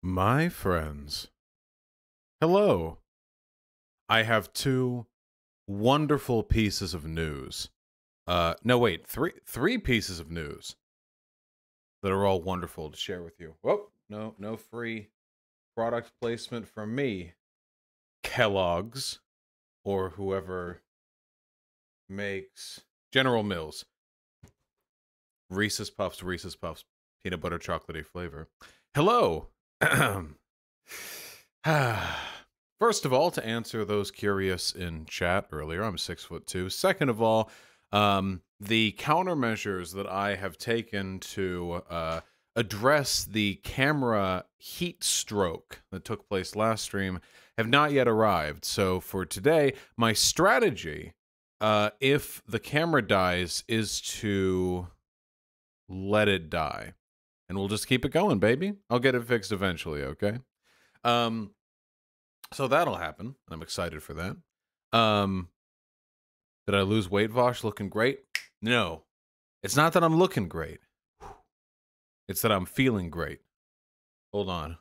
My friends, hello. I have two wonderful pieces of news. No, wait, three pieces of news that are all wonderful to share with you. Whoa, no free product placement from me. Kellogg's, or whoever makes General Mills. Reese's Puffs, peanut butter chocolatey flavor. Hello. First of all, to answer those curious in chat earlier, I'm 6'2". Second of all, the countermeasures that I have taken to address the camera heat stroke that took place last stream have not yet arrived. So for today, my strategy, if the camera dies, is to let it die. And we'll just keep it going, baby. I'll get it fixed eventually, okay? So that'll happen, and I'm excited for that. Did I lose weight, Vosh? Looking great? No. It's not that I'm looking great. It's that I'm feeling great. Hold on.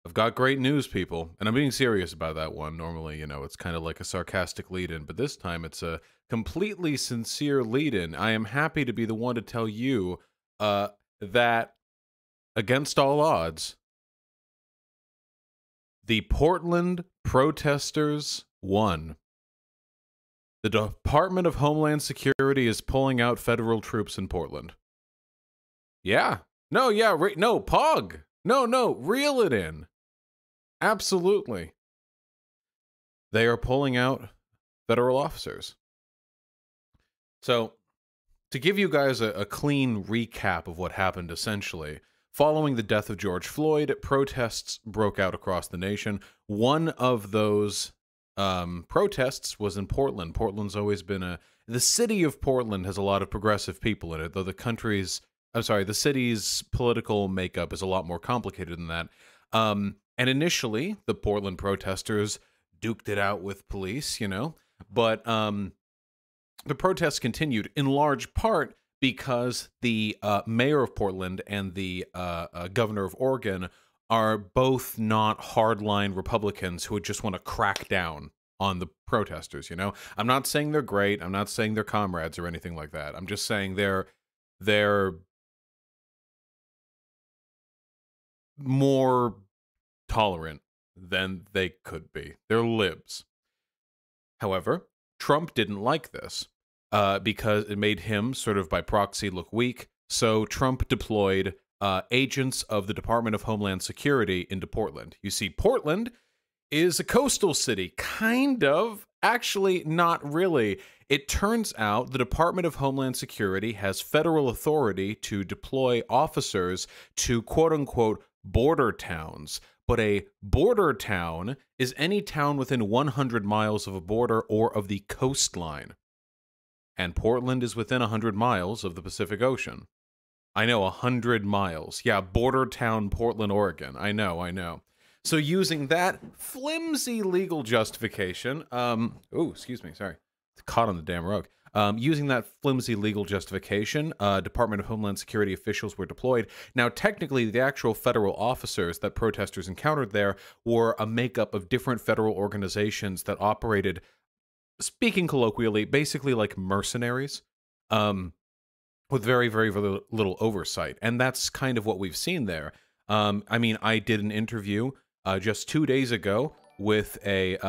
I've got great news, people, and I'm being serious about that one. Normally, you know, it's kind of like a sarcastic lead-in, but this time it's a completely sincere lead-in. I am happy to be the one to tell you that, against all odds, the Portland protesters won. The Department of Homeland Security is pulling out federal troops in Portland. Yeah. No, yeah, no, Pog. No, reel it in. Absolutely. They are pulling out federal officers. So, to give you guys a clean recap of what happened, essentially, following the death of George Floyd, protests broke out across the nation. One of those protests was in Portland. Portland's always been the city of Portland has a lot of progressive people in it, though the city's political makeup is a lot more complicated than that. And initially, the Portland protesters duked it out with police, you know, but the protests continued in large part because the mayor of Portland and the governor of Oregon are both not hardline Republicans who would just want to crack down on the protesters, you know? I'm not saying they're great. I'm not saying they're comrades or anything like that. I'm just saying they're more tolerant than they could be. They're libs. However, Trump didn't like this because it made him sort of by proxy look weak. So Trump deployed agents of the Department of Homeland Security into Portland. You see, Portland is a coastal city, kind of. Actually, not really. It turns out the Department of Homeland Security has federal authority to deploy officers to quote-unquote border towns. But a border town is any town within 100 miles of a border or of the coastline. And Portland is within 100 miles of the Pacific Ocean. I know, 100 miles. Yeah, border town, Portland, Oregon. I know. So using that flimsy legal justification, excuse me, sorry. It's caught on the damn rug. Using that flimsy legal justification, Department of Homeland Security officials were deployed. Now, technically, the actual federal officers that protesters encountered there were a makeup of different federal organizations that operated, speaking colloquially, basically like mercenaries, with very, very, very little oversight. And that's kind of what we've seen there. I mean, I did an interview just 2 days ago with a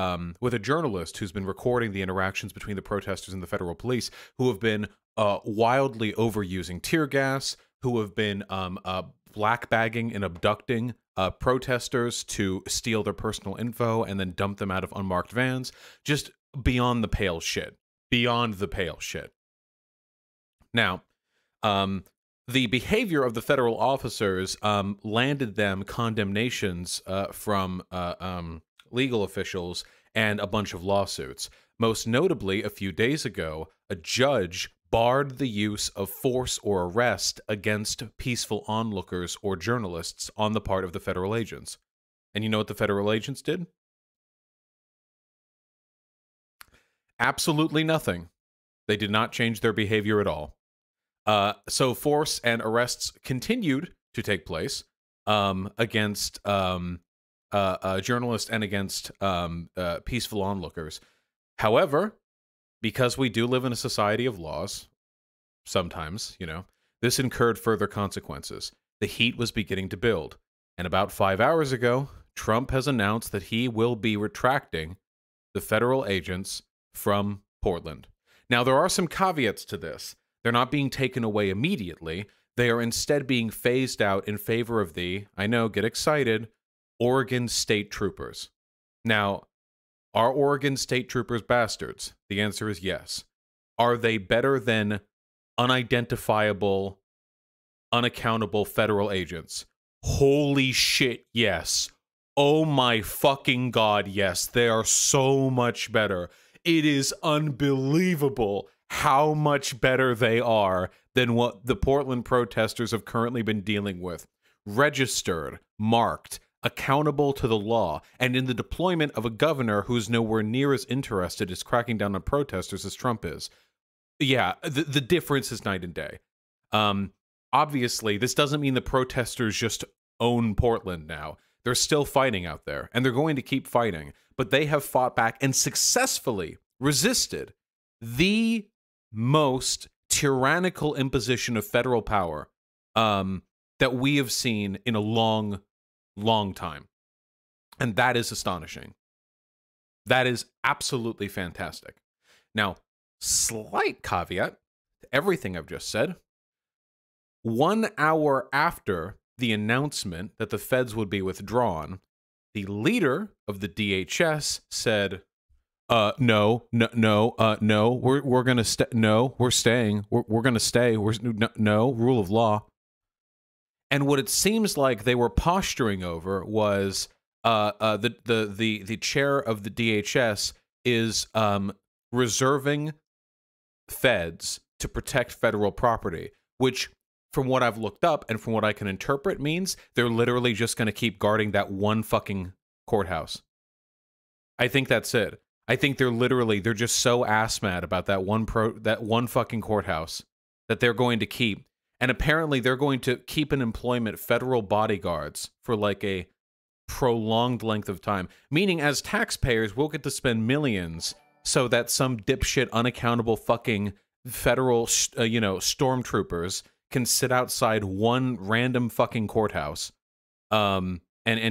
journalist who's been recording the interactions between the protesters and the federal police, who have been wildly overusing tear gas, who have been blackbagging and abducting protesters to steal their personal info and then dump them out of unmarked vans. Just beyond the pale shit. Beyond the pale shit. Now, the behavior of the federal officers landed them condemnations from legal officials and a bunch of lawsuits. Most notably, a few days ago, a judge barred the use of force or arrest against peaceful onlookers or journalists on the part of the federal agents. And you know what the federal agents did? Absolutely nothing. They did not change their behavior at all. So force and arrests continued to take place against journalists and against peaceful onlookers. However, because we do live in a society of laws, sometimes, this incurred further consequences. The heat was beginning to build. And about 5 hours ago, Trump has announced that he will be retracting the federal agents from Portland. Now, there are some caveats to this. They're not being taken away immediately. They are instead being phased out in favor of the, I know, get excited, Oregon State Troopers. Now, are Oregon State Troopers bastards? The answer is yes. Are they better than unidentifiable, unaccountable federal agents? Holy shit, yes. Oh my fucking God, yes. They are so much better. It is unbelievable how much better they are than what the Portland protesters have currently been dealing with. Registered, marked, accountable to the law, and in the deployment of a governor who's nowhere near as interested as cracking down on protesters as Trump is. Yeah, the difference is night and day. Obviously, this doesn't mean the protesters just own Portland now. They're still fighting out there, and they're going to keep fighting. But they have fought back and successfully resisted the most tyrannical imposition of federal power that we have seen in a long, long time. And that is astonishing. That is absolutely fantastic. Now, slight caveat to everything I've just said. 1 hour after the announcement that the feds would be withdrawn, the leader of the DHS said, no, we're gonna stay. No, we're staying. We're gonna stay. No, rule of law. And what it seems like they were posturing over was the chair of the DHS is reserving feds to protect federal property, which, from what I've looked up and from what I can interpret, means they're literally just going to keep guarding that one fucking courthouse. I think that's it. I think they're just so ass mad about that one fucking courthouse that they're going to keep. And apparently they're going to keep in employment federal bodyguards for like a prolonged length of time. Meaning, as taxpayers, we'll get to spend millions so that some dipshit, unaccountable fucking federal, stormtroopers can sit outside one random fucking courthouse and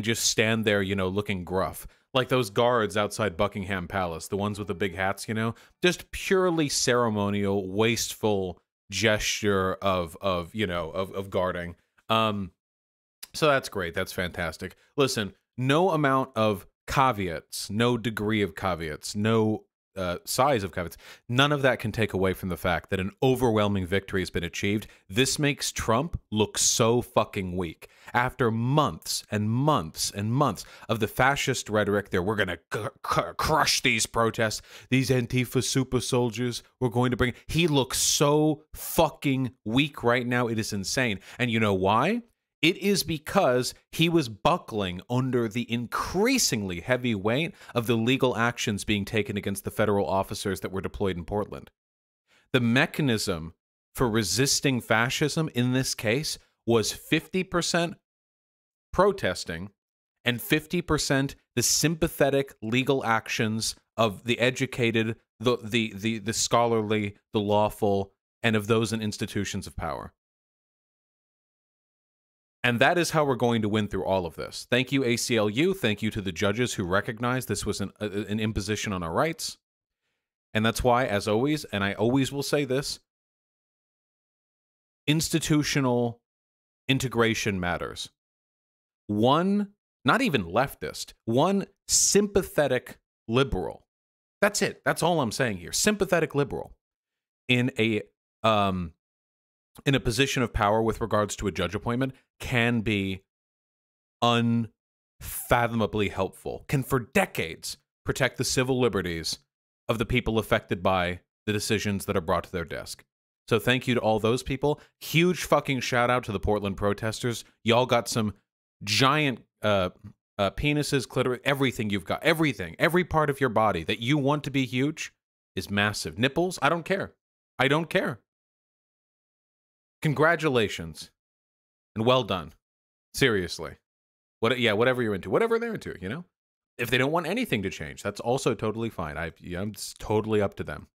just stand there, looking gruff. Like those guards outside Buckingham Palace, the ones with the big hats, just purely ceremonial, wasteful gesture of guarding. So that's great. That's fantastic. Listen, no amount of caveats, no degree of caveats, no size of caveats, none of that can take away from the fact that an overwhelming victory has been achieved. This makes Trump look so fucking weak. After months and months and months of the fascist rhetoric there, we're going to crush these protests, these Antifa super soldiers, we're going to bring... He looks so fucking weak right now. It is insane. And you know why? It is because he was buckling under the increasingly heavy weight of the legal actions being taken against the federal officers that were deployed in Portland. The mechanism for resisting fascism in this case was 50% protesting and 50% the sympathetic legal actions of the educated, the scholarly, the lawful, and of those in institutions of power. And that is how we're going to win through all of this. Thank you, ACLU. Thank you to the judges who recognized this was an imposition on our rights. And that's why, as always, and I always will say this, institutional integration matters. One, not even leftist, one sympathetic liberal. That's it. That's all I'm saying here. Sympathetic liberal in a position of power with regards to a judge appointment can be unfathomably helpful, can for decades protect the civil liberties of the people affected by the decisions that are brought to their desk. So thank you to all those people. Huge fucking shout out to the Portland protesters. Y'all got some giant penises, clitoris, everything you've got. Everything. Every part of your body that you want to be huge is massive. Nipples? I don't care. I don't care. Congratulations and well done. Seriously. Yeah, whatever you're into, whatever they're into, you know? If they don't want anything to change, that's also totally fine. It's totally up to them.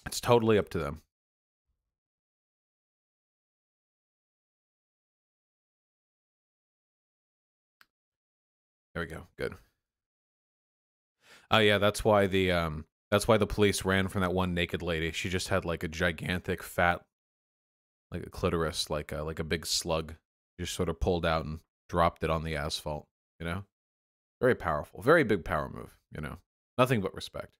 It's totally up to them. There we go. Good. Oh yeah, that's why the police ran from that one naked lady. She just had like a gigantic fat, like a clitoris, like a big slug. Just sort of pulled out and dropped it on the asphalt. You know, very powerful, very big power move. You know, nothing but respect.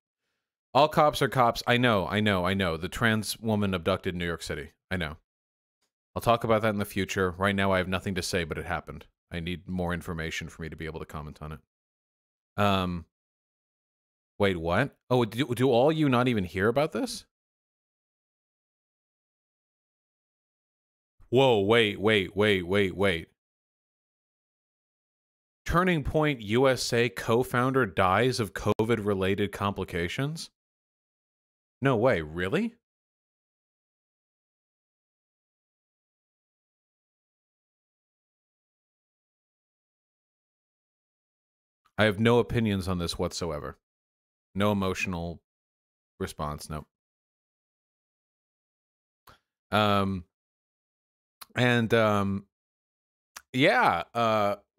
All cops are cops. I know. The trans woman abducted in New York City. I know. I'll talk about that in the future. Right now, I have nothing to say, but it happened. I need more information for me to be able to comment on it. Wait, what? Oh, do all you not even hear about this? Whoa, wait. Turning Point USA co-founder dies of COVID-related complications? No way, really? I have no opinions on this whatsoever. No emotional response, nope. Yeah,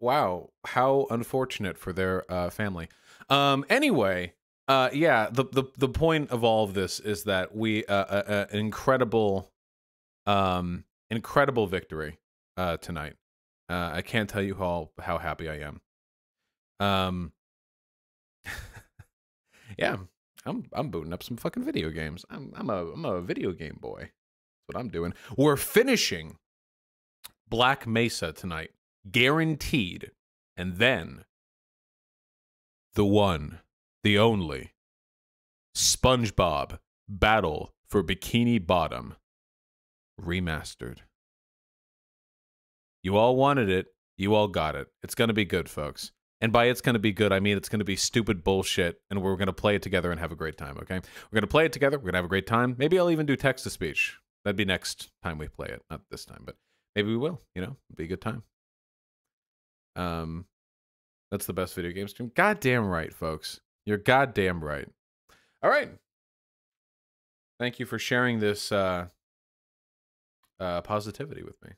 wow, how unfortunate for their family. Anyway, yeah, the point of all of this is that we an incredible incredible victory tonight. I can't tell you how happy I am. Yeah, I'm booting up some fucking video games. I'm a video game boy. That's what I'm doing. We're finishing Black Mesa tonight, guaranteed. And then the one, the only SpongeBob Battle for Bikini Bottom remastered. You all wanted it. You all got it. It's going to be good, folks. And by it's going to be good, I mean it's going to be stupid bullshit, and we're going to play it together and have a great time, okay? We're going to play it together. We're going to have a great time. Maybe I'll even do text-to-speech. That'd be next time we play it. Not this time, but maybe we will, you know? It'll be a good time. That's the best video game stream. Goddamn right, folks. You're goddamn right. All right. Thank you for sharing this positivity with me.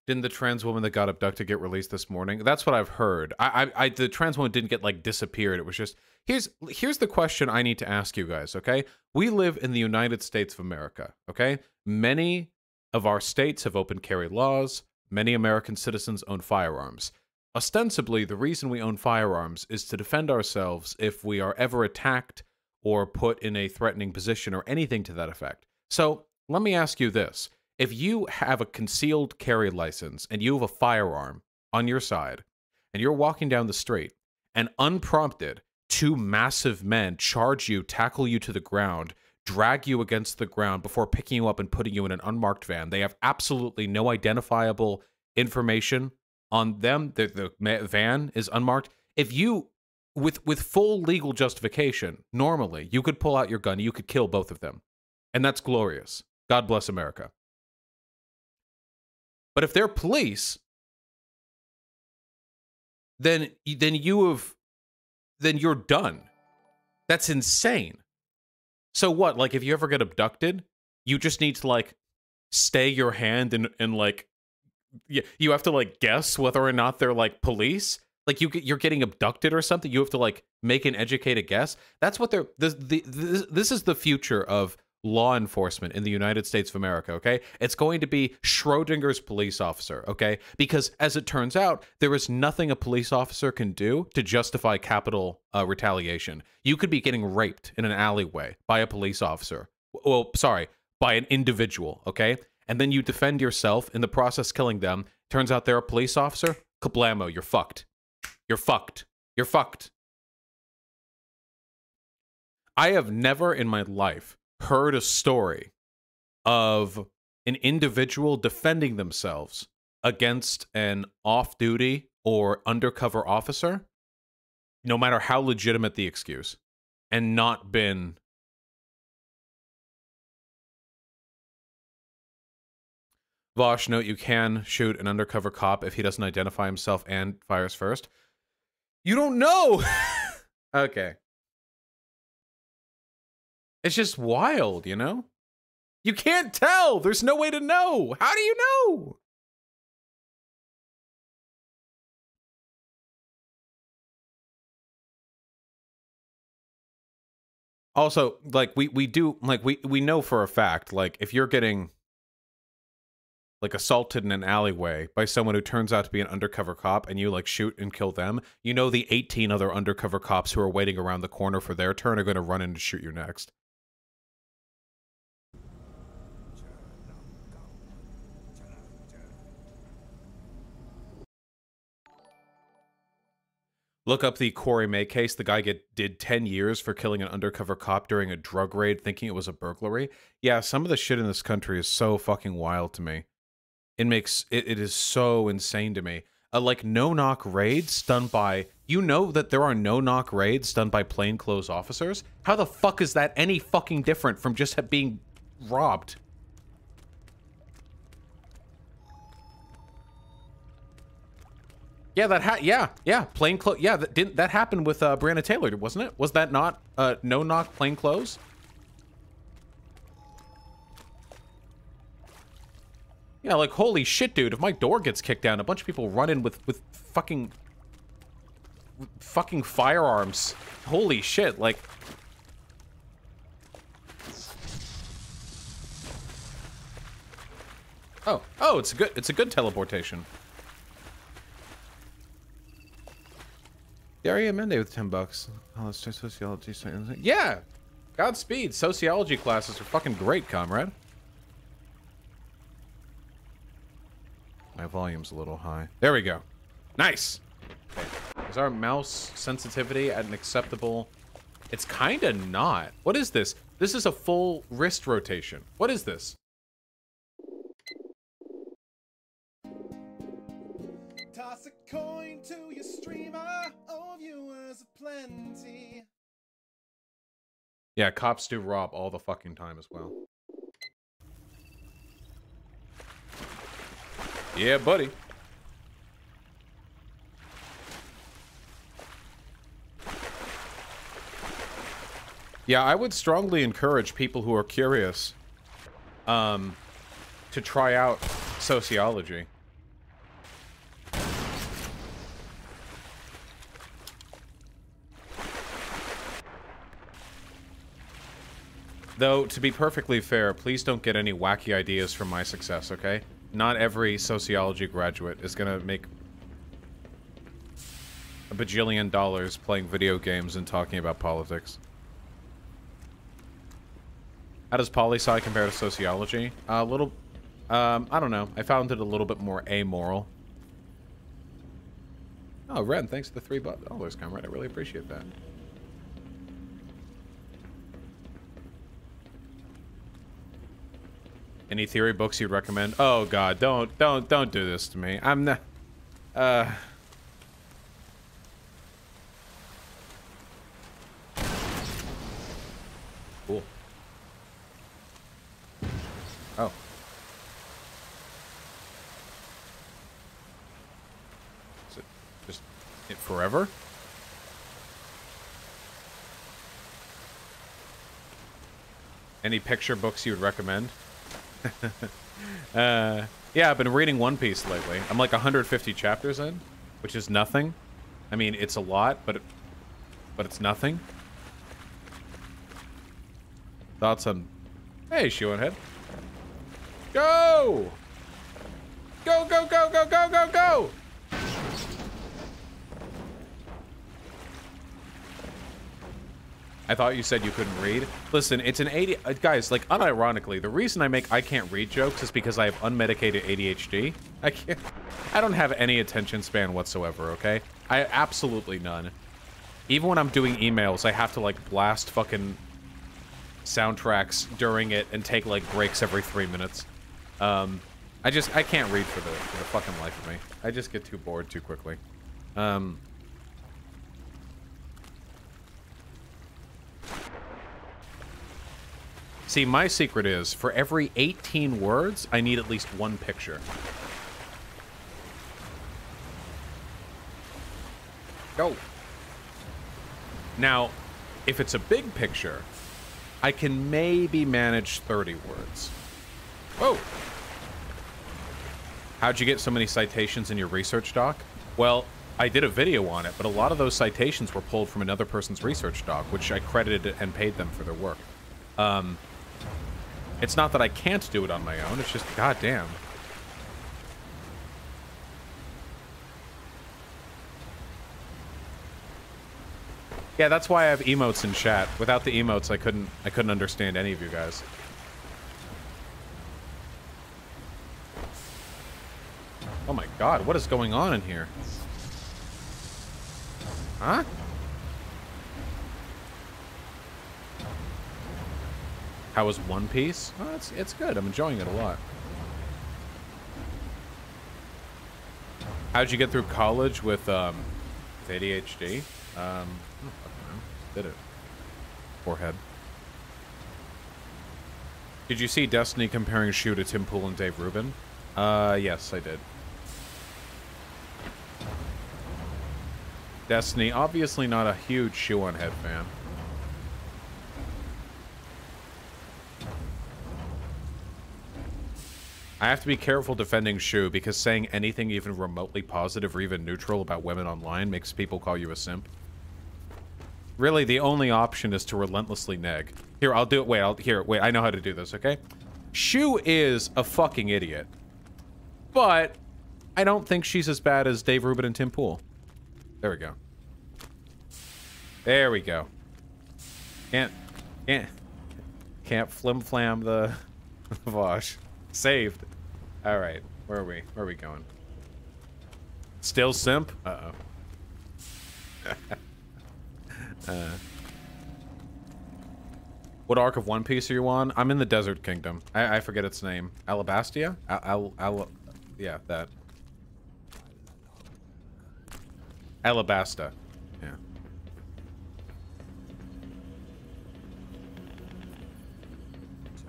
Didn't the trans woman that got abducted get released this morning? That's what I've heard. The trans woman didn't get like disappeared. It was just here's the question I need to ask you guys. Okay, we live in the United States of America. Okay, many of our states have open carry laws. Many American citizens own firearms. Ostensibly, the reason we own firearms is to defend ourselves if we are ever attacked or put in a threatening position or anything to that effect. So let me ask you this. If you have a concealed carry license and you have a firearm on your side and you're walking down the street and unprompted, two massive men charge you, tackle you to the ground, drag you against the ground before picking you up and putting you in an unmarked van. They have absolutely no identifiable information on them. The van is unmarked. If you, with full legal justification, normally you could pull out your gun, you could kill both of them. And that's glorious. God bless America. But if they're police, then you're done. That's insane. So what? Like if you ever get abducted, you just need to like stay your hand and like you have to like guess whether or not they're like police. Like you're getting abducted or something. You have to like make an educated guess. That's what this is the future of law enforcement in the United States of America, okay? It's going to be Schrodinger's police officer, okay? Because as it turns out, there is nothing a police officer can do to justify capital retaliation. You could be getting raped in an alleyway by a police officer. Well, sorry, by an individual, okay? And then you defend yourself, in the process killing them. Turns out they're a police officer. Kablamo, you're fucked. You're fucked. You're fucked. I have never in my life heard a story of an individual defending themselves against an off-duty or undercover officer, no matter how legitimate the excuse, and not been Vosh, note you can shoot an undercover cop if he doesn't identify himself and fires first. You don't know! Okay. It's just wild, you know? You can't tell! There's no way to know! How do you know? Also, like, we do, like, we know for a fact, like, if you're getting, like, assaulted in an alleyway by someone who turns out to be an undercover cop and you, like, shoot and kill them, you know the 18 other undercover cops who are waiting around the corner for their turn are going to run in to shoot you next. Look up the Corey May case. The guy did 10 years for killing an undercover cop during a drug raid thinking it was a burglary. Yeah, some of the shit in this country is so fucking wild to me. It is so insane to me. Like, no-knock raids done by... You know that there are no-knock raids done by plainclothes officers? How the fuck is that any fucking different from just being robbed? Yeah, yeah, plainclothes. Yeah, that happened with Breonna Taylor, wasn't it? Was that not no-knock plainclothes? Yeah, like, holy shit, dude. If my door gets kicked down, a bunch of people run in with fucking firearms. Holy shit, like... Oh, it's a good teleportation. Daria Mende with $10. Oh, let's try sociology. Yeah! Godspeed. Sociology classes are fucking great, comrade. My volume's a little high. There we go. Nice! Okay. Is our mouse sensitivity at an acceptable... It's kinda not. What is this? This is a full wrist rotation. What is this? Toss a coin to your streamer. Oh, viewers aplenty. Yeah, cops do rob all the fucking time as well. Yeah, buddy. Yeah, I would strongly encourage people who are curious to try out sociology. Though, to be perfectly fair, please don't get any wacky ideas from my success, okay? Not every sociology graduate is gonna make a bajillion dollars playing video games and talking about politics. How does poli-sci compare to sociology? A little... I don't know. I found it a little bit more amoral. Oh, Ren, thanks for the $3, comrade. I really appreciate that. Any theory books you'd recommend? Oh god, don't do this to me. I'm not... Cool. Oh. Is it just it forever? Any picture books you would recommend? Yeah, I've been reading One Piece lately. I'm like 150 chapters in, which is nothing. I mean, it's a lot, but it's nothing. Thoughts on... Hey, Shoehead. Go! Go, go, go, go, go, go, go! I thought you said you couldn't read. Listen, it's an guys, like, unironically, the reason I can't read jokes is because I have unmedicated ADHD. I don't have any attention span whatsoever, okay? Absolutely none. Even when I'm doing emails, I have to, like, blast fucking soundtracks during it and take, like, breaks every 3 minutes. I can't read for the fucking life of me. I just get too bored too quickly. See, my secret is, for every 18 words, I need at least one picture. Go. Now, if it's a big picture, I can maybe manage 30 words. Whoa! How'd you get so many citations in your research doc? Well, I did a video on it, but a lot of those citations were pulled from another person's research doc, which I credited and paid them for their work. It's not that I can't do it on my own, it's just, goddamn. Yeah, that's why I have emotes in chat. Without the emotes, I couldn't understand any of you guys. Oh my god, what is going on in here? Huh? How was One Piece? Oh, it's good. I'm enjoying it a lot. How'd you get through college with ADHD? I don't fucking know. Did it. Forehead. Did you see Destiny comparing Shu to Tim Pool and Dave Rubin? Yes, I did. Destiny, obviously not a huge Shoe on Head fan. I have to be careful defending Shu because saying anything even remotely positive or even neutral about women online makes people call you a simp. Really, the only option is to relentlessly neg. Here, I'll do it. Wait, I know how to do this, okay? Shu is a fucking idiot. But I don't think she's as bad as Dave Rubin and Tim Pool. There we go. There we go. Can't flim-flam the Vosh. Saved. All right. Where are we? Where are we going? Still simp? Uh-oh. What arc of One Piece are you on? I'm in the Desert Kingdom. I forget its name. Alabastia? Yeah, that. Alabasta. Yeah.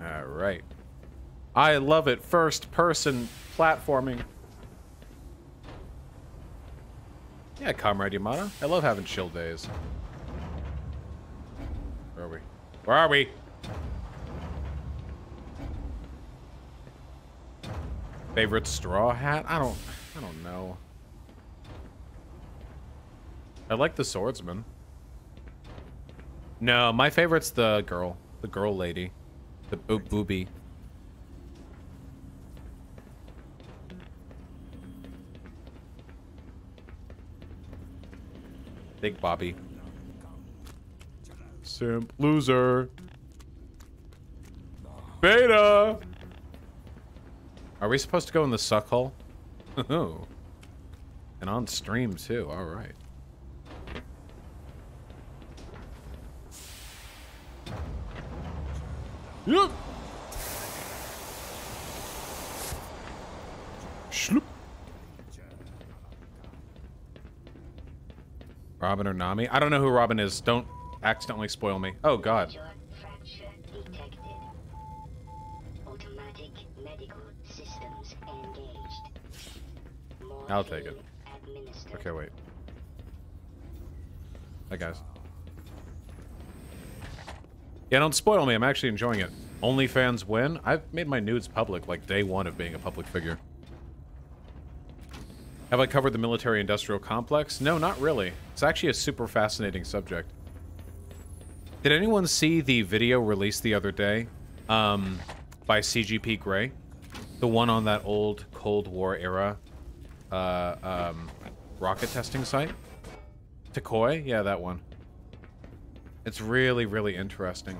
All right. I love it. First person platforming. Yeah, Comrade Yamada. I love having chill days. Where are we? Where are we? Favorite straw hat? I don't know. I like the swordsman. No, my favorite's the girl lady. The booby. Big Bobby. Simp loser. Beta. Are we supposed to go in the suck hole? Oh. And on stream too. All right. Yep. Shloop. Robin or Nami? I don't know who Robin is. Don't accidentally spoil me. Oh, God. I'll take it. Okay, wait. Hi, guys. Yeah, don't spoil me. I'm actually enjoying it. OnlyFans win? I've made my nudes public like day one of being a public figure. Have I covered the military-industrial complex? No, not really. It's actually a super fascinating subject. Did anyone see the video released the other day by CGP Grey? The one on that old Cold War era rocket testing site? Takoi? Yeah, that one. It's really, really interesting.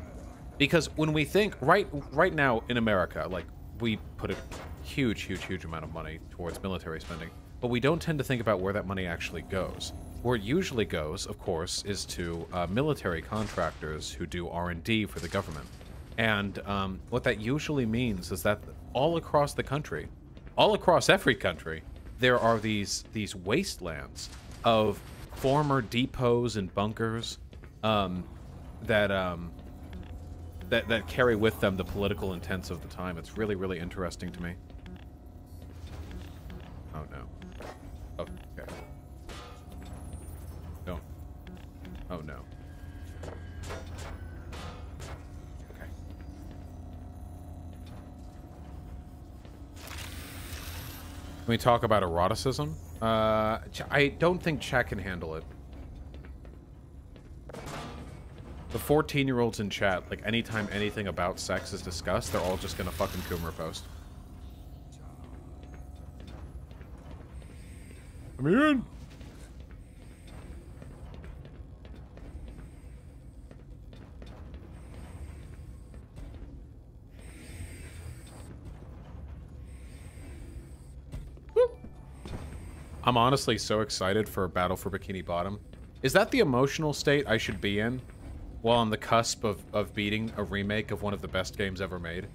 Because when we think, right now in America, like, we put a huge, huge, huge amount of money towards military spending. But we don't tend to think about where that money actually goes. Where it usually goes, of course, is to military contractors who do R&D for the government. And what that usually means is that all across the country, all across every country, there are these wastelands of former depots and bunkers that that carry with them the political intents of the time. It's really, really interesting to me. Oh no. Okay. Don't. Oh no. Okay. Can we talk about eroticism? I don't think chat can handle it. The 14-year-olds in chat, like, anytime anything about sex is discussed, they're all just gonna fucking Coomer post. I'm in! I'm honestly so excited for Battle for Bikini Bottom. Is that the emotional state I should be in while on the cusp of beating a remake of one of the best games ever made?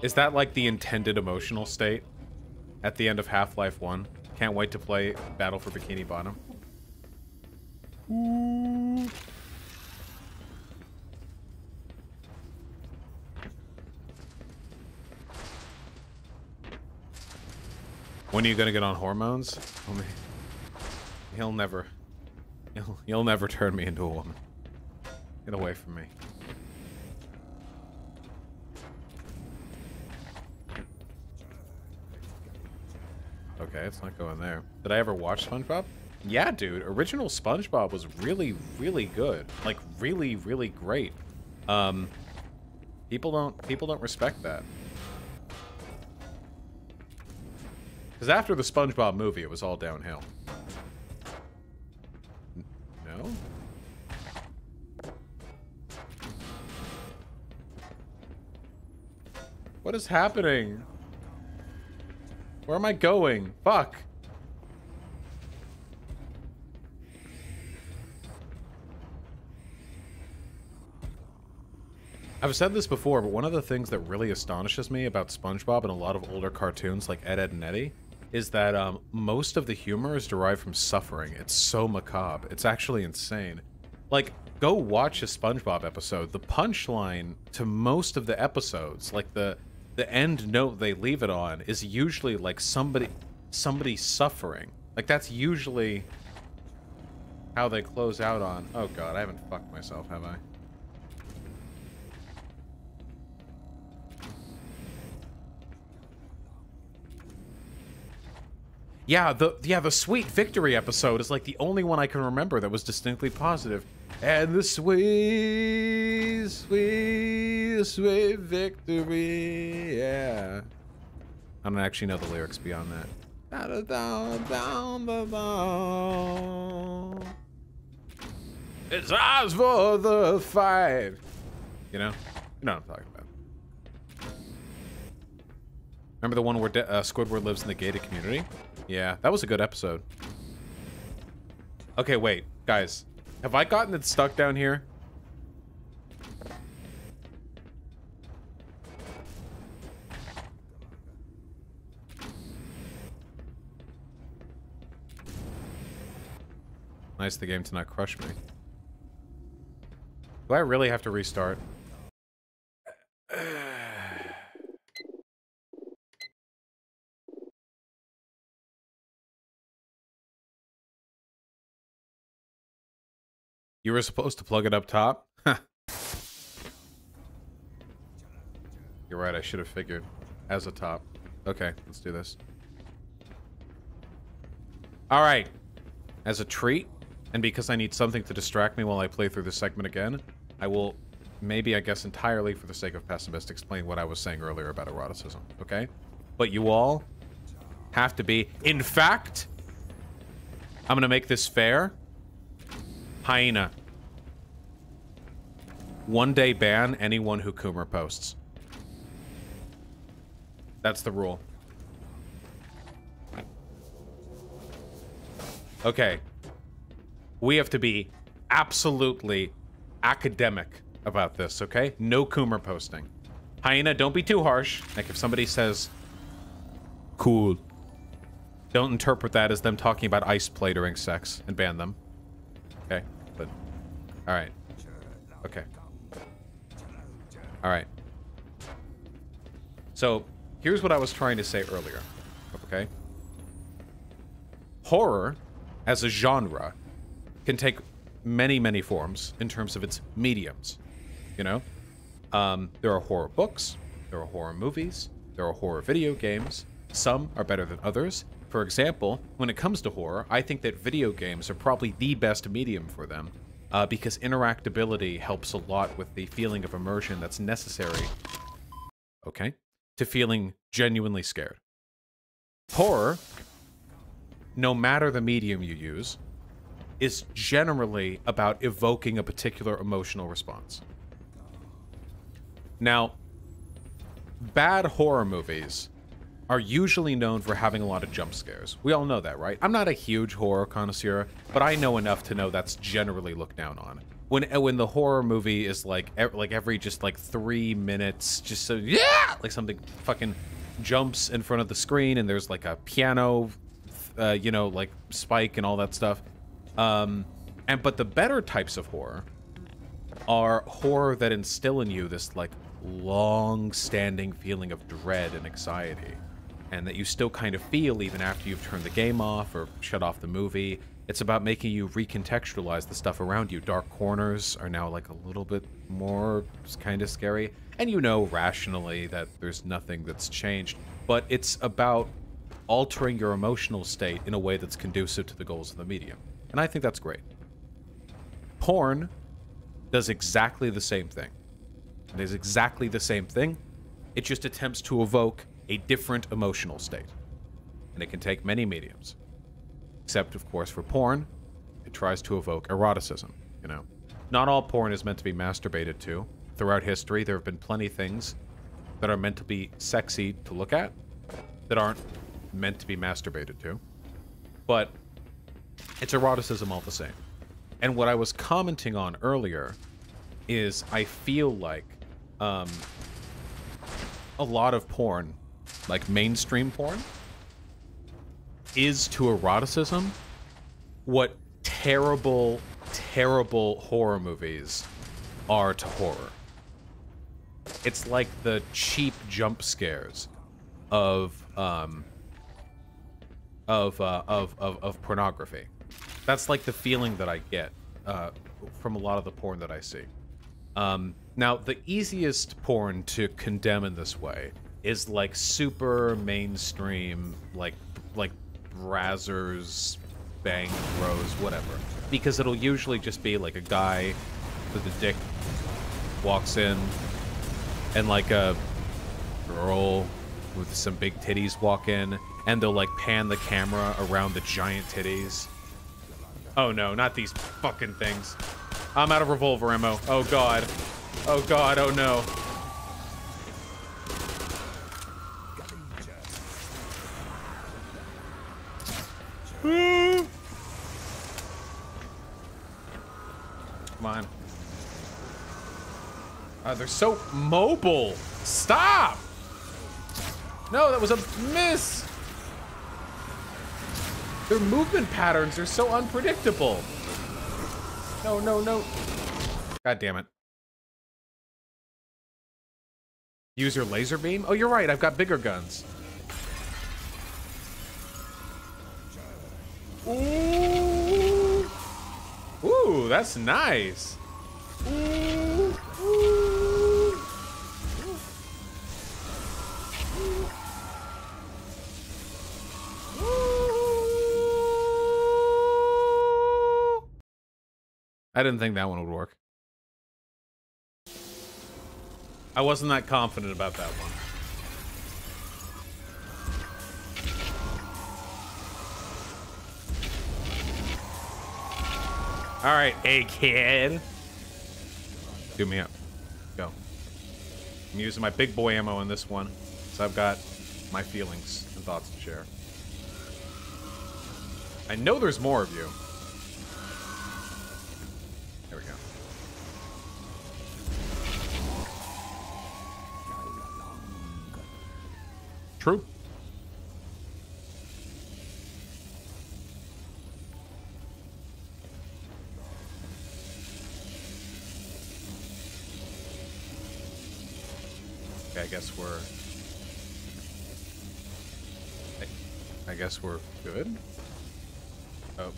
Is that like the intended emotional state at the end of Half-Life 1? Can't wait to play Battle for Bikini Bottom. Ooh. When are you gonna get on hormones? Oh, man. You'll never turn me into a woman. Get away from me. Okay, it's not going there. Did I ever watch SpongeBob? Yeah, dude. Original SpongeBob was really, really good. Like, really, really great. People don't respect that. Because after the SpongeBob movie, it was all downhill. No? What is happening? Where am I going? Fuck. I've said this before, but one of the things that really astonishes me about SpongeBob and a lot of older cartoons like Ed, Edd and Eddy is that most of the humor is derived from suffering. It's so macabre. It's actually insane. Like, go watch a SpongeBob episode. The punchline to most of the episodes, like the end note they leave it on, is usually like somebody suffering. Like, that's usually how they close out on. Oh god, I haven't fucked myself, have I? Yeah, the Sweet Victory episode is like the only one I can remember that was distinctly positive. And the sweet, sweet, sweet victory, yeah. I don't actually know the lyrics beyond that. It's ours for the fight. You know? You know what I'm talking about. Remember the one where Squidward lives in the gated community? Yeah, that was a good episode. Okay, wait, guys. Have I gotten it stuck down here? Nice the game to not crush me. Do I really have to restart? You were supposed to plug it up top? You're right, I should have figured. As a top. Okay, let's do this. Alright. As a treat, and because I need something to distract me while I play through this segment again, I will, maybe I guess entirely for the sake of pessimist, explain what I was saying earlier about eroticism, okay? But you all have to be... In fact, I'm gonna make this fair. Hyena. 1 day ban anyone who Coomer posts. That's the rule. Okay. We have to be absolutely academic about this, okay? No Coomer posting. Hyena, don't be too harsh. Like, if somebody says, cool, don't interpret that as them talking about ice play during sex and ban them. Okay, but... Alright. Okay. All right. So here's what I was trying to say earlier. Okay. Horror, as a genre, can take many, many forms in terms of its mediums. You know? There are horror books, there are horror movies, there are horror video games. Some are better than others. For example, when it comes to horror, I think that video games are probably the best medium for them, because interactability helps a lot with the feeling of immersion that's necessary, okay, to feeling genuinely scared. Horror, no matter the medium you use, is generally about evoking a particular emotional response. Now, bad horror movies are usually known for having a lot of jump scares. We all know that, right? I'm not a huge horror connoisseur, but I know enough to know that's generally looked down on. When the horror movie is like every just like 3 minutes, just so, yeah, like something fucking jumps in front of the screen and there's like a piano, you know, like spike and all that stuff. But the better types of horror are horror that instill in you this like long-standing feeling of dread and anxiety, and that you still kind of feel even after you've turned the game off or shut off the movie. It's about making you recontextualize the stuff around you. Dark corners are now like a little bit more kind of scary, and you know rationally that there's nothing that's changed, but it's about altering your emotional state in a way that's conducive to the goals of the medium. And I think that's great. Porn does exactly the same thing. It is exactly the same thing. It just attempts to evoke a different emotional state. And it can take many mediums. Except, of course, for porn, it tries to evoke eroticism, you know. Not all porn is meant to be masturbated to. Throughout history, there have been plenty of things that are meant to be sexy to look at that aren't meant to be masturbated to. But it's eroticism all the same. And what I was commenting on earlier is I feel like a lot of porn, like mainstream porn, is to eroticism what terrible, terrible horror movies are to horror. It's like the cheap jump scares of pornography. That's like the feeling that I get from a lot of the porn that I see. Now, the easiest porn to condemn in this way is like super mainstream, like Brazzers, Bang Bros, whatever. Because it'll usually just be like a guy with a dick walks in, and like a girl with some big titties walk in, and they'll like pan the camera around the giant titties. Oh no, not these fucking things. I'm out of revolver ammo. Oh god. Oh god, oh no. Come on. They're so mobile. Stop! No, that was a miss. Their movement patterns are so unpredictable. No, no, no. God damn it. Use your laser beam? Oh, you're right. I've got bigger guns. Ooh. Ooh, that's nice. Ooh. Ooh. I didn't think that one would work. I wasn't that confident about that one. All right, hey kid. Do me up. Go. I'm using my big boy ammo in this one, so I've got my feelings and thoughts to share. I know there's more of you. There we go. True. Okay, I guess we're good. Oh,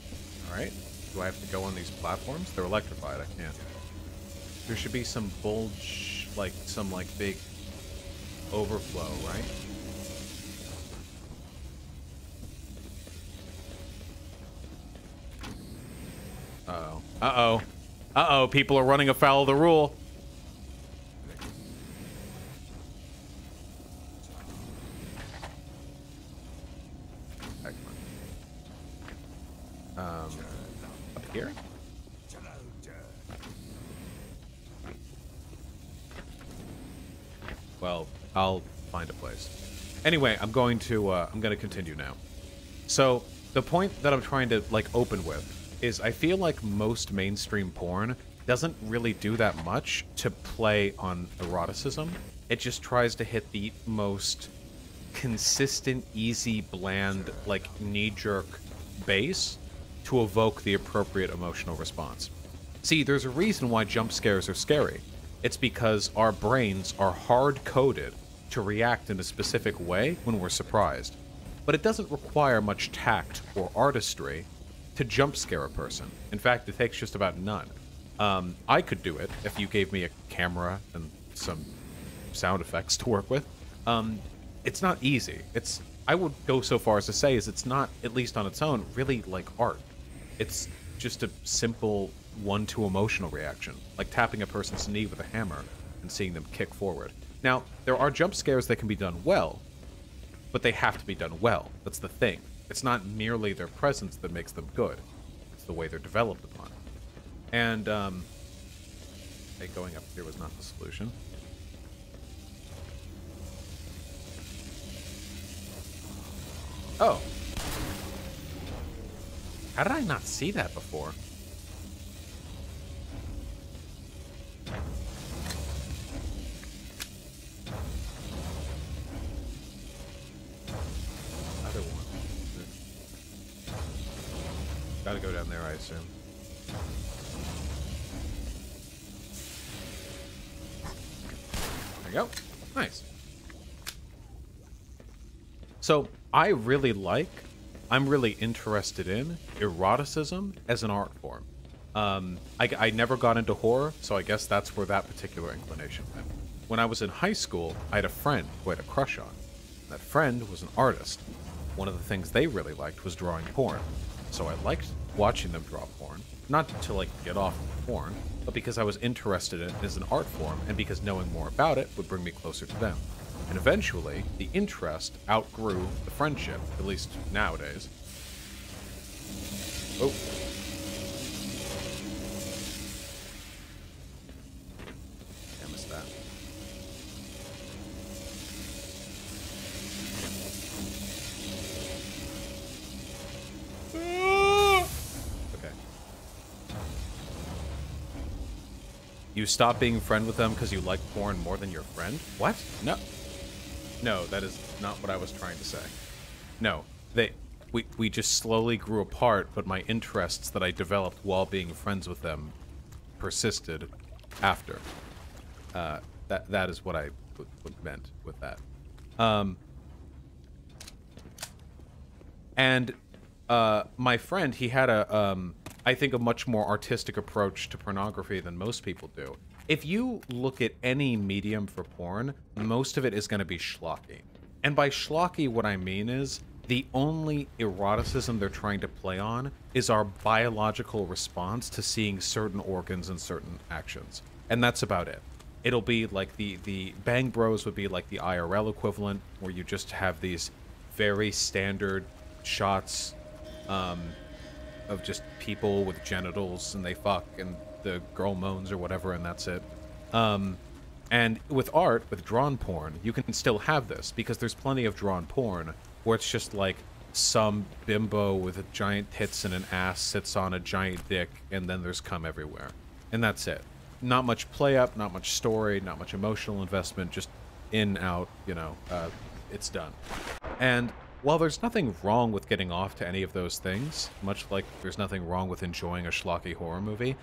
alright. Do I have to go on these platforms? They're electrified, I can't. There should be some bulge, like, some, like, big overflow, right? Uh-oh. Uh-oh. Uh-oh, people are running afoul of the rule. Up here? Well, I'll find a place. Anyway, I'm going to continue now. So, the point that I'm trying to, like, open with is I feel like most mainstream porn doesn't really do that much to play on eroticism. It just tries to hit the most consistent, easy, bland, like, knee-jerk base to evoke the appropriate emotional response. See, there's a reason why jump scares are scary. It's because our brains are hard-coded to react in a specific way when we're surprised. But it doesn't require much tact or artistry to jump scare a person. In fact, it takes just about none. I could do it if you gave me a camera and some sound effects to work with. It's not easy. I would go so far as to say it's not, at least on its own, really like art. It's just a simple one-to emotional reaction, like tapping a person's knee with a hammer and seeing them kick forward. Now, there are jump scares that can be done well, but they have to be done well. That's the thing. It's not merely their presence that makes them good. It's the way they're developed upon. And, hey, going up here was not the solution. Oh. How did I not see that before? Other one. Gotta go down there, I assume. There you go. Nice. So, I'm really interested in eroticism as an art form. I never got into horror, so I guess that's where that particular inclination went. When I was in high school, I had a friend who I had a crush on. That friend was an artist. One of the things they really liked was drawing porn. So I liked watching them draw porn, not to, like, get off of porn, but because I was interested in it as an art form, and because knowing more about it would bring me closer to them. And eventually, the interest outgrew the friendship, at least nowadays. Oh. I missed that. Okay. You stop being friend with them because you like porn more than your friend? What? No. No, that is not what I was trying to say. No, we just slowly grew apart, but my interests that I developed while being friends with them persisted after. That is what I meant with that. And my friend, he had I think a much more artistic approach to pornography than most people do. If you look at any medium for porn, most of it is going to be schlocky. And by schlocky, what I mean is, the only eroticism they're trying to play on is our biological response to seeing certain organs and certain actions. And that's about it. It'll be like the Bang Bros would be like the IRL equivalent, where you just have these very standard shots of just people with genitals, and they fuck, and the girl moans or whatever, and that's it. And with art, with drawn porn, you can still have this, because there's plenty of drawn porn where it's just like some bimbo with a giant tits and an ass sits on a giant dick, and then there's cum everywhere. And that's it. Not much play up, not much story, not much emotional investment, just in, out, you know, it's done. And while there's nothing wrong with getting off to any of those things, much like there's nothing wrong with enjoying a schlocky horror movie,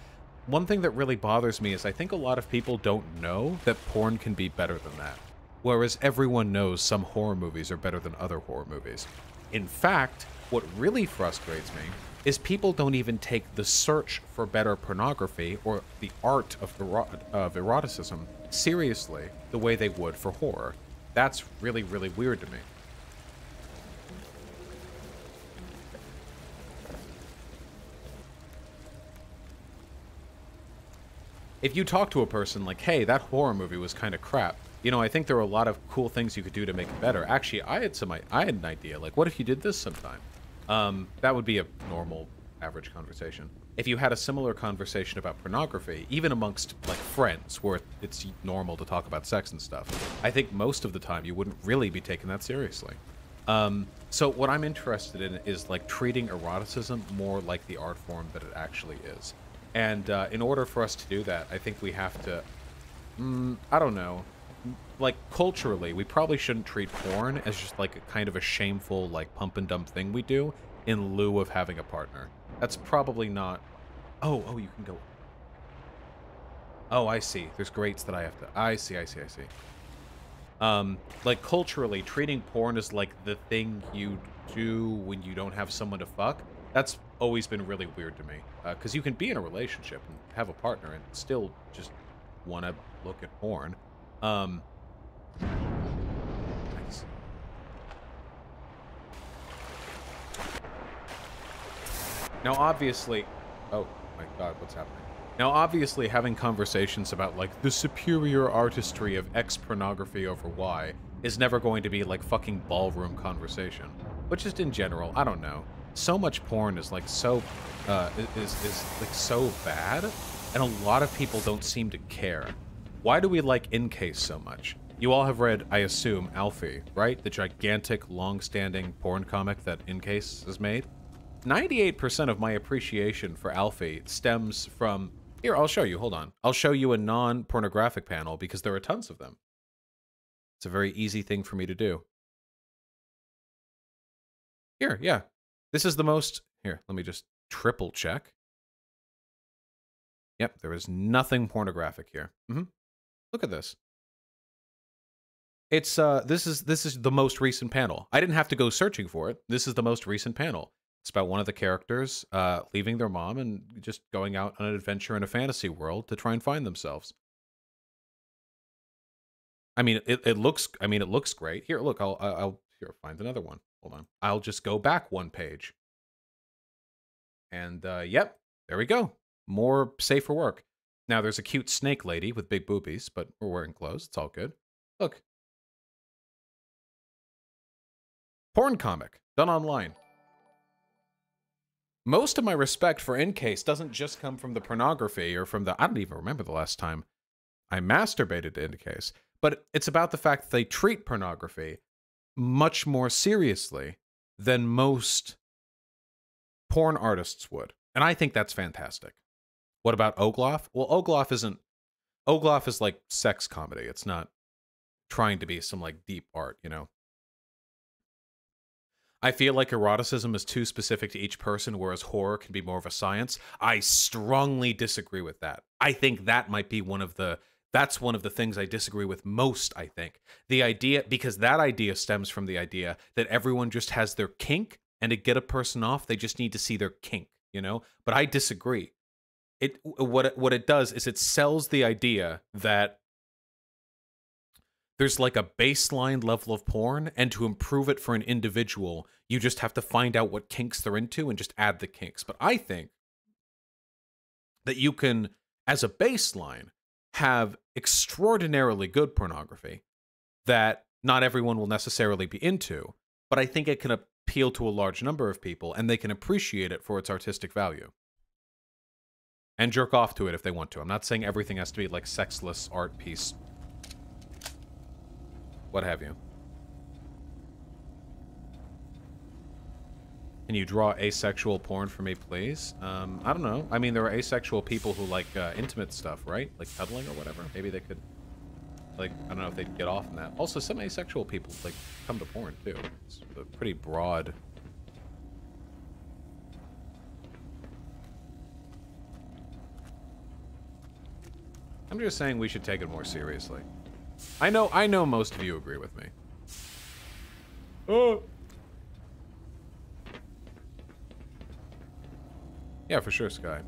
one thing that really bothers me is I think a lot of people don't know that porn can be better than that. whereas everyone knows some horror movies are better than other horror movies. In fact, what really frustrates me is people don't even take the search for better pornography or the art of eroticism seriously the way they would for horror. That's really, really weird to me. If you talk to a person like, hey, that horror movie was kind of crap, you know, I think there are a lot of cool things you could do to make it better. Actually, I had an idea. Like, what if you did this sometime? That would be a normal, average conversation. If you had a similar conversation about pornography, even amongst, like, friends, where it's normal to talk about sex and stuff, I think most of the time you wouldn't really be taking that seriously. So what I'm interested in is, like, treating eroticism more like the art form that it actually is. And in order for us to do that, I think we have to, I don't know, like, culturally, we probably shouldn't treat porn as just, like, a kind of a shameful, like, pump and dump thing we do in lieu of having a partner. That's probably not... Oh, you can go... Oh, I see. There's grates that I have to... I see. Like, culturally, treating porn as, like, the thing you do when you don't have someone to fuck, that's always been really weird to me. Because you can be in a relationship and have a partner and still just want to look at porn. Nice. Now, obviously... Oh, my God, what's happening? Now, obviously, having conversations about, like, the superior artistry of X pornography over Y is never going to be, like, fucking ballroom conversation. But just in general, I don't know. So much porn is, like, so... like, so bad, and a lot of people don't seem to care. Why do we like Encase so much? You all have read, I assume, Alfie, right? The gigantic, long-standing porn comic that Encase has made? 98% of my appreciation for Alfie stems from... Here, I'll show you. Hold on. I'll show you a non-pornographic panel because there are tons of them. It's a very easy thing for me to do. Here, yeah. This is the most... Here, let me just triple check. Yep, there is nothing pornographic here. Look at this. It's this is the most recent panel. I didn't have to go searching for it. This is the most recent panel. It's about one of the characters leaving their mom and just going out on an adventure in a fantasy world to try and find themselves. I mean, it looks great. Here, look, I'll here find another one. Hold on. I'll just go back one page. And yep, there we go. More safe for work. Now there's a cute snake lady with big boobies, but we're wearing clothes. It's all good. Look. Porn comic, done online. Most of my respect for Encase doesn't just come from the pornography or from the... I don't even remember the last time I masturbated to Encase. But it's about the fact that they treat pornography much more seriously than most porn artists would. And I think that's fantastic. What about Ogloff? Well, Ogloff isn't... Ogloff is like sex comedy. It's not trying to be some, like, deep art, you know? I feel like eroticism is too specific to each person, whereas horror can be more of a science. I strongly disagree with that. I think that might be one of the... That's one of the things I disagree with most, I think. The idea... Because that idea stems from the idea that everyone just has their kink, and to get a person off, they just need to see their kink, you know? But I disagree. What it does is it sells the idea that there's like a baseline level of porn, and to improve it for an individual, you just have to find out what kinks they're into and just add the kinks. But I think that you can, as a baseline, have extraordinarily good pornography that not everyone will necessarily be into, but I think it can appeal to a large number of people, and they can appreciate it for its artistic value. And jerk off to it if they want to. I'm not saying everything has to be like sexless art piece. What have you. Can you draw asexual porn for me, please? I don't know. I mean, there are asexual people who like intimate stuff, right? Like cuddling or whatever. Maybe they could, like, I don't know if they'd get off on that. Also, some asexual people, like, come to porn, too. It's a pretty broad... I'm just saying we should take it more seriously. I know most of you agree with me. Oh. Yeah, for sure, Sky.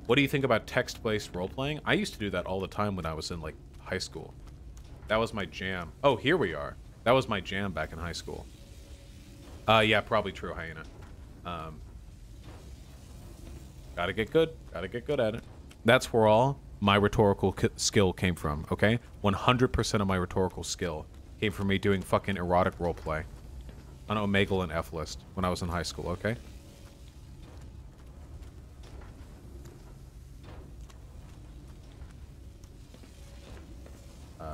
What do you think about text-based role-playing? I used to do that all the time when I was in, like, high school. That was my jam. Oh, here we are. That was my jam back in high school. Yeah, probably true, Hyena. Gotta get good. Gotta get good at it. That's where all my rhetorical skill came from, okay? 100% of my rhetorical skill came from me doing fucking erotic roleplay on Omegle and F-List when I was in high school, okay?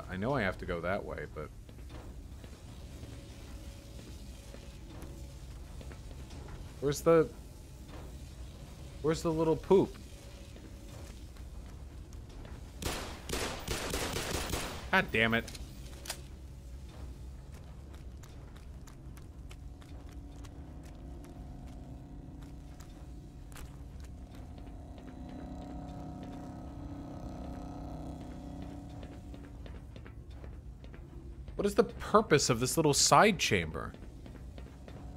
I know I have to go that way, but... Where's the little poop? God damn it. What is the purpose of this little side chamber?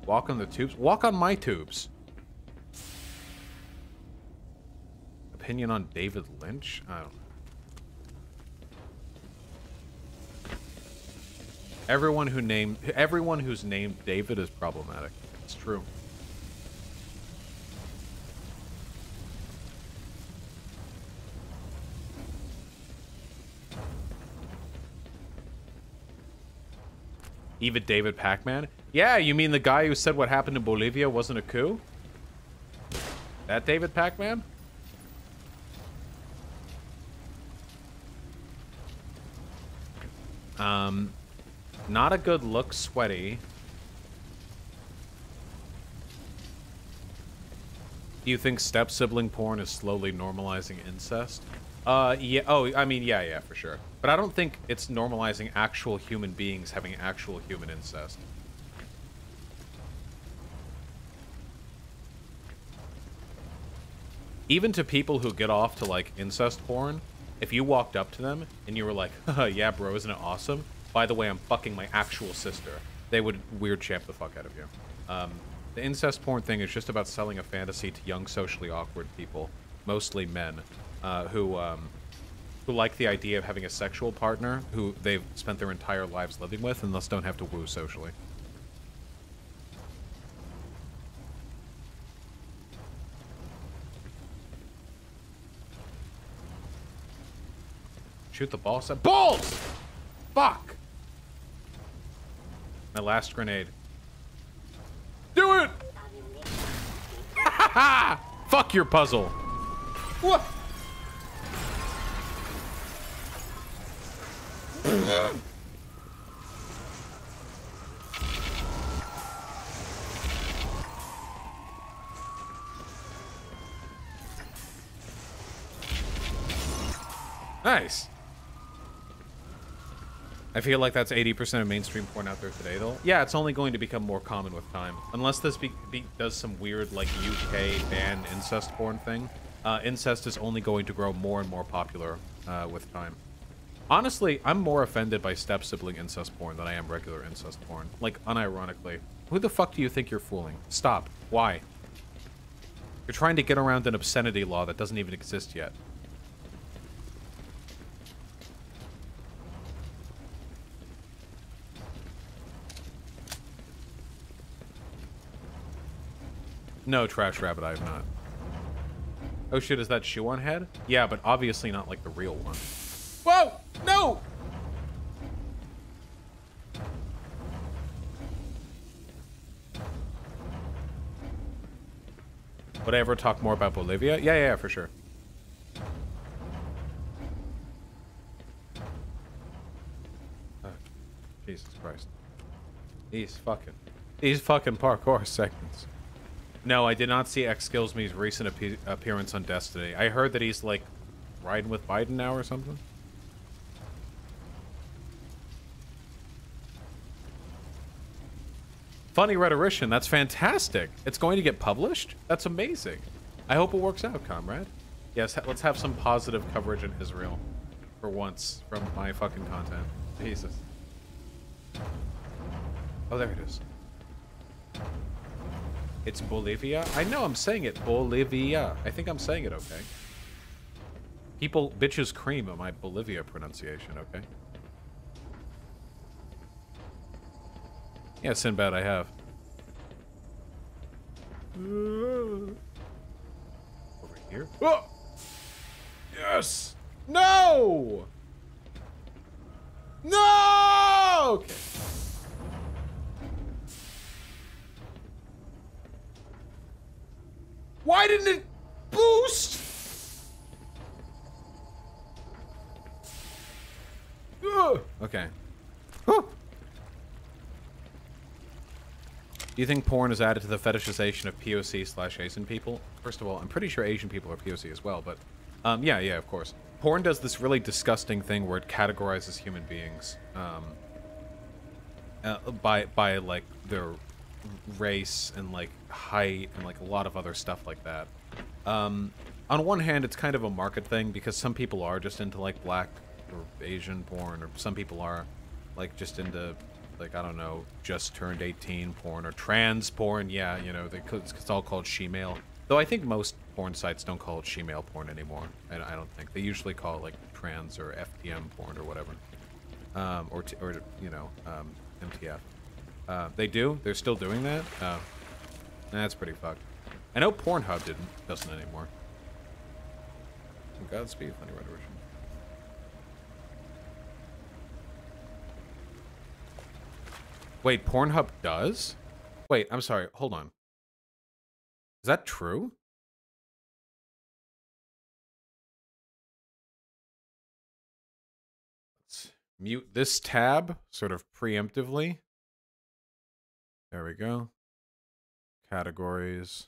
Walk on the tubes? Walk on my tubes. Opinion on David Lynch? I don't know. Everyone who's named David is problematic. It's true. Even David Pac-Man? Yeah, you mean the guy who said what happened in Bolivia wasn't a coup? That David Pac-Man? Not a good look, sweaty. Do you think step-sibling porn is slowly normalizing incest? Yeah. Oh, I mean, yeah, for sure. But I don't think it's normalizing actual human beings having actual human incest. Even to people who get off to, like, incest porn, if you walked up to them and you were like, haha, yeah, bro, isn't it awesome? By the way, I'm fucking my actual sister. They would weird champ the fuck out of you. The incest porn thing is just about selling a fantasy to young, socially awkward people, mostly men, who like the idea of having a sexual partner who they've spent their entire lives living with and thus don't have to woo socially. Shoot the ball set. Balls! Fuck! My last grenade. Do it! Fuck your puzzle. What? Nice. I feel like that's 80% of mainstream porn out there today, though. Yeah, it's only going to become more common with time. Unless this does some weird, like, UK ban incest porn thing. Incest is only going to grow more and more popular with time. Honestly, I'm more offended by step-sibling incest porn than I am regular incest porn. Like, unironically. Who the fuck do you think you're fooling? Stop. Why? You're trying to get around an obscenity law that doesn't even exist yet. No, Trash Rabbit, I have not. Oh shit, is that shoe on head? Yeah, but obviously not like the real one. Whoa! No! Would I ever talk more about Bolivia? Yeah, for sure. Oh, Jesus Christ. These fucking parkour segments. No, I did not see Xkillsme's recent appearance on Destiny. I heard that he's, like, riding with Biden now or something. Funny rhetorician, that's fantastic. It's going to get published? That's amazing. I hope it works out, comrade. Yes, let's have some positive coverage in Israel. For once, from my fucking content. Jesus. Oh, there it is. It's Bolivia? I know I'm saying it. Bolivia. I think I'm saying it okay. People, bitches cream at my Bolivia pronunciation, okay? Yeah, Sinbad, I have. Over here? Oh! Yes! No! No! Okay. Why didn't it boost? Ugh. Okay. Whew. Do you think porn is added to the fetishization of POC/Asian people? First of all, I'm pretty sure Asian people are POC as well, but yeah, of course. Porn does this really disgusting thing where it categorizes human beings by like their race and like height and like a lot of other stuff like that. On one hand, it's kind of a market thing because some people are just into like black or Asian porn, or some people are like just into like, I don't know, just turned 18 porn or trans porn. Yeah, you know, it's all called she-male. Though I think most porn sites don't call it she-male porn anymore. I don't think. They usually call it like trans or FTM porn or whatever. Or you know, MTF. They do? They're still doing that? That's pretty fucked. I know Pornhub doesn't anymore. Godspeed, Funny Red Version. Wait, Pornhub does? Wait, I'm sorry. Hold on. Is that true? Let's mute this tab sort of preemptively. There we go. Categories.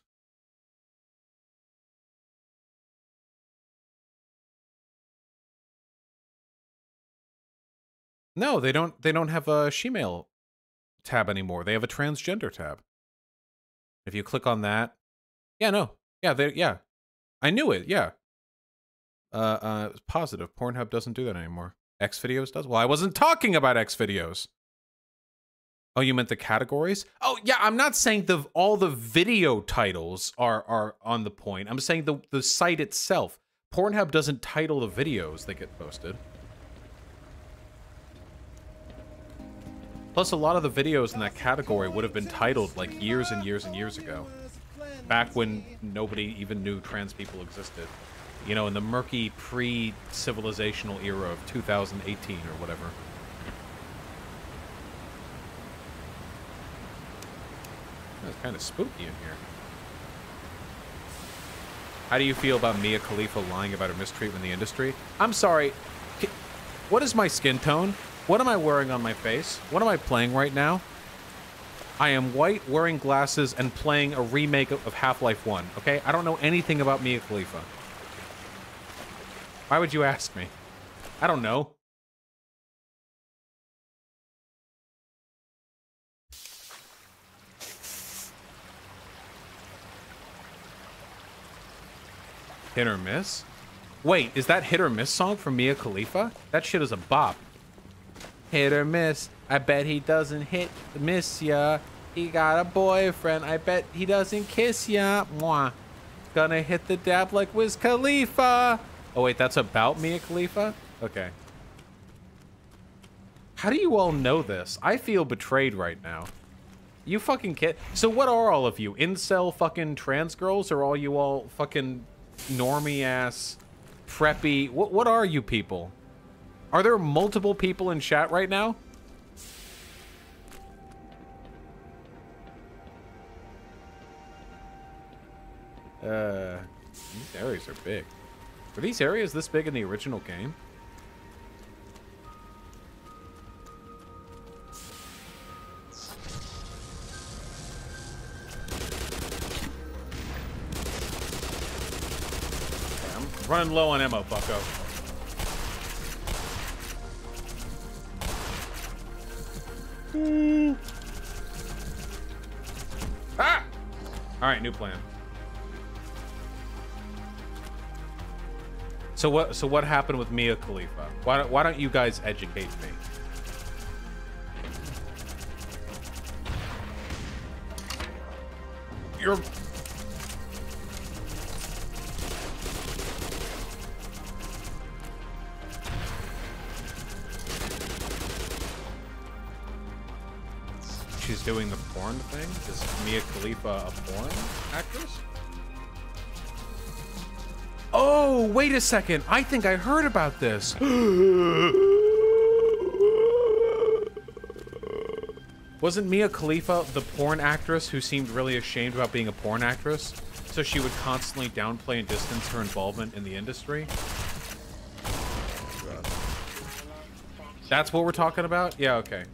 No, they don't have a she-male tab anymore. They have a transgender tab. If you click on that, yeah, no, yeah, I knew it, yeah. It's positive. Pornhub doesn't do that anymore. Xvideos does. Well, I wasn't talking about Xvideos. Oh, you meant the categories? Oh, yeah. I'm not saying all the video titles are on the point. I'm saying the site itself. Pornhub doesn't title the videos that get posted. Plus, a lot of the videos in that category would have been titled like years and years and years ago. Back when nobody even knew trans people existed. You know, in the murky pre-civilizational era of 2018 or whatever. It's kind of spooky in here. How do you feel about Mia Khalifa lying about her mistreatment in the industry? I'm sorry. What is my skin tone? What am I wearing on my face? What am I playing right now? I am white, wearing glasses, and playing a remake of Half-Life 1, okay? I don't know anything about Mia Khalifa. Why would you ask me? I don't know. Hit or miss? Wait, is that Hit or Miss song from Mia Khalifa? That shit is a bop. Hit or miss. I bet he doesn't hit miss ya. He got a boyfriend. I bet he doesn't kiss ya. Mwah. Gonna hit the dab like Wiz Khalifa. Oh wait, that's about Mia Khalifa? Okay. How do you all know this? I feel betrayed right now. You fucking kid. So what are all of you? Incel fucking trans girls? Or are you all fucking normie ass preppy? What are you people? Are there multiple people in chat right now? These areas are big. Were these areas this big in the original game? Okay, I'm running low on ammo, bucko. Ah! Alright, new plan. So what happened with Mia Khalifa? Why don't you guys educate me? You're... She's doing the porn thing? Is Mia Khalifa a porn actress? Oh, wait a second. I think I heard about this. Wasn't Mia Khalifa the porn actress who seemed really ashamed about being a porn actress? So she would constantly downplay and distance her involvement in the industry? That's what we're talking about? Yeah, okay.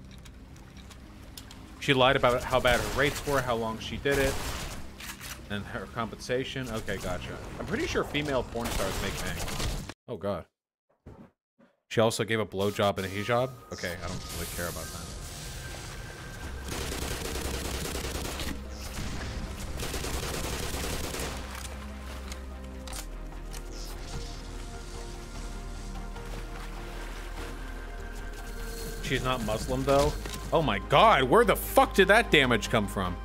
She lied about how bad her rates were, how long she did it, and her compensation. Okay, gotcha. I'm pretty sure female porn stars make bank. Oh, God. She also gave a blowjob and a hijab? Okay, I don't really care about that. She's not Muslim, though? Oh my God, where the fuck did that damage come from?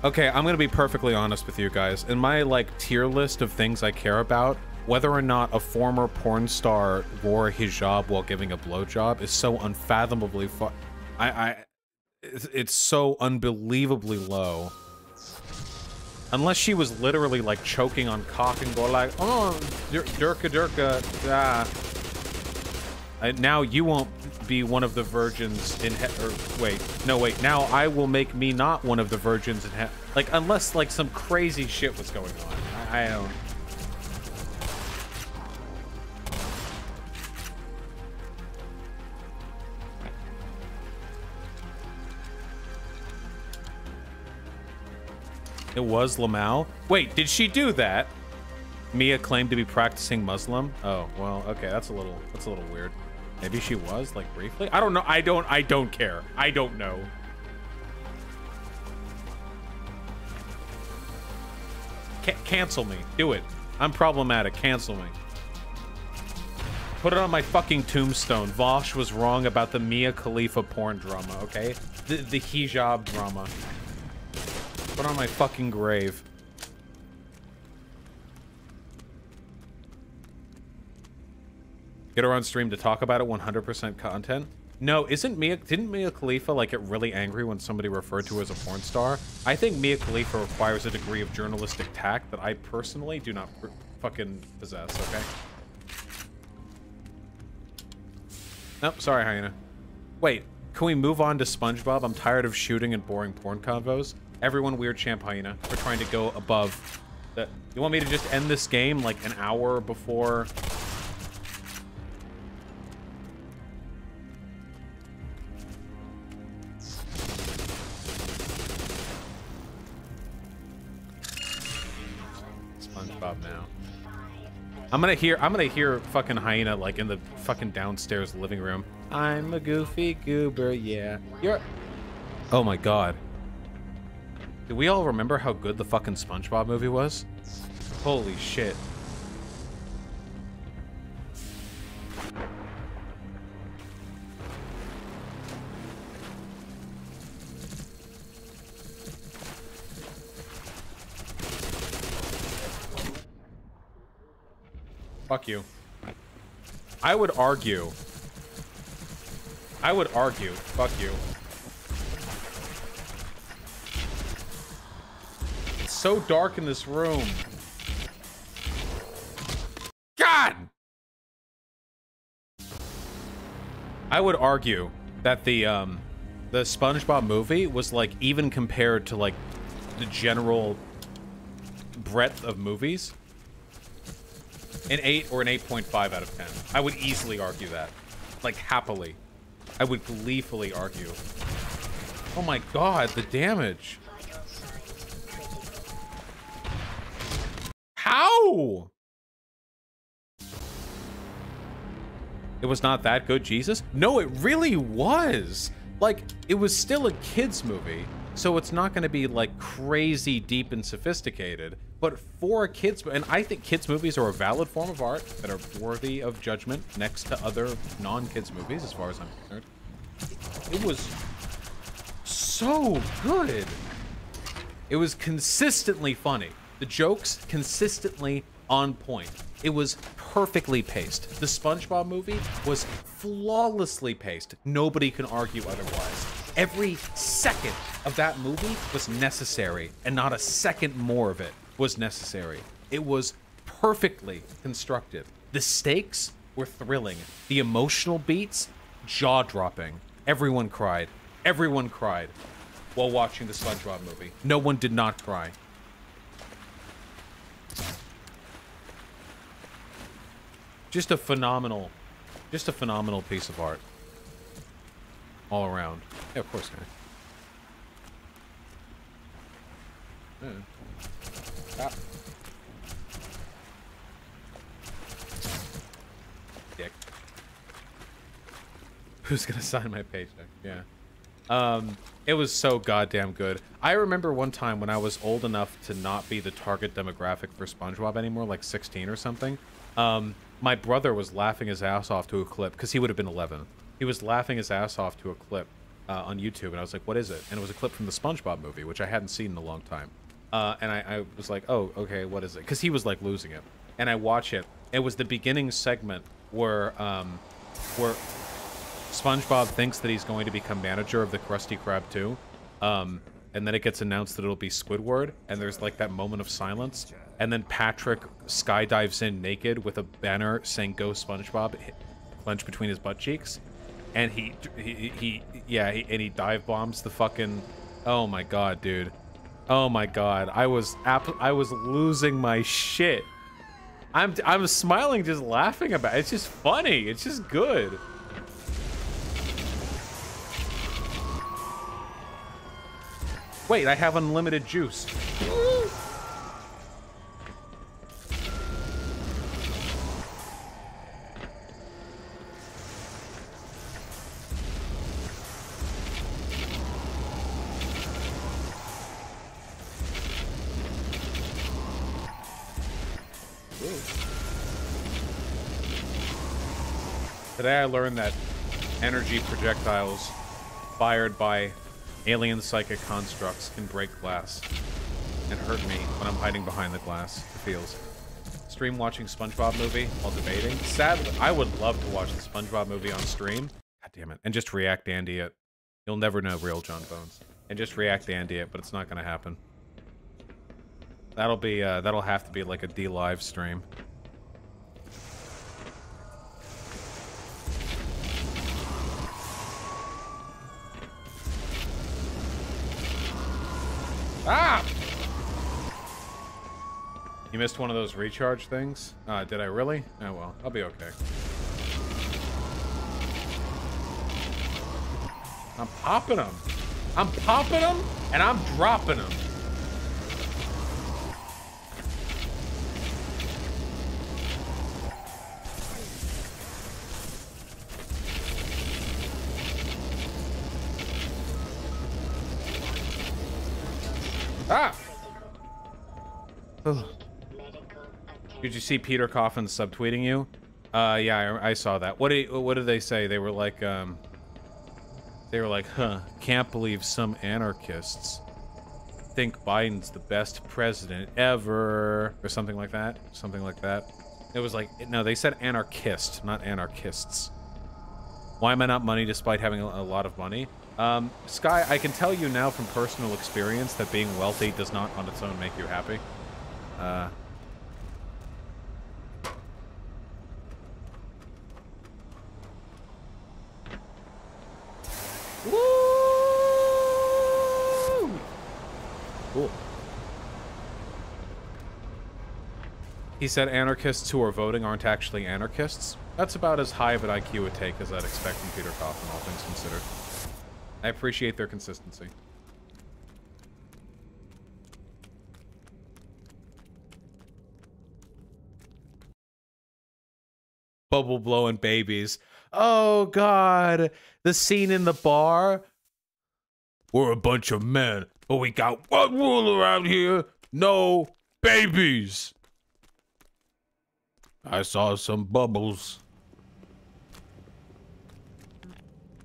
Okay, I'm gonna be perfectly honest with you guys. In my, like, tier list of things I care about, whether or not a former porn star wore a hijab while giving a blowjob is so unfathomably it's so unbelievably low. Unless she was literally, like, choking on cock and go like, oh, durka durka, ah. Now you won't be one of the virgins in now I will make me not one of the virgins in like, unless like some crazy shit was going on. I don't. It was Lamau. Wait, did she do that? Mia claimed to be practicing Muslim. Oh, well, okay, that's a little weird. Maybe she was, like, briefly? I don't know. I don't care. I don't know. Cancel me. Do it. I'm problematic. Cancel me. Put it on my fucking tombstone. Vosh was wrong about the Mia Khalifa porn drama, okay? The hijab drama. Put it on my fucking grave. Get her on stream to talk about it. 100% content. No, didn't Mia Khalifa like get really angry when somebody referred to her as a porn star? I think Mia Khalifa requires a degree of journalistic tact that I personally do not fucking possess, okay? Nope, sorry, Hyena. Wait, can we move on to SpongeBob? I'm tired of shooting and boring porn convos. Everyone weird champ, Hyena. We're trying to go above. You want me to just end this game like an hour before... now. I'm gonna hear fucking Hyena like in the fucking downstairs living room. I'm a goofy goober, yeah. Oh my God. Do we all remember how good the fucking SpongeBob movie was? Holy shit. Fuck you. I would argue. Fuck you. It's so dark in this room. God! I would argue that the SpongeBob movie was like, even compared to like the general breadth of movies, an 8 or an 8.5 out of 10. I would easily argue that. Like, happily. I would gleefully argue. Oh my God, the damage. How? It was not that good, Jesus? No, it really was. Like, it was still a kid's movie, so it's not going to be, like, crazy deep and sophisticated. But for a kids, and I think kids movies are a valid form of art that are worthy of judgment next to other non-kids movies, as far as I'm concerned. It was so good. It was consistently funny. The jokes consistently on point. It was perfectly paced. The SpongeBob movie was flawlessly paced. Nobody can argue otherwise. Every second of that movie was necessary, and not a second more of it was necessary. It was perfectly constructed. The stakes were thrilling. The emotional beats, jaw-dropping. Everyone cried. Everyone cried while watching the SpongeBob movie. No one did not cry. Just a phenomenal piece of art. All around. Yeah, of course, man. Yeah. Ah. Dick. Who's gonna sign my paycheck? Yeah. It was so goddamn good. I remember one time when I was old enough to not be the target demographic for SpongeBob anymore, like 16 or something. My brother was laughing his ass off to a clip, because he would have been 11. He was laughing his ass off to a clip on YouTube, and I was like, what is it? And it was a clip from the SpongeBob movie, which I hadn't seen in a long time. And I was like, oh, okay, what is it? Because he was, like, losing it. And I watch it. It was the beginning segment where SpongeBob thinks that he's going to become manager of the Krusty Krab 2. And then it gets announced that it'll be Squidward, and there's, like, that moment of silence. And then Patrick skydives in naked with a banner saying "Go SpongeBob," clenched between his butt cheeks, and he dive bombs the fucking. Oh my god, dude! Oh my god, I was losing my shit. I'm smiling just laughing about it. It's just funny. It's just good. Wait, I have unlimited juice. Today I learned that energy projectiles fired by alien psychic constructs can break glass and hurt me when I'm hiding behind the glass. It feels. Stream watching SpongeBob movie while debating. Sadly, I would love to watch the SpongeBob movie on stream. God damn it. And just react Andy it. You'll never know real John Bones. And just react Andy it, but it's not gonna happen. That'll be, that'll have to be like a D-Live stream. Ah! You missed one of those recharge things? Did I really? Oh well, I'll be okay. I'm popping them. I'm popping them, and I'm dropping them. Ah! Ugh. Did you see Peter Coffin subtweeting you? Yeah, I saw that. What did they say? They were like, huh, can't believe some anarchists think Biden's the best president ever, or something like that. Something like that. It was like, no, they said anarchist, not anarchists. Why am I not money despite having a lot of money? Sky, I can tell you now from personal experience that being wealthy does not on its own make you happy. Woo! Cool. He said anarchists who are voting aren't actually anarchists. That's about as high of an IQ would take as I'd expect from Peter Coffin, all things considered. I appreciate their consistency. Bubble blowing babies. Oh, God. The scene in the bar. We're a bunch of men, but we got one rule around here. No babies. I saw some bubbles.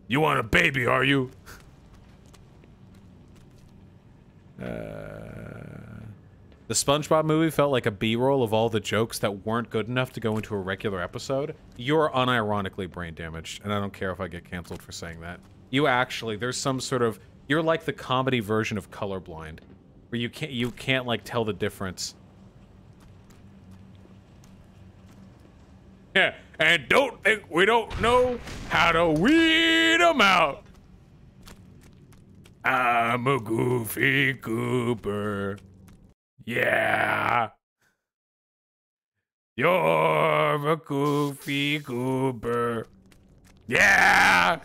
You want a baby, are you? The SpongeBob movie felt like a B-roll of all the jokes that weren't good enough to go into a regular episode. You're unironically brain damaged, and I don't care if I get canceled for saying that. You actually, there's some sort of, you're like the comedy version of colorblind, where you can't like tell the difference. Yeah, and don't think we don't know how to weed them out. I'm a goofy goober. Yeah. You're a goofy goober. Yeah.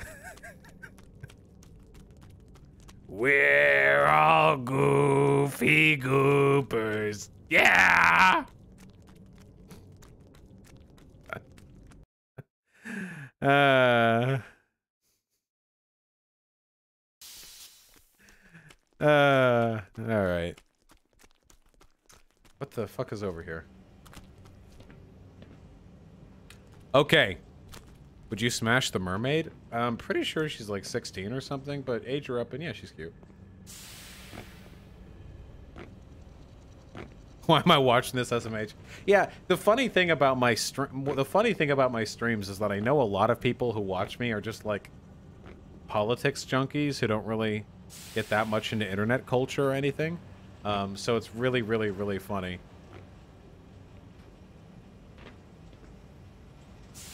We're all goofy goobers. Yeah. All right. What the fuck is over here? Okay. Would you smash the mermaid? I'm pretty sure she's like 16 or something, but age her up and yeah, she's cute. Why am I watching this SMH? Yeah, the funny thing about my streams is that I know a lot of people who watch me are just like politics junkies who don't really get that much into internet culture or anything. So it's really, really, really funny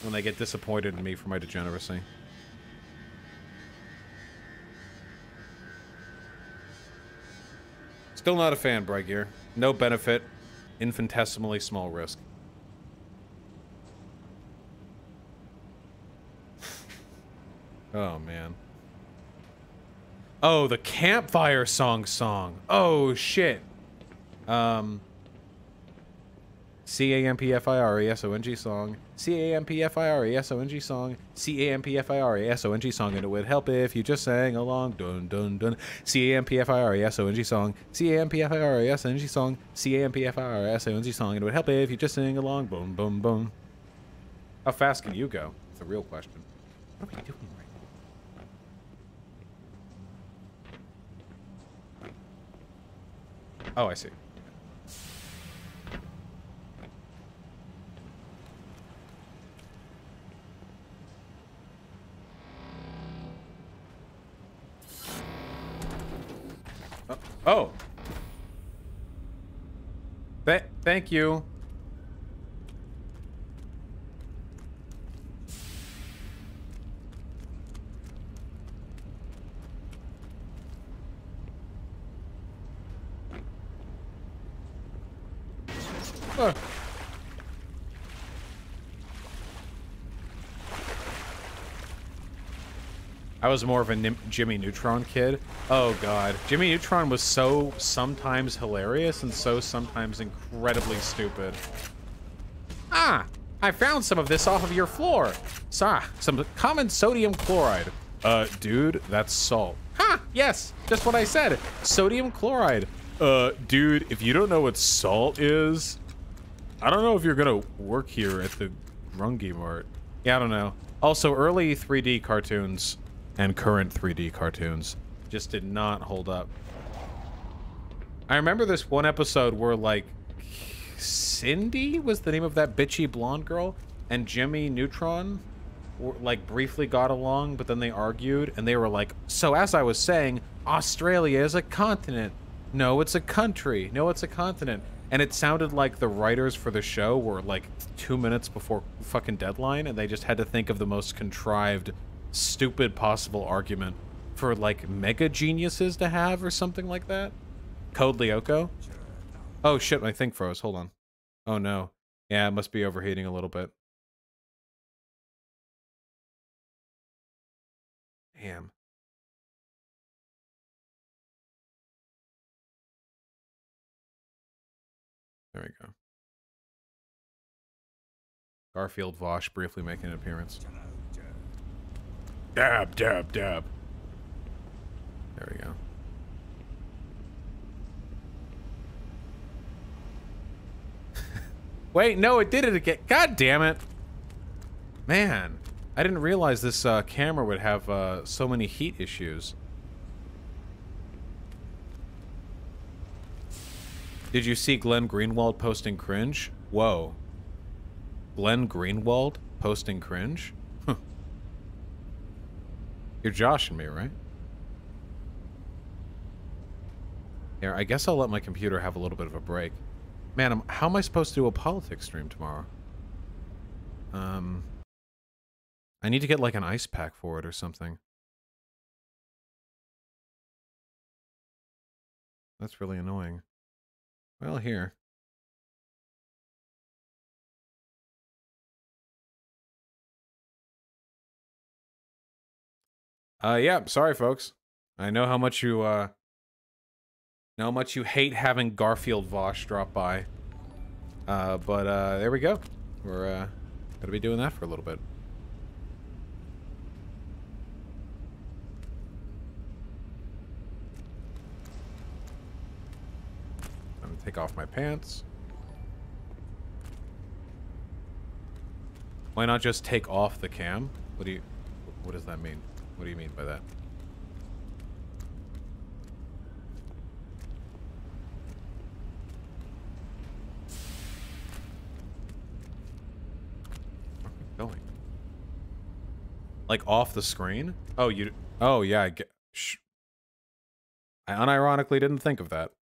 when they get disappointed in me for my degeneracy. Still not a fan, Brightgear. No benefit, infinitesimally small risk. Oh, man. Oh, the campfire song. Oh, shit. C-A-M-P-F-I-R-E-S-O-N-G song. C-A-M-P-F-I-R-E-S-O-N-G song. C-A-M-P-F-I-R-E-S-O-N-G song. And it would help if you just sang along. Dun, dun, dun. C-A-M-P-F-I-R-E-S-O-N-G song. C-A-M-P-F-I-R-E-S-O-N-G song. C-A-M-P-F-I-R-E-S-O-N-G song. And it would help if you just sang along. Boom, boom, boom. How fast can you go? It's a real question. What are we doing right now? Oh, I see. Oh. Thank you. I was more of a Jimmy Neutron kid. Oh god. Jimmy Neutron was so sometimes hilarious and so sometimes incredibly stupid. Ah! I found some of this off of your floor. Some common sodium chloride. Dude, that's salt. Ha! Yes! Just what I said. Sodium chloride. Dude, if you don't know what salt is, I don't know if you're gonna work here at the Grungy Mart. Yeah, I don't know. Also, early 3D cartoons and current 3D cartoons just did not hold up. I remember this one episode where, like, Cindy was the name of that bitchy blonde girl, and Jimmy Neutron, like, briefly got along, but then they argued, and they were like, so as I was saying, Australia is a continent. No, it's a country. No, it's a continent. And it sounded like the writers for the show were, like, 2 minutes before fucking deadline, and they just had to think of the most contrived, stupid possible argument for, like, mega geniuses to have or something like that. Code Lyoko? Oh shit, my thing froze. Hold on. Oh no. Yeah, it must be overheating a little bit. Damn. There we go. Garfield Vosh briefly making an appearance. Dab, dab, dab. There we go. Wait, no, it did it again. God damn it. Man, I didn't realize this camera would have so many heat issues. Did you see Glenn Greenwald posting cringe? Whoa. Glenn Greenwald posting cringe? Huh. You're joshing me, right? Here, I guess I'll let my computer have a little bit of a break. Man, how am I supposed to do a politics stream tomorrow? I need to get like an ice pack for it or something. That's really annoying. Well, here. Yeah, sorry folks. I know how much you hate having Garfield Vosh drop by. But there we go. We're gonna be doing that for a little bit. I'm gonna take off my pants. Why not just take off the cam? What does that mean? What do you mean by that? Where are we going? Like off the screen? Oh, oh yeah, I get... I unironically didn't think of that.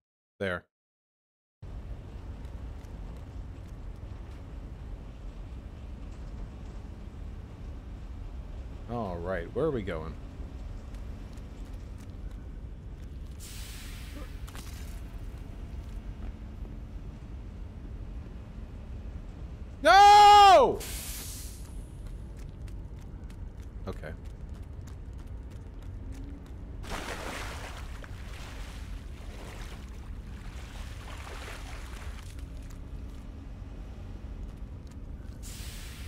There. All right, where are we going? No! Okay.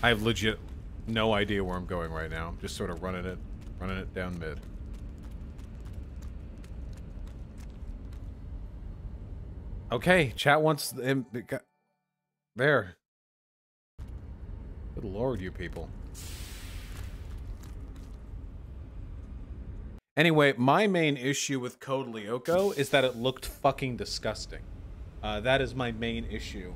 I have legit no idea where I'm going right now. Just sort of running it down mid. Okay, chat wants him. There. Good lord, you people. Anyway, my main issue with Code Lyoko is that it looked fucking disgusting. That is my main issue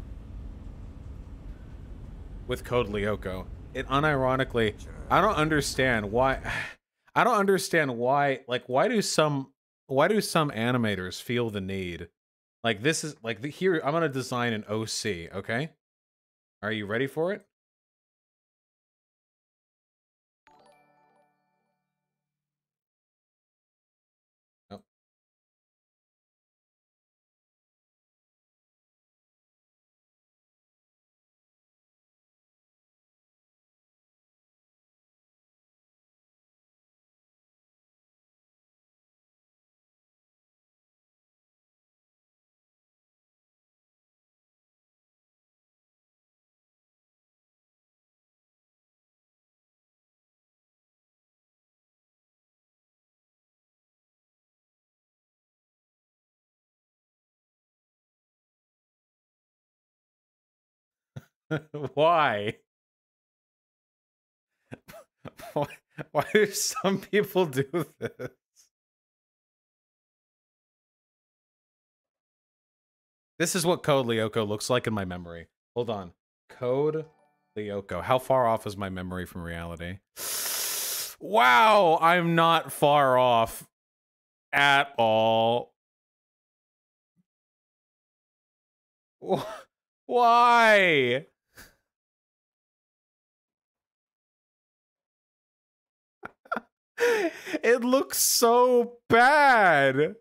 with Code Lyoko. It unironically, I don't understand why. I don't understand why. Like, why do some animators feel the need? Like, this is like here. I'm gonna design an OC. Okay, are you ready for it? Oh. Why? Why do some people do this? This is what Code Lyoko looks like in my memory. Hold on. Code Lyoko. How far off is my memory from reality? Wow, I'm not far off at all. Why? It looks so bad.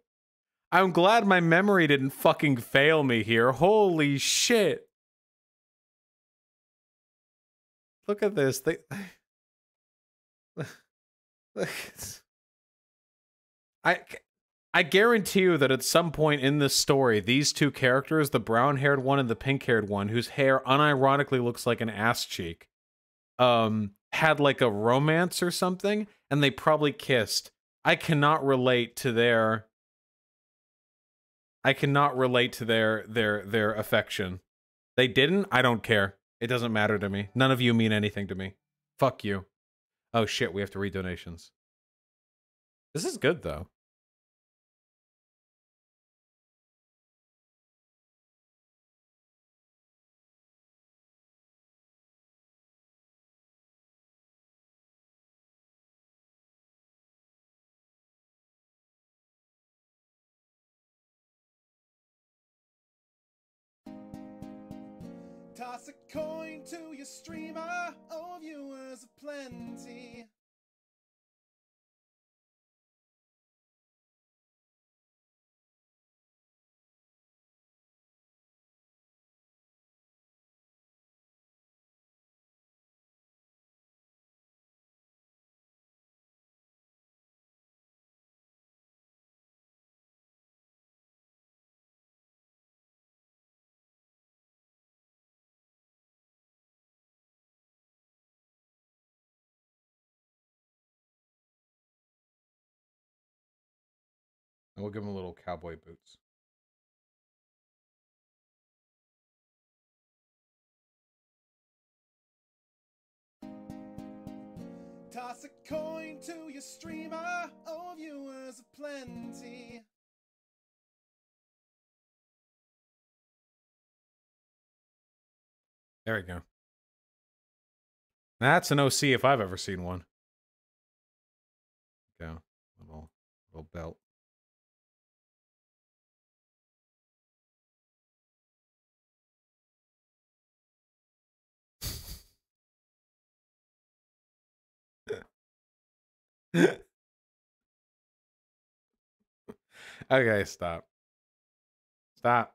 I'm glad my memory didn't fucking fail me here. Holy shit. Look at this. I guarantee you that at some point in this story, these two characters, the brown-haired one and the pink-haired one, whose hair unironically looks like an ass cheek, had like a romance or something, and they probably kissed. I cannot relate to their their affection. They didn't? I don't care. It doesn't matter to me. None of you mean anything to me. Fuck you. Oh shit, we have to read donations. This is good though. Toss a coin to your streamer, oh viewers aplenty. And we'll give him a little cowboy boots. Toss a coin to your streamer, oh viewers aplenty. There we go. That's an OC if I've ever seen one. Go. Little belt. Okay, stop. Stop.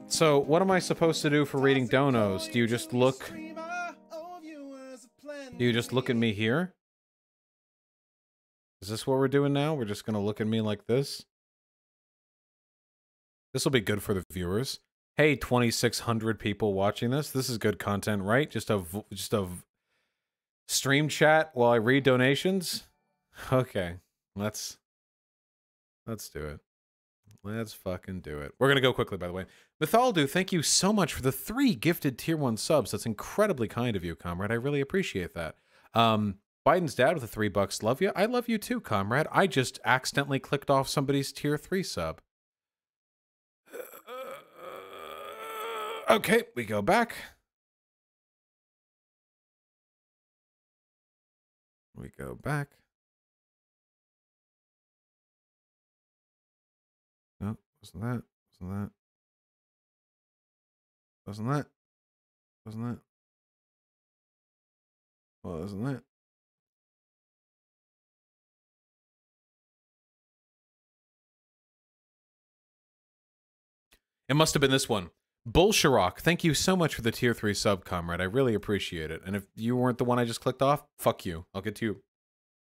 So what am I supposed to do for reading donos? Do you just look... Do you just look at me here? Is this what we're doing now? We're just gonna look at me like this? This will be good for the viewers. Hey, 2,600 people watching this. This is good content, right? Just a stream chat while I read donations? Okay, let's do it. Let's fucking do it. We're gonna go quickly, by the way. Mythaldu, thank you so much for the 3 gifted tier 1 subs. That's incredibly kind of you, comrade. I really appreciate that. Biden's dad with the $3. Love you. I love you too, comrade. I just accidentally clicked off somebody's tier 3 sub. Okay, we go back. We go back. No, wasn't that. Wasn't that. Wasn't that. Wasn't that. Well, isn't that? It must have been this one. Bolsharok, thank you so much for the tier 3 sub, comrade. I really appreciate it. And if you weren't the one I just clicked off, fuck you. I'll get to you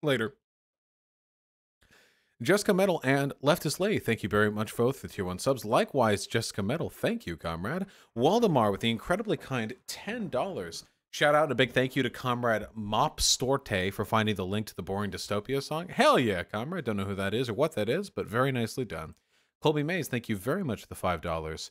later. Jessica Metal and Leftist Lay, thank you very much both for the tier 1 subs. Likewise, Jessica Metal, thank you, comrade. Waldemar with the incredibly kind $10. Shout out and a big thank you to comrade Mop Storte for finding the link to the Boring Dystopia song. Hell yeah, comrade. Don't know who that is or what that is, but very nicely done. Colby Mays, thank you very much for the $5.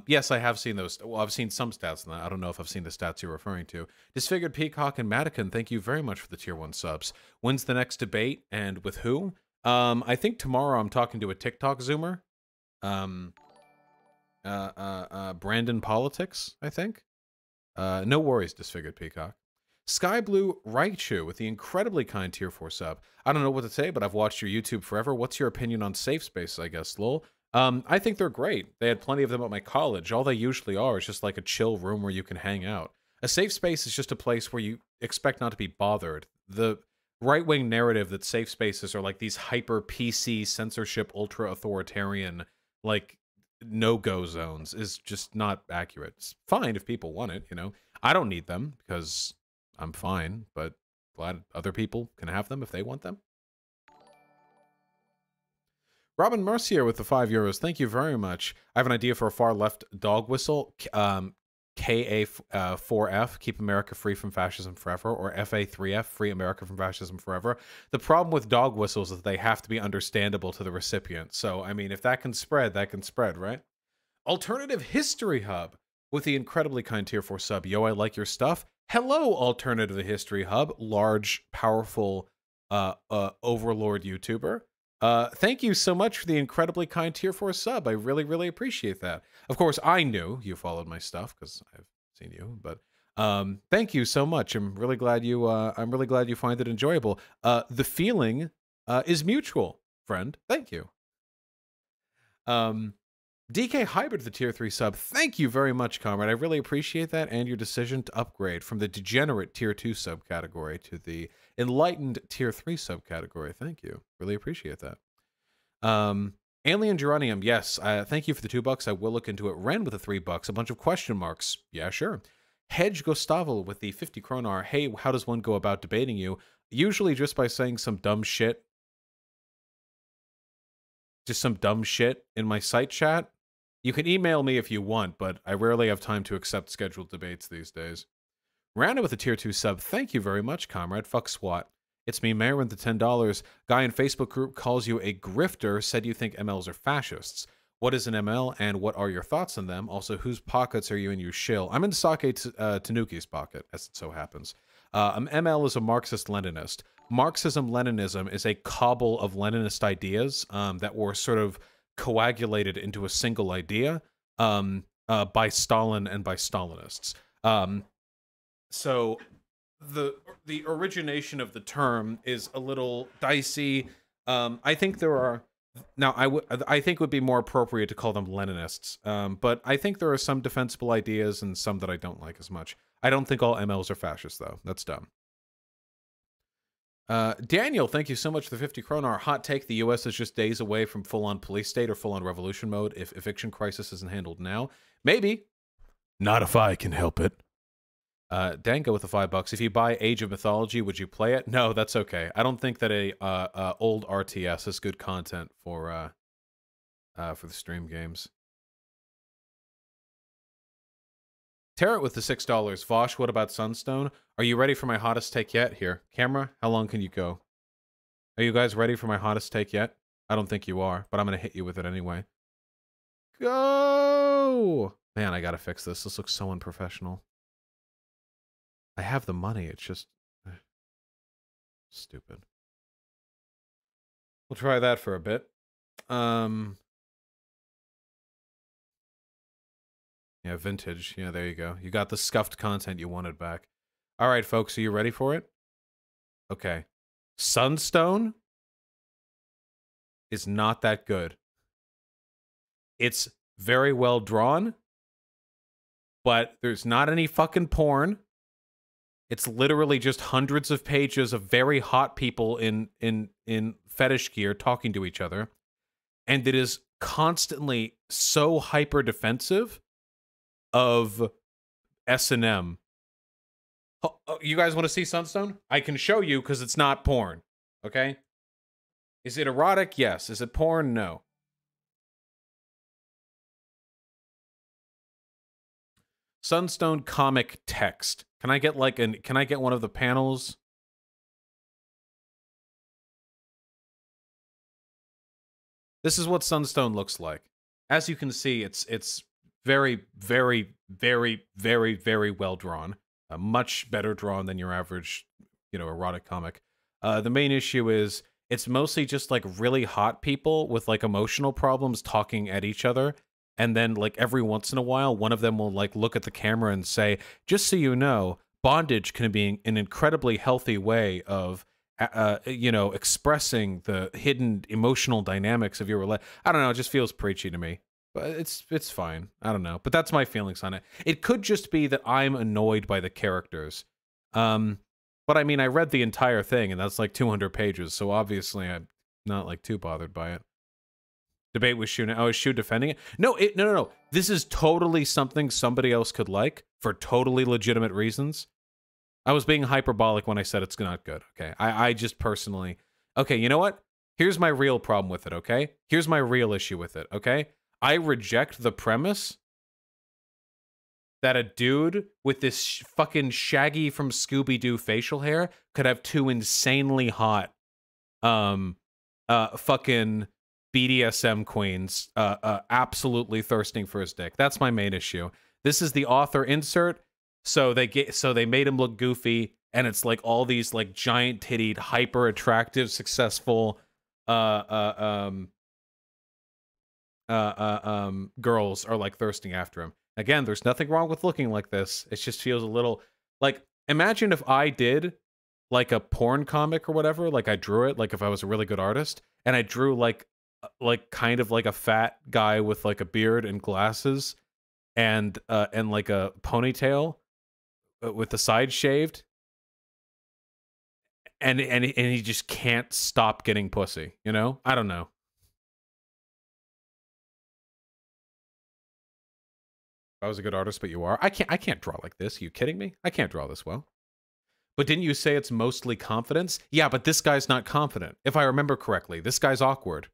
Yes, I have seen those. Well, I've seen some stats on that. I don't know if I've seen the stats you're referring to. Disfigured Peacock and Madican, thank you very much for the tier 1 subs. When's the next debate and with who? I think tomorrow I'm talking to a TikTok Zoomer. Brandon Politics, I think. No worries, Disfigured Peacock. Sky Blue Raichu with the incredibly kind tier 4 sub. I don't know what to say, but I've watched your YouTube forever. What's your opinion on safe spaces, I guess, lol? I think they're great. They had plenty of them at my college. All they usually are is just like a chill room where you can hang out. A safe space is just a place where you expect not to be bothered. The right-wing narrative that safe spaces are like these hyper PC censorship ultra-authoritarian like no-go zones is just not accurate. It's fine if people want it, you know. I don't need them because I'm fine, but glad other people can have them if they want them. Robin Mercier with the €5. Thank you very much. I have an idea for a far left dog whistle. KA4F, Keep America Free from Fascism Forever, or FA3F, Free America from Fascism Forever. The problem with dog whistles is that they have to be understandable to the recipient. So, I mean, if that can spread, right? Alternative History Hub with the incredibly kind tier 4 sub. Yo, I like your stuff. Hello, Alternative History Hub, large, powerful overlord YouTuber. Thank you so much for the incredibly kind tier 4 sub. I really, really appreciate that. Of course, I knew you followed my stuff because I've seen you, but thank you so much. I'm really glad you find it enjoyable. The feeling is mutual, friend. Thank you. DK Hybrid, the tier 3 sub. Thank you very much, comrade. I really appreciate that and your decision to upgrade from the degenerate tier 2 subcategory to the enlightened tier 3 subcategory. Thank you. Really appreciate that. Alien Geranium, yes. Thank you for the $2. I will look into it. Ren with the $3. A bunch of question marks. Yeah, sure. Hedge Gustavo with the 50 kronar. Hey, how does one go about debating you? Usually just by saying some dumb shit. Just some dumb shit in my site chat. You can email me if you want, but I rarely have time to accept scheduled debates these days. Randa with a tier 2 sub. Thank you very much, comrade. Fuck SWAT. It's me, Mayor, with the $10. Guy in Facebook group calls you a grifter, said you think MLs are fascists. What is an ML, and what are your thoughts on them? Also, whose pockets are you in, you shill? I'm in Sake Tanuki's pocket, as it so happens. ML is a Marxist-Leninist. Marxism-Leninism is a cobble of Leninist ideas that were sort of coagulated into a single idea by Stalin and by Stalinists. So the origination of the term is a little dicey. I think there are now I think it would be more appropriate to call them Leninists. But I think there are some defensible ideas and some that I don't like as much. I don't think all MLs are fascist though. That's dumb. Daniel, thank you so much for the 50 kronar. Hot take, the US is just days away from full-on police state or full-on revolution mode if eviction crisis isn't handled now. Maybe. Not if I can help it. Dango with the $5. If you buy Age of Mythology, would you play it? No, that's okay. I don't think that a old RTS is good content for the stream games. Tarot with the $6. Vosh, what about Sunstone? Are you ready for my hottest take yet? Here, camera, how long can you go? Are you guys ready for my hottest take yet? I don't think you are, but I'm going to hit you with it anyway. Go! Man, I gotta fix this. This looks so unprofessional. I have the money, it's just... stupid. We'll try that for a bit. Yeah, vintage. Yeah, there you go. You got the scuffed content you wanted back. All right, folks, are you ready for it? Okay. Sunstone is not that good. It's very well drawn, but there's not any fucking porn. It's literally just hundreds of pages of very hot people in fetish gear talking to each other. And it is constantly so hyper defensive of S&M. Oh, you guys want to see Sunstone? I can show you because it's not porn. Okay? Is it erotic? Yes. Is it porn? No. Sunstone comic text. Can I get like can I get one of the panels? This is what Sunstone looks like. As you can see, it's very, very, very, very, very well drawn. Much better drawn than your average, erotic comic. The main issue is it's mostly just like really hot people with like emotional problems talking at each other. And then, like, every once in a while, one of them will, like, look at the camera and say, just so you know, bondage can be an incredibly healthy way of, expressing the hidden emotional dynamics of your relationship. I don't know, it just feels preachy to me. But it's fine. I don't know. But that's my feelings on it. It could just be that I'm annoyed by the characters. But, I mean, I read the entire thing, and that's, like, 200 pages, so obviously I'm not, like, too bothered by it. Debate with Shu. Oh, is Shu defending it? No, no. This is totally something somebody else could like for totally legitimate reasons. I was being hyperbolic when I said it's not good. Okay, I just personally. Okay, you know what? Here's my real problem with it. Okay, here's my real issue with it. Okay, I reject the premise that a dude with this fucking Shaggy from Scooby-Doo facial hair could have two insanely hot, fucking BDSM queens absolutely thirsting for his dick. That's my main issue. This is the author insert, so they made him look goofy, and it's like all these like giant tittied, hyper attractive, successful girls are like thirsting after him. Again, there's nothing wrong with looking like this. It just feels a little like, imagine if I did like a porn comic or whatever, like I drew it, like if I was a really good artist, and I drew like like kind of like a fat guy with like a beard and glasses and like a ponytail with the side shaved, and he just can't stop getting pussy. You know, I don't know. I was a good artist, but you are. I can't draw like this. Are you kidding me? I can't draw this well. But didn't you say it's mostly confidence? Yeah, but this guy's not confident. If I remember correctly, this guy's awkward.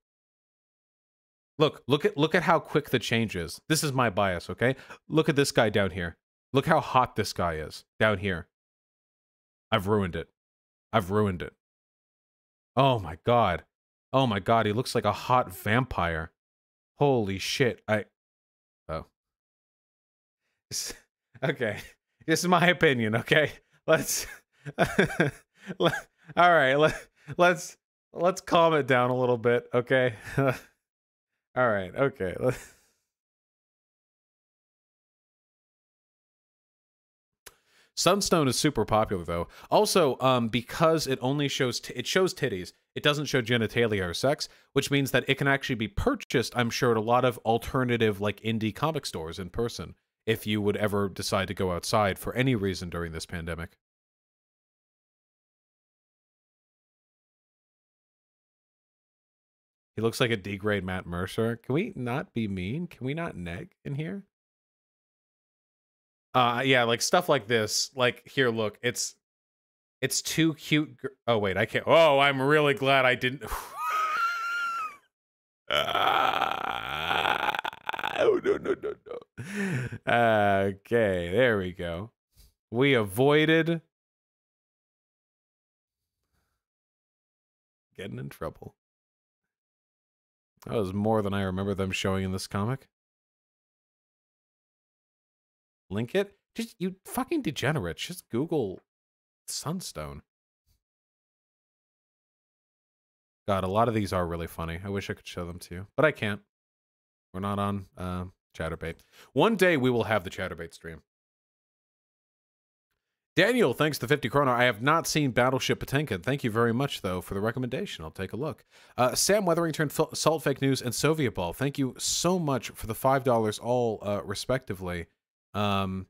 Look at how quick the change is. This is my bias, okay? Look at this guy down here. Look how hot this guy is down here. I've ruined it. I've ruined it. Oh my god. Oh my god, he looks like a hot vampire. Holy shit. Oh. Okay. This is my opinion, okay? Let's all right, let's calm it down a little bit, okay? All right, okay. Sunstone is super popular though. Also, because it only shows it shows titties, it doesn't show genitalia or sex, which means that it can actually be purchased, I'm sure, at a lot of alternative like indie comic stores in person if you would ever decide to go outside for any reason during this pandemic. He looks like a D-grade Matt Mercer. Can we not be mean? Can we not neg in here? Yeah, like stuff like this. Like here, look, it's too cute. Oh wait, I can't. Oh, I'm really glad I didn't. Oh no no no no. Okay, there we go. We avoided getting in trouble. That was more than I remember them showing in this comic. Link it? Just you fucking degenerates. Just Google Sunstone. God, a lot of these are really funny. I wish I could show them to you, but I can't. We're not on Chatterbait. One day we will have the Chatterbait stream. Daniel, thanks to 50 Chrono. I have not seen Battleship Potemkin. Thank you very much, though, for the recommendation. I'll take a look. Sam Weatherington, Salt Fake News, and Soviet Ball. Thank you so much for the $5 all respectively. And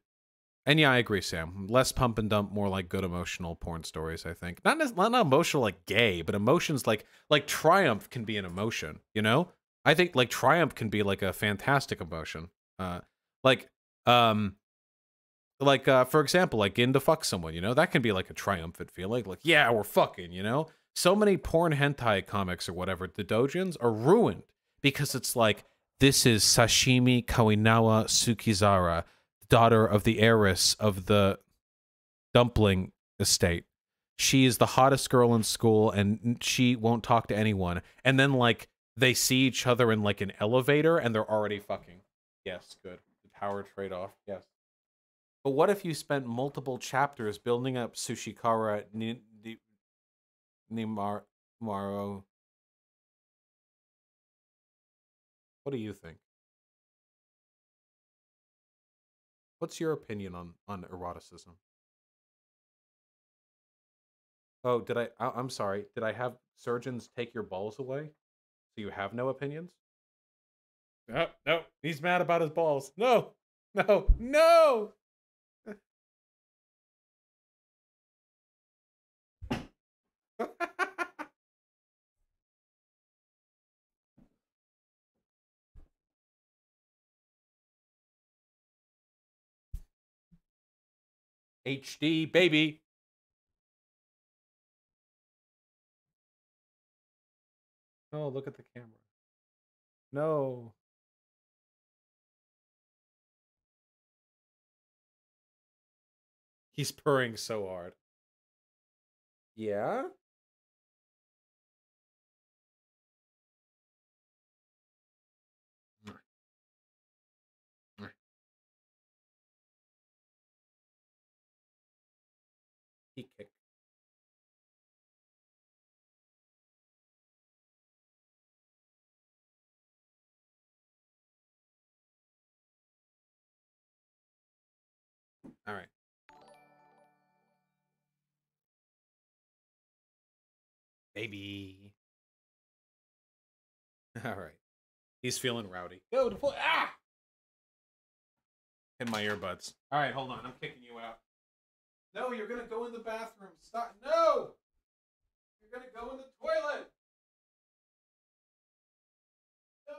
yeah, I agree, Sam. Less pump and dump, more like good emotional porn stories, I think. Not emotional like gay, but emotions like triumph can be an emotion, you know? I think like triumph can be like a fantastic emotion. Like um for example, like getting to fuck someone, you know? That can be like a triumphant feeling. Like, yeah, we're fucking, you know? So many porn hentai comics or whatever, the dojins are ruined because it's like this is Sashimi Kawinawa Tsukizara, daughter of the heiress of the dumpling estate. She is the hottest girl in school and she won't talk to anyone. And then like they see each other in like an elevator and they're already fucking. Yes, good. The power trade-off. Yes. But what if you spent multiple chapters building up Tsushikara Nimaro? What do you think? What's your opinion on eroticism? Oh, I'm sorry. Did I have surgeons take your balls away? So you have no opinions? No, no. He's mad about his balls. No, no, no. HD baby. Oh, look at the camera. No. He's purring so hard. Yeah? He kicked. All right. Baby. All right. He's feeling rowdy. Go to play. Ah! In my earbuds. All right, hold on. I'm kicking you out. No, you're gonna go in the bathroom. Stop. No! You're gonna go in the toilet. No!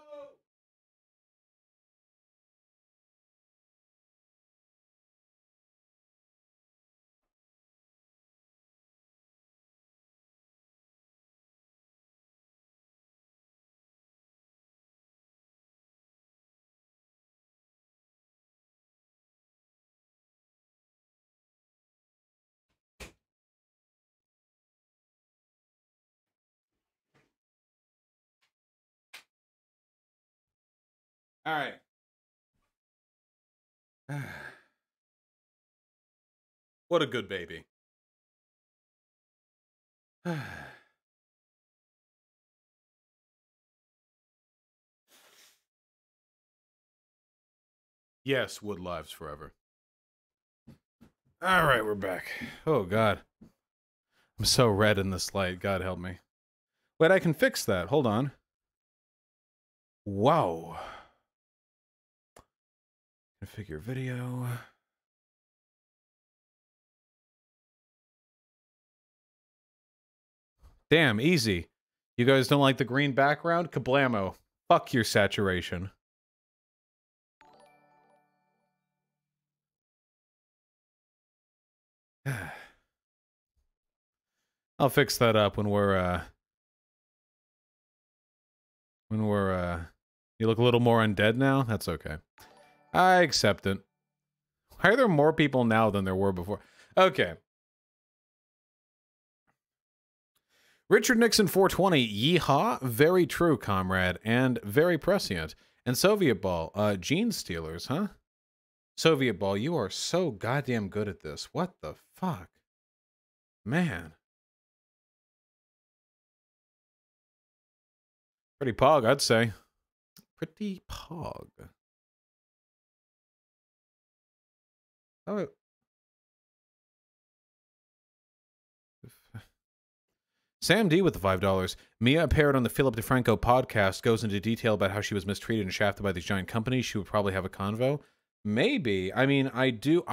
All right. What a good baby. Yes, Wood lives forever. All right, we're back. Oh, God. I'm so red in this light. God help me. Wait, I can fix that. Hold on. Wow. Configure video. Damn, easy. You guys don't like the green background? Kablamo. Fuck your saturation. I'll fix that up when we're, you look a little more undead now? That's okay. I accept it. Why are there more people now than there were before? Okay. Richard Nixon 420, yeehaw, very true, comrade, and very prescient. And Soviet Ball, gene stealers, huh? Soviet Ball, you are so goddamn good at this. What the fuck? Man. Pretty pog, I'd say. Pretty pog. Oh. Sam D with the $5. Mia appeared on the Philip DeFranco podcast, goes into detail about how she was mistreated and shafted by these giant companies. She would probably have a convo. Maybe. I mean, I do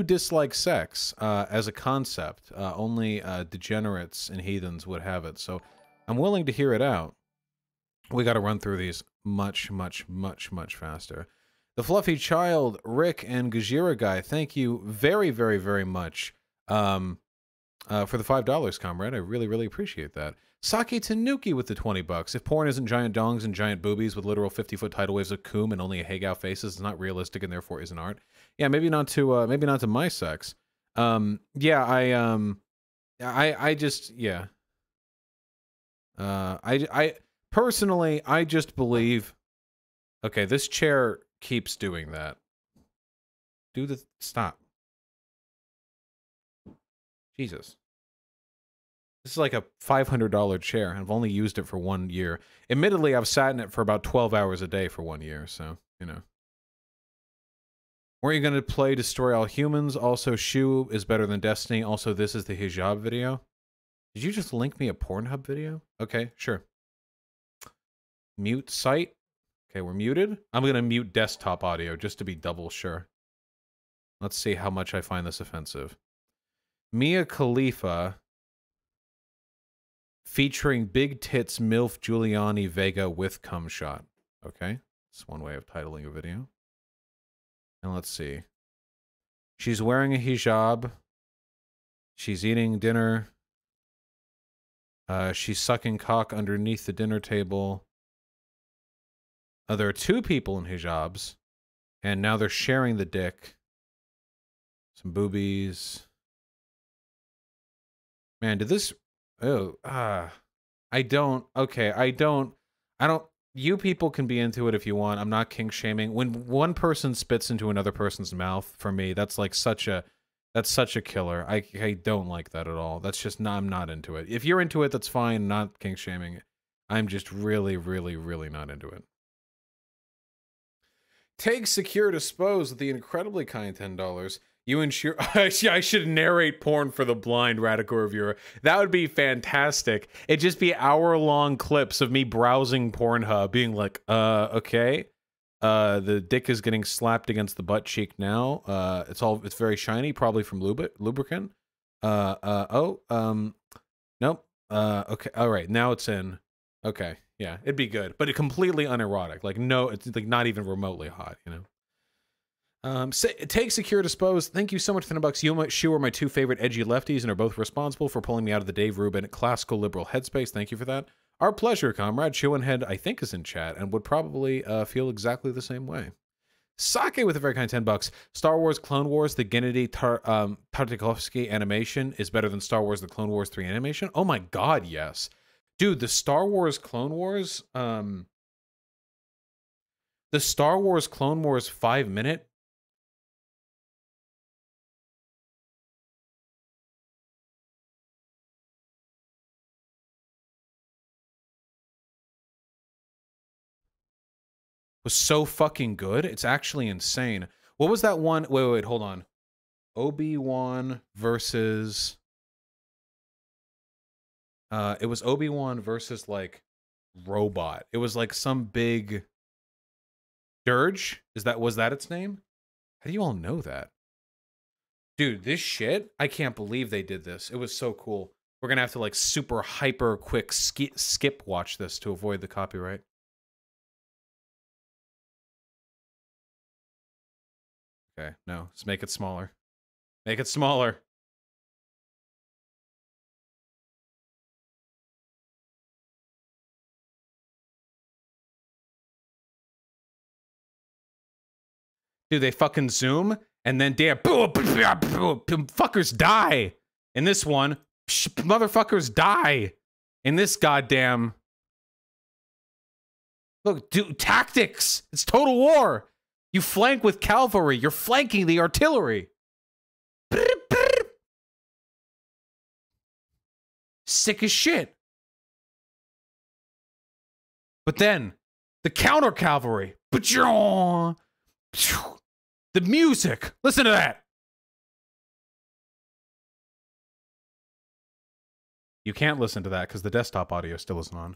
dislike sex as a concept. Only degenerates and heathens would have it. So I'm willing to hear it out. We got to run through these much, much, much, much faster. The Fluffy Child, Rick, and Gajira Guy, thank you very, very, very much for the $5, comrade. I really, really appreciate that. Saki Tanuki with the $20. If porn isn't giant dongs and giant boobies with literal 50-foot tidal waves of coom and only a Hagow faces, it's not realistic and therefore isn't art. Yeah, maybe not to my sex. Yeah, I just, yeah. I personally, I just believe. Okay, this chair keeps doing that. Stop. Jesus. This is like a $500 chair, and I've only used it for 1 year. Admittedly, I've sat in it for about 12 hours a day for 1 year, so, you know. Weren't you going to play Destroy All Humans? Also, Shu is better than Destiny. Also, this is the hijab video. Did you just link me a Pornhub video? Okay, sure. Mute site. Okay, we're muted. I'm going to mute desktop audio just to be double sure. Let's see how much I find this offensive. Mia Khalifa featuring big tits MILF Giuliani Vega with cum shot. Okay, that's one way of titling a video. And let's see. She's wearing a hijab. She's eating dinner. She's sucking cock underneath the dinner table. There are two people in hijabs, and now they're sharing the dick. Some boobies. Man, did this... Oh, I don't... Okay, I don't... You people can be into it if you want. I'm not kink shaming. When one person spits into another person's mouth, for me, that's like such a... That's such a killer. I don't like that at all. That's just not... I'm not into it. If you're into it, that's fine. Not kink shaming. I'm just really, really, really not into it. Take Secure Dispose with the incredibly kind $10. You and Shiro. I should narrate porn for the blind radical reviewer. That would be fantastic. It'd just be hour-long clips of me browsing Pornhub, being like, okay. The dick is getting slapped against the butt cheek now. It's very shiny, probably from lubricant. Nope. Okay. All right. Now it's in. Okay. Yeah, it'd be good, but it completely unerotic. Like, no, it's like not even remotely hot, you know? Take Secure Dispose. Thank you so much for the $10. You and Shu are my two favorite edgy lefties and are both responsible for pulling me out of the Dave Rubin classical liberal headspace. Thank you for that. Our pleasure, comrade. Shu and Head, I think, is in chat and would probably feel exactly the same way. Sake with a very kind $10. Star Wars Clone Wars, the Gennady Tartakovsky animation is better than Star Wars the Clone Wars 3 animation. Oh my god, yes. Dude, the Star Wars Clone Wars 5-minute was so fucking good. It's actually insane. What was that one? Wait, hold on. Obi-Wan versus... it was Obi-Wan versus, like, robot. It was, like, some big... Dirge? Was that its name? How do you all know that? Dude, this shit? I can't believe they did this. It was so cool. We're gonna have to, like, super hyper quick skip watch this to avoid the copyright. Okay, no. Let's make it smaller. Make it smaller. Dude, they fucking zoom, and then damn, fuckers die. In this one, motherfuckers die. In this goddamn... Look, dude, tactics. It's total war. You flank with cavalry. You're flanking the artillery. Sick as shit. But then, the counter cavalry. The music. Listen to that. You can't listen to that because the desktop audio still isn't on.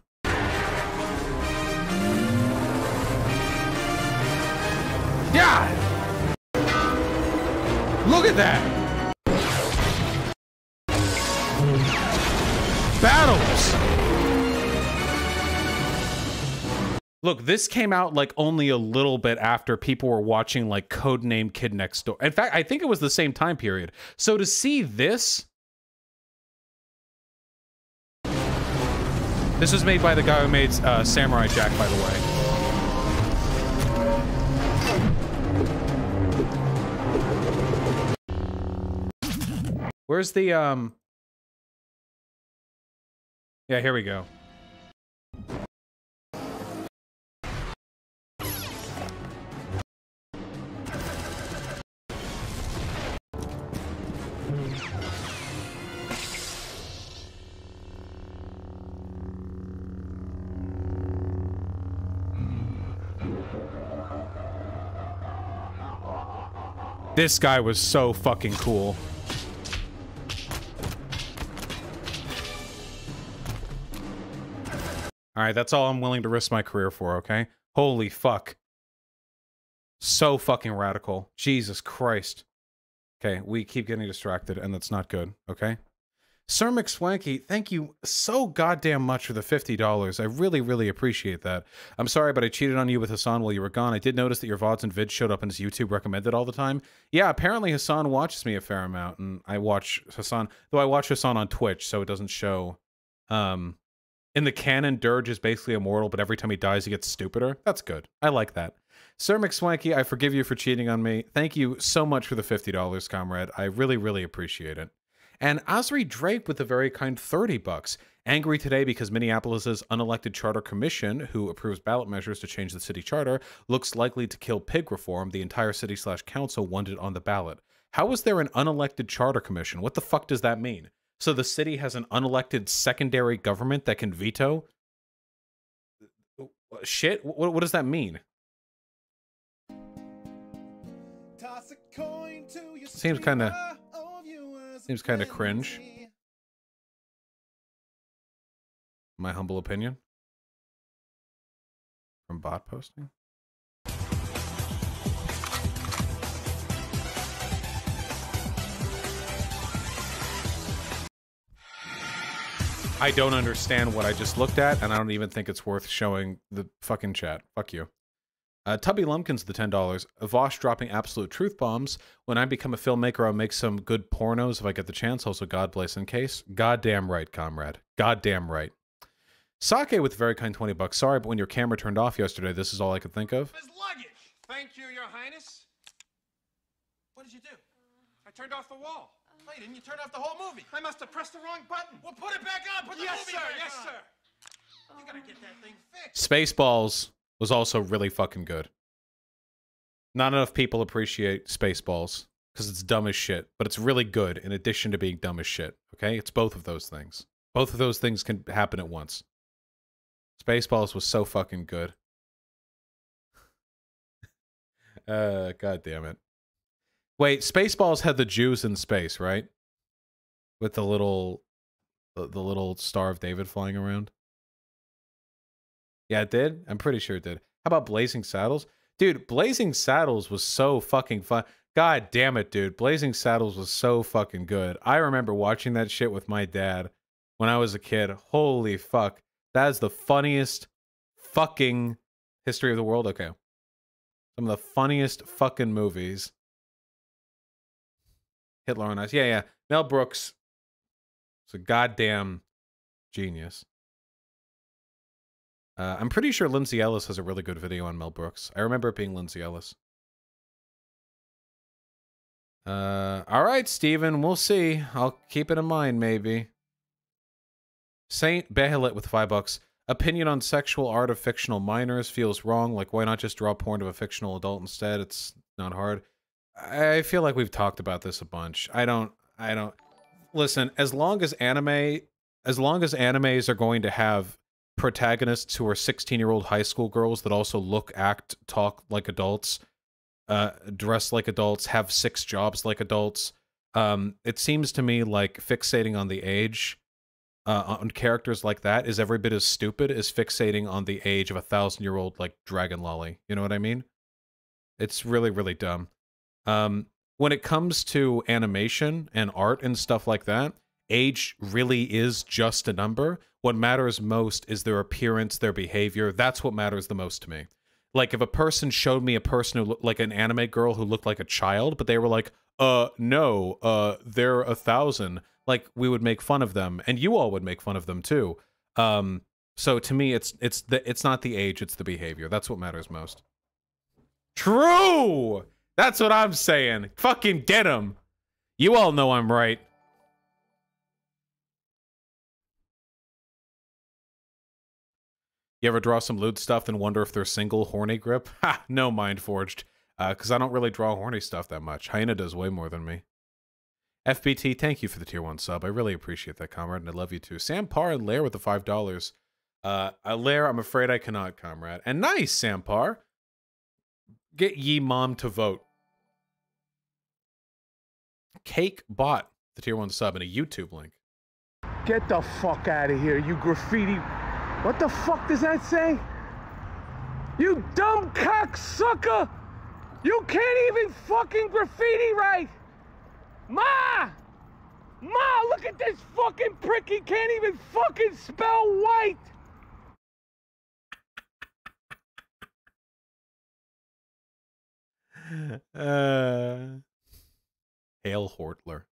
Yeah! Look at that! Battles! Look, this came out like only a little bit after people were watching like Codename Kid Next Door. In fact, I think it was the same time period. So to see this... This was made by the guy who made Samurai Jack, by the way. Where's the, Yeah, here we go. This guy was so fucking cool. Alright, that's all I'm willing to risk my career for, okay? Holy fuck. So fucking radical. Jesus Christ. Okay, we keep getting distracted, and that's not good, okay? Sir McSwanky, thank you so goddamn much for the $50. I really, really appreciate that. I'm sorry, but I cheated on you with Hassan while you were gone. I did notice that your VODs and vids showed up in his YouTube recommended all the time. Yeah, apparently Hassan watches me a fair amount, and I watch Hassan, though I watch Hassan on Twitch, so it doesn't show. In the canon, Dirge is basically immortal, but every time he dies, he gets stupider. That's good. I like that. Sir McSwanky, I forgive you for cheating on me. Thank you so much for the $50, comrade. I really, really appreciate it. And Osri Drake with a very kind $30. Angry today because Minneapolis's unelected charter commission, who approves ballot measures to change the city charter, looks likely to kill pig reform. The entire city/council wanted on the ballot. How is there an unelected charter commission? What the fuck does that mean? So the city has an unelected secondary government that can veto? Shit? What does that mean? Toss a coin to your Seems kind of cringe. My humble opinion. From bot posting. I don't understand what I just looked at, and I don't even think it's worth showing the fucking chat. Fuck you. Tubby Lumpkins, the $10. Vosh dropping absolute truth bombs. When I become a filmmaker, I'll make some good pornos if I get the chance. Also, God bless in case. Goddamn right, comrade. Goddamn right. Sake with very kind $20. Sorry, but when your camera turned off yesterday, this is all I could think of. His luggage. Thank you, Your Highness. What did you do? I turned off the wall. Wait, didn't you turn off the whole movie? I must have pressed the wrong button. Well, put it back on. Put the Yes, movie sir. back Yes, on. sir. You gotta get that thing fixed. Spaceballs was also really fucking good. Not enough people appreciate Spaceballs because it's dumb as shit, but it's really good in addition to being dumb as shit. Okay, it's both of those things. Both of those things can happen at once. Spaceballs was so fucking good. God damn it. Wait, Spaceballs had the Jews in space, right? With the little Star of David flying around. Yeah, it did? I'm pretty sure it did. How about Blazing Saddles? Dude, Blazing Saddles was so fucking fun. God damn it, dude. Blazing Saddles was so fucking good. I remember watching that shit with my dad when I was a kid. Holy fuck. That is the funniest fucking history of the world. Okay. Some of the funniest fucking movies. Hitler on Ice. Yeah, yeah. Mel Brooks is a goddamn genius. I'm pretty sure Lindsay Ellis has a really good video on Mel Brooks. I remember it being Lindsay Ellis. All right, Steven, we'll see. I'll keep it in mind, maybe. Saint Behelit with $5. Opinion on sexual art of fictional minors feels wrong. Like, why not just draw porn of a fictional adult instead? It's not hard. I feel like we've talked about this a bunch. I don't listen, as long as animes are going to have protagonists who are 16-year-old high school girls that also look, act, talk like adults, dress like adults, have 6 jobs like adults, it seems to me like fixating on the age on characters like that is every bit as stupid as fixating on the age of a 1,000-year-old like Dragon Lolly. You know what I mean? It's really, really dumb. When it comes to animation and art and stuff like that, age really is just a number. What matters most is their appearance, their behavior. That's what matters the most to me. Like, if a person showed me a person who looked like an anime girl who looked like a child, but they were like, no, they're 1,000, like, we would make fun of them, and you all would make fun of them too. So to me, it's not the age, it's the behavior. That's what matters most. True! That's what I'm saying. Fucking get him. You all know I'm right. You ever draw some lewd stuff and wonder if they're single, horny grip? Ha! No, Mindforged. Because I don't really draw horny stuff that much. Hyena does way more than me. FBT, thank you for the tier 1 sub. I really appreciate that, comrade, and I love you too. Sam Parr and Lair with the $5. Lair, I'm afraid I cannot, comrade. And nice, Sam Parr. Get ye mom to vote. Cake bought the tier 1 sub and a YouTube link. Get the fuck out of here, you graffiti. What the fuck does that say? You dumb cocksucker! You can't even fucking graffiti right! Ma! Ma, look at this fucking prick, he can't even fucking spell white! Hail Hortler.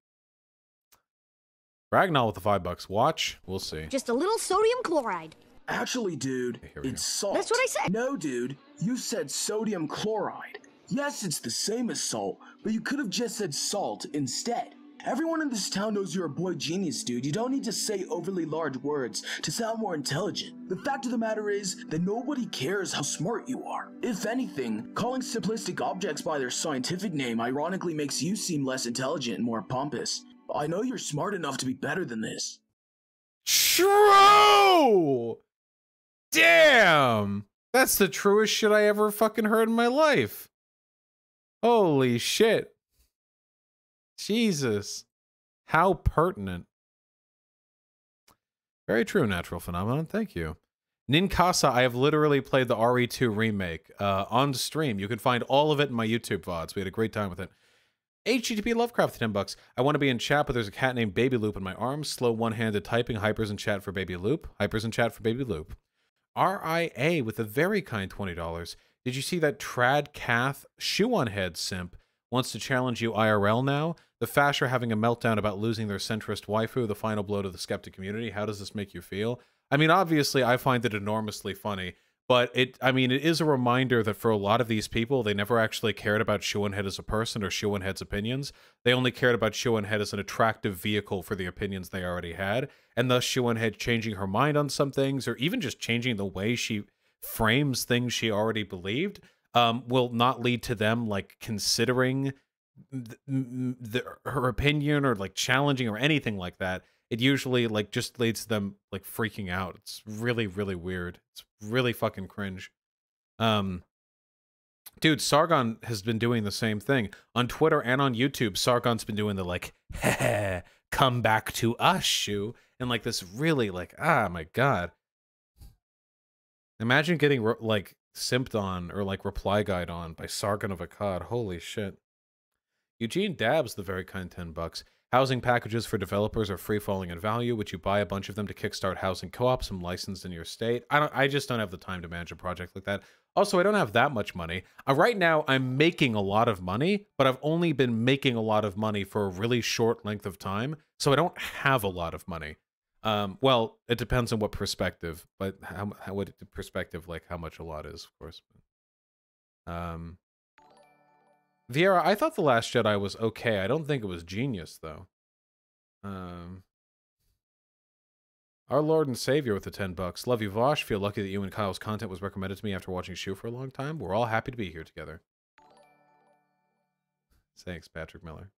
Ragnall with the $5. Watch, we'll see. Just a little sodium chloride. Actually, dude, it's salt. That's what I said. No, dude, you said sodium chloride. Yes, it's the same as salt, but you could have just said salt instead. Everyone in this town knows you're a boy genius, dude. You don't need to say overly large words to sound more intelligent. The fact of the matter is that nobody cares how smart you are. If anything, calling simplistic objects by their scientific name ironically makes you seem less intelligent and more pompous. I know you're smart enough to be better than this. True! Damn! That's the truest shit I ever fucking heard in my life. Holy shit. Jesus. How pertinent. Very true, Natural Phenomenon. Thank you. Ninkasa, I have literally played the RE2 remake on stream. You can find all of it in my YouTube VODs. We had a great time with it. HTTP Lovecraft, 10 bucks. I want to be in chat, but there's a cat named Baby Loop in my arms. Slow one-handed typing. Hypers in chat for Baby Loop. Hypers in chat for Baby Loop. RIA with a very kind $20. Did you see that Trad Cath shoe on head simp wants to challenge you IRL now? The Fash are having a meltdown about losing their centrist waifu, the final blow to the skeptic community. How does this make you feel? I mean, obviously, I find it enormously funny, but it is a reminder that for a lot of these people, they never actually cared about Shoenhead as a person or Shoenhead's opinions. They only cared about Shoenhead as an attractive vehicle for the opinions they already had, and thus Shoenhead changing her mind on some things, or even just changing the way she frames things she already believed, will not lead to them, like, considering her opinion or, like, challenging or anything like that. It usually, like, just leads to them, like, freaking out. It's really, really weird. It's really fucking cringe. Dude, Sargon has been doing the same thing. On Twitter and on YouTube, Sargon's been doing the, like, heh, come back to us, shoe. And, like, this really, like, ah, my God. Imagine getting, like, simped on or, like, reply guide on by Sargon of Akkad. Holy shit. Eugene Dabs, the very kind 10 bucks. Housing packages for developers are free falling in value. Would you buy a bunch of them to kickstart housing co-ops and licensed in your state? I just don't have the time to manage a project like that. Also, I don't have that much money. Right now, I'm making a lot of money, but I've only been making a lot of money for a really short length of time, so I don't have a lot of money. Well, it depends on what perspective, but what perspective, like how much a lot is, of course. Vieira, I thought The Last Jedi was okay. I don't think it was genius, though. Our Lord and Savior with the 10 bucks. Love you, Vosh. Feel lucky that you and Kyle's content was recommended to me after watching Shu for a long time. We're all happy to be here together. Thanks, Patrick Miller.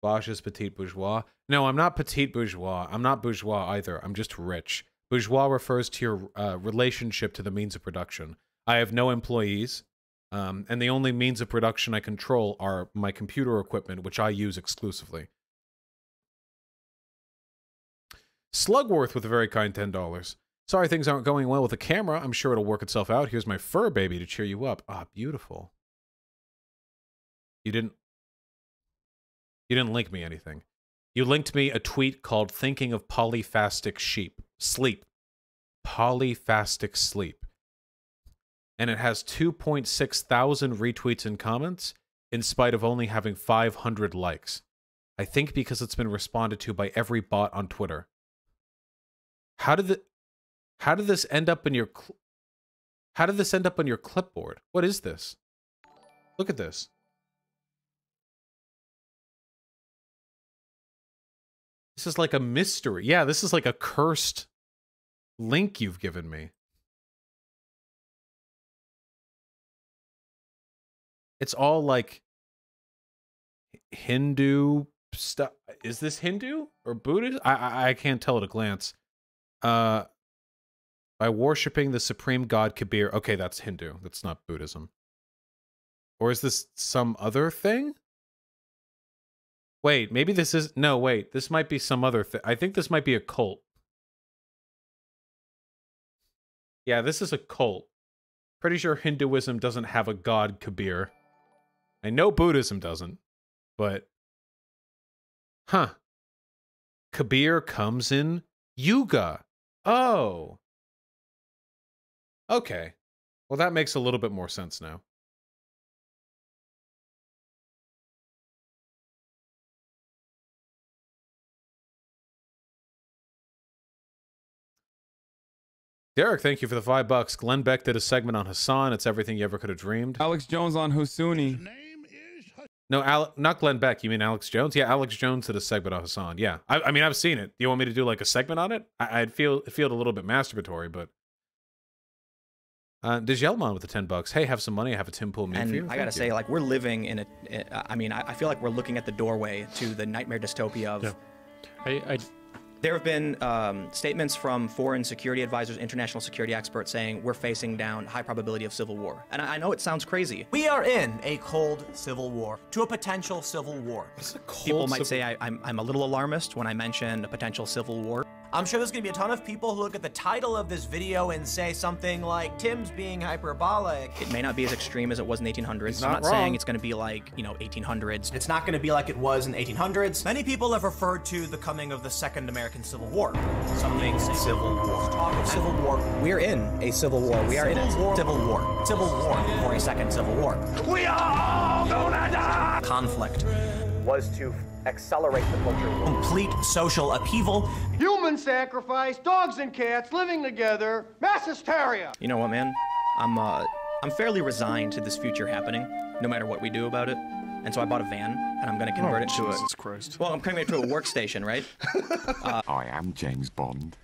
Vosh is petite bourgeois. No, I'm not petite bourgeois. I'm not bourgeois either. I'm just rich. Bourgeois refers to your relationship to the means of production. I have no employees. And the only means of production I control are my computer equipment, which I use exclusively. Slugworth with a very kind $10. Sorry things aren't going well with the camera. I'm sure it'll work itself out. Here's my fur baby to cheer you up. Ah, beautiful. You didn't link me anything. You linked me a tweet called Thinking of Polyphastic Sleep. Polyphastic Sleep. And it has 2.6 thousand retweets and comments, in spite of only having 500 likes. I think because it's been responded to by every bot on Twitter. How did this end up in your clipboard? What is this? Look at this. This is like a mystery. Yeah, this is like a cursed link you've given me. It's all like Hindu stuff. Is this Hindu or Buddhist? I can't tell at a glance. By worshipping the supreme god Kabir. Okay, that's Hindu. That's not Buddhism. Or is this some other thing? Wait, maybe this is... No, wait. This might be some other thing. I think this might be a cult. Yeah, this is a cult. Pretty sure Hinduism doesn't have a god Kabir. I know Buddhism doesn't, but... Huh. Kabir comes in Yuga. Oh. Okay. Well, that makes a little bit more sense now. Derek, thank you for the $5. Glenn Beck did a segment on Hassan. It's everything you ever could have dreamed. Alex Jones on Husuni. No, not Glenn Beck. You mean Alex Jones? Yeah, Alex Jones did a segment on Hassan. Yeah, I mean, I've seen it. Do you want me to do like a segment on it? I'd feel it a little bit masturbatory, but. Dijelman with the $10. Hey, have some money. I have a Tim Pool meme for you. I gotta say, like, we're living in a. I mean, I feel like we're looking at the doorway to the nightmare dystopia of. Yeah. There have been statements from foreign security advisors, international security experts saying we're facing down high probability of civil war. And I know it sounds crazy. We are in a cold civil war, to a potential civil war. People might say I'm a little alarmist when I mention a potential civil war. I'm sure there's gonna be a ton of people who look at the title of this video and say something like, Tim's being hyperbolic. It may not be as extreme as it was in the 1800s. I'm not saying it's gonna be like, you know, 1800s. It's not gonna be like it was in the 1800s. Many people have referred to the coming of the Second American Civil War. Something civil war. Talk of civil war. We're in a civil war. We are in a civil war. Civil war for a second civil war. We are all gonna die! conflict. Was to accelerate the culture war. Complete social upheaval. Human sacrifice, dogs and cats living together, mass hysteria. You know what, man? I'm fairly resigned to this future happening, no matter what we do about it. And so I bought a van, and I'm gonna convert it to Jesus Christ. Well, I'm converting it to a workstation, right? I am James Bond.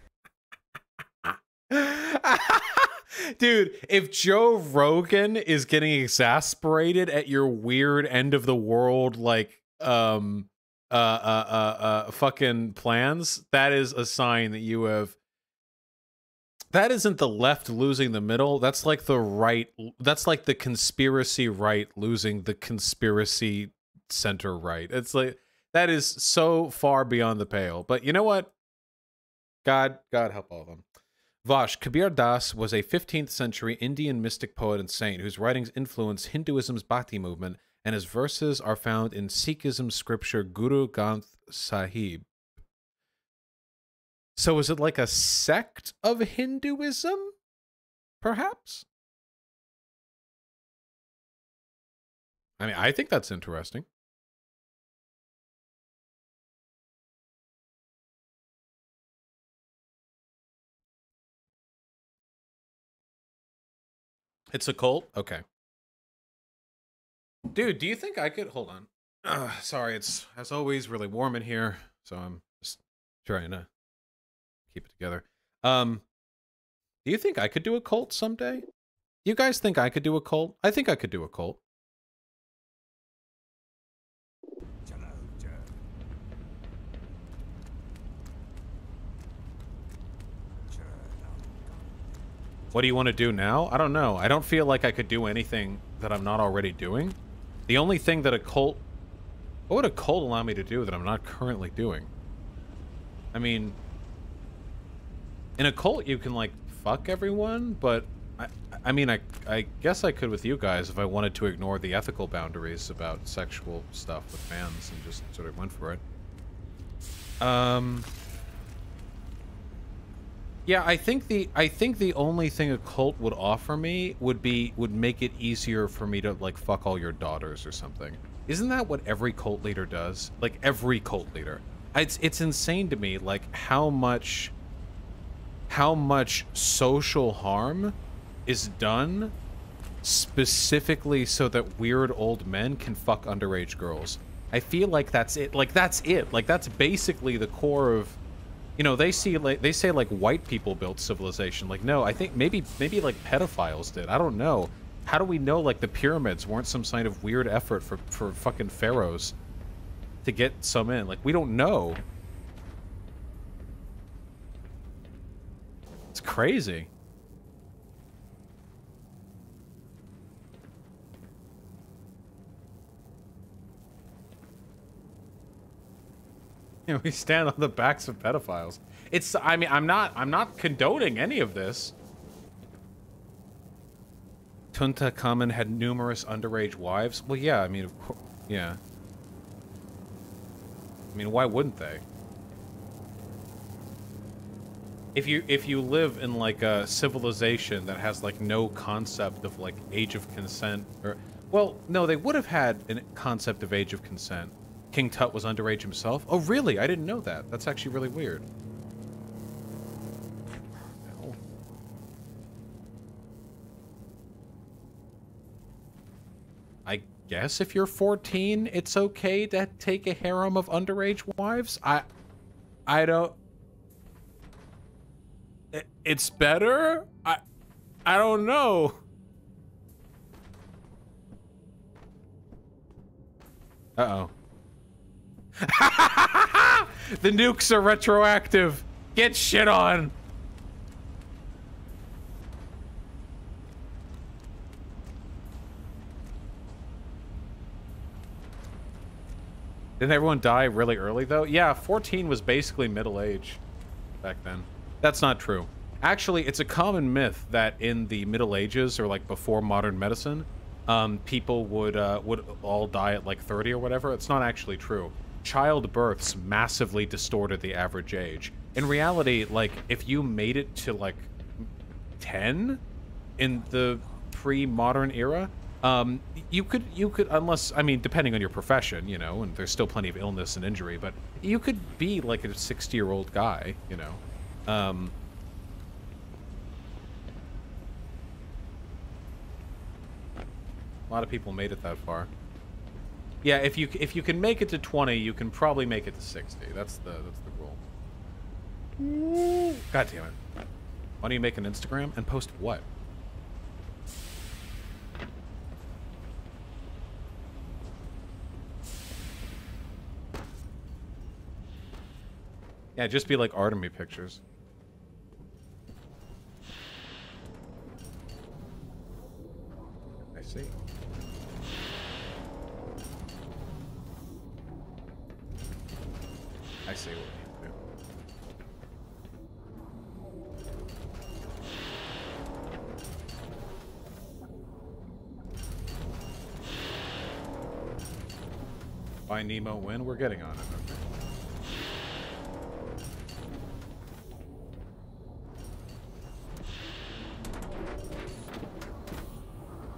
Dude, if Joe Rogan is getting exasperated at your weird end of the world, like, fucking plans, that is a sign that you have. That isn't the left losing the middle. That's like the right. That's like the conspiracy right losing the conspiracy center right. It's like, that is so far beyond the pale. But you know what? God help all of them. Vash, Kabir Das was a 15th century Indian mystic poet and saint whose writings influenced Hinduism's Bhakti movement, and his verses are found in Sikhism scripture Guru Granth Sahib. So is it like a sect of Hinduism? Perhaps? I mean, I think that's interesting. It's a cult? Okay. Dude, do you think I could... Hold on. Sorry, it's, as always, really warm in here, so I'm just trying to keep it together. Do you think I could do a cult someday? You guys think I could do a cult? I think I could do a cult. What do you want to do now? I don't know. I don't feel like I could do anything that I'm not already doing. The only thing that a cult... What would a cult allow me to do that I'm not currently doing? I mean... In a cult, you can, like, fuck everyone, but... I mean, I guess I could with you guys if I wanted to ignore the ethical boundaries about sexual stuff with fans and just sort of went for it. Yeah, I think the only thing a cult would offer me would make it easier for me to, like, fuck all your daughters or something. Isn't that what every cult leader does? Like, every cult leader. It's insane to me, like, how much social harm is done specifically so that weird old men can fuck underage girls. I feel like that's it. Like, that's it. Like, that's basically the core of... You know, they say like white people built civilization. Like, no, I think maybe like pedophiles did. I don't know. How do we know like the pyramids weren't some kind of weird effort for fucking pharaohs to get some in? Like, we don't know. It's crazy. You know, we stand on the backs of pedophiles. It's, I mean, I'm not condoning any of this. Tutankhamun had numerous underage wives. Well, yeah, I mean, of course, yeah. I mean, why wouldn't they? If you live in like a civilization that has like no concept of like age of consent, or, well, no, they would have had a concept of age of consent. King Tut was underage himself? Oh, really? I didn't know that. That's actually really weird. No. I guess if you're 14, it's okay to take a harem of underage wives? I don't... It's better? I don't know. Uh-oh. The nukes are retroactive. Get shit on. Didn't everyone die really early, though? Yeah, 14 was basically middle age back then. That's not true. Actually, it's a common myth that in the Middle Ages, or like before modern medicine, people would all die at like 30 or whatever. It's not actually true. Childbirths massively distorted the average age. In reality, like, if you made it to like 10 in the pre-modern era, you could, unless, I mean, depending on your profession, you know, and there's still plenty of illness and injury, but you could be like a 60-year-old guy, you know. A lot of people made it that far. Yeah, if you can make it to 20, you can probably make it to 60. That's the rule. God damn it. Why don't you make an Instagram and post what? Yeah, just be like Artemy pictures. I see. I see what you do. Buy Nemo win? We're getting on it. Okay.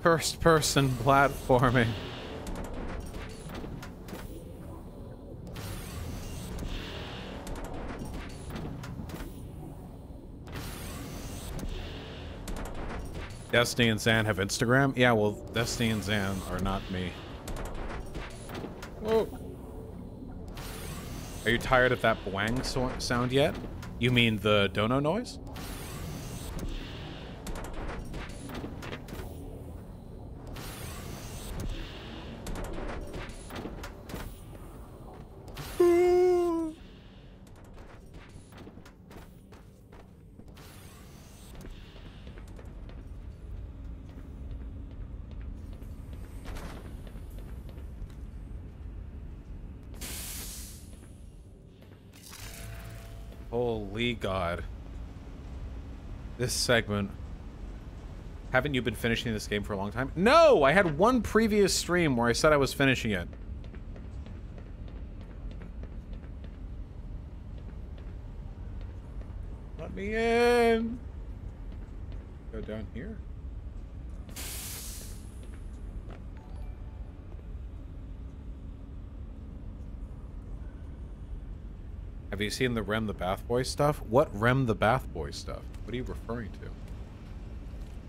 First-person platforming. Destiny and Zan have Instagram? Yeah, well, Destiny and Zan are not me. Whoa. Are you tired of that boing sound yet? You mean the dono noise? Holy God. This segment. Haven't you been finishing this game for a long time? No! I had one previous stream where I said I was finishing it. Let me in! Go down here. Have you seen the Rem the Bath Boy stuff? What Rem the Bath Boy stuff? What are you referring to?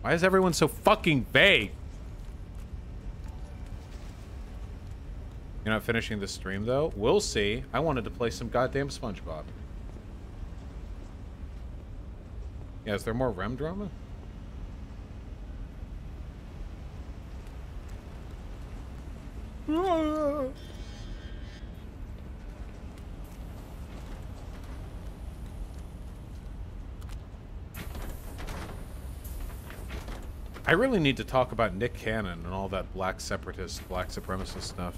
Why is everyone so fucking vague? You're not finishing the stream, though? We'll see. I wanted to play some goddamn SpongeBob. Yeah, is there more Rem drama? I really need to talk about Nick Cannon and all that black separatist, black supremacist stuff.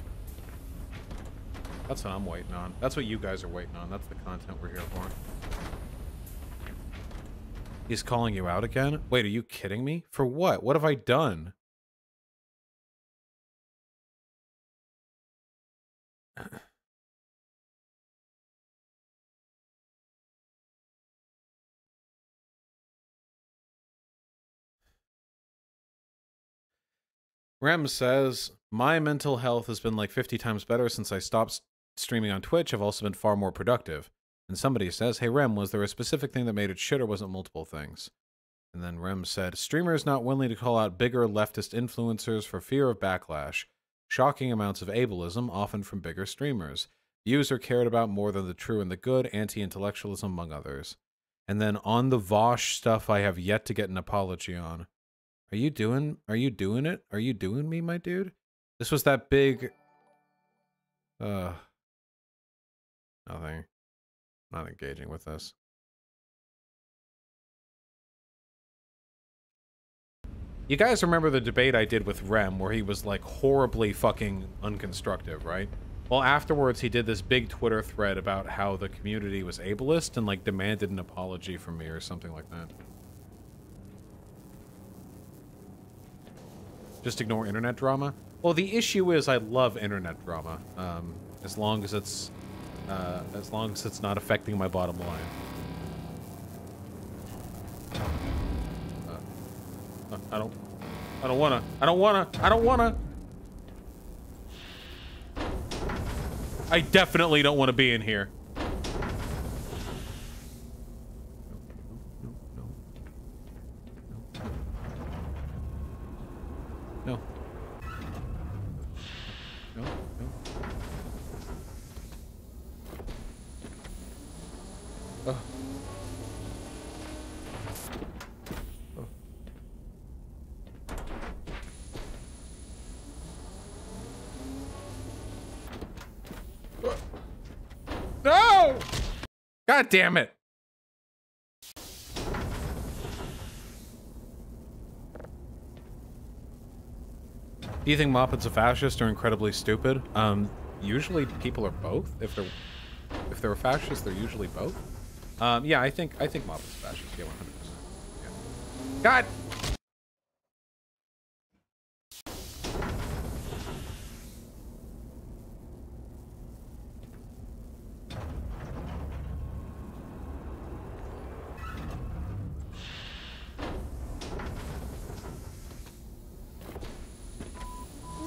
That's what I'm waiting on. That's what you guys are waiting on. That's the content we're here for. He's calling you out again? Wait, are you kidding me? For what? What have I done? Rem says, my mental health has been like 50 times better since I stopped streaming on Twitch. I've also been far more productive. And somebody says, hey Rem, was there a specific thing that made it shit or was it multiple things? And then Rem said, streamers not willing to call out bigger leftist influencers for fear of backlash. Shocking amounts of ableism, often from bigger streamers. Views are cared about more than the true and the good, anti-intellectualism, among others. And then on the Vosh stuff I have yet to get an apology on. Are you doing it? Are you doing me, my dude? This was that big... Nothing. Not engaging with this. You guys remember the debate I did with Rem where he was like horribly fucking unconstructive, right? Well, afterwards he did this big Twitter thread about how the community was ableist and like demanded an apology from me or something like that. Just ignore internet drama? Well, the issue is I love internet drama, as long as it's not affecting my bottom line. I don't wanna. I definitely don't want to be in here. No. No. Oh. No! God damn it. Do you think Moppet's a fascist or incredibly stupid? Usually people are both. If they're a fascist, they're usually both. Yeah, I think Moppet's a fascist. Yeah, 100%. Yeah. God!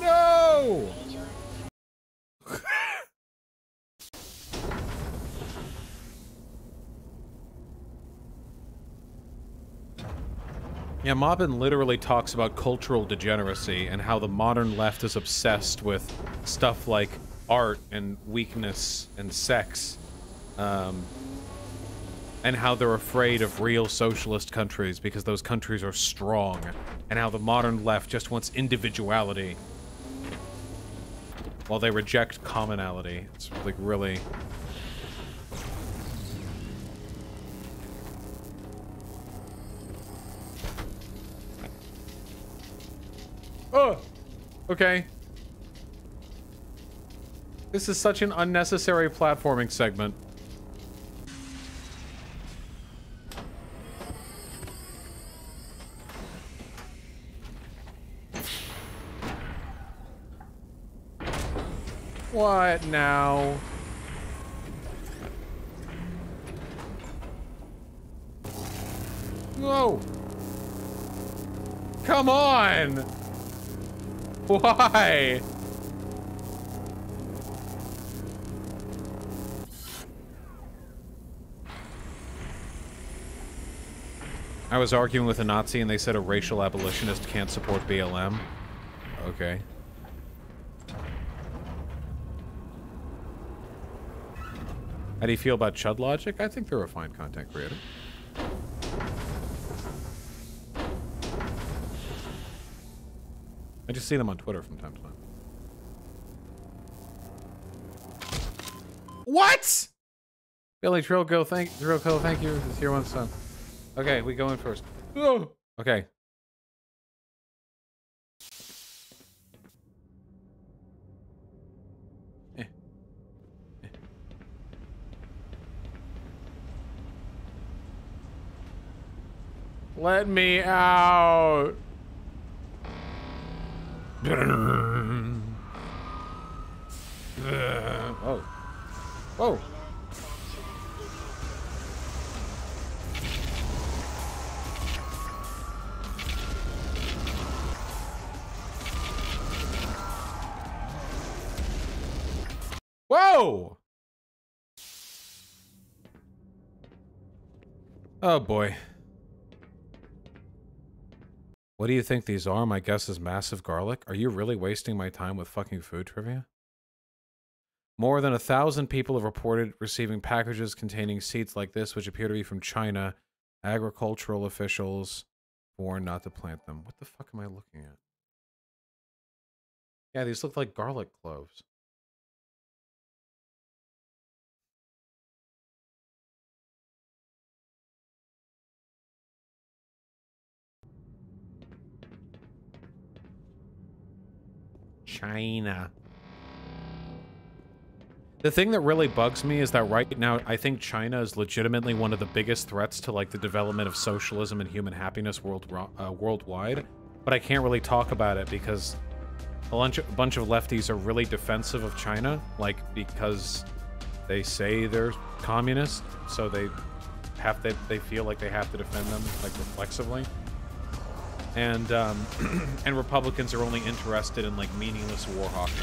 No! Yeah, Moppin literally talks about cultural degeneracy and how the modern left is obsessed with stuff like art and weakness and sex. And how they're afraid of real socialist countries because those countries are strong. And how the modern left just wants individuality while they reject commonality. It's like really... Oh! Okay. This is such an unnecessary platforming segment. What now? Whoa! Come on! Why? I was arguing with a Nazi and they said a racial abolitionist can't support BLM. Okay. How do you feel about Chud Logic? I think they're a fine content creator. I just see them on Twitter from time to time. What? Billy Trilco, thank you for the tier 1 sub. Okay, we go in first. Oh. Okay. Let me out. Oh. Whoa. Whoa! Oh boy. What do you think these are? My guess is massive garlic. Are you really wasting my time with fucking food trivia? More than 1,000 people have reported receiving packages containing seeds like this, which appear to be from China. Agricultural officials warned not to plant them. What the fuck am I looking at? Yeah, these look like garlic cloves. China. The thing that really bugs me is that right now, I think China is legitimately one of the biggest threats to, like, the development of socialism and human happiness worldwide. But I can't really talk about it because a bunch of lefties are really defensive of China, like, because they say they're communist, so they feel like they have to defend them, like, reflexively. And and Republicans are only interested in, like, meaningless war hawking.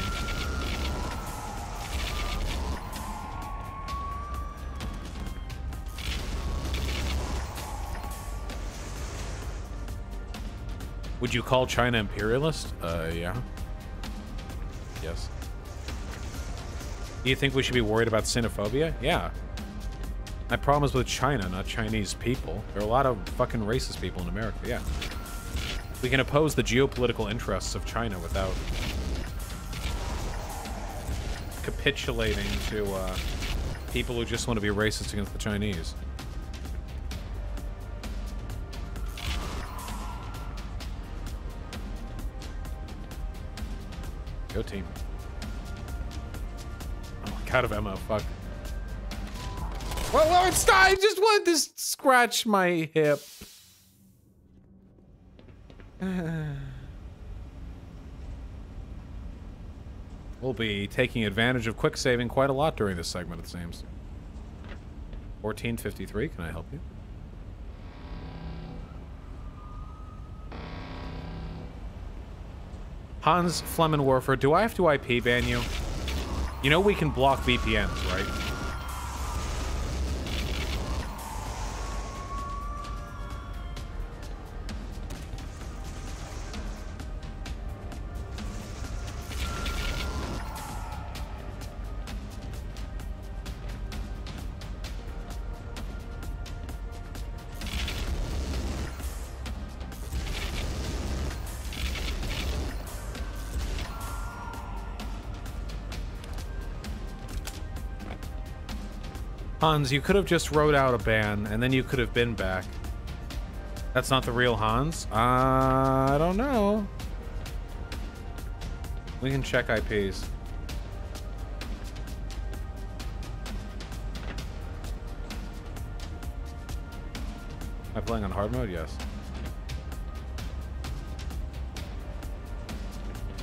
Would you call China imperialist? Yeah. Yes. Do you think we should be worried about xenophobia? Yeah. My problem is with China, not Chinese people. There are a lot of fucking racist people in America, yeah. We can oppose the geopolitical interests of China without capitulating to people who just want to be racist against the Chinese. Go team. Oh my god, of Emma, fuck. Well, it's not, I just wanted to scratch my hip. We'll be taking advantage of quick saving quite a lot during this segment, it seems. 1453, can I help you? Hans Flemmenwerfer, do I have to IP ban you? You know we can block VPNs, right? Hans, you could have just wrote out a ban, and then you could have been back. That's not the real Hans? I don't know. We can check IPs. Am I playing on hard mode? Yes.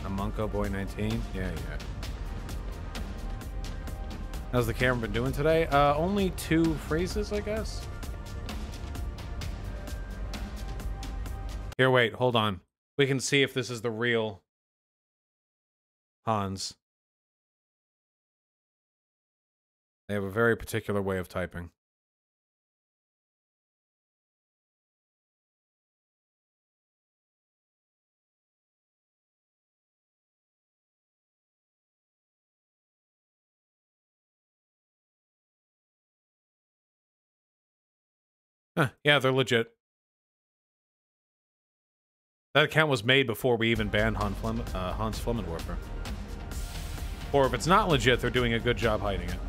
A Monko Boy 19? Yeah. How's the camera been doing today? Only 2 phrases, I guess. Here, wait, hold on. We can see if this is the real Hans. They have a very particular way of typing. Huh, yeah, they're legit. That account was made before we even banned Hans Flemmenwerfer. Or if it's not legit, they're doing a good job hiding it.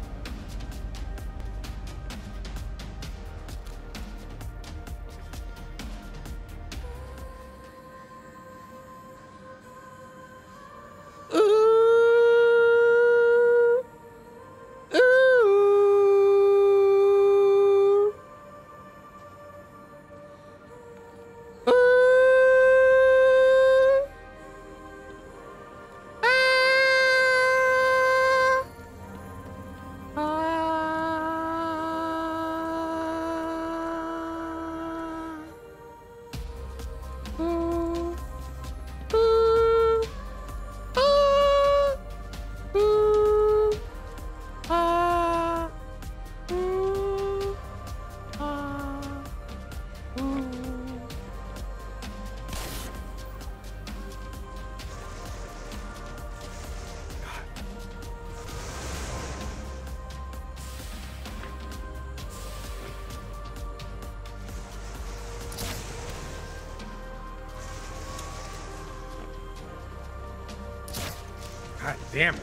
God damn it.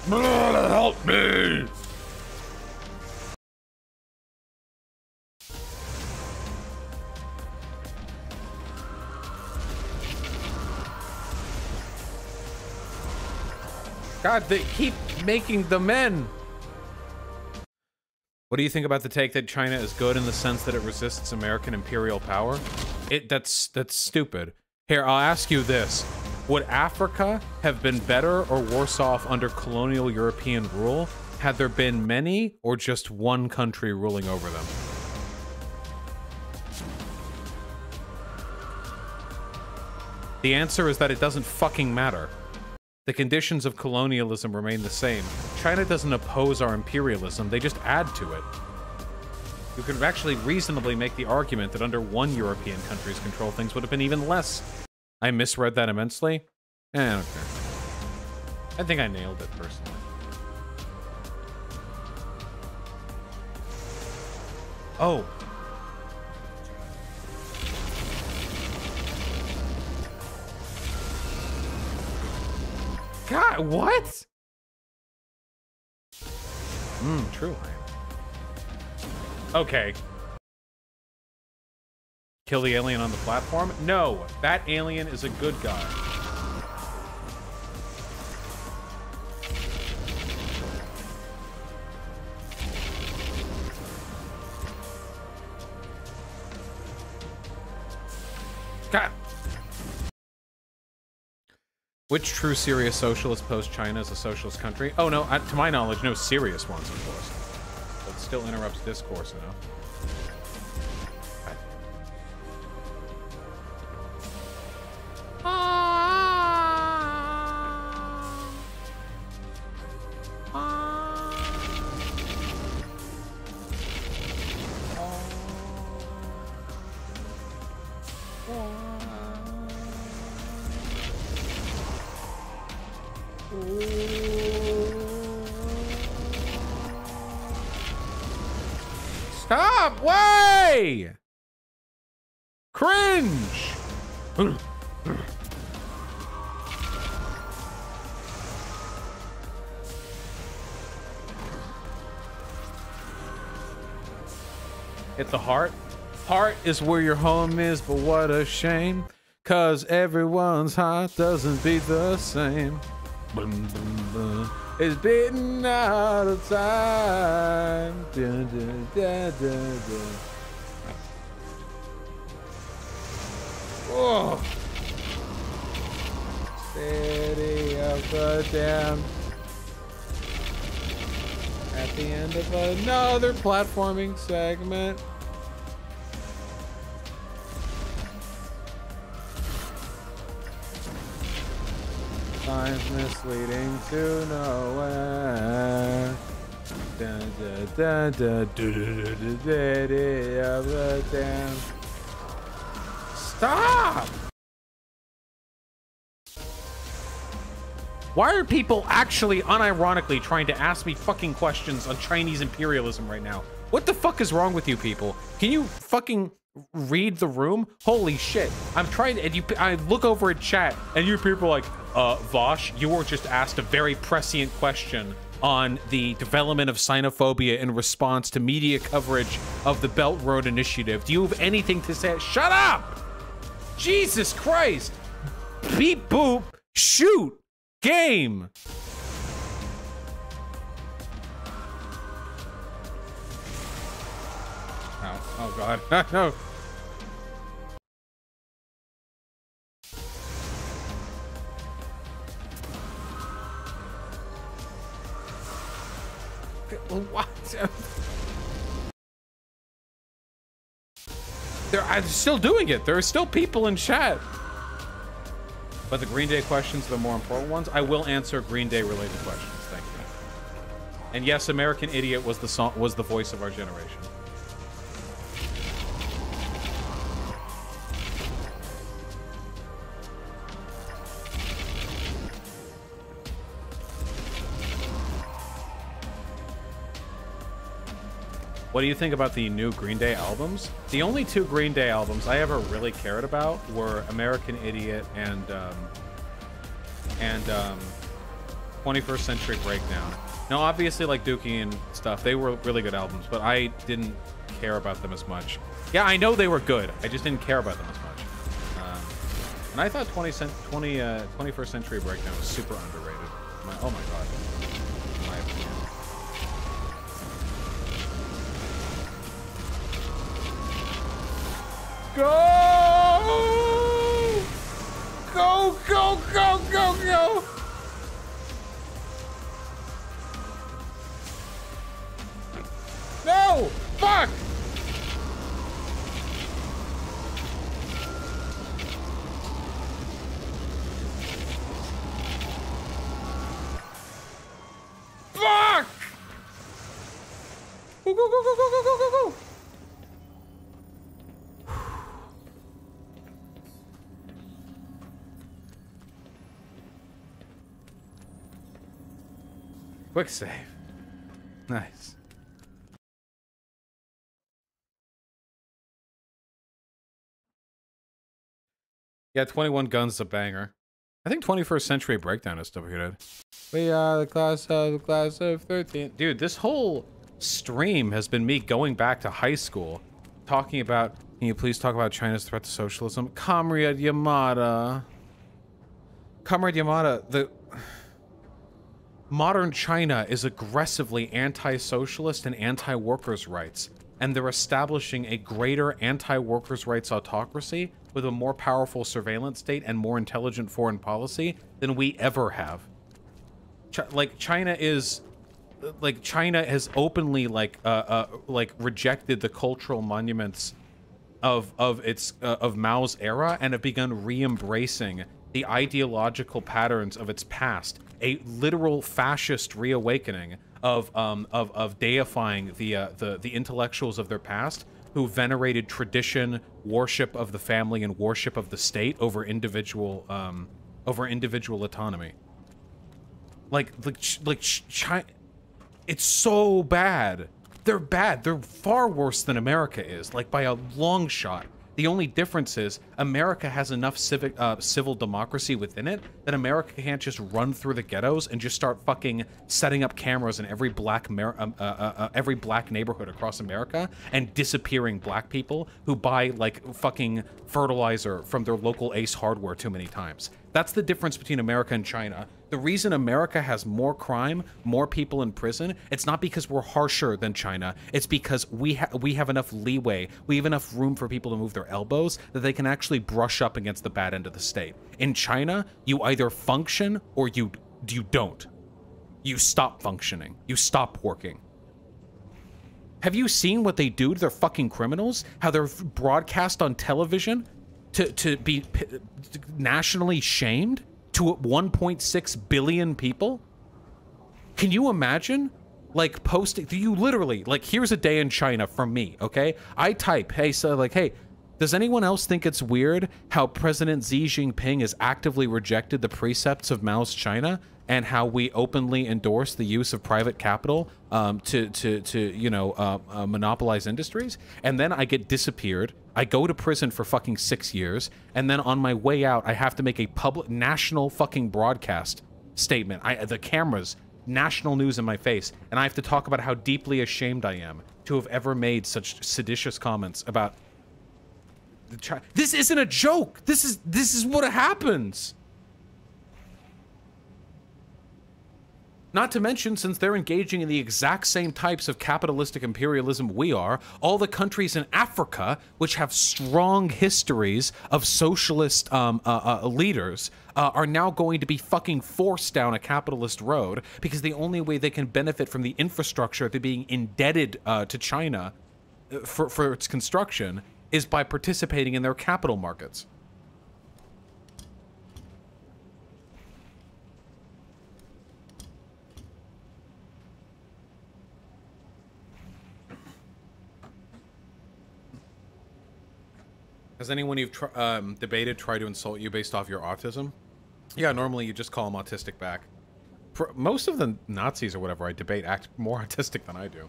Help me! God, they keep making the men. What do you think about the take that China is good in the sense that it resists American imperial power? That's stupid. Here, I'll ask you this. Would Africa have been better or worse off under colonial European rule had there been many or just one country ruling over them? The answer is that it doesn't fucking matter. The conditions of colonialism remain the same. China doesn't oppose our imperialism, they just add to it. You could actually reasonably make the argument that under one European country's control, things would have been even less. I misread that immensely? I don't care. I think I nailed it, personally. Oh. God, what? True. Okay. Kill the alien on the platform? No, that alien is a good guy. God. Which true serious socialist post China as a socialist country? Oh no, to my knowledge, no serious ones, of course. But it still interrupts discourse enough. Stop! Way! Cringe! Hit the heart. Heart is where your home is, but what a shame. 'Cause everyone's heart doesn't beat the same. It's beating out of time. Dun, dun, dun, dun, dun. Oh. City of the Damned. At the end of another platforming segment. Signs misleading to nowhere. Dun, dun, dun, dun, dun, city of the Damned. Stop! Why are people actually unironically trying to ask me fucking questions on Chinese imperialism right now? What the fuck is wrong with you people? Can you fucking read the room? Holy shit. I'm trying to, and I look over at chat and you people are like, Vosh, you were just asked a very prescient question on the development of xenophobia in response to media coverage of the Belt Road Initiative. Do you have anything to say? Shut up! Jesus Christ! Beep boop, shoot! Game! Oh god, no. What? I'm still doing it. There are still people in chat. But the Green Day questions are the more important ones. I will answer Green Day related questions. Thank you. And yes, American Idiot was the voice of our generation. What do you think about the new Green Day albums? The only two Green Day albums I ever really cared about were American Idiot and 21st Century Breakdown. Now, obviously, like Dookie and stuff, they were really good albums, but I didn't care about them as much. Yeah, I know they were good. I just didn't care about them as much. And I thought 21st Century Breakdown was super underrated. Oh my god. In my opinion. Go! Go, go, go, go, go! No! Fuck! Fuck! Go, go, go, go, go, go, go, go, go! Quick save. Nice. Yeah, 21 Guns is a banger. I think 21st Century Breakdown is still pretty good. We are the class of 13. Dude, this whole stream has been me going back to high school, talking about, can you please talk about China's threat to socialism? Comrade Yamada. Comrade Yamada, the modern China is aggressively anti-socialist and anti-workers' rights, and they're establishing a greater anti-workers' rights autocracy with a more powerful surveillance state and more intelligent foreign policy than we ever have. China has openly rejected the cultural monuments of Mao's era and have begun re-embracing the ideological patterns of its past. A literal fascist reawakening of deifying the intellectuals of their past who venerated tradition, worship of the family, and worship of the state over individual autonomy. China, it's so bad. They're bad. They're far worse than America is, like by a long shot. The only difference is America has enough civil democracy within it that America can't just run through the ghettos and just start fucking setting up cameras in every black neighborhood across America and disappearing black people who buy like fucking fertilizer from their local Ace Hardware too many times. That's the difference between America and China. The reason America has more crime, more people in prison, it's not because we're harsher than China. It's because we have enough leeway, we have enough room for people to move their elbows that they can actually brush up against the bad end of the state. In China, you either function or you don't. You stop functioning. You stop working. Have you seen what they do to their fucking criminals? How they're broadcast on television to be nationally shamed to 1.6 billion people? Can you imagine? Like posting, you literally, like, here's a day in China from me, okay? I type, hey, so like, hey, does anyone else think it's weird how President Xi Jinping has actively rejected the precepts of Mao's China and how we openly endorse the use of private capital to monopolize industries? And then I get disappeared. I go to prison for fucking 6 years, and then on my way out, I have to make a public, national fucking broadcast statement. The cameras, national news in my face, and I have to talk about how deeply ashamed I am to have ever made such seditious comments about the This isn't a joke. This is what happens. Not to mention, since they're engaging in the exact same types of capitalistic imperialism we are, all the countries in Africa, which have strong histories of socialist leaders, are now going to be fucking forced down a capitalist road because the only way they can benefit from the infrastructure they're being indebted to China for its construction is by participating in their capital markets. Has anyone you've debated tried to insult you based off your autism? Yeah, normally you just call them autistic back. Most of the Nazis or whatever I debate act more autistic than I do.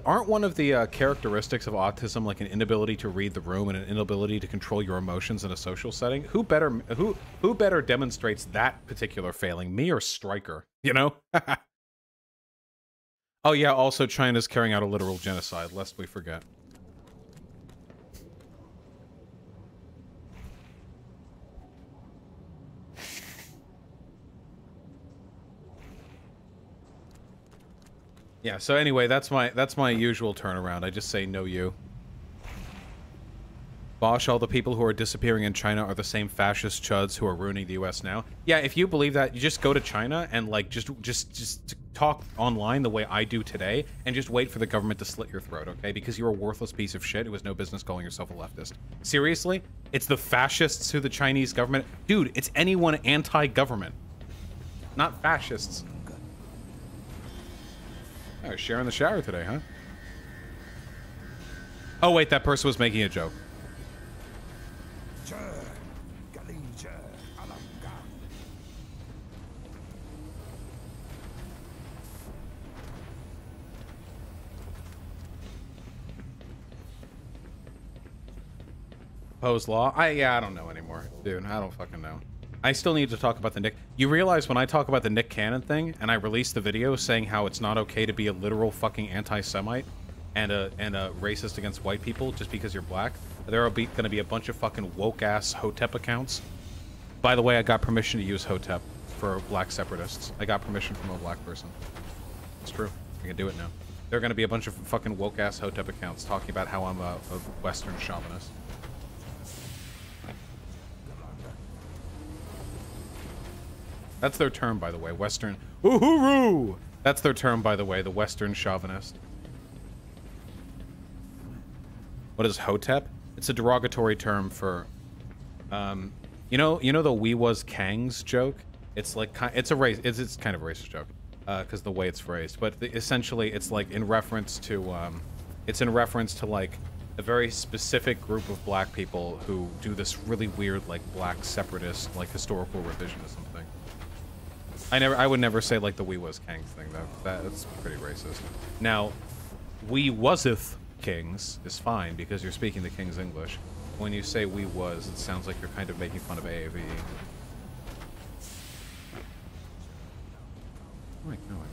Aren't one of the characteristics of autism like an inability to read the room and an inability to control your emotions in a social setting? Who better demonstrates that particular failing, me or Stryker? You know? Oh yeah, also China's carrying out a literal genocide, lest we forget. Yeah, so anyway, that's my usual turnaround. I just say no you. Bosh, all the people who are disappearing in China are the same fascist chuds who are ruining the US now. Yeah, if you believe that, you just go to China and like just talk online the way I do today and just wait for the government to slit your throat, okay? Because you're a worthless piece of shit who has no business calling yourself a leftist. Seriously? It's the fascists who the Chinese government... Dude, it's anyone anti-government. Not fascists. Oh, sharing the shower today, huh? Oh wait, that person was making a joke. Proposed law? I don't know anymore, dude. I don't fucking know. I still need to talk about the Nick. You realize when I talk about the Nick Cannon thing, and I release the video saying how it's not okay to be a literal fucking anti-Semite and a racist against white people just because you're black, there are gonna be a bunch of fucking woke-ass Hotep accounts. By the way, I got permission to use Hotep for black separatists. I got permission from a black person. It's true. I can do it now. There are gonna be a bunch of fucking woke-ass Hotep accounts talking about how I'm a Western chauvinist. That's their term, by the way. Western... Ooh-hoo-roo! That's their term, by the way. The Western chauvinist. What is Hotep? It's a derogatory term for... You know the "we was Kangs" joke? It's like... It's a race... It's kind of a racist joke. Because the way it's phrased. But essentially, it's like in reference to... it's in reference to, like, a very specific group of black people who do this really weird, like, black separatist, like, historical revisionism thing. I would never say like the "we was kings" thing though. That's pretty racist. Now, "we waseth kings" is fine because you're speaking the king's English. When you say "we was," it sounds like you're kind of making fun of AAVE. Oh my God.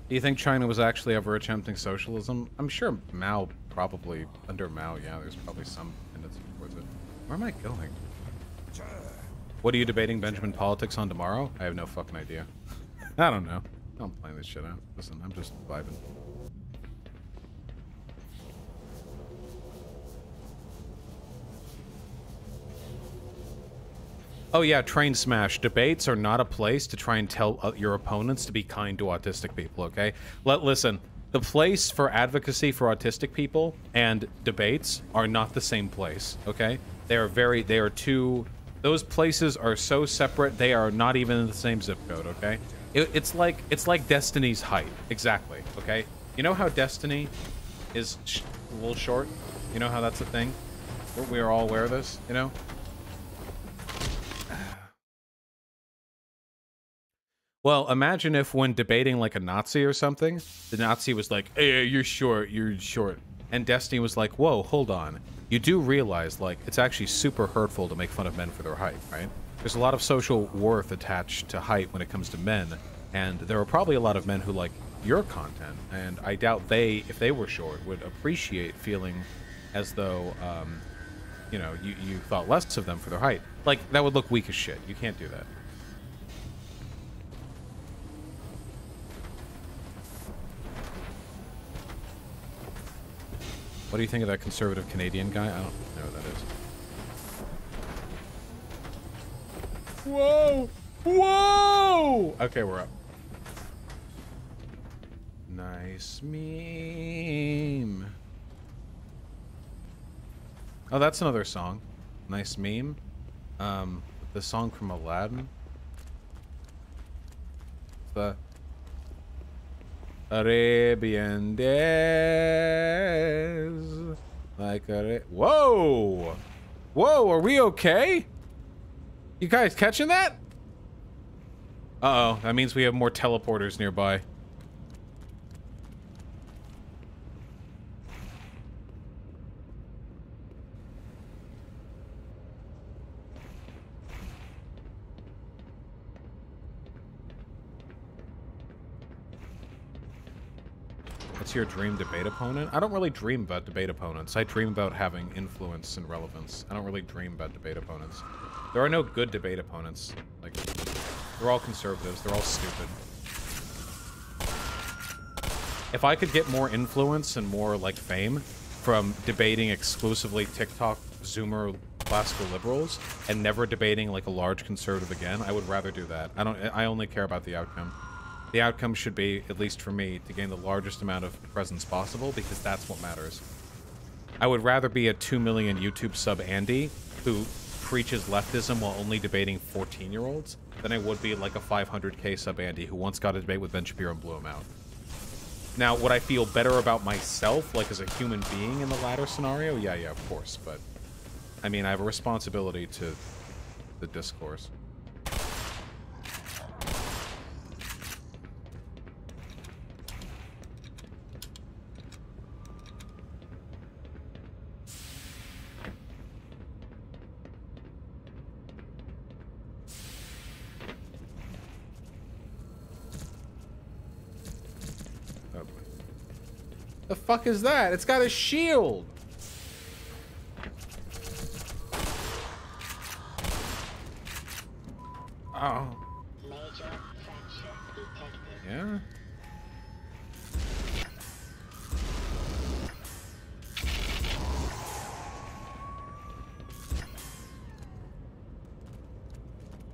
Do you think China was actually ever attempting socialism? I'm sure Mao probably, under Mao, yeah, there's probably some tendency towards it. Where am I going? What are you debating Benjamin politics on tomorrow? I have no fucking idea. I don't know. I'm playing this shit out. Listen, I'm just vibing. Oh yeah, train smash. Debates are not a place to try and tell your opponents to be kind to autistic people, okay? Listen, the place for advocacy for autistic people and debates are not the same place, okay? They are two... Those places are so separate, they are not even in the same zip code, okay? It's like Destiny's height, exactly, okay? You know how Destiny is a little short? You know how that's a thing? We are all aware of this, you know? Well, imagine if when debating like a Nazi or something, the Nazi was like, hey, you're short. And Destiny was like, whoa, hold on. You do realize, like, it's actually super hurtful to make fun of men for their height, right? There's a lot of social worth attached to height when it comes to men, and there are probably a lot of men who like your content, and I doubt they, if they were short, would appreciate feeling as though, you know, you thought less of them for their height. Like, that would look weak as shit. You can't do that. What do you think of that conservative Canadian guy? I don't know who that is. Whoa! Whoa! Okay, we're up. Nice meme. Oh, that's another song. Nice meme. The song from Aladdin. The Arabian days, like whoa, whoa, are we okay? You guys catching that? Uh-oh, that means we have more teleporters nearby. What's your dream debate opponent? I don't really dream about debate opponents. I dream about having influence and relevance. I don't really dream about debate opponents. There are no good debate opponents. Like, they're all conservatives. They're all stupid. If I could get more influence and more, like, fame from debating exclusively TikTok, Zoomer, classical liberals, and never debating, like, a large conservative again, I would rather do that. I only care about the outcome. The outcome should be, at least for me, to gain the largest amount of presence possible, because that's what matters. I would rather be a 2 million YouTube sub Andy, who preaches leftism while only debating 14-year-olds, than I would be, like, a 500k sub Andy, who once got a debate with Ben Shapiro and blew him out. Now, would I feel better about myself, like, as a human being in the latter scenario? Yeah, of course, but... I mean, I have a responsibility to the discourse. The fuck is that? It's got a shield! Oh. Yeah?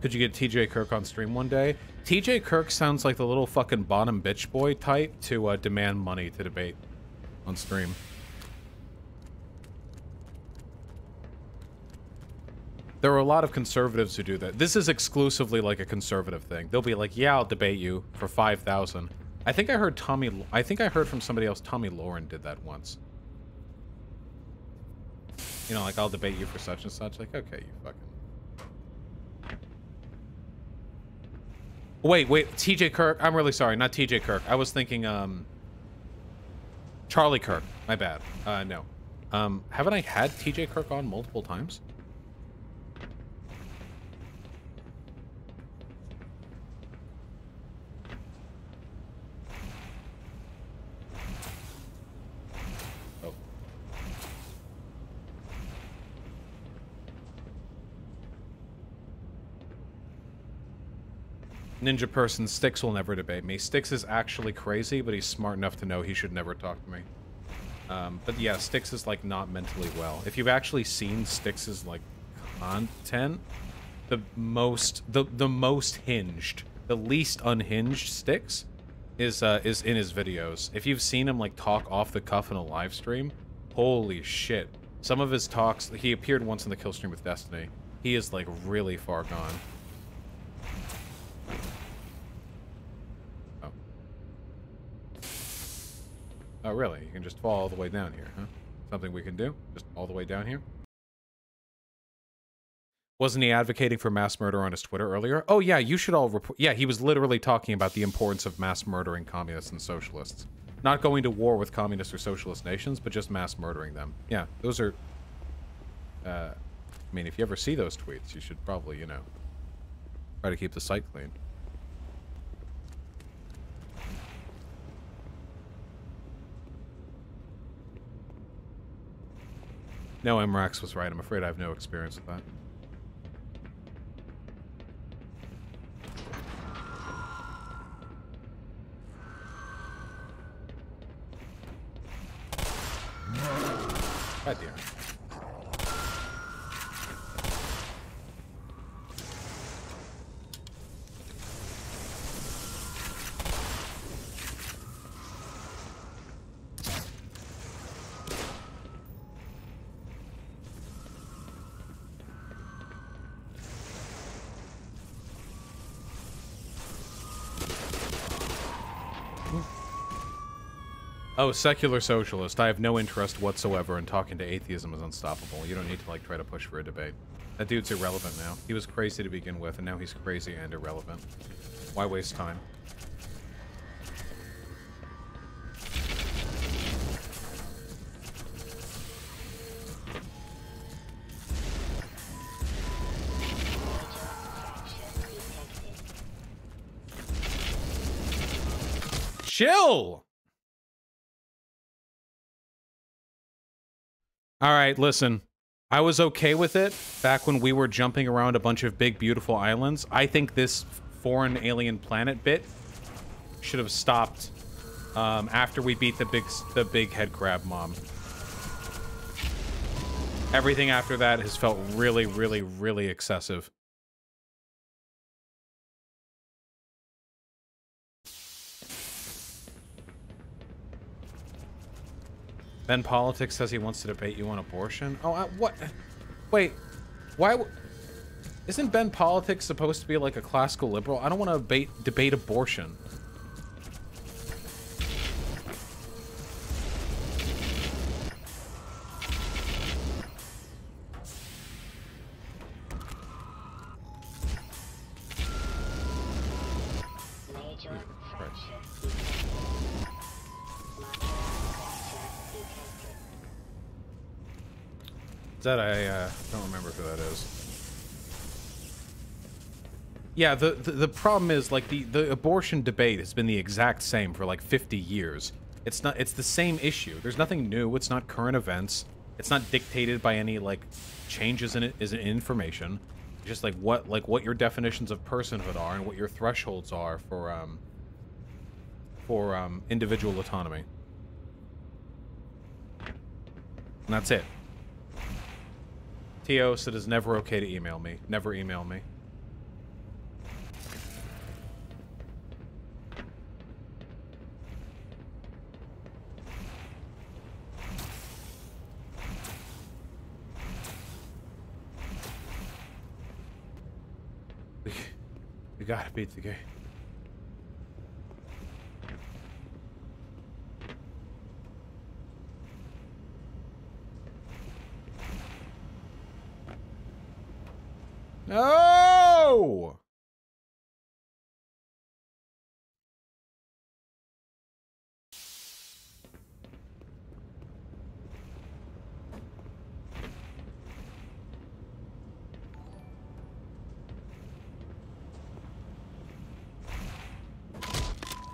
Could you get TJ Kirk on stream one day? TJ Kirk sounds like the little fucking bottom bitch boy type to demand money to debate on stream. There are a lot of conservatives who do that. This is exclusively like a conservative thing. They'll be like, yeah, I'll debate you for 5,000. I think I heard from somebody else, Tommy Lauren did that once. You know, like, I'll debate you for such and such. Like, okay, you fucking... Wait, TJ Kirk? I'm really sorry, not TJ Kirk. I was thinking, Charlie Kirk. My bad. No. Haven't I had TJ Kirk on multiple times? Oh. Ninja person, Styx will never debate me. Styx is actually crazy, but he's smart enough to know he should never talk to me. But yeah, Styx is, like, not mentally well. If you've actually seen Styx's, like, content, the most hinged, the least unhinged Styx is in his videos. If you've seen him, like, talk off the cuff in a live stream, holy shit. Some of his talks, he appeared once in the kill stream with Destiny. He is, like, really far gone. Oh, really? You can just fall all the way down here, huh? Something we can do? Just all the way down here? Wasn't he advocating for mass murder on his Twitter earlier? Oh, yeah, you should all report... Yeah, he was literally talking about the importance of mass murdering communists and socialists. Not going to war with communist or socialist nations, but just mass murdering them. Yeah, those are... I mean, if you ever see those tweets, you should probably, you know, try to keep the site clean. No, Mrax was right. I'm afraid I have no experience with that. God damn it. Oh, secular socialist. I have no interest whatsoever in talking to atheism is unstoppable. You don't need to, like, try to push for a debate. That dude's irrelevant now. He was crazy to begin with, and now he's crazy and irrelevant. Why waste time? Chill! All right, listen. I was okay with it back when we were jumping around a bunch of big, beautiful islands. I think this foreign alien planet bit should have stopped after we beat the big head crab mom. Everything after that has felt really, really, really excessive. Ben Politics says he wants to debate you on abortion. Oh, what? Wait, why? Isn't Ben Politics supposed to be like a classical liberal? I don't want to debate abortion. That I don't remember who that is. Yeah, the problem is like the abortion debate has been the exact same for like 50 years. It's the same issue. There's nothing new. It's not current events. It's not dictated by any like changes in information. It's just like what your definitions of personhood are and what your thresholds are for individual autonomy. And that's it. Tio said it's never okay to email me. Never email me. We gotta beat the game. No!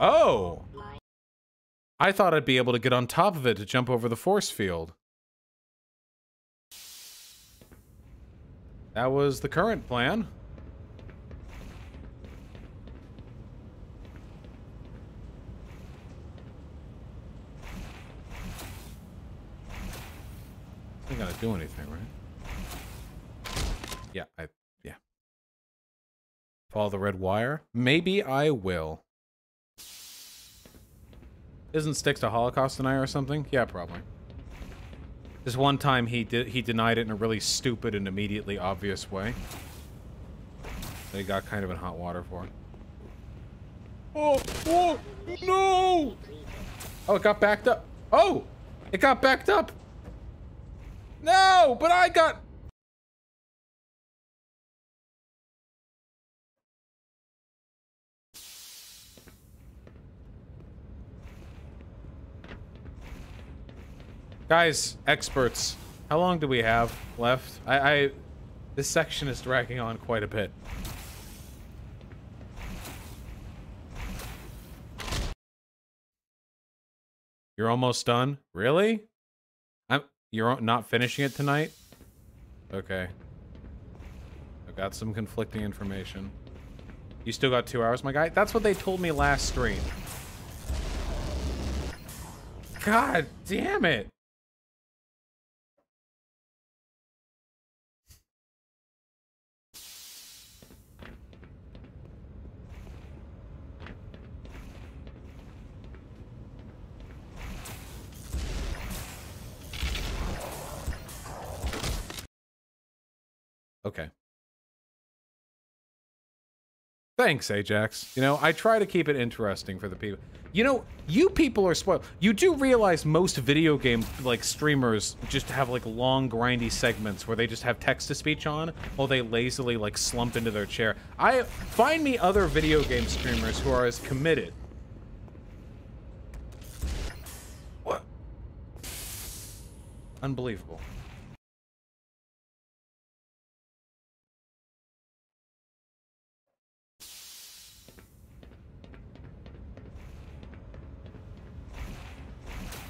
Oh! I thought I'd be able to get on top of it to jump over the force field. That was the current plan. I ain't gonna do anything, right? Yeah, yeah. Follow the red wire? Maybe I will. Isn't Sticks a Holocaust denier or something? Yeah, probably. This one time he denied it in a really stupid and immediately obvious way. That he got kind of in hot water for. Oh, oh, no! Oh, it got backed up. Oh, it got backed up. No, but I got... Guys, experts, how long do we have left? This section is dragging on quite a bit. You're almost done? Really? You're not finishing it tonight? Okay. I've got some conflicting information. You still got 2 hours, my guy? That's what they told me last stream. God damn it! Okay. Thanks, Ajax. You know, I try to keep it interesting for the people. You know, you people are spoiled. You do realize most video game, like, streamers just have, like, long, grindy segments where they just have text-to-speech on while they lazily, like, slump into their chair. Find me other video game streamers who are as committed. What? Unbelievable.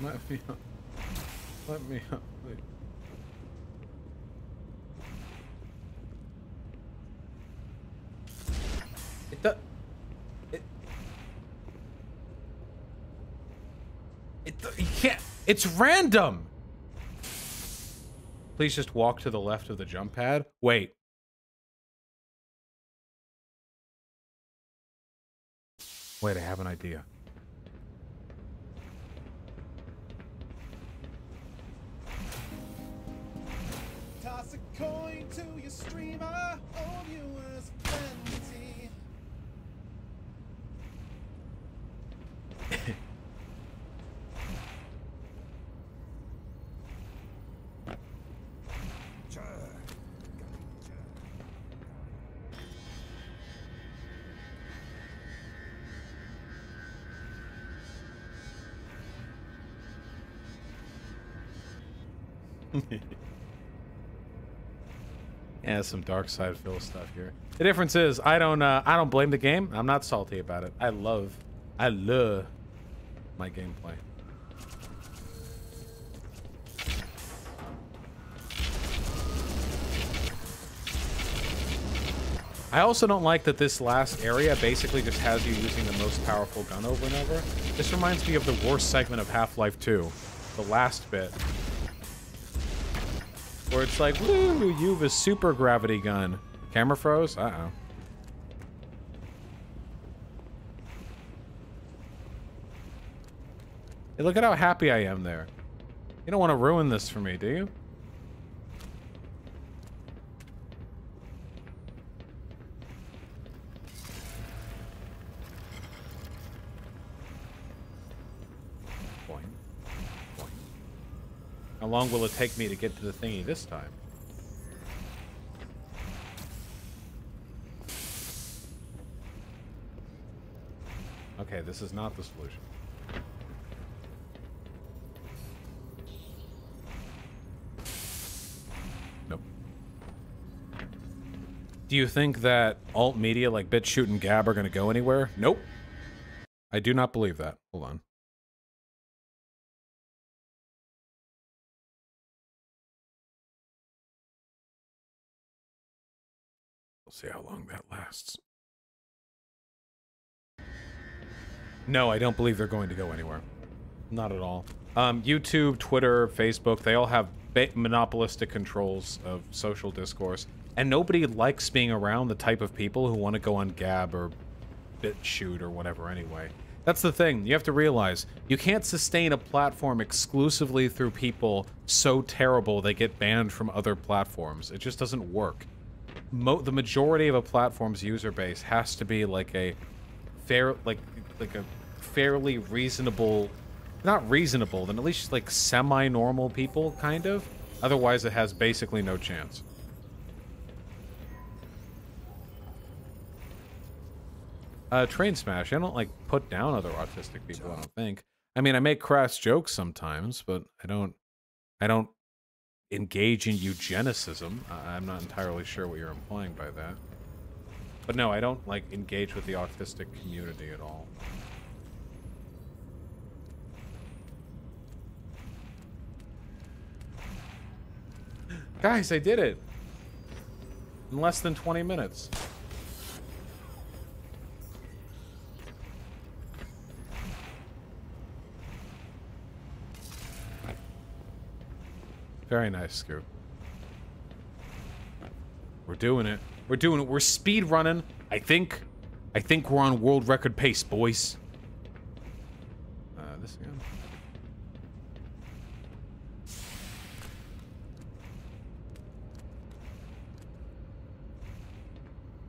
Let me up. Let me up, please. You can't. It's random. Please just walk to the left of the jump pad. Wait. Wait, I have an idea. Toss a coin to your streamer, all viewers plenty. Yeah, some dark side Phil stuff here. The difference is I don't blame the game. I'm not salty about it. I love my gameplay. I also don't like that this last area basically just has you using the most powerful gun over and over. This reminds me of the worst segment of Half-Life 2. The last bit. Where it's like, woo, you have a super gravity gun. Camera froze? Uh-oh. Hey, look at how happy I am there. You don't want to ruin this for me, do you? How long will it take me to get to the thingy this time? Okay, this is not the solution. Nope. Do you think that alt media like BitChute and Gab are going to go anywhere? Nope. I do not believe that. Hold on. We'll see how long that lasts. No, I don't believe they're going to go anywhere. Not at all. YouTube, Twitter, Facebook, they all have monopolistic controls of social discourse. And nobody likes being around the type of people who want to go on Gab or BitChute or whatever anyway. That's the thing. You have to realize, you can't sustain a platform exclusively through people so terrible they get banned from other platforms. It just doesn't work. The majority of a platform's user base has to be like a fairly reasonable, not reasonable, then at least like semi-normal people, kind of. Otherwise, it has basically no chance. Train Smash. I don't like put down other autistic people. I don't think. I mean, I make crass jokes sometimes, but I don't engage in eugenicism. I'm not entirely sure what you're implying by that. But no, I don't, like, engage with the autistic community at all. Guys, I did it! In less than 20 minutes. Very nice, Scoop. We're doing it. We're doing it. We're speed running. I think we're on world record pace, boys. This again.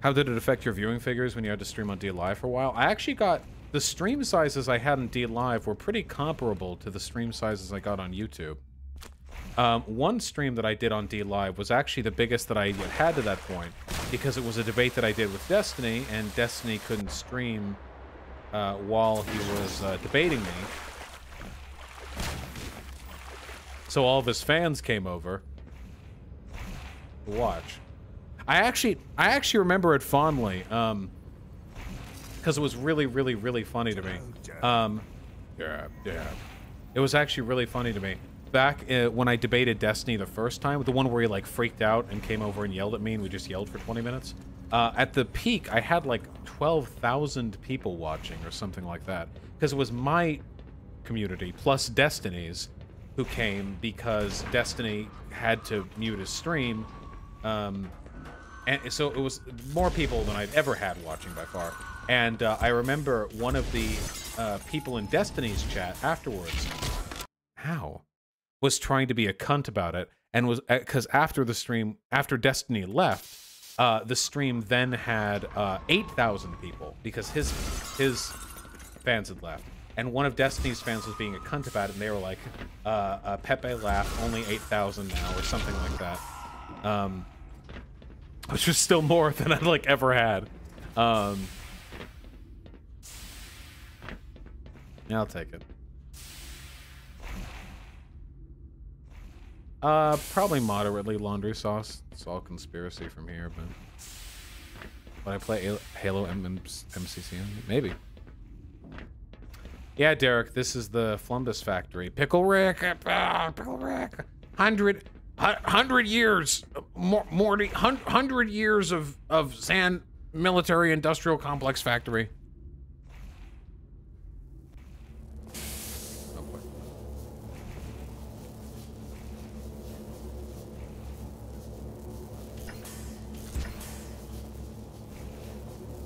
How did it affect your viewing figures when you had to stream on D Live for a while? I actually got the stream sizes I had in D Live were pretty comparable to the stream sizes I got on YouTube. One stream that I did on D Live was actually the biggest that I had to that point, because it was a debate that I did with Destiny, and Destiny couldn't stream while he was debating me. So all of his fans came over to watch. I actually remember it fondly, because it was really, really, really funny to me. Yeah. It was actually really funny to me. Back when I debated Destiny the first time, the one where he like freaked out and came over and yelled at me and we just yelled for 20 minutes. At the peak, I had like 12,000 people watching or something like that. Because it was my community plus Destiny's who came because Destiny had to mute his stream. And so it was more people than I'd ever had watching by far. And I remember one of the people in Destiny's chat afterwards, was trying to be a cunt about it. And was, because after the stream, after Destiny left, the stream then had 8,000 people because his fans had left. And one of Destiny's fans was being a cunt about it, and they were like, Pepe laughed, only 8,000 now, or something like that. Which was still more than I'd, like, ever had. Yeah, I'll take it. Probably moderately laundry sauce. It's all conspiracy from here, but... Would I play Halo MCC? Maybe. Yeah, Derek, this is the Flumbus factory. Pickle Rick! Pickle Rick! 100 years! Morty, 100 years of Sand Military Industrial Complex factory. Oh, boy.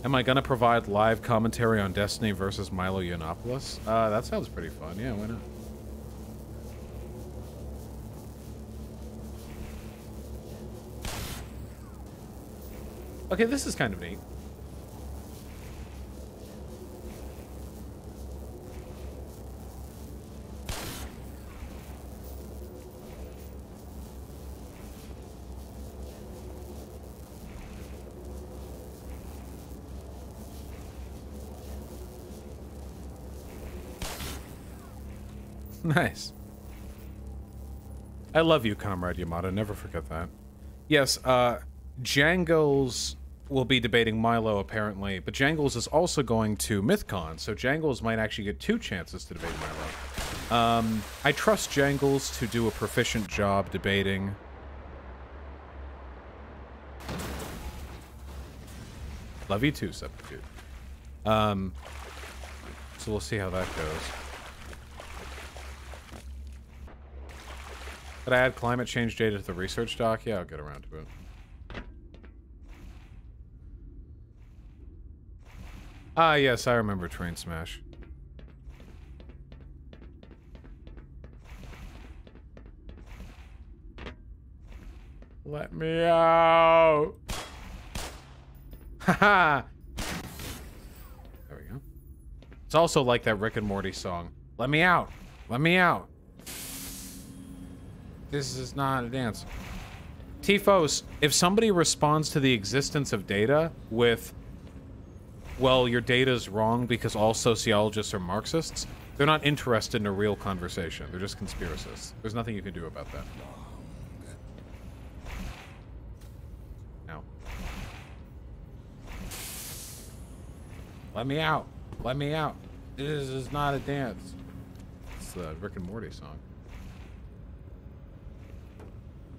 Am I gonna provide live commentary on Destiny versus Milo Yiannopoulos? That sounds pretty fun. Yeah, why not? Okay, this is kind of neat. Nice. I love you, Comrade Yamada. Never forget that. Yes, Jangles will be debating Milo, apparently, but Jangles is also going to MythCon, so Jangles might actually get 2 chances to debate Milo. I trust Jangles to do a proficient job debating. Love you too, Substitute. So we'll see how that goes. Could I add climate change data to the research doc? Yeah, I'll get around to it. Ah, yes, I remember Train Smash. Let me out! Haha! There we go. It's also like that Rick and Morty song. Let me out! Let me out! This is not a dance. Tifos, if somebody responds to the existence of data with, well, your data's wrong because all sociologists are Marxists, they're not interested in a real conversation. They're just conspiracists. There's nothing you can do about that. No. Let me out. Let me out. This is not a dance. It's the Rick and Morty song.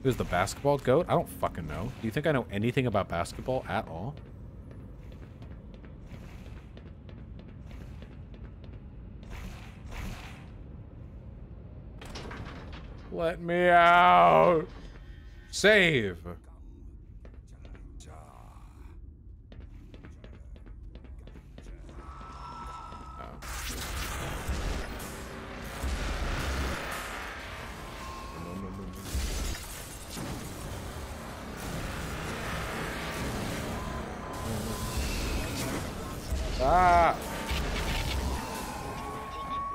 Who's the basketball goat? I don't fucking know. Do you think I know anything about basketball at all? Let me out! Save! Ah!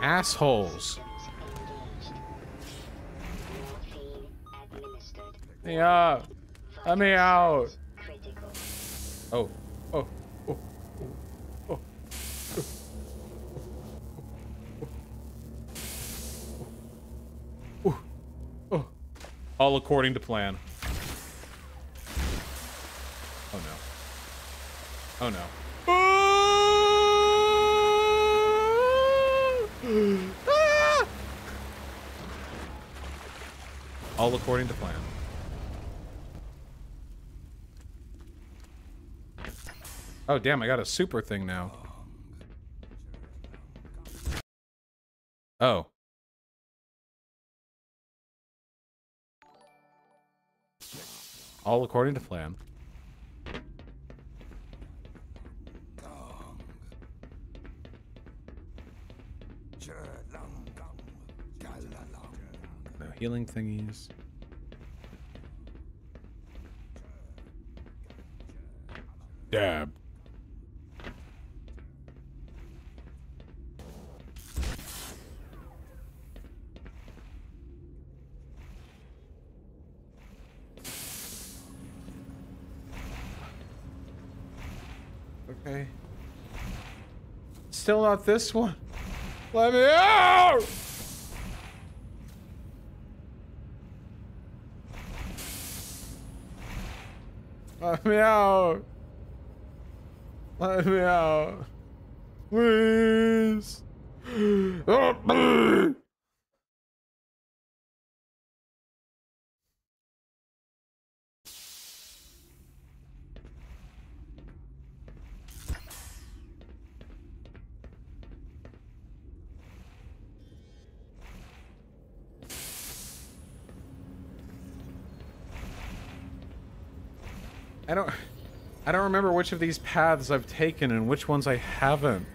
Assholes. Let me out. Let me out. Oh. Oh. Oh. Oh. Oh. Oh. All according to plan. Oh no. Oh no. Ah! All according to plan. Oh, damn, I got a super thing now. Oh. All according to plan. No healing thingies. Dab. Okay. Still not this one. Let me out! Let me out. Let me out. Please. Help me. I don't remember which of these paths I've taken and which ones I haven't.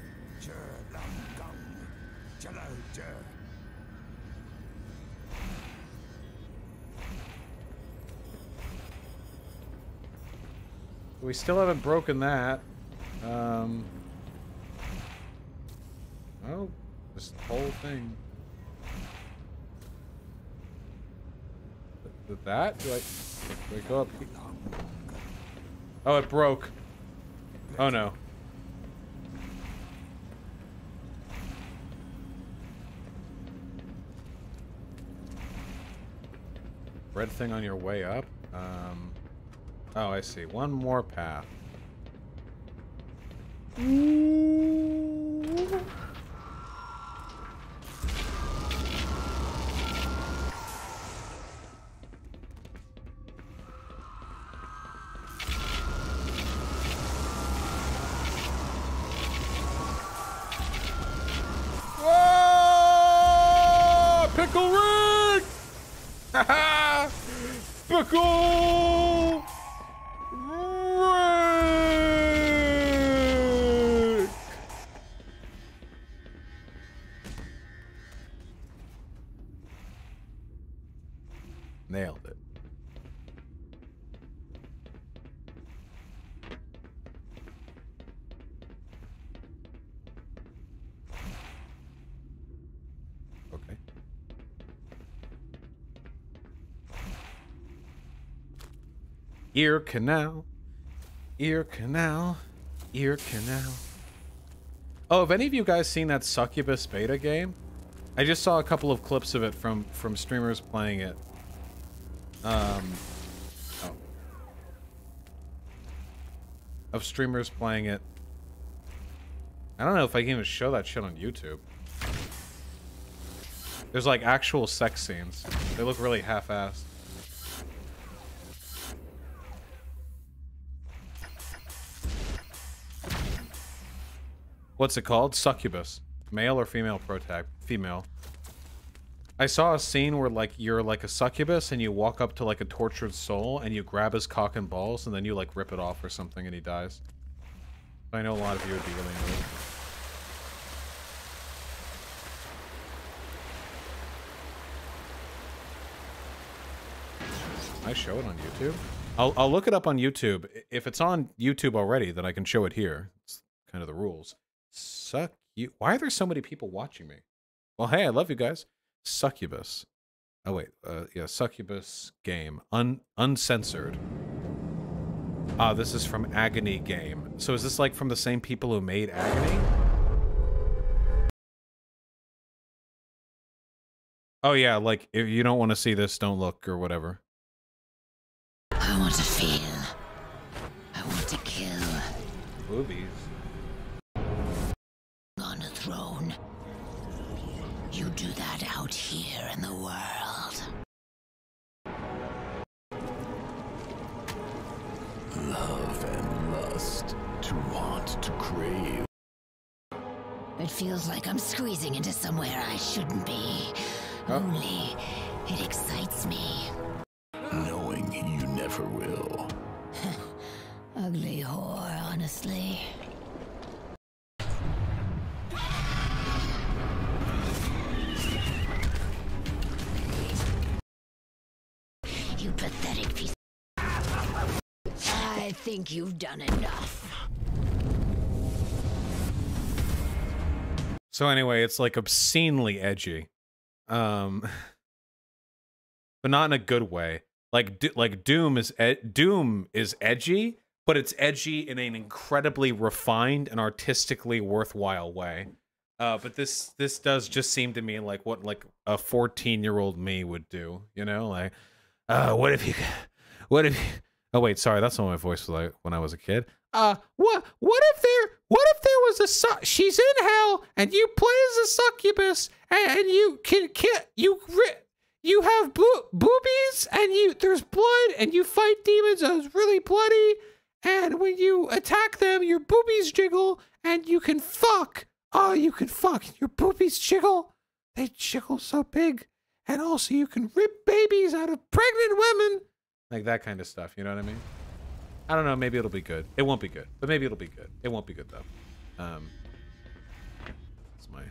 We still haven't broken that. Oh, this whole thing. That? Do I go up here? Oh, it broke. Oh no. Red thing on your way up? Oh, I see. One more path. Pickle Rick! Haha! Pickle Rick! Nailed it. Okay. Ear canal, ear canal, ear canal. Oh, have any of you guys seen that Succubus beta game? I just saw a couple of clips of it from streamers playing it. Oh. Of streamers playing it. I don't know if I can even show that shit on YouTube. There's like actual sex scenes. They look really half-assed. What's it called? Succubus. Male or female protag? Female. I saw a scene where like you're like a succubus and you walk up to like a tortured soul and you grab his cock and balls and then you like rip it off or something and he dies. I know a lot of you would be really into it. I show it on YouTube? I'll look it up on YouTube. If it's on YouTube already, then I can show it here. It's kind of the rules. Why are there so many people watching me? Well, hey, I love you guys. Succubus. Oh wait, yeah, Succubus game. Uncensored. Ah, this is from Agony Game. So is this like from the same people who made Agony? Oh yeah, like if you don't want to see this, don't look or whatever. I want to feel. I want to kill. Movies. On a throne. You do that out here in the world. Love and lust To want, to crave. It feels like I'm squeezing into somewhere I shouldn't be. Only, it excites me. Knowing you never will. Ugly whore, honestly. You pathetic piece. I think you've done enough. So anyway, it's like obscenely edgy. But not in a good way. Like Doom is edgy, but it's edgy in an incredibly refined and artistically worthwhile way. But this does just seem to me like what like a 14-year-old me would do, you know? Like, what if you oh wait, sorry, that's what my voice was like when I was a kid. What if there was a she's in hell and you play as a succubus and you have boobies and there's blood and you fight demons and it's really bloody, and when you attack them your boobies jiggle and you can fuck. Oh, you can fuck. Your boobies jiggle. They jiggle so big. And also you can rip babies out of pregnant women. Like that kind of stuff, you know what I mean? I don't know, maybe it'll be good. It won't be good, but maybe it'll be good. It won't be good though. That's my...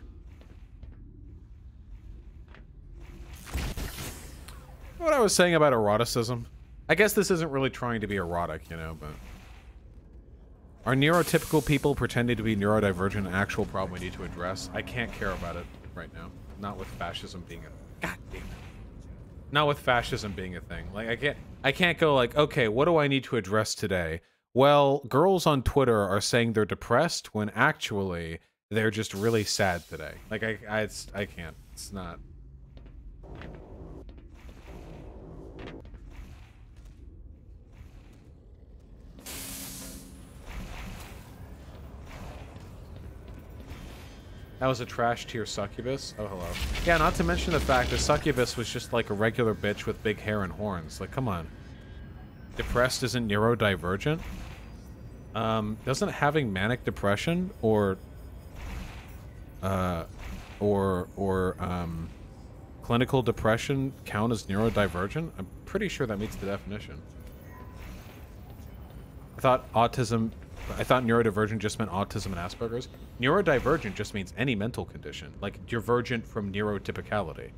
What I was saying about eroticism. I guess this isn't really trying to be erotic, you know, but... Are neurotypical people pretending to be neurodivergent an actual problem we need to address? I can't care about it right now. Not with fascism being a... God damn it. Not with fascism being a thing. Like, I can't go like, okay, what do I need to address today? Well, girls on Twitter are saying they're depressed when actually they're just really sad today. Like, I can't. It's not... That was a trash tier succubus? Oh, hello. Yeah, not to mention the fact that succubus was just like a regular bitch with big hair and horns. Like, come on. Depressed isn't neurodivergent? Doesn't having manic depression or clinical depression count as neurodivergent? I'm pretty sure that meets the definition. I thought neurodivergent just meant autism and Asperger's. Neurodivergent just means any mental condition, like divergent from neurotypicality.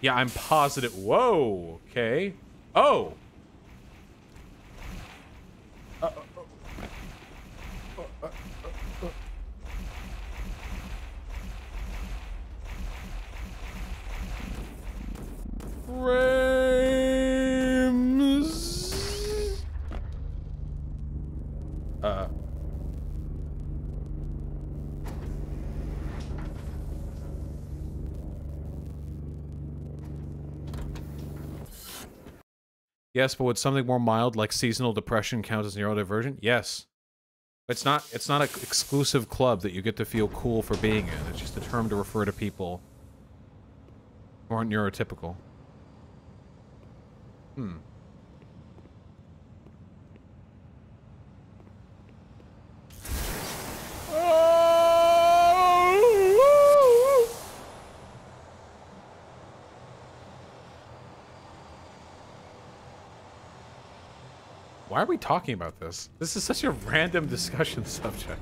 Yeah, I'm positive. Whoa, okay. Oh! Rames. Yes, but would something more mild like seasonal depression count as neurodivergent? Yes. It's not an exclusive club that you get to feel cool for being in. It's just a term to refer to people who aren't neurotypical. Why are we talking about this? This is such a random discussion subject.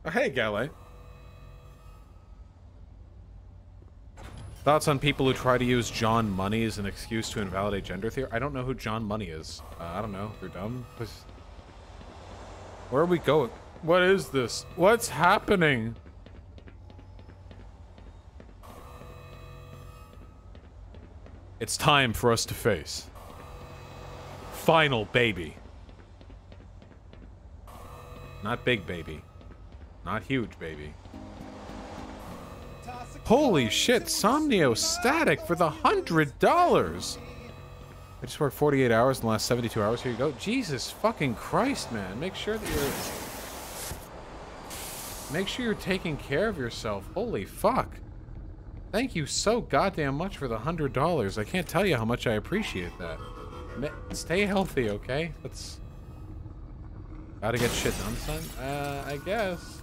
Oh, hey, Galley. Thoughts on people who try to use John Money as an excuse to invalidate gender theory? I don't know who John Money is. I don't know. You're dumb. Where are we going? What is this? What's happening? It's time for us to face Final Baby. Not Big Baby. Not Huge Baby. Holy shit, Somnio Static for the $100. I just worked 48 hours in the last 72 hours. Here you go. Jesus fucking Christ, man. Make sure you're taking care of yourself. Holy fuck. Thank you so goddamn much for the $100. I can't tell you how much I appreciate that. Stay healthy, okay? Let's... Gotta get shit done, son? I guess.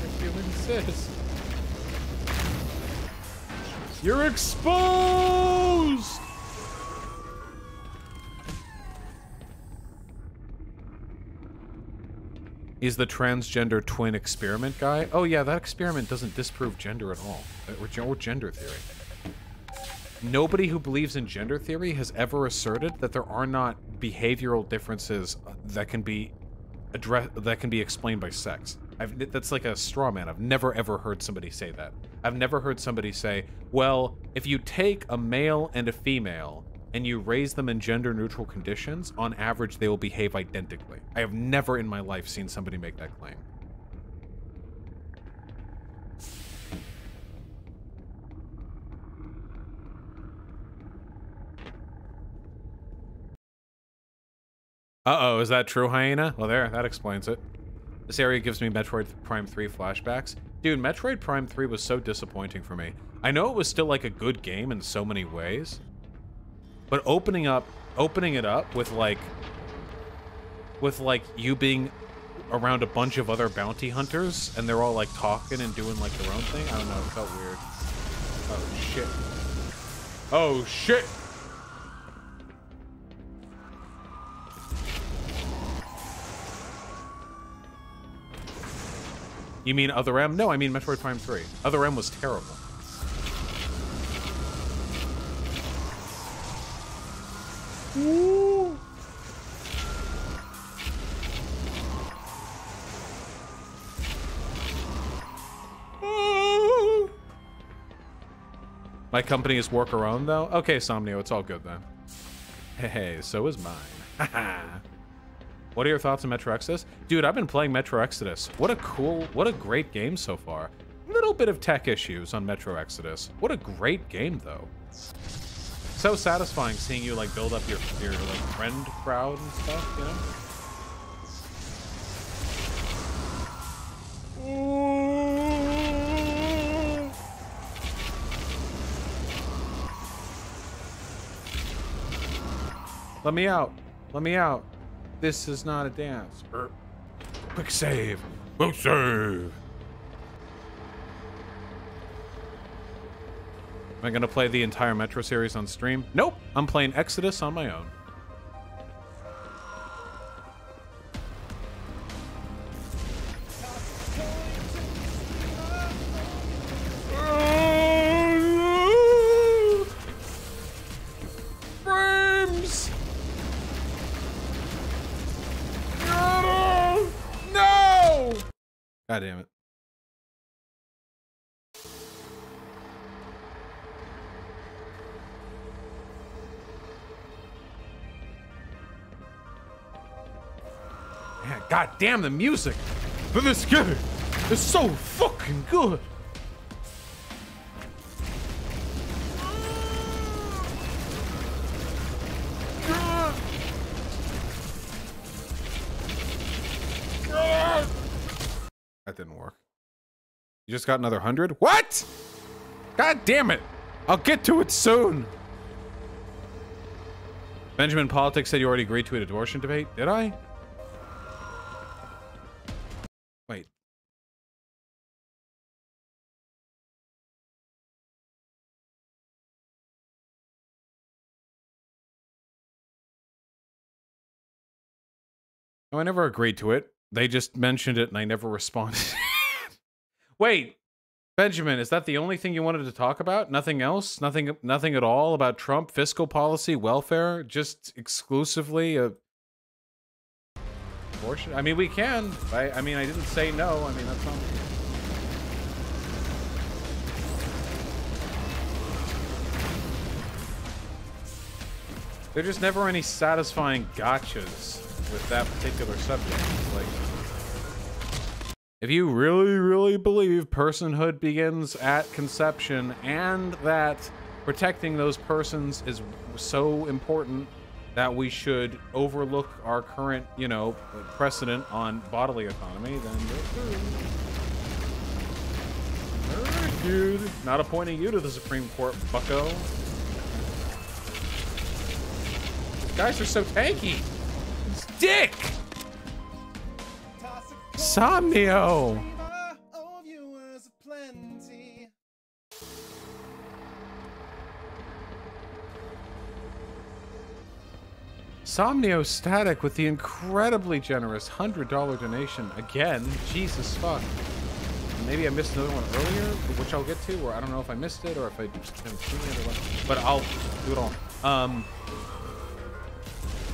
If you insist. You're exposed! He's the transgender twin experiment guy. Oh yeah, that experiment doesn't disprove gender at all. Or gender theory. Nobody who believes in gender theory has ever asserted that there are not behavioral differences that can be explained by sex. That's like a straw man. I've never ever heard somebody say that. I've never heard somebody say, well, if you take a male and a female and you raise them in gender neutral conditions, on average they will behave identically. I have never in my life seen somebody make that claim. Uh-oh, is that true, Hyena? Well, there, that explains it. This area gives me Metroid Prime 3 flashbacks. Dude, Metroid Prime 3 was so disappointing for me. I know it was still like a good game in so many ways, but opening it up with like you being around a bunch of other bounty hunters and they're all like talking and doing like their own thing. I don't know, it felt weird. Oh shit. Oh shit! You mean Other M? No, I mean Metroid Prime 3. Other M was terrible. Ooh. Ooh. My company is work around though? Okay, Somnio, it's all good then. Hey, so is mine. Haha. What are your thoughts on Metro Exodus? Dude, I've been playing Metro Exodus. What a great game so far. Little bit of tech issues on Metro Exodus. What a great game though. So satisfying seeing you like build up your like friend crowd and stuff, you know? Let me out. Let me out. This is not a dance. Quick save. Quick save. Am I gonna play the entire Metro series on stream? Nope. I'm playing Exodus on my own. Frames! No! God damn it. Man, god damn, the music for this game is so fucking good. That didn't work. You just got another 100? What? God damn it. I'll get to it soon. Benjamin Politics said you already agreed to an abortion debate. Did I? Wait. No, I never agreed to it. They just mentioned it and I never responded. Wait, Benjamin, is that the only thing you wanted to talk about? Nothing else? Nothing at all about Trump, fiscal policy, welfare? Just exclusively abortion? I mean, we can. I mean, I didn't say no. I mean, that's not... There just never any satisfying gotchas with that particular subject. Like, If you really, really believe personhood begins at conception and that protecting those persons is so important that we should overlook our current, you know, precedent on bodily autonomy, then alright, dude. Not appointing you to the Supreme Court, bucko. These guys are so tanky. It's dick! Somnio! Somnio Static with the incredibly generous $100 donation again. Jesus fuck. Maybe I missed another one earlier, which I'll get to, or I don't know if I missed it or if I just haven't seen it or what. But I'll do it all.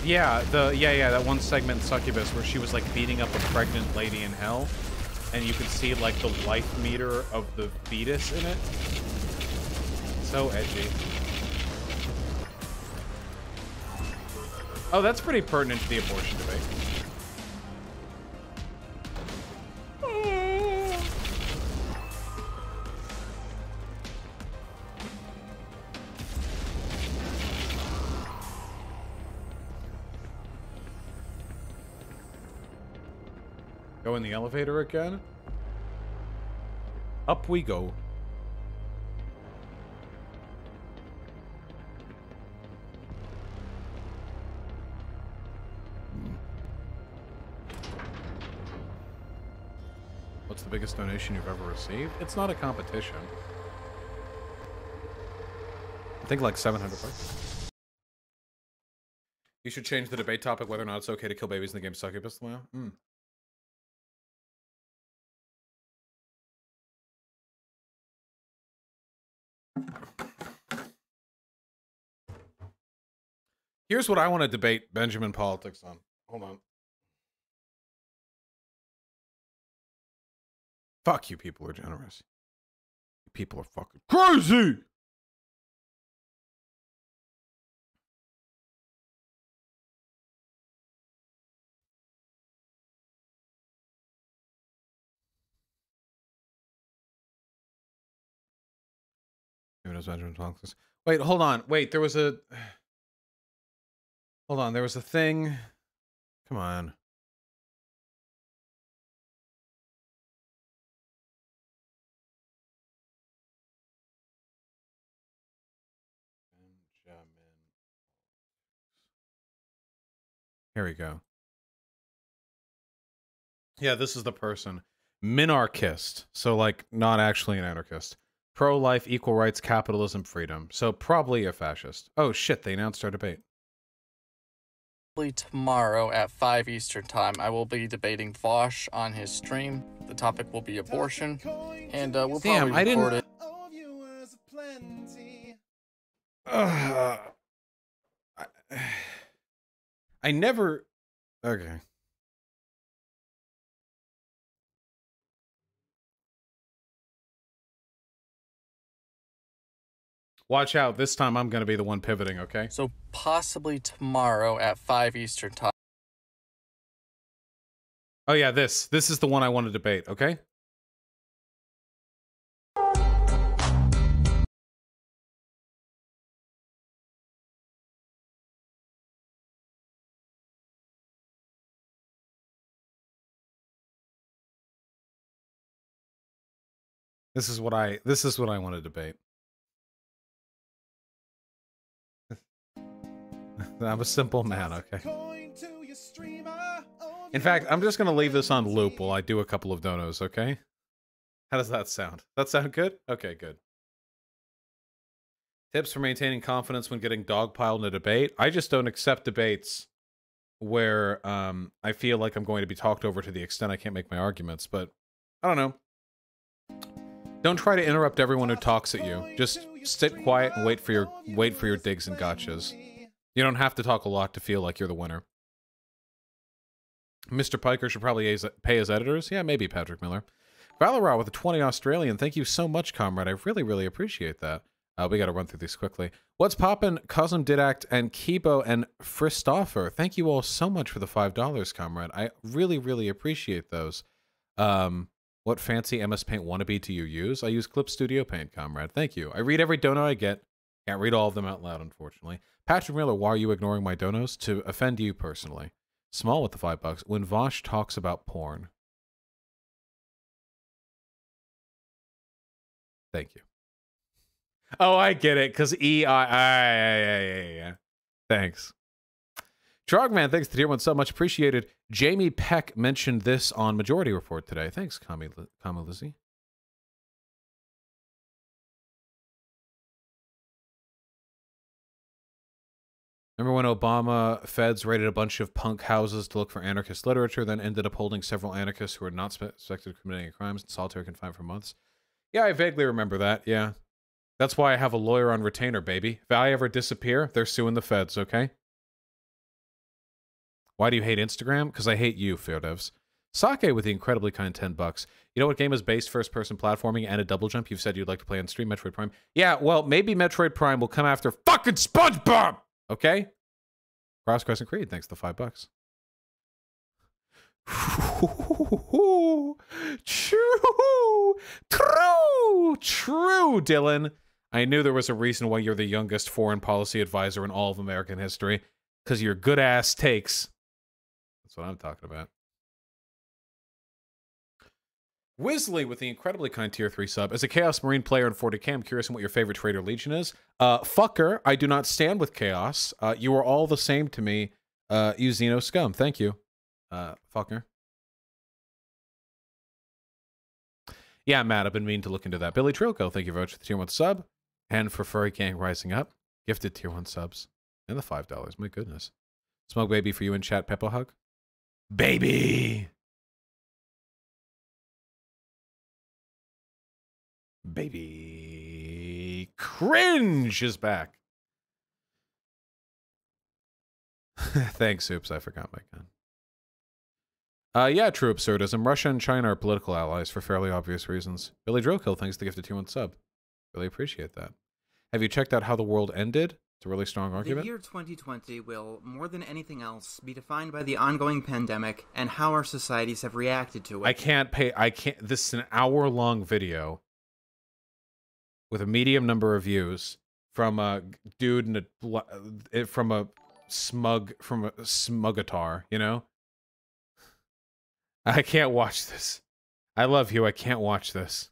Yeah, that one segment in Succubus where she was like beating up a pregnant lady in hell, and you could see like the life meter of the fetus in it. So edgy. Oh, that's pretty pertinent to the abortion debate. Go in the elevator again. Up we go. What's the biggest donation you've ever received? It's not a competition. I think like 700 bucks. You should change the debate topic whether or not it's okay to kill babies in the game Succubus now. Here's what I want to debate Benjamin politics on. Hold on. Fuck you, people are generous. You people are fucking crazy! Benjamin politics. Wait, hold on. Wait, there was a... Hold on, there was a thing... Come on. Here we go. Yeah, this is the person. Minarchist. So, like, not actually an anarchist. Pro-life, equal rights, capitalism, freedom. So, probably a fascist. Oh, shit, they announced our debate. Tomorrow at 5 Eastern Time, I will be debating Vosh on his stream. The topic will be abortion. And we'll probably record it. I never... Okay. Watch out. This time I'm going to be the one pivoting, okay? So possibly tomorrow at 5 Eastern Time. Oh yeah, this is the one I want to debate, okay? This is what I want to debate. I'm a simple man, okay? In fact, I'm just going to leave this on loop while I do a couple of donos, okay? How does that sound? That sound good? Okay, good. Tips for maintaining confidence when getting dogpiled in a debate. I just don't accept debates where I feel like I'm going to be talked over to the extent I can't make my arguments, but I don't know. Don't try to interrupt everyone who talks at you. Just sit quiet and wait for your digs and gotchas. You don't have to talk a lot to feel like you're the winner. Mr. Piker should probably pay his editors. Yeah, maybe Patrick Miller. Valorant with a 20 Australian. Thank you so much, comrade. I really, really appreciate that. We got to run through these quickly. What's poppin'? Cosm Didact and Kibo and Fristoffer. Thank you all so much for the $5, comrade. I really, really appreciate those. What fancy MS Paint wannabe do you use? I use Clip Studio Paint, comrade. Thank you. I read every dono I get. Can't read all of them out loud, unfortunately. Patrick Miller, why are you ignoring my donos? To offend you personally. Small with the $5. When Vosh talks about porn. Thank you. Oh, I get it. Because yeah. Thanks. Trogman, thanks to Tier 1 so much appreciated. Jamie Peck mentioned this on Majority Report today. Thanks, Kami Lizzie. Remember when Obama feds raided a bunch of punk houses to look for anarchist literature, then ended up holding several anarchists who were not suspected of committing crimes in solitary confinement for months? Yeah, I vaguely remember that, yeah. That's why I have a lawyer on retainer, baby. If I ever disappear, they're suing the feds, okay? Why do you hate Instagram? Because I hate you, fair devs. Sake with the incredibly kind $10. You know what game is based first-person platforming and a double jump? You've said you'd like to play on stream, Metroid Prime. Yeah, well, maybe Metroid Prime will come after fucking SpongeBob! Okay? Cross Crescent Creed, thanks to $5. True, Dylan. I knew there was a reason why you're the youngest foreign policy advisor in all of American history. Because your good-ass takes. That's what I'm talking about. Wisley with the incredibly kind tier 3 sub. As a Chaos Marine player in 40K, I'm curious on what your favorite Trader Legion is. Fucker, I do not stand with Chaos. You are all the same to me. You Xeno scum. Thank you. Fucker. Yeah, Matt, I've been meaning to look into that. Billy Trilko, thank you very much for the tier 1 sub. And for Furry Gang Rising Up, gifted tier 1 subs. And the $5. My goodness. Smoke Baby for you in chat. Peppo hug. Baby! Baby. Cringe is back. Thanks, Oops. I forgot my gun. Yeah, true absurdism. Russia and China are political allies for fairly obvious reasons. Billy Drillkill, thanks to gift a tier 1 sub. Really appreciate that. Have you checked out How the World Ended? It's a really strong argument. The year 2020 will, more than anything else, be defined by the ongoing pandemic and how our societies have reacted to it. This is an hour-long video with a medium number of views from a dude from a smugatar, you know? I can't watch this. I love you. I can't watch this.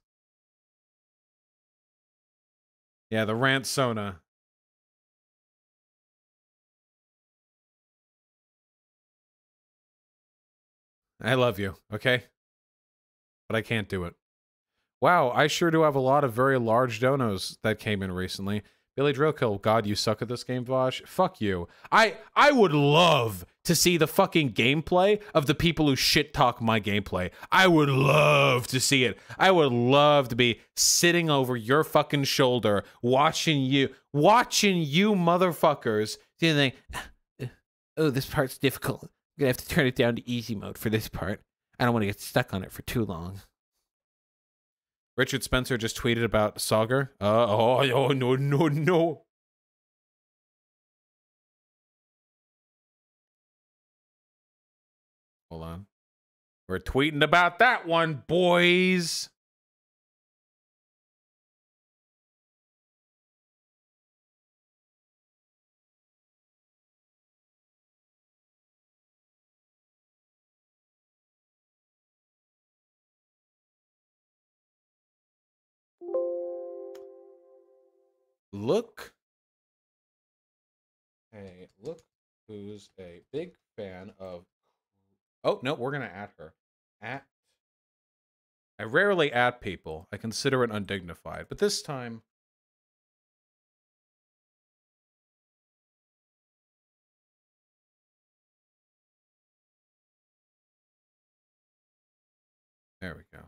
Yeah, the rant Sona. I love you, okay? But I can't do it. Wow, I sure do have a lot of very large donos that came in recently. Billy Drillkill, God, you suck at this game, Vosh. Fuck you. I would love to see the fucking gameplay of the people who shit talk my gameplay. I would love to see it. I would love to be sitting over your fucking shoulder, watching you motherfuckers. Do the thing. Oh, this part's difficult. I'm gonna have to turn it down to easy mode for this part. I don't want to get stuck on it for too long. Richard Spencer just tweeted about Sauger. No. Hold on. We're tweeting about that one, boys. Look. Hey, look who's a big fan of... Oh, no, we're going to add her. I rarely add people. I consider it undignified. But this time... There we go.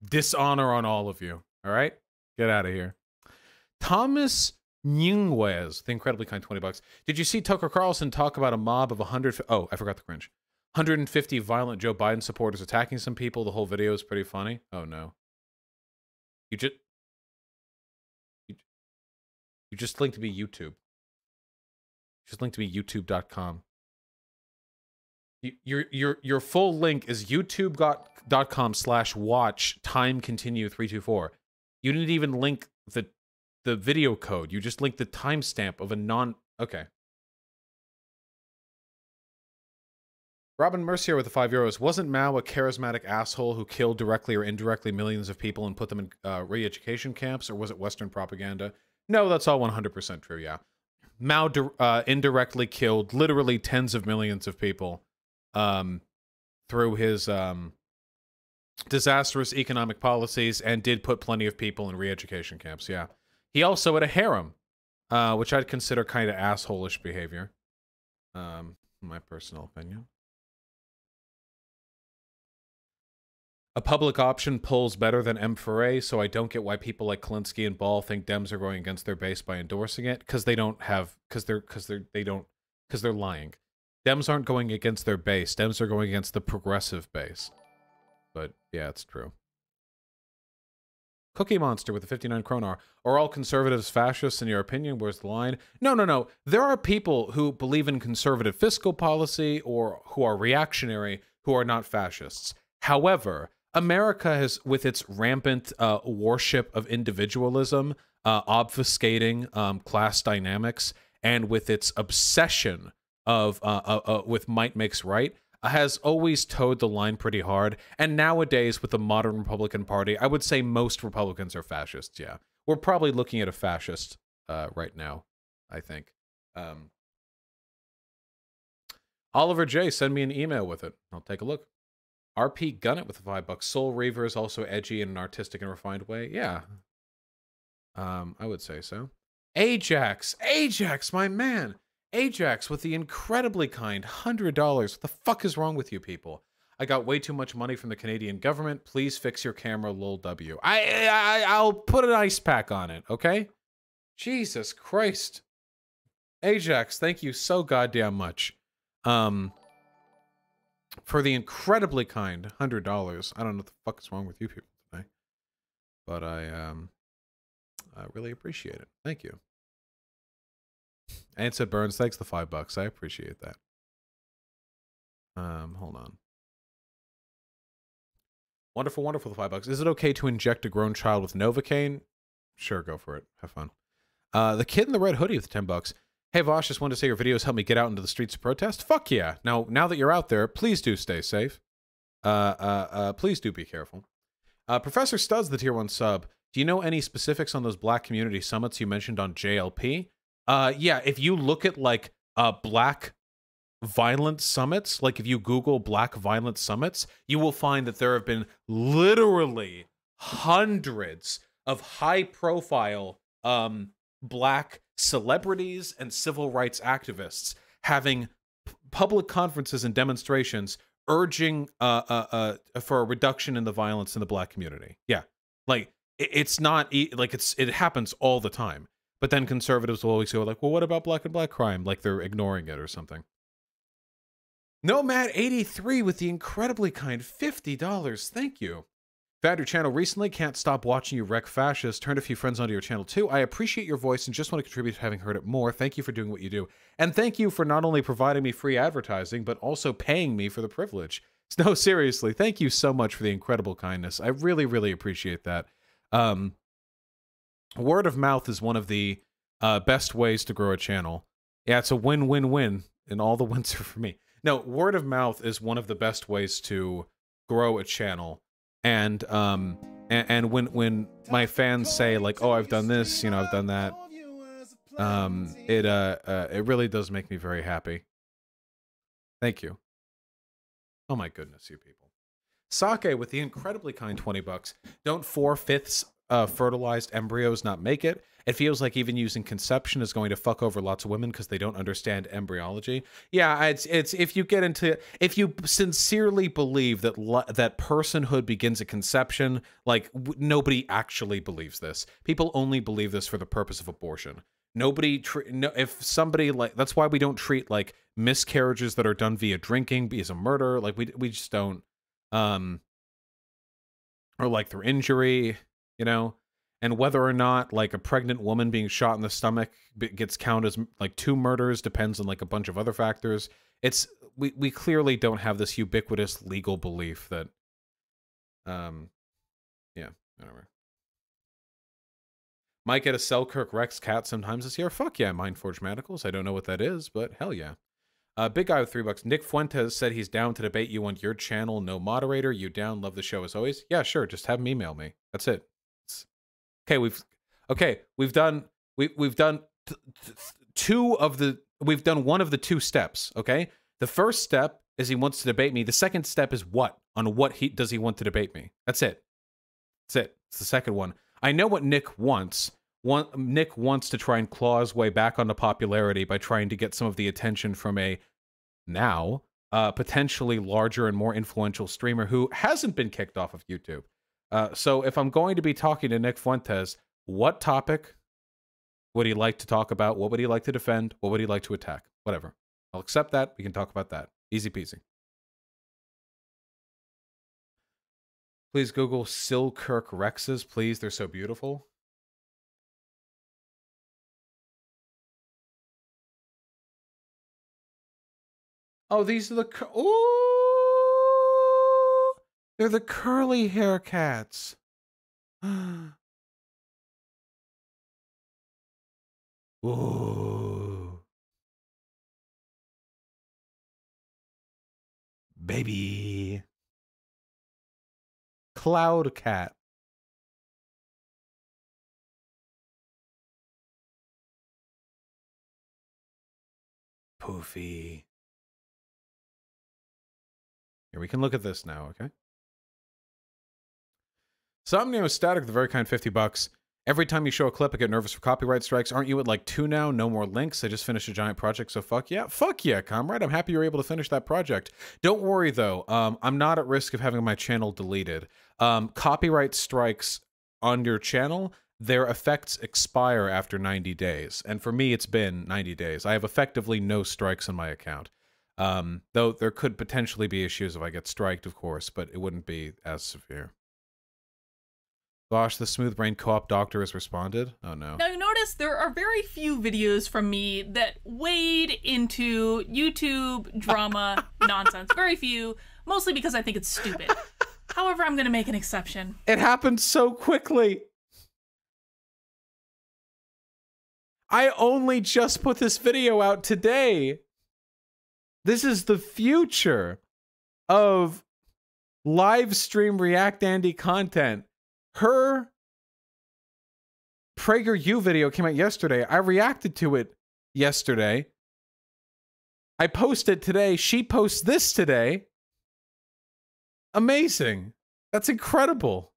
Dishonor on all of you. All right? Get out of here. Thomas Nyingwes, the incredibly kind $20. Did you see Tucker Carlson talk about a mob of 100... Oh, I forgot the cringe. 150 violent Joe Biden supporters attacking some people. The whole video is pretty funny. Oh, no. You just linked to me YouTube. Just linked to me youtube.com. Your full link is youtube.com/watch time continue 324. You didn't even link the video code. You just linked the timestamp of a non. Okay. Robin Mercier with the €5. Wasn't Mao a charismatic asshole who killed directly or indirectly millions of people and put them in re-education camps, or was it Western propaganda? No, that's all 100% true, yeah. Mao indirectly killed literally tens of millions of people through his disastrous economic policies, and did put plenty of people in re-education camps, yeah. He also had a harem, which I'd consider kind of asshole-ish behavior, in my personal opinion. A public option polls better than M4A, so I don't get why people like Klinsky and Ball think Dems are going against their base by endorsing it, because they don't have, because they're lying. Dems aren't going against their base. Dems are going against the progressive base. But yeah, it's true. Cookie Monster with the 59 kronar. Are all conservatives fascists in your opinion? Where's the line? No, no, no. There are people who believe in conservative fiscal policy or who are reactionary who are not fascists. However, America has, with its rampant worship of individualism, obfuscating class dynamics, and with its obsession of with might makes right, has always towed the line pretty hard. And nowadays, with the modern Republican Party, I would say most Republicans are fascists, yeah. We're probably looking at a fascist right now, I think. Oliver J, send me an email with it. I'll take a look. RP Gunnett with the $5. Soul Reaver is also edgy in an artistic and refined way. Yeah. I would say so. Ajax! Ajax, my man! Ajax with the incredibly kind $100. What the fuck is wrong with you people? I got way too much money from the Canadian government. Please fix your camera, lol W. I'll put an ice pack on it, okay? Jesus Christ. Ajax, thank you so goddamn much. For the incredibly kind $100. I don't know what the fuck is wrong with you people today. But I really appreciate it. Thank you. And it said Burns, thanks the $5. I appreciate that. Hold on. Wonderful, wonderful, the $5. Is it okay to inject a grown child with Novocaine? Sure, go for it. Have fun. The kid in the red hoodie with the $10. Hey Vosh, just wanted to say your videos help me get out into the streets to protest. Fuck yeah. Now that you're out there, please do stay safe. Please do be careful. Professor Studs, the tier 1 sub. Do you know any specifics on those black community summits you mentioned on JLP? Yeah, if you look at like black violent summits, like if you Google black violent summits, you will find that there have been literally hundreds of high profile black celebrities and civil rights activists having public conferences and demonstrations urging for a reduction in the violence in the black community. Yeah, like it's not like it happens all the time. But then conservatives will always go like, well, what about black and black crime? Like they're ignoring it or something. Nomad83 with the incredibly kind $50. Thank you. Found your channel recently. Can't stop watching you wreck fascists. Turned a few friends onto your channel too. I appreciate your voice and just want to contribute to having heard it more. Thank you for doing what you do. And thank you for not only providing me free advertising, but also paying me for the privilege. No, seriously, thank you so much for the incredible kindness. I really, really appreciate that. Word of mouth is one of the best ways to grow a channel. Yeah, it's a win-win-win, and all the wins are for me. No, word of mouth is one of the best ways to grow a channel. And when my fans say like, oh, I've done this, you know, I've done that, it really does make me very happy. Thank you. Oh my goodness, you people. Sake with the incredibly kind $20. Don't 4/5 fertilized embryos not make it? It feels like even using conception is going to fuck over lots of women because they don't understand embryology. Yeah, it's if you get into, if you sincerely believe that that personhood begins at conception, like nobody actually believes this. People only believe this for the purpose of abortion. Nobody, if somebody like, that's why we don't treat like miscarriages that are done via drinking as a murder. Like we just don't, or like through injury, you know. And whether or not, like, a pregnant woman being shot in the stomach gets counted as, like, 2 murders depends on, like, a bunch of other factors. It's, we clearly don't have this ubiquitous legal belief that, yeah, whatever. Might get a Selkirk Rex cat sometimes this year. Fuck yeah, Mindforge Manacles. I don't know what that is, but hell yeah. Big guy with $3. Nick Fuentes said he's down to debate you on your channel. No moderator. You down? Love the show as always. Yeah, sure. Just have him email me. That's it. Okay, we've done one of the two steps. Okay, the first step is he wants to debate me. The second step is what? On what does he want to debate me? That's it. That's it. It's the second one. I know what Nick wants. Nick wants to try and claw his way back onto popularity by trying to get some of the attention from a now potentially larger and more influential streamer who hasn't been kicked off of YouTube. So if I'm going to be talking to Nick Fuentes, what topic would he like to talk about? What would he like to defend? What would he like to attack? Whatever. I'll accept that. We can talk about that. Easy peasy. Please Google Selkirk Rexes, please. They're so beautiful. Oh, these are the... Ooh! They're the curly hair cats. Ooh. Baby. Cloud cat. Poofy. Here, we can look at this now, okay? Somnio Static, the very kind $50. Every time you show a clip, I get nervous for copyright strikes. Aren't you at like 2 now? No more links. I just finished a giant project, so fuck yeah. Fuck yeah, comrade. I'm happy you're able to finish that project. Don't worry, though. I'm not at risk of having my channel deleted. Copyright strikes on your channel, their effects expire after 90 days. And for me, it's been 90 days. I have effectively no strikes on my account. Though there could potentially be issues if I get striked, of course, but it wouldn't be as severe. Gosh, the Smooth Brain Co-op Doctor has responded. Oh no. Now you notice there are very few videos from me that wade into YouTube drama nonsense. Very few, mostly because I think it's stupid. However, I'm going to make an exception. It happened so quickly. I only just put this video out today. This is the future of live stream React Andy content. Her PragerU video came out yesterday. I reacted to it yesterday. I posted today. She posts this today. Amazing. That's incredible.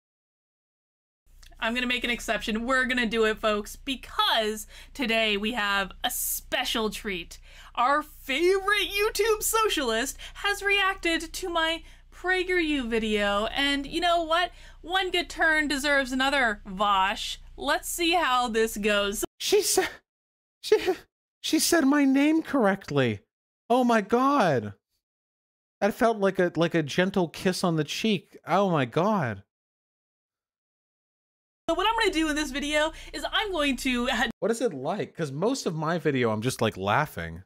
I'm going to make an exception. We're going to do it, folks, because today we have a special treat. Our favorite YouTube socialist has reacted to my PragerU video, and you know what? One good turn deserves another, Vosh. Let's see how this goes. She said my name correctly. Oh my god. That felt like a gentle kiss on the cheek. Oh my god. So what I'm going to do in this video is I'm going to... What is it like? Because most of my video I'm just like laughing.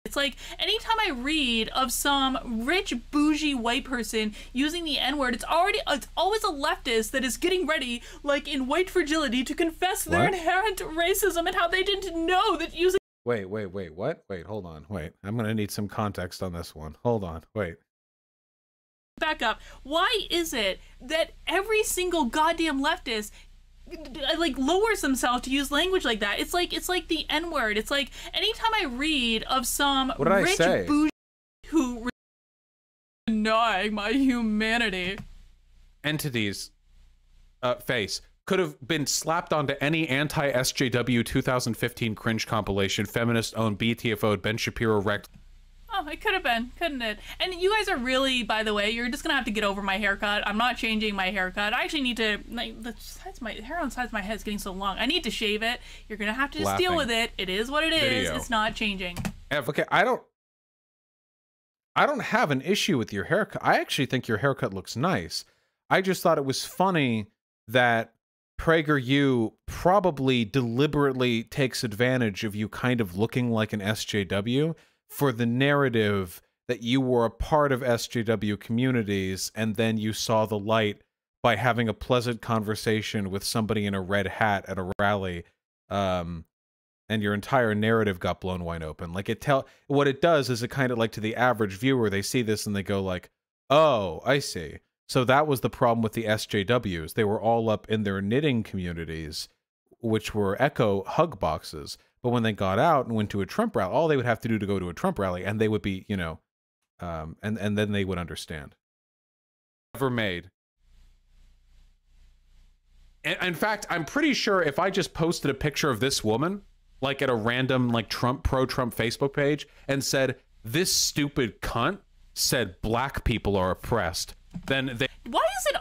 It's like anytime I read of some rich bougie white person using the N-word, it's always a leftist that is getting ready, like in White Fragility, to confess their inherent racism and how they didn't know that using... Wait, what? Wait, hold on. Wait, I'm gonna need some context on this one. Hold on, wait. Back up. Why is it that every single goddamn leftist like lowers themselves to use language like that? It's like the N-word. It's like anytime I read of some rich bougie who denying my humanity entities face could have been slapped onto any anti-SJW 2015 cringe compilation, feminist-owned, BTFO'd, Ben Shapiro wrecked. Oh, it could have been, couldn't it? And you guys are really, by the way, you're just gonna have to get over my haircut. I'm not changing my haircut. I actually need to, like, the hair on the sides of my head is getting so long. I need to shave it. You're gonna have to just deal with it. It is what it is. It's not changing. Okay, I don't have an issue with your haircut. I actually think your haircut looks nice. I just thought it was funny that PragerU probably deliberately takes advantage of you kind of looking like an SJW for the narrative that you were a part of SJW communities, and then you saw the light by having a pleasant conversation with somebody in a red hat at a rally, and your entire narrative got blown wide open. Like, what it does is it kind of, like, to the average viewer, they see this and they go like, oh, I see. So that was the problem with the SJWs. They were all up in their knitting communities, which were echo hug boxes. But when they got out and went to a Trump rally, all they would have to do to go to a Trump rally, and they would be, you know, and then they would understand. Ever made. In fact, I'm pretty sure if I just posted a picture of this woman, like at a random, like, pro-Trump Facebook page, and said, this stupid cunt said black people are oppressed, then they... Why is it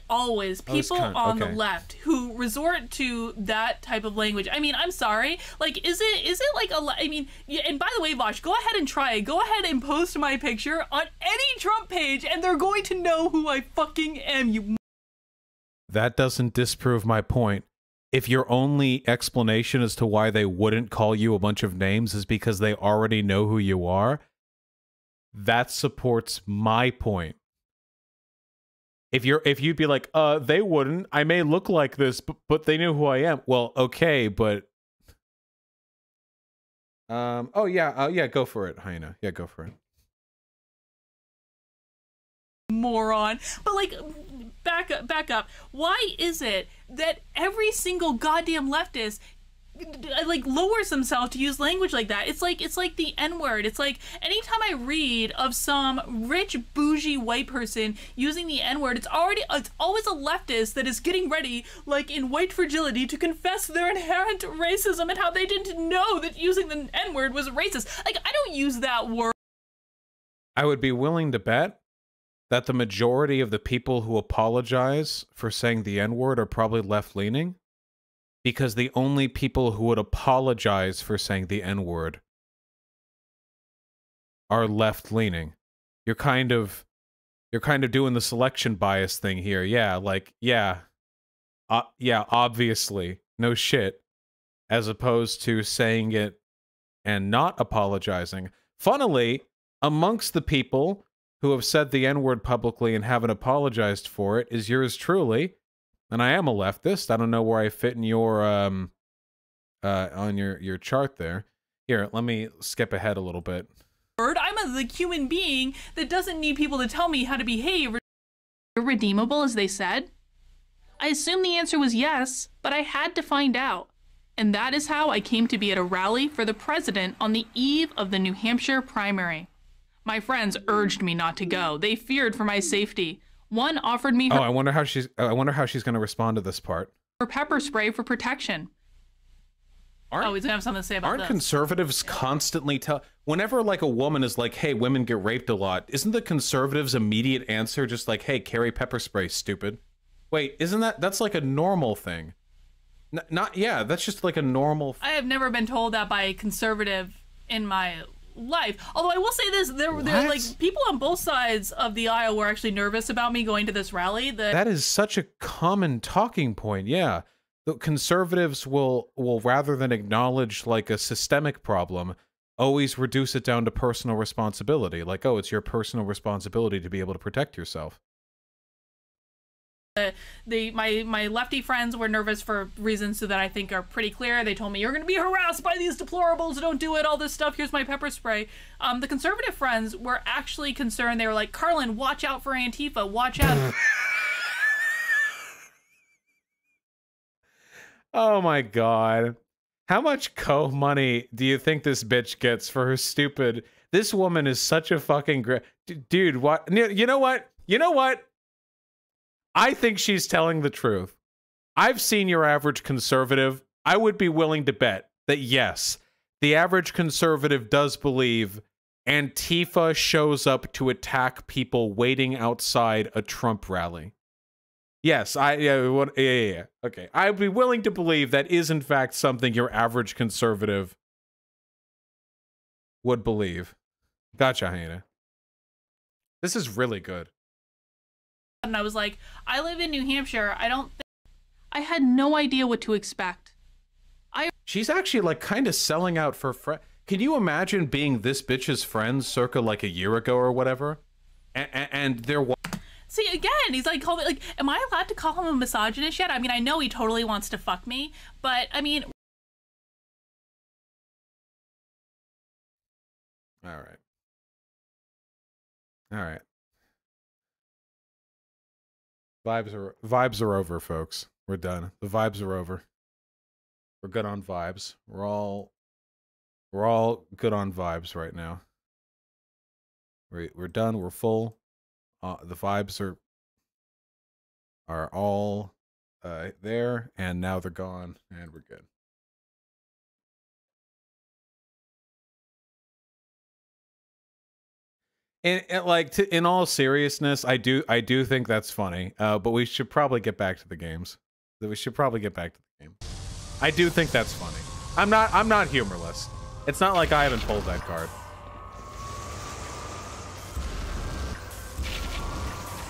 always people on the left who resort to that type of language? I mean, I'm sorry. Like, is it like I mean, yeah, and by the way, Vosh, go ahead and try it. Go ahead and post my picture on any Trump page, and they're going to know who I fucking am, you... That doesn't disprove my point. If your only explanation as to why they wouldn't call you a bunch of names is because they already know who you are, that supports my point. If you'd be like, they wouldn't, I may look like this, but they knew who I am. Well, okay, but oh yeah, go for it, Hyena. Yeah, go for it. Moron. But, like, back up. Why is it that every single goddamn leftist, like, lowers themselves to use language like that? It's like the N-word. It's like anytime I read of some rich bougie white person using the N-word, it's always a leftist that is getting ready, like in White Fragility, to confess their inherent racism and how they didn't know that using the N-word was racist. Like, I don't use that word. I would be willing to bet that the majority of the people who apologize for saying the N-word are probably left-leaning, because the only people who would apologize for saying the N-word are left-leaning. You're kind of doing the selection bias thing here. Yeah, like, yeah, obviously, no shit, as opposed to saying it and not apologizing. Funnily, amongst the people who have said the N-word publicly and haven't apologized for it is yours truly. And I am a leftist. I don't know where I fit in your on your chart there. Here, let me skip ahead a little bit. I'm a human being that doesn't need people to tell me how to behave. Irredeemable, as they said? I assumed the answer was yes, but I had to find out. And that is how I came to be at a rally for the president on the eve of the New Hampshire primary. My friends urged me not to go. They feared for my safety. One offered me her— I wonder how she's going to respond to this part. ...her pepper spray for protection. He's going to have something to say about Aren't this. Conservatives constantly whenever, like, a woman is like, hey, women get raped a lot, isn't the conservatives' immediate answer just like, hey, carry pepper spray, stupid? Wait, isn't that's like a normal thing? Yeah, that's just like a normal... I have never been told that by a conservative in my life. Although I will say this, there like people on both sides of the aisle were actually nervous about me going to this rally. That is such a common talking point. Yeah, the conservatives will rather than acknowledge like a systemic problem, always reduce it down to personal responsibility. Like, oh, it's your personal responsibility to be able to protect yourself. My lefty friends were nervous for reasons that I think are pretty clear. They told me, you're going to be harassed by these deplorables, don't do it, all this stuff, here's my pepper spray. The conservative friends were actually concerned. They were like, Carlin, watch out for Antifa, watch out. Oh my god. How much money do you think this bitch gets for her stupid... This woman is such a fucking dude, what? You know what? You know what? I think she's telling the truth. I've seen your average conservative. I would be willing to bet that, yes, the average conservative does believe Antifa shows up to attack people waiting outside a Trump rally. Yes, yeah. Okay, I'd be willing to believe that is, in fact, something your average conservative would believe. Gotcha, Hannah. This is really good. And I was like, I live in New Hampshire. I had no idea what to expect. She's actually like kind of selling out for Can you imagine being this bitch's friend circa like a year ago or whatever? And there was... See, again, he's like, am I allowed to call him a misogynist yet? I mean, I know he totally wants to fuck me, but I mean... All right. All right. Vibes are over, folks. We're done. The vibes are over. We're good on vibes. We're all good on vibes right now. We're done. We're full. The vibes are all there, and now they're gone, and we're good. And like, in all seriousness, I do think that's funny. But we should probably get back to the games. I do think that's funny. I'm not humorless. It's not like I haven't pulled that card.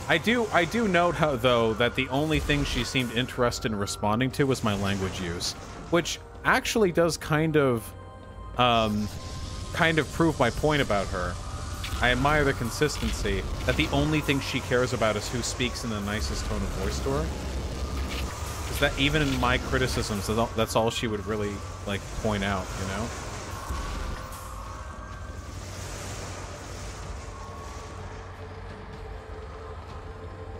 I do note how, though, that the only thing she seemed interested in responding to was my language use, which actually does kind of prove my point about her. I admire the consistency that the only thing she cares about is who speaks in the nicest tone of voice to her. Is that even in my criticisms, that's all she would really, like, point out, you know?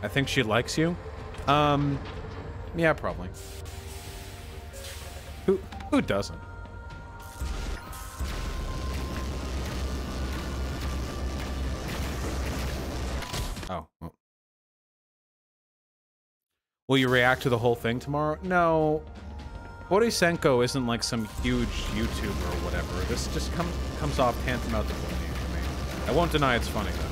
I think she likes you. Yeah, probably. Who doesn't? Oh. Well. Will you react to the whole thing tomorrow? No. Borisenko isn't like some huge YouTuber or whatever. This just comes off tantamount to bullying to me. I won't deny it's funny, though.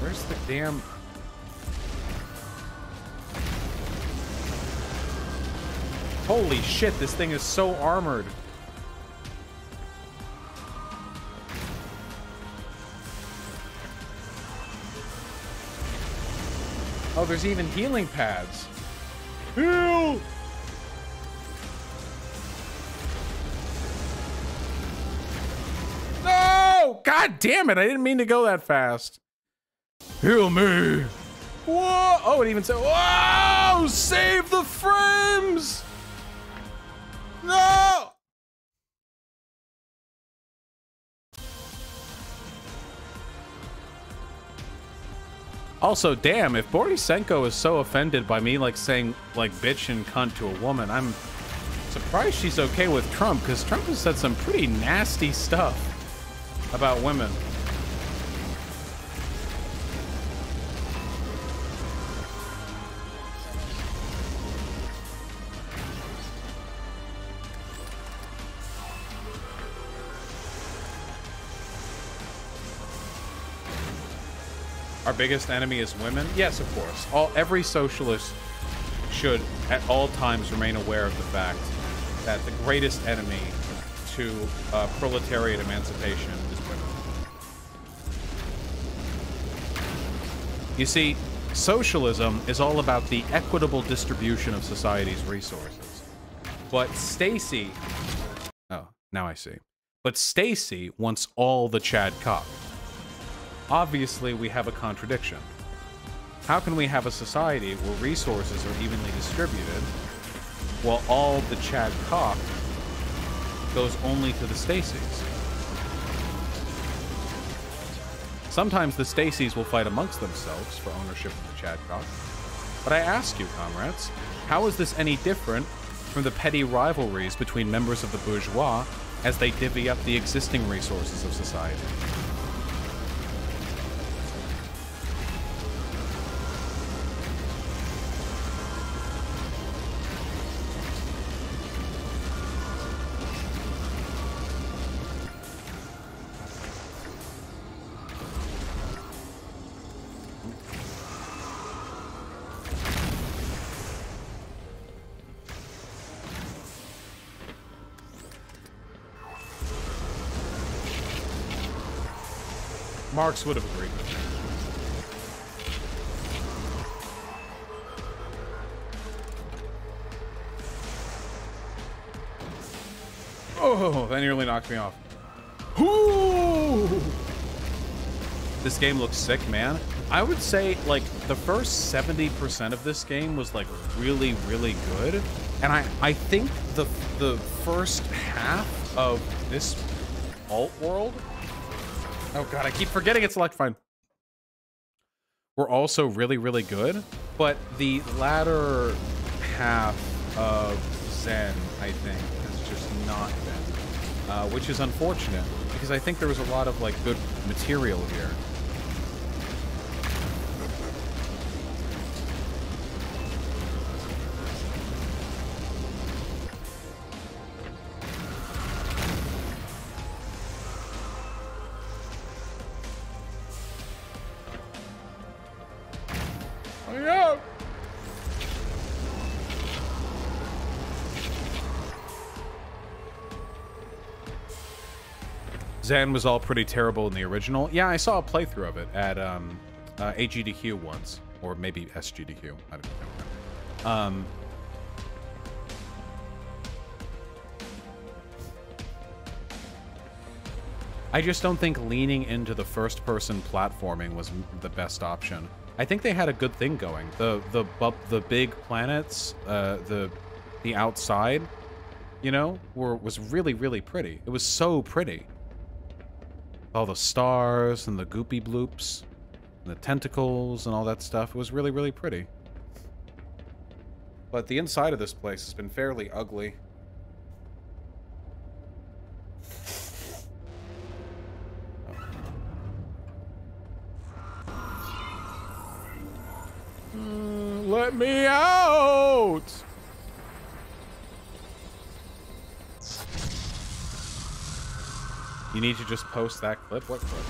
Where's the damn... Holy shit, this thing is so armored. Oh, there's even healing pads. Heal! No! God damn it, I didn't mean to go that fast. Heal me! Whoa! Oh, it even said, whoa! Save the frames! No! Also, damn, if Borisenko is so offended by me, like, saying, like, bitch and cunt to a woman, I'm surprised she's okay with Trump, because Trump has said some pretty nasty stuff about women. Our biggest enemy is women? Yes, of course. Every socialist should at all times remain aware of the fact that the greatest enemy to proletariat emancipation is women. You see, socialism is all about the equitable distribution of society's resources. But Stacy... Oh, now I see. But Stacy wants all the Chad cock. Obviously, we have a contradiction. How can we have a society where resources are evenly distributed while all the Chad cock goes only to the Stacys? Sometimes the Stacys will fight amongst themselves for ownership of the Chad cock. But I ask you, comrades, how is this any different from the petty rivalries between members of the bourgeois as they divvy up the existing resources of society? Marx would have agreed with me. Oh, that nearly knocked me off. Ooh. This game looks sick, man. I would say, like, the first 70% of this game was, like, really, really good. And I think the first half of this alt world... Oh, God, I keep forgetting it's Electrifying. Were also really, really good. But the latter half of Zen, I think, has just not been. Which is unfortunate, because I think there was a lot of, like, good material here. Oh, yeah. Zen was all pretty terrible in the original. Yeah, I saw a playthrough of it at AGDQ once, or maybe SGDQ. I don't know. I just don't think leaning into the first-person platforming was the best option. I think they had a good thing going. The big planets, the outside, you know, was really, really pretty. It was so pretty. All the stars and the goopy bloops and the tentacles and all that stuff. It was really, really pretty. But the inside of this place has been fairly ugly. Let me out! You need to just post that clip? What clip?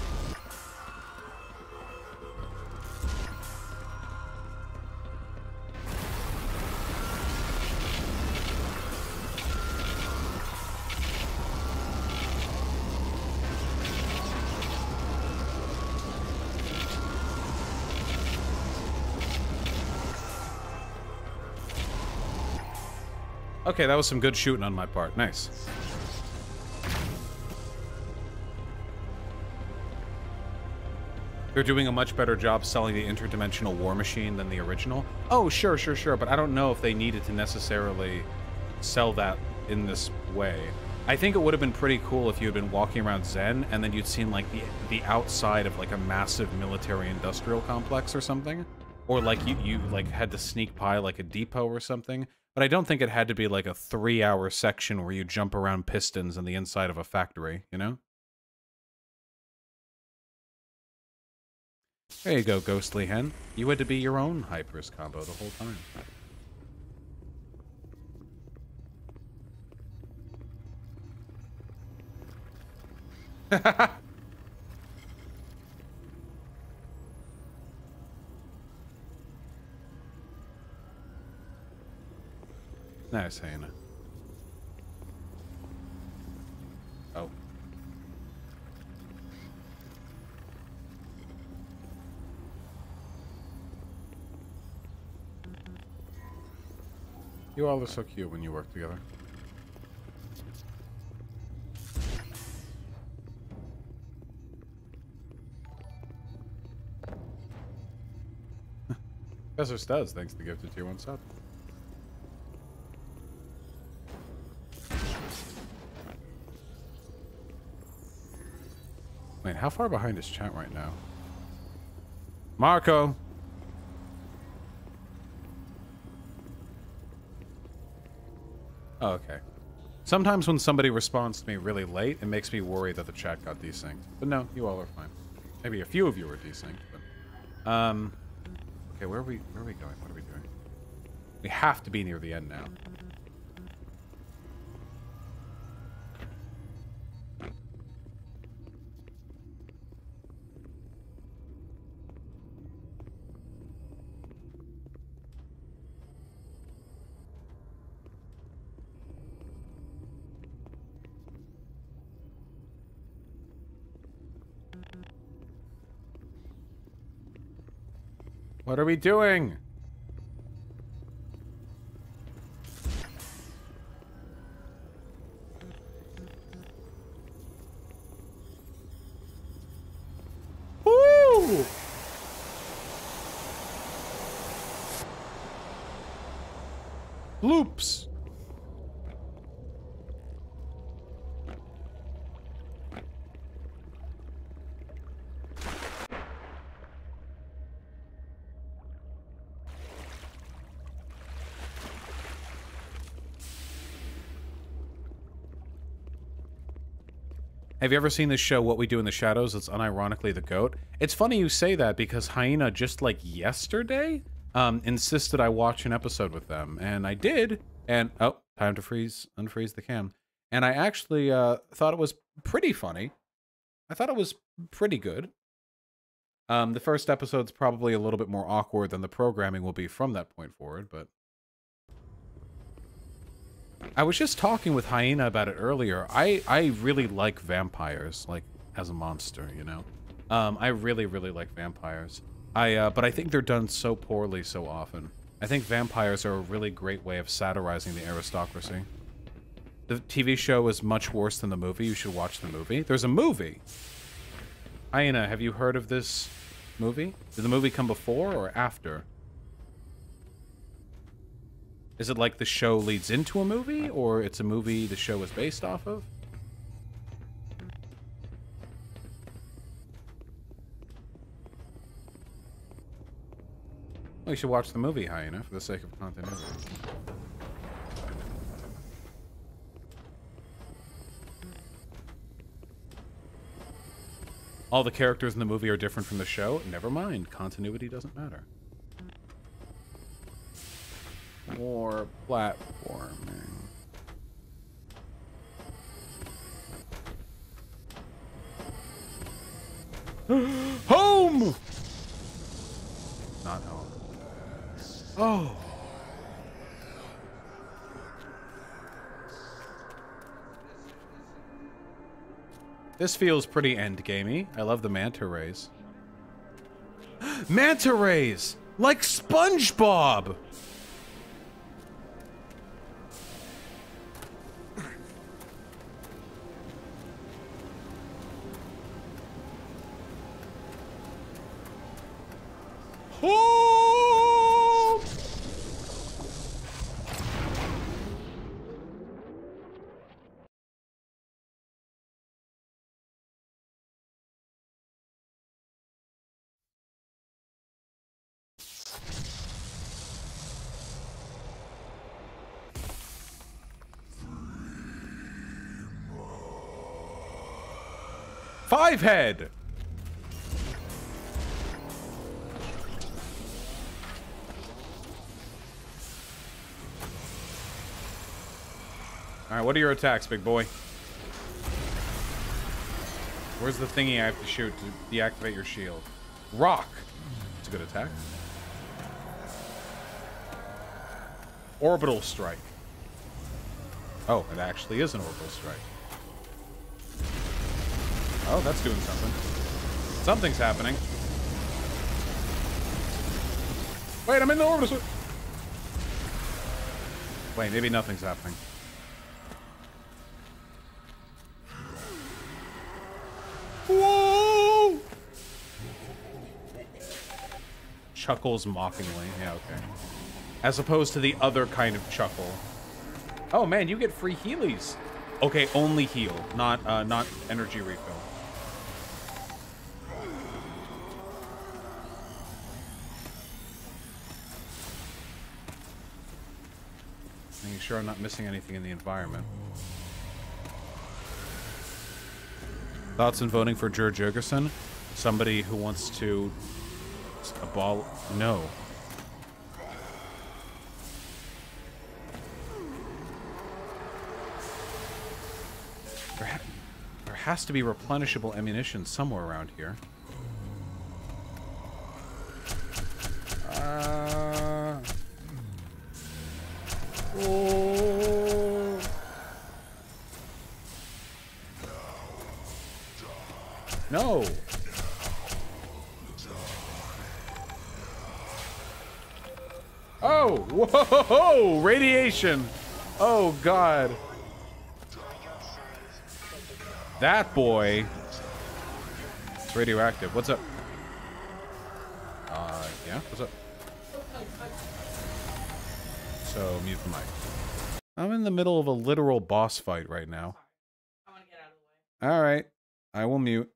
Okay, that was some good shooting on my part. Nice. They're doing a much better job selling the interdimensional war machine than the original. Oh, sure, sure, sure, but I don't know if they needed to necessarily sell that in this way. I think it would have been pretty cool if you had been walking around Zen and then you'd seen, like, the outside of, like, a massive military-industrial complex or something. Or, like, you like, had to sneak by, like, a depot or something. But I don't think it had to be, like, a 3-hour section where you jump around pistons in the inside of a factory, you know? There you go, Ghostly Hen. You had to be your own Hypers combo the whole time. Nice, Hannah. Oh. You all are so cute when you work together. Professor Studs, thanks to give to tier 1 sub. Wait, how far behind is chat right now? Marco! Oh, okay. Sometimes when somebody responds to me really late, it makes me worry that the chat got desynced. But no, you all are fine. Maybe a few of you are desynced, but... Okay, where are we going? What are we doing? We have to be near the end now. What are we doing? No! Bloops. Have you ever seen this show, What We Do in the Shadows? It's unironically The Goat. It's funny you say that because Hyena, just like yesterday, insisted I watch an episode with them. And I did. And, oh, time to unfreeze the cam. And I actually thought it was pretty funny. I thought it was pretty good. The first episode's probably a little bit more awkward than the programming will be from that point forward, but... I was just talking with Hyena about it earlier. I really like vampires, like, as a monster, you know? I really, really like vampires. But I think they're done so poorly so often. I think vampires are a really great way of satirizing the aristocracy. The TV show is much worse than the movie. You should watch the movie. There's a movie! Hyena, have you heard of this movie? Did the movie come before or after? Is it like the show leads into a movie, or it's a movie the show is based off of? Well, you should watch the movie, Hyena, for the sake of continuity. All the characters in the movie are different from the show? Never mind. Continuity doesn't matter. More platforming. Home! Not home. Oh. This feels pretty endgamey. I love the manta rays. Manta rays! Like SpongeBob! Oh! Five head! Alright, what are your attacks, big boy? Where's the thingy I have to shoot to deactivate your shield? Rock! It's a good attack. Orbital strike. Oh, it actually is an orbital strike. Oh, that's doing something. Something's happening. Wait, I'm in the orbital strike! Wait, maybe nothing's happening. Whoa! Chuckles mockingly. Yeah, okay. As opposed to the other kind of chuckle. Oh man, you get free healies. Okay, only heal, not energy refill. Making sure I'm not missing anything in the environment. Thoughts on voting for Jer Jurgensen? Somebody who wants to abolish... No. There has to be replenishable ammunition somewhere around here. Oh. No. Oh, whoa, radiation. Oh, God. That boy. It's radioactive. What's up? Yeah? What's up? So, mute the mic. I'm in the middle of a literal boss fight right now. I want to get out of the way. Alright. I will mute.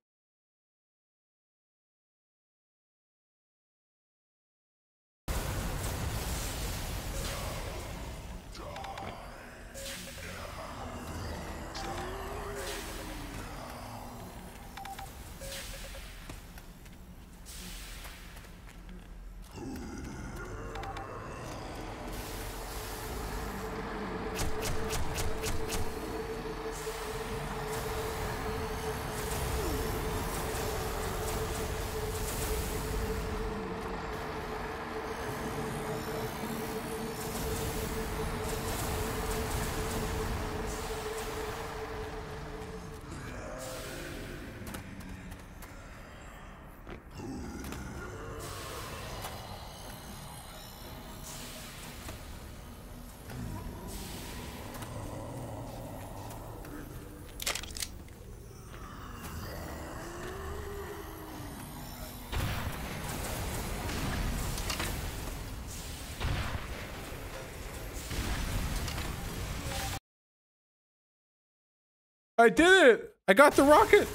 I did it! I got the rocket!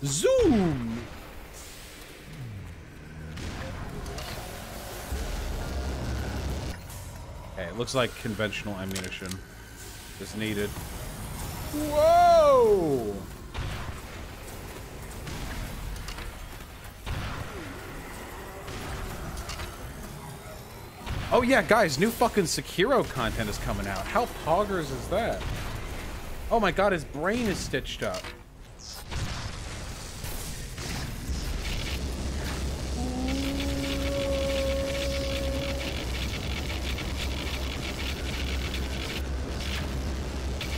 Zoom! Okay, it looks like conventional ammunition is needed. Whoa! Oh yeah, guys, new fucking Sekiro content is coming out. How poggers is that? Oh my god, his brain is stitched up.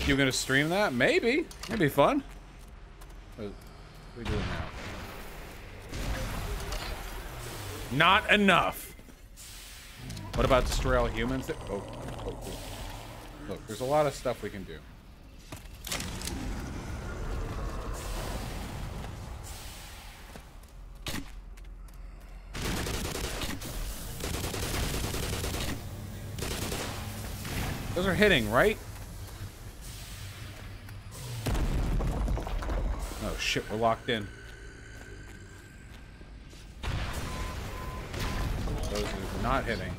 You gonna stream that? Maybe. It'd be fun. What are we doing now? Not enough. What about destroy all humans? Oh, cool. Look, there's a lot of stuff we can do. Those are hitting, right? Oh shit, we're locked in. Those are not hitting.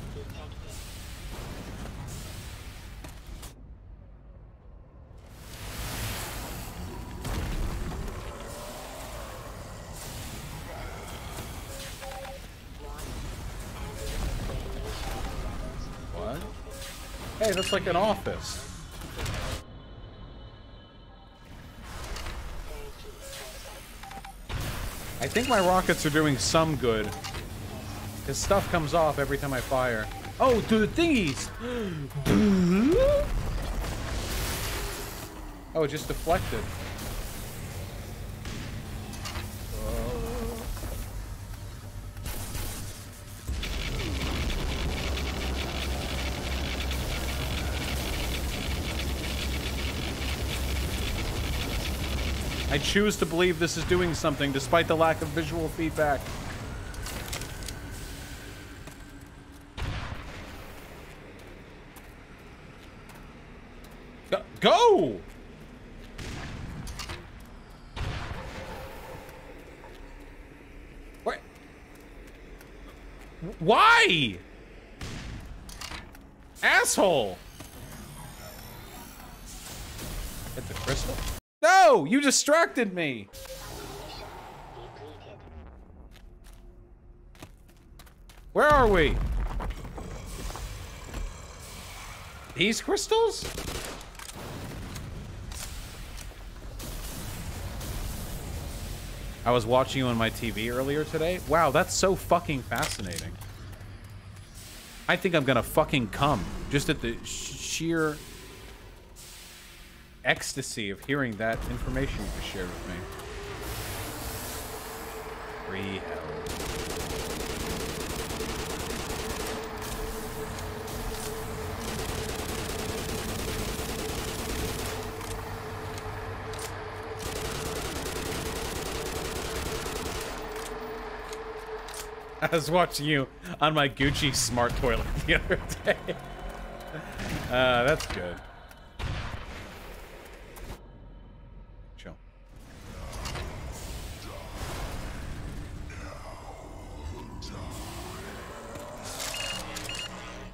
What? Hey, that's like an office. I think my rockets are doing some good. His stuff comes off every time I fire. Oh, to the thingies! Oh, it just deflected. I choose to believe this is doing something despite the lack of visual feedback. Go! What? Why? Asshole! Hit the crystal? No! You distracted me! Where are we? These crystals? I was watching you on my TV earlier today. Wow, that's so fucking fascinating. I think I'm gonna fucking come just at the sheer ecstasy of hearing that information you just shared with me. Free hell. I was watching you on my Gucci smart toilet the other day. That's good. Chill.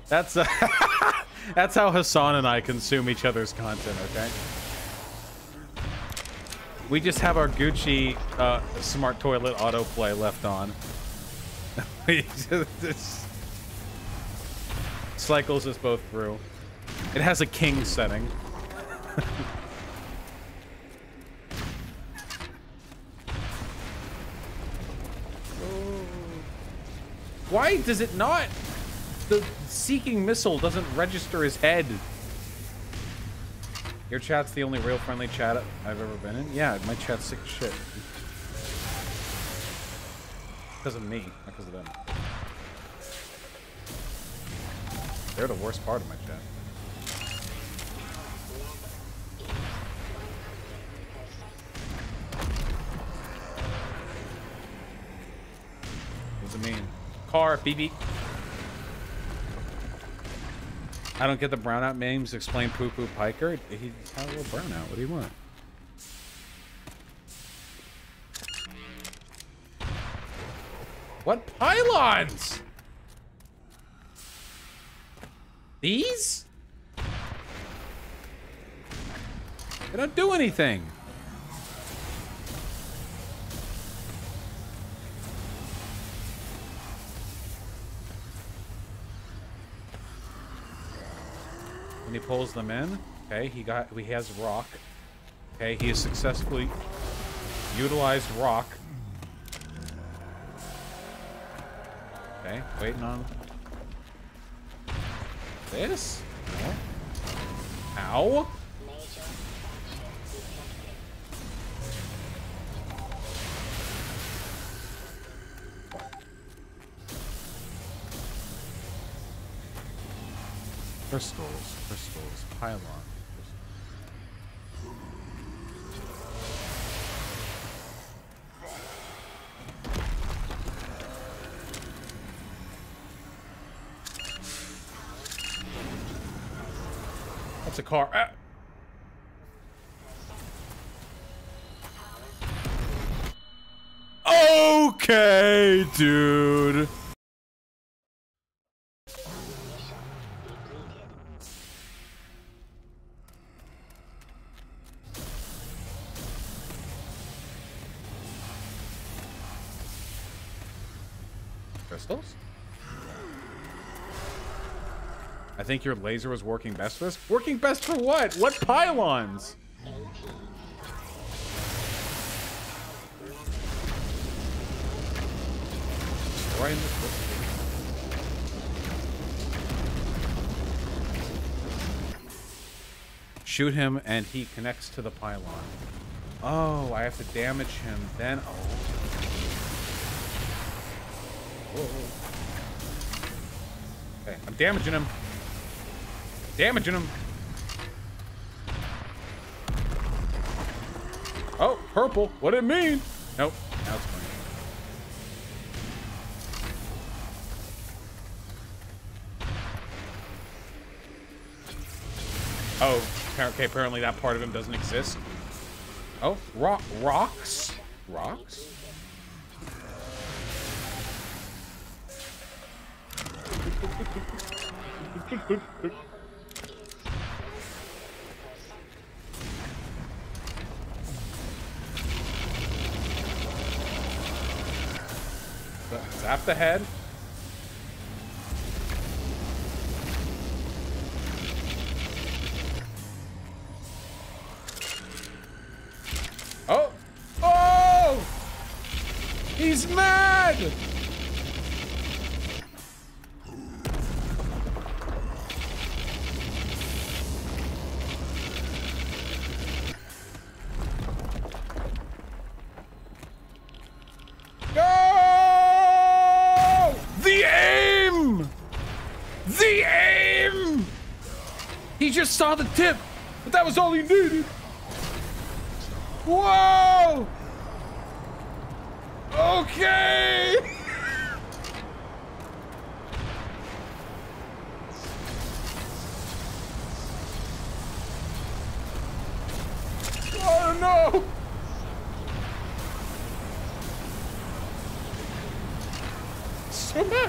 That's that's how Hassan and I consume each other's content, okay? We just have our Gucci smart toilet autoplay left on. This cycles us both through. It has a king setting. Why does it not? The seeking missile doesn't register his head. Your chat's the only real friendly chat I've ever been in? Yeah, my chat's sick as shit. Because of me, not because of them. They're the worst part of my chat. What does it mean? Car, beep beep. I don't get the brownout memes. Explain Poo Poo Piker. He had a little brownout. What do you want? What pylons? These? They don't do anything. And he pulls them in. Okay, he has rock. Okay, he has successfully utilized rock. Okay, waiting on this. No. Ow. Crystals, pylon. That's a car. Ah. Okay, dude. Crystals? I think your laser was working best for this. Working best for what? What pylons? Right in the shoot him and he connects to the pylon. Oh, I have to damage him then. Oh. Whoa. Okay, I'm damaging him. Damaging him. Oh, purple. What did it mean? Nope. Now it's fine. Oh, okay. Apparently that part of him doesn't exist. Oh, rocks. Rocks? Zap the head. Oh! Oh! He's mad! Go! The aim! The aim! He just saw the tip, but that was all he needed. Whoa! Okay! No! So much!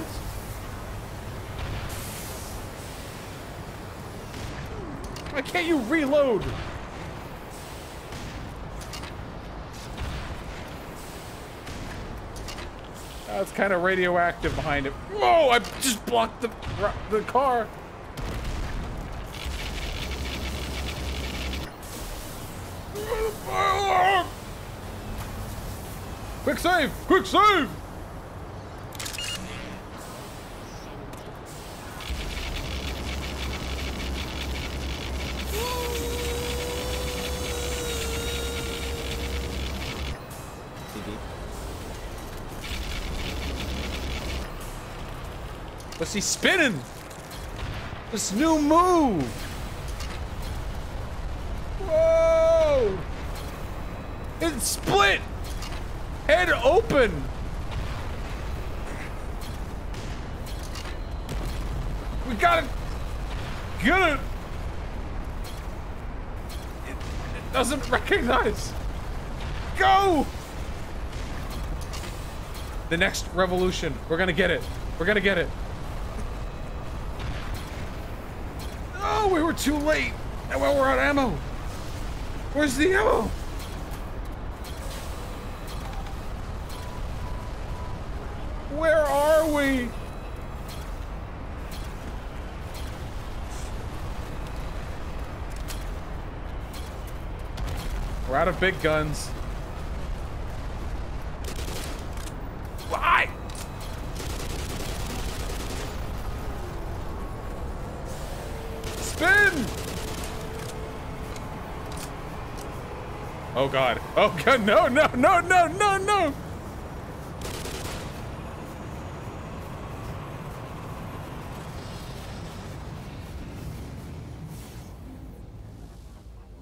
Why can't you reload? It's kind of radioactive behind it. Whoa! I just blocked the car. Quick save! Quick save! What's he spinning? This new move! Whoa! It split! Head open! We gotta get it! It doesn't recognize! Go! The next revolution. We're gonna get it. We're gonna get it. Oh, we were too late. And well, we're out of ammo. Where's the ammo? Where are we? We're out of big guns. Why? Spin! Oh god. Oh god, no, no, no, no, no, no!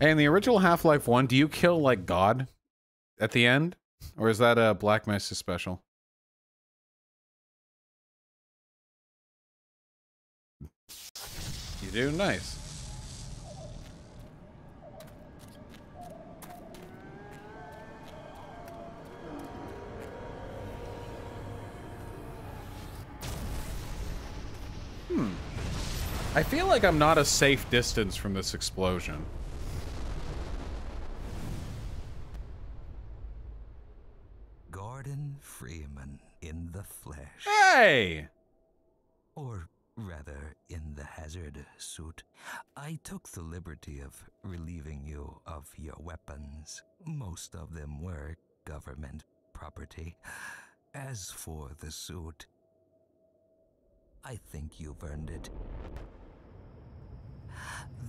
Hey, in the original Half-Life 1, do you kill, like, God at the end? Or is that a Black Mesa special? You do? Nice. I feel like I'm not a safe distance from this explosion. Gordon Freeman in the flesh. Hey! Or rather, in the hazard suit. I took the liberty of relieving you of your weapons. Most of them were government property. As for the suit, I think you've earned it.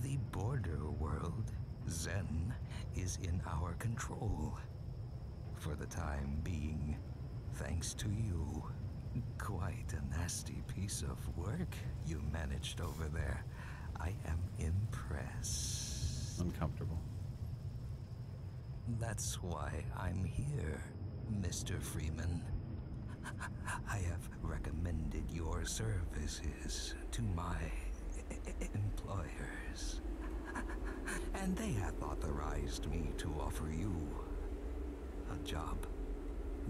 The border world, Zen, is in our control. For the time being, thanks to you. Quite a nasty piece of work you managed over there. I am impressed. Uncomfortable. That's why I'm here, Mr. Freeman. I have recommended your services to my employers, and they have authorized me to offer you a job.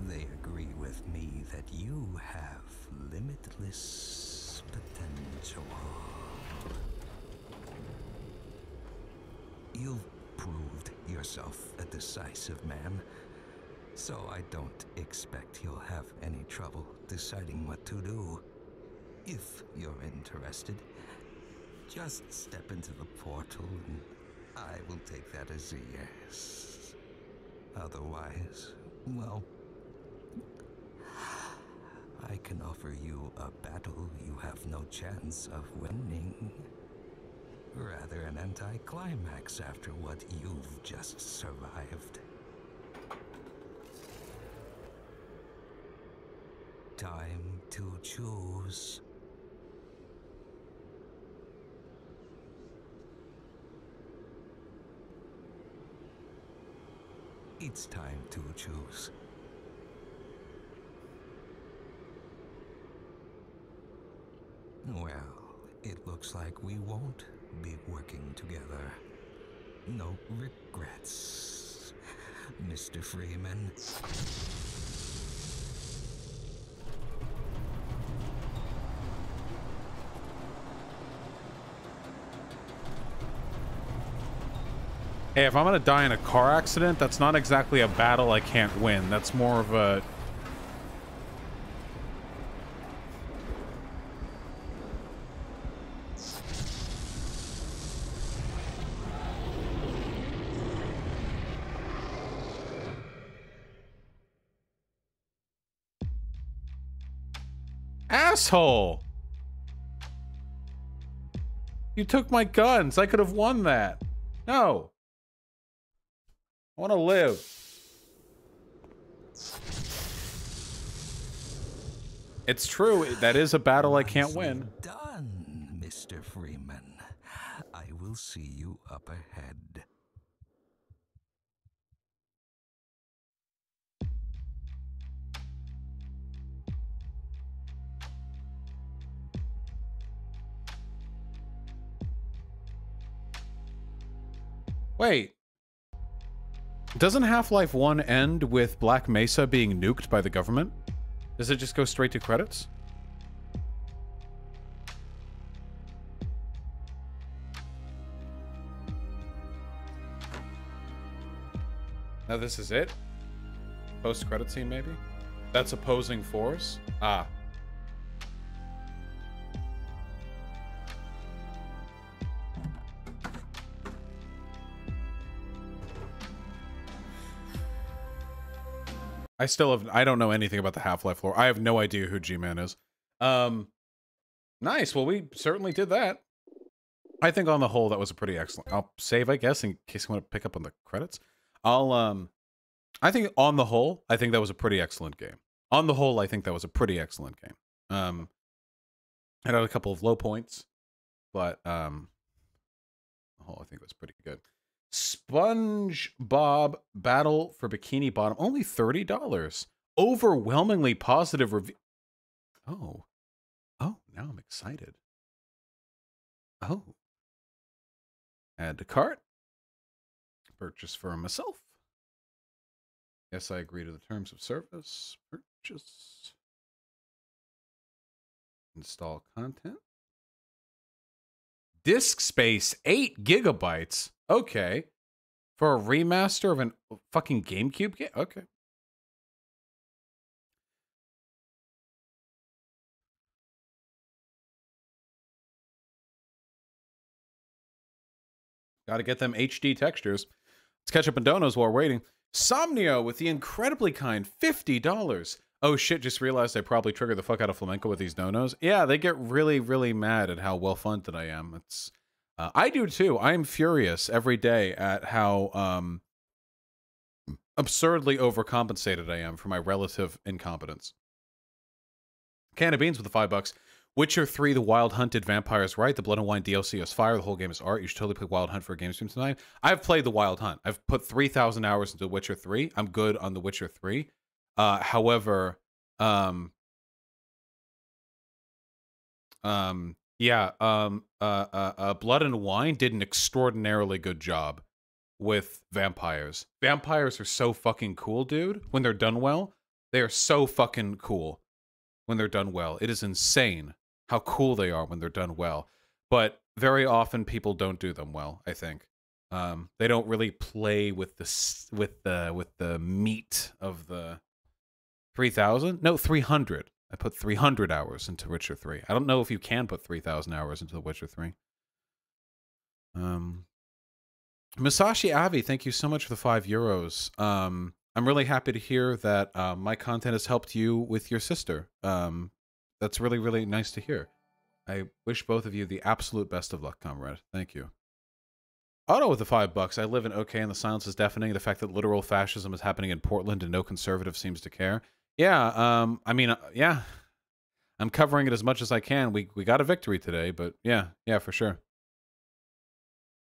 They agree with me that you have limitless potential. You've proved yourself a decisive man, so I don't expect you'll have any trouble deciding what to do. If you're interested, just step into the portal and I will take that as a yes. Otherwise, well, I can offer you a battle you have no chance of winning. Rather an anticlimax after what you've just survived. Time to choose. It's time to choose. Well, it looks like we won't be working together. No regrets. Mr. Freeman. Hey, if I'm gonna die in a car accident, that's not exactly a battle I can't win. That's more of a... Asshole! You took my guns. I could have won that. No. I want to live. It's true. That is a battle I can't win. Done, Mr. Freeman. I will see you up ahead. Wait. Doesn't Half-Life 1 end with Black Mesa being nuked by the government? Does it just go straight to credits? Now this is it? Post-credit scene, maybe? That's opposing force? Ah. I don't know anything about the Half-Life lore. I have no idea who G-Man is. Nice. Well, we certainly did that. I think on the whole, that was a pretty excellent... I'll save, I guess, in case you want to pick up on the credits. I think on the whole, I think that was a pretty excellent game. On the whole, I think that was a pretty excellent game. It had a couple of low points, but the whole, I think was pretty good. SpongeBob Battle for Bikini Bottom, only $30. Overwhelmingly positive review. Oh, now I'm excited. Oh, add to cart. Purchase for myself. Yes, I agree to the terms of service. Purchase. Install content. Disk space, 8 gigabytes. Okay. For a remaster of a fucking GameCube game? Okay. Gotta get them HD textures. Let's catch up on donos while we're waiting. Somnio with the incredibly kind $50. Oh shit, just realized I probably triggered the fuck out of Flamenco with these donos. Yeah, they get really, really mad at how well funded I am. It's I do too. I am furious every day at how absurdly overcompensated I am for my relative incompetence. Can of Beans with the $5. Witcher 3, The Wild Hunt did vampires right. The Blood and Wine DLC is fire. The whole game is art. You should totally play Wild Hunt for a game stream tonight. I've played The Wild Hunt. I've put 3,000 hours into Witcher 3. I'm good on The Witcher 3. However, Blood and Wine did an extraordinarily good job with vampires. Vampires are so fucking cool, dude. When they're done well, they are so fucking cool when they're done well. It is insane how cool they are when they're done well. But very often people don't do them well, I think. They don't really play with the meat of the 3,000? No, 300. I put 300 hours into Witcher 3. I don't know if you can put 3,000 hours into The Witcher 3. Masashi Avi, thank you so much for the €5. I'm really happy to hear that my content has helped you with your sister. That's really, really nice to hear. I wish both of you the absolute best of luck, comrade. Thank you. Otto with the $5. I live in OK and the silence is deafening. The fact that literal fascism is happening in Portland and no conservative seems to care. Yeah, I mean, yeah. I'm covering it as much as I can. We got a victory today, but yeah, for sure.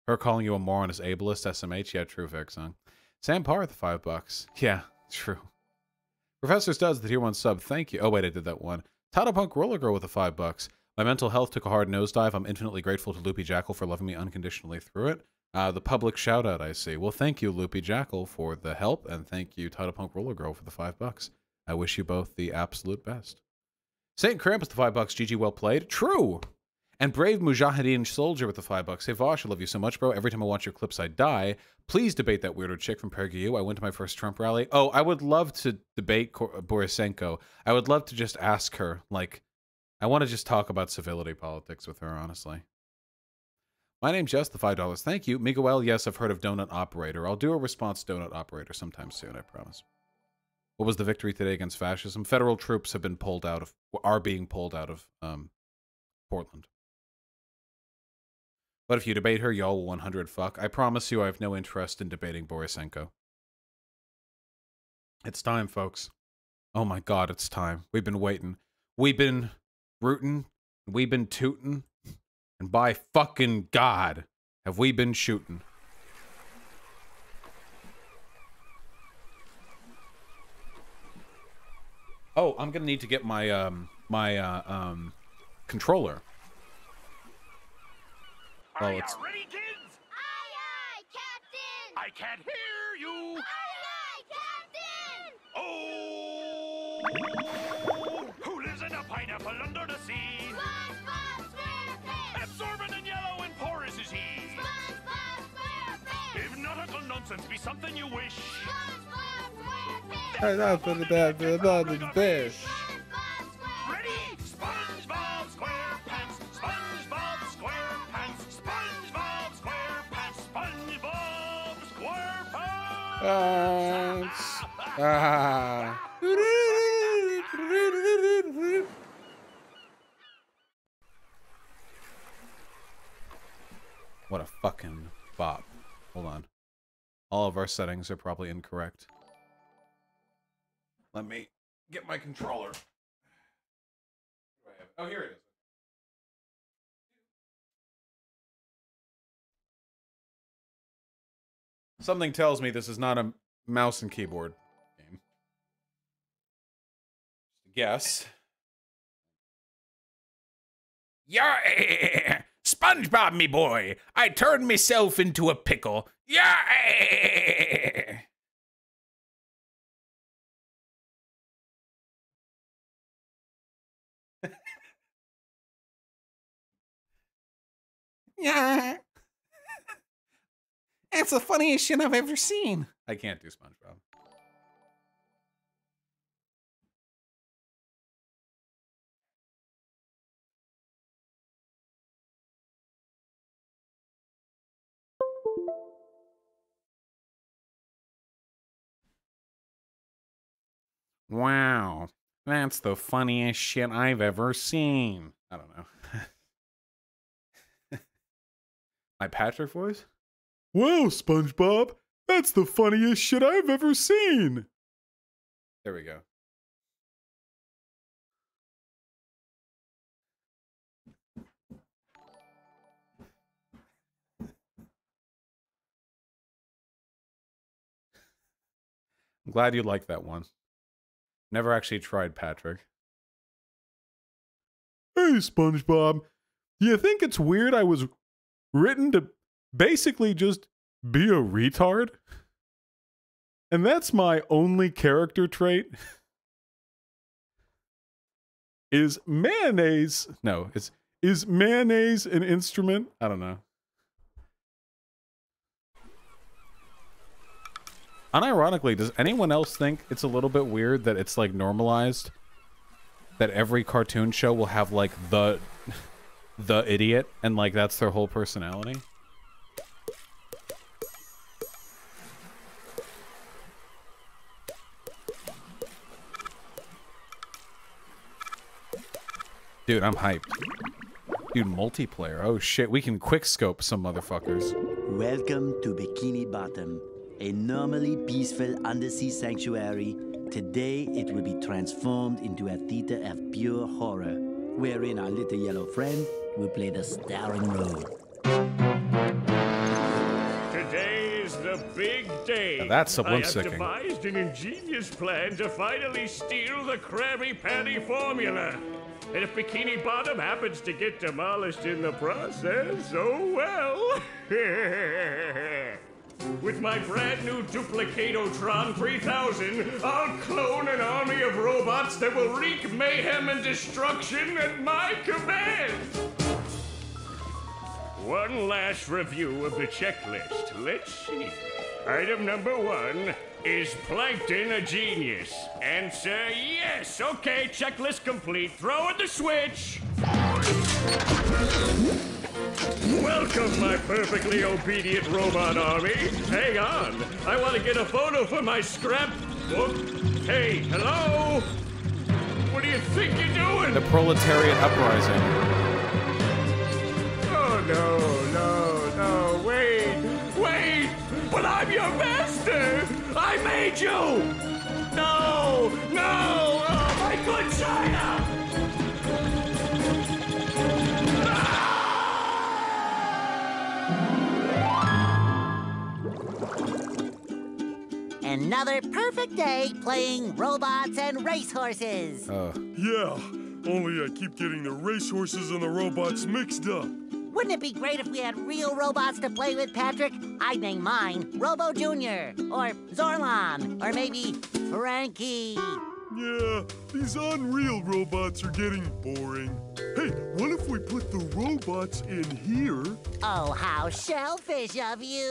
Her calling you a moron is ableist, SMH. Yeah, true, Vexon. Sam Parr with the $5. Yeah, true. Professor Studs, the tier 1 sub. Thank you. Oh, wait, I did that one. Tata Punk Roller Girl with the $5. My mental health took a hard nosedive. I'm infinitely grateful to Loopy Jackal for loving me unconditionally through it. The public shout out, I see. Well, thank you, Loopy Jackal, for the help, and thank you, Title Punk Roller Girl, for the $5. I wish you both the absolute best. Saint Krampus, the $5. GG, well played. True. And Brave Mujahideen Soldier with the $5. Hey, Vosh, I love you so much, bro. Every time I watch your clips, I die. Please debate that weirdo chick from PragerU. I went to my first Trump rally. Oh, I would love to debate Borisenko. I would love to just ask her, like, I want to just talk about civility politics with her, honestly. My name's Jess, the $5. Thank you. Miguel, yes, I've heard of Donut Operator. I'll do a response to Donut Operator sometime soon, I promise. What was the victory today against fascism? Federal troops have been pulled out of, are being pulled out of Portland. But if you debate her, y'all will 100 fuck. I promise you I have no interest in debating Borisenko. It's time, folks. Oh my god, it's time. We've been waiting. We've been rooting. We've been tooting. And by fucking God, have we been shooting. Oh, I'm gonna need to get my controller. Are you ready, kids? Aye, aye, Captain! I can't hear you! Aye, aye, Captain! Oh! Who lives in a pineapple under the sea? SpongeBob SquarePants! Absorbent and yellow and porous is he? SpongeBob SquarePants! If nautical nonsense be something you wish? SpongeBob SquarePants! Right now for the bad fish. Ready? SpongeBob SquarePants! SpongeBob SquarePants! SpongeBob SquarePants! SpongeBob SquarePants! What a fucking bop. Hold on. All of our settings are probably incorrect. Let me get my controller. Oh, here it is. Something tells me this is not a mouse and keyboard game. Yes. Yeah, SpongeBob, me boy. I turned myself into a pickle. Yeah. Yeah. That's the funniest shit I've ever seen. I can't do SpongeBob. Wow. That's the funniest shit I've ever seen. I don't know. My Patrick voice? Wow, SpongeBob. That's the funniest shit I've ever seen. There we go. I'm glad you liked that one. Never actually tried Patrick. Hey, SpongeBob. Do you think it's weird I was written to basically just be a retard? And that's my only character trait? Is mayonnaise... No, is mayonnaise an instrument? I don't know. Unironically, does anyone else think it's a little bit weird that it's like normalized that every cartoon show will have like the idiot and like that's their whole personality? Dude, I'm hyped. Dude, multiplayer. Oh shit, we can quickscope some motherfuckers. Welcome to Bikini Bottom, a normally peaceful undersea sanctuary. Today it will be transformed into a theater of pure horror, wherein our little yellow friend will play the starring role. Today is the big day. Now that's I sublime have sicking. devised an ingenious plan to finally steal the Krabby Patty formula. And if Bikini Bottom happens to get demolished in the process, oh well. With my brand new Duplicatotron 3000, I'll clone an army of robots that will wreak mayhem and destruction at my command. One last review of the checklist. Let's see. Item number 1, is Plankton a genius? Answer yes. Okay, checklist complete. Throw in the switch. Welcome, my perfectly obedient robot army. Hang on. I want to get a photo for my scrapbook. Hey, hello? What do you think you're doing? The proletariat uprising. Oh, no, wait. But I'm your master. I made you. No, oh, my good China. Another perfect day playing robots and racehorses. Yeah, only I keep getting the racehorses and the robots mixed up. Wouldn't it be great if we had real robots to play with, Patrick? I'd name mine Robo Jr. or Zorlon or maybe Frankie. Yeah, these unreal robots are getting boring. Hey, what if we put the robots in here? Oh, how shellfish of you.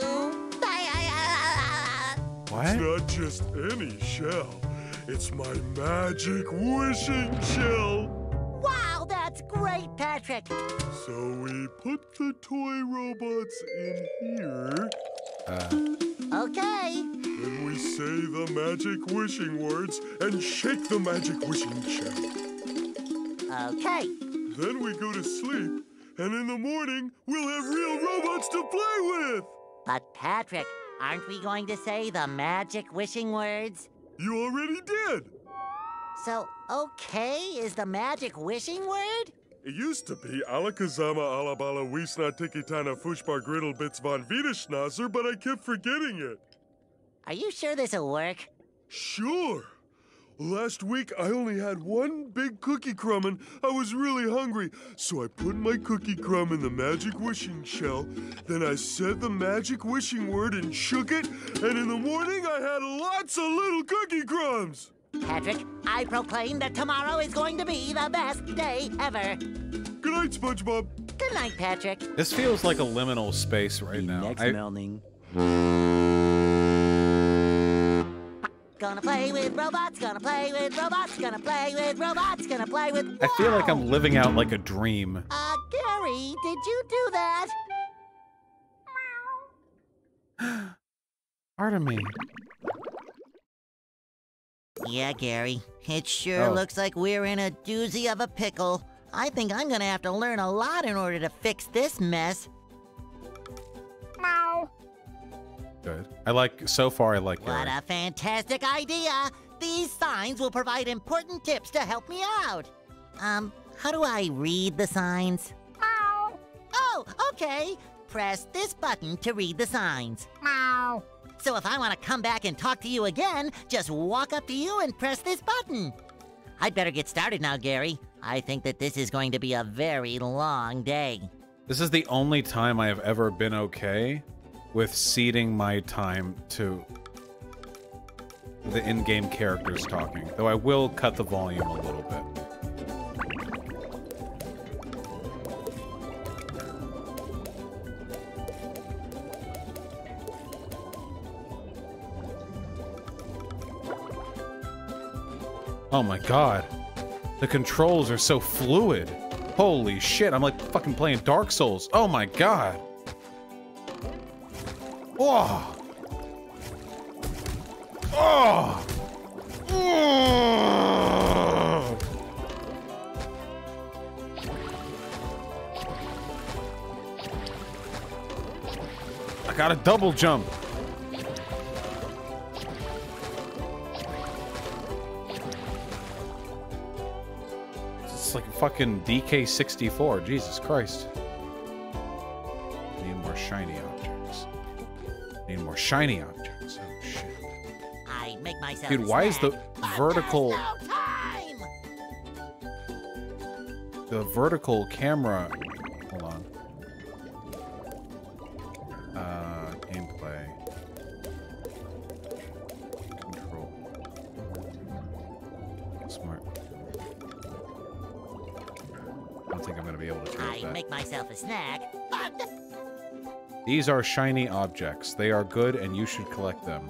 What? It's not just any shell. It's my magic wishing shell. Wow, that's great, Patrick. So we put the toy robots in here. Okay. Then we say the magic wishing words and shake the magic wishing shell. Okay. Then we go to sleep, and in the morning, we'll have real robots to play with. But Patrick, aren't we going to say the magic wishing words? You already did. So, okay is the magic wishing word? It used to be Alakazama Alabala Wiesna Tikitana Fushbar Griddle Bits von Wiederschnauzer, but I kept forgetting it. Are you sure this'll work? Sure. Last week, I only had one big cookie crumb and I was really hungry. So I put my cookie crumb in the magic wishing shell. Then I said the magic wishing word and shook it. And in the morning, I had lots of little cookie crumbs. Patrick, I proclaim that tomorrow is going to be the best day ever. Good night, SpongeBob. Good night, Patrick. This feels like a liminal space right now. Next morning. Gonna play with robots, gonna play with robots, gonna play with robots, gonna play with... I feel like I'm living out like a dream. Gary, did you do that? Artemis. Yeah, Gary. It sure looks like we're in a doozy of a pickle. I think I'm gonna have to learn a lot in order to fix this mess. Meow. Good. So far I like What Gary. a fantastic idea! These signs will provide important tips to help me out. How do I read the signs? Meow. Oh, okay. Press this button to read the signs. Meow. So if I want to come back and talk to you again, just walk up to you and press this button. I'd better get started now, Gary. I think that this is going to be a very long day. This is the only time I have ever been okay with ceding my time to the in-game characters talking, though I will cut the volume a little bit. Oh my god. The controls are so fluid. Holy shit, I'm like fucking playing Dark Souls. Oh my god. Oh. Oh. Oh. I got a double jump. It's like fucking DK64. Jesus Christ. Need more shiny objects. Need more shiny objects. Oh shit. I make myself Dude, why is the vertical... the vertical camera. Hold on. Gameplay. Control. Smart. I don't think I'm gonna be able to change that. Make myself a snack. These are shiny objects. They are good and you should collect them.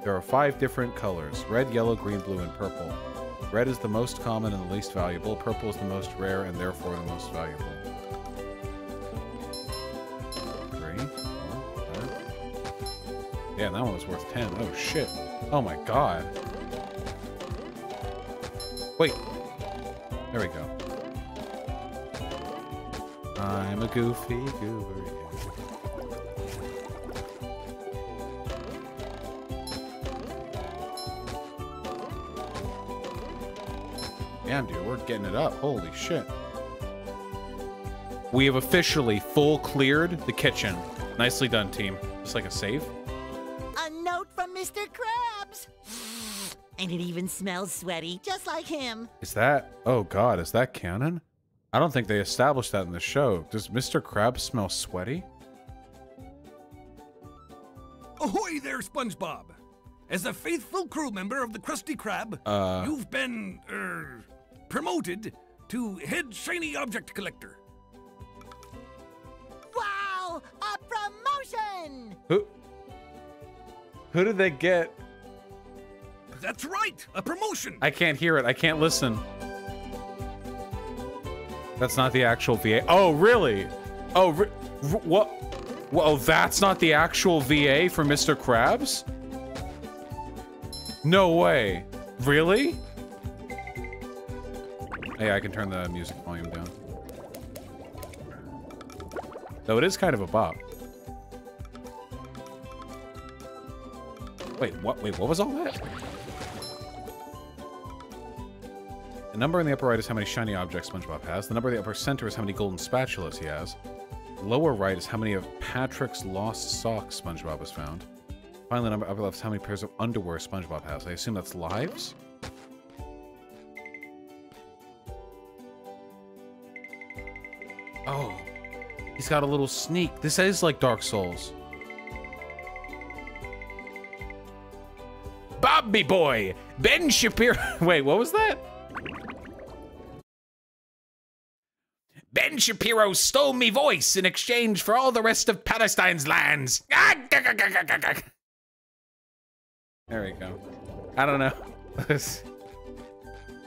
There are 5 different colors: red, yellow, green, blue, and purple. Red is the most common and the least valuable. Purple is the most rare and therefore the most valuable. 3, 4, 5. Yeah, that one was worth 10. Oh shit. Oh my god. Wait. There we go. I'm a goofy goober. Damn, dude, we're getting it up. Holy shit. We have officially full cleared the kitchen. Nicely done, team. Just like a save. A note from Mr. Krabs. And it even smells sweaty, just like him. Is that... Oh, God. Is that canon? I don't think they established that in the show. Does Mr. Krabs smell sweaty? Ahoy there, SpongeBob. As a faithful crew member of the Krusty Krab, you've been, promoted to head shiny object collector. Wow! A promotion! Who did they get? That's right, a promotion. I can't hear it. I can't listen. That's not the actual VA. Oh, really? Oh, what? Well, that's not the actual VA for Mr. Krabs? No way. Really? Hey, I can turn the music volume down. Though it is kind of a bop. Wait, what? Wait, what was all that? The number in the upper right is how many shiny objects SpongeBob has. The number in the upper center is how many golden spatulas he has. Lower right is how many of Patrick's lost socks SpongeBob has found. Finally, the number upper left is how many pairs of underwear SpongeBob has. I assume that's lives? Oh. He's got a little sneak. This is like Dark Souls. Bobby boy! Ben Shapiro... Wait, what was that? Ben Shapiro stole me voice in exchange for all the rest of Palestine's lands. There we go. I don't know.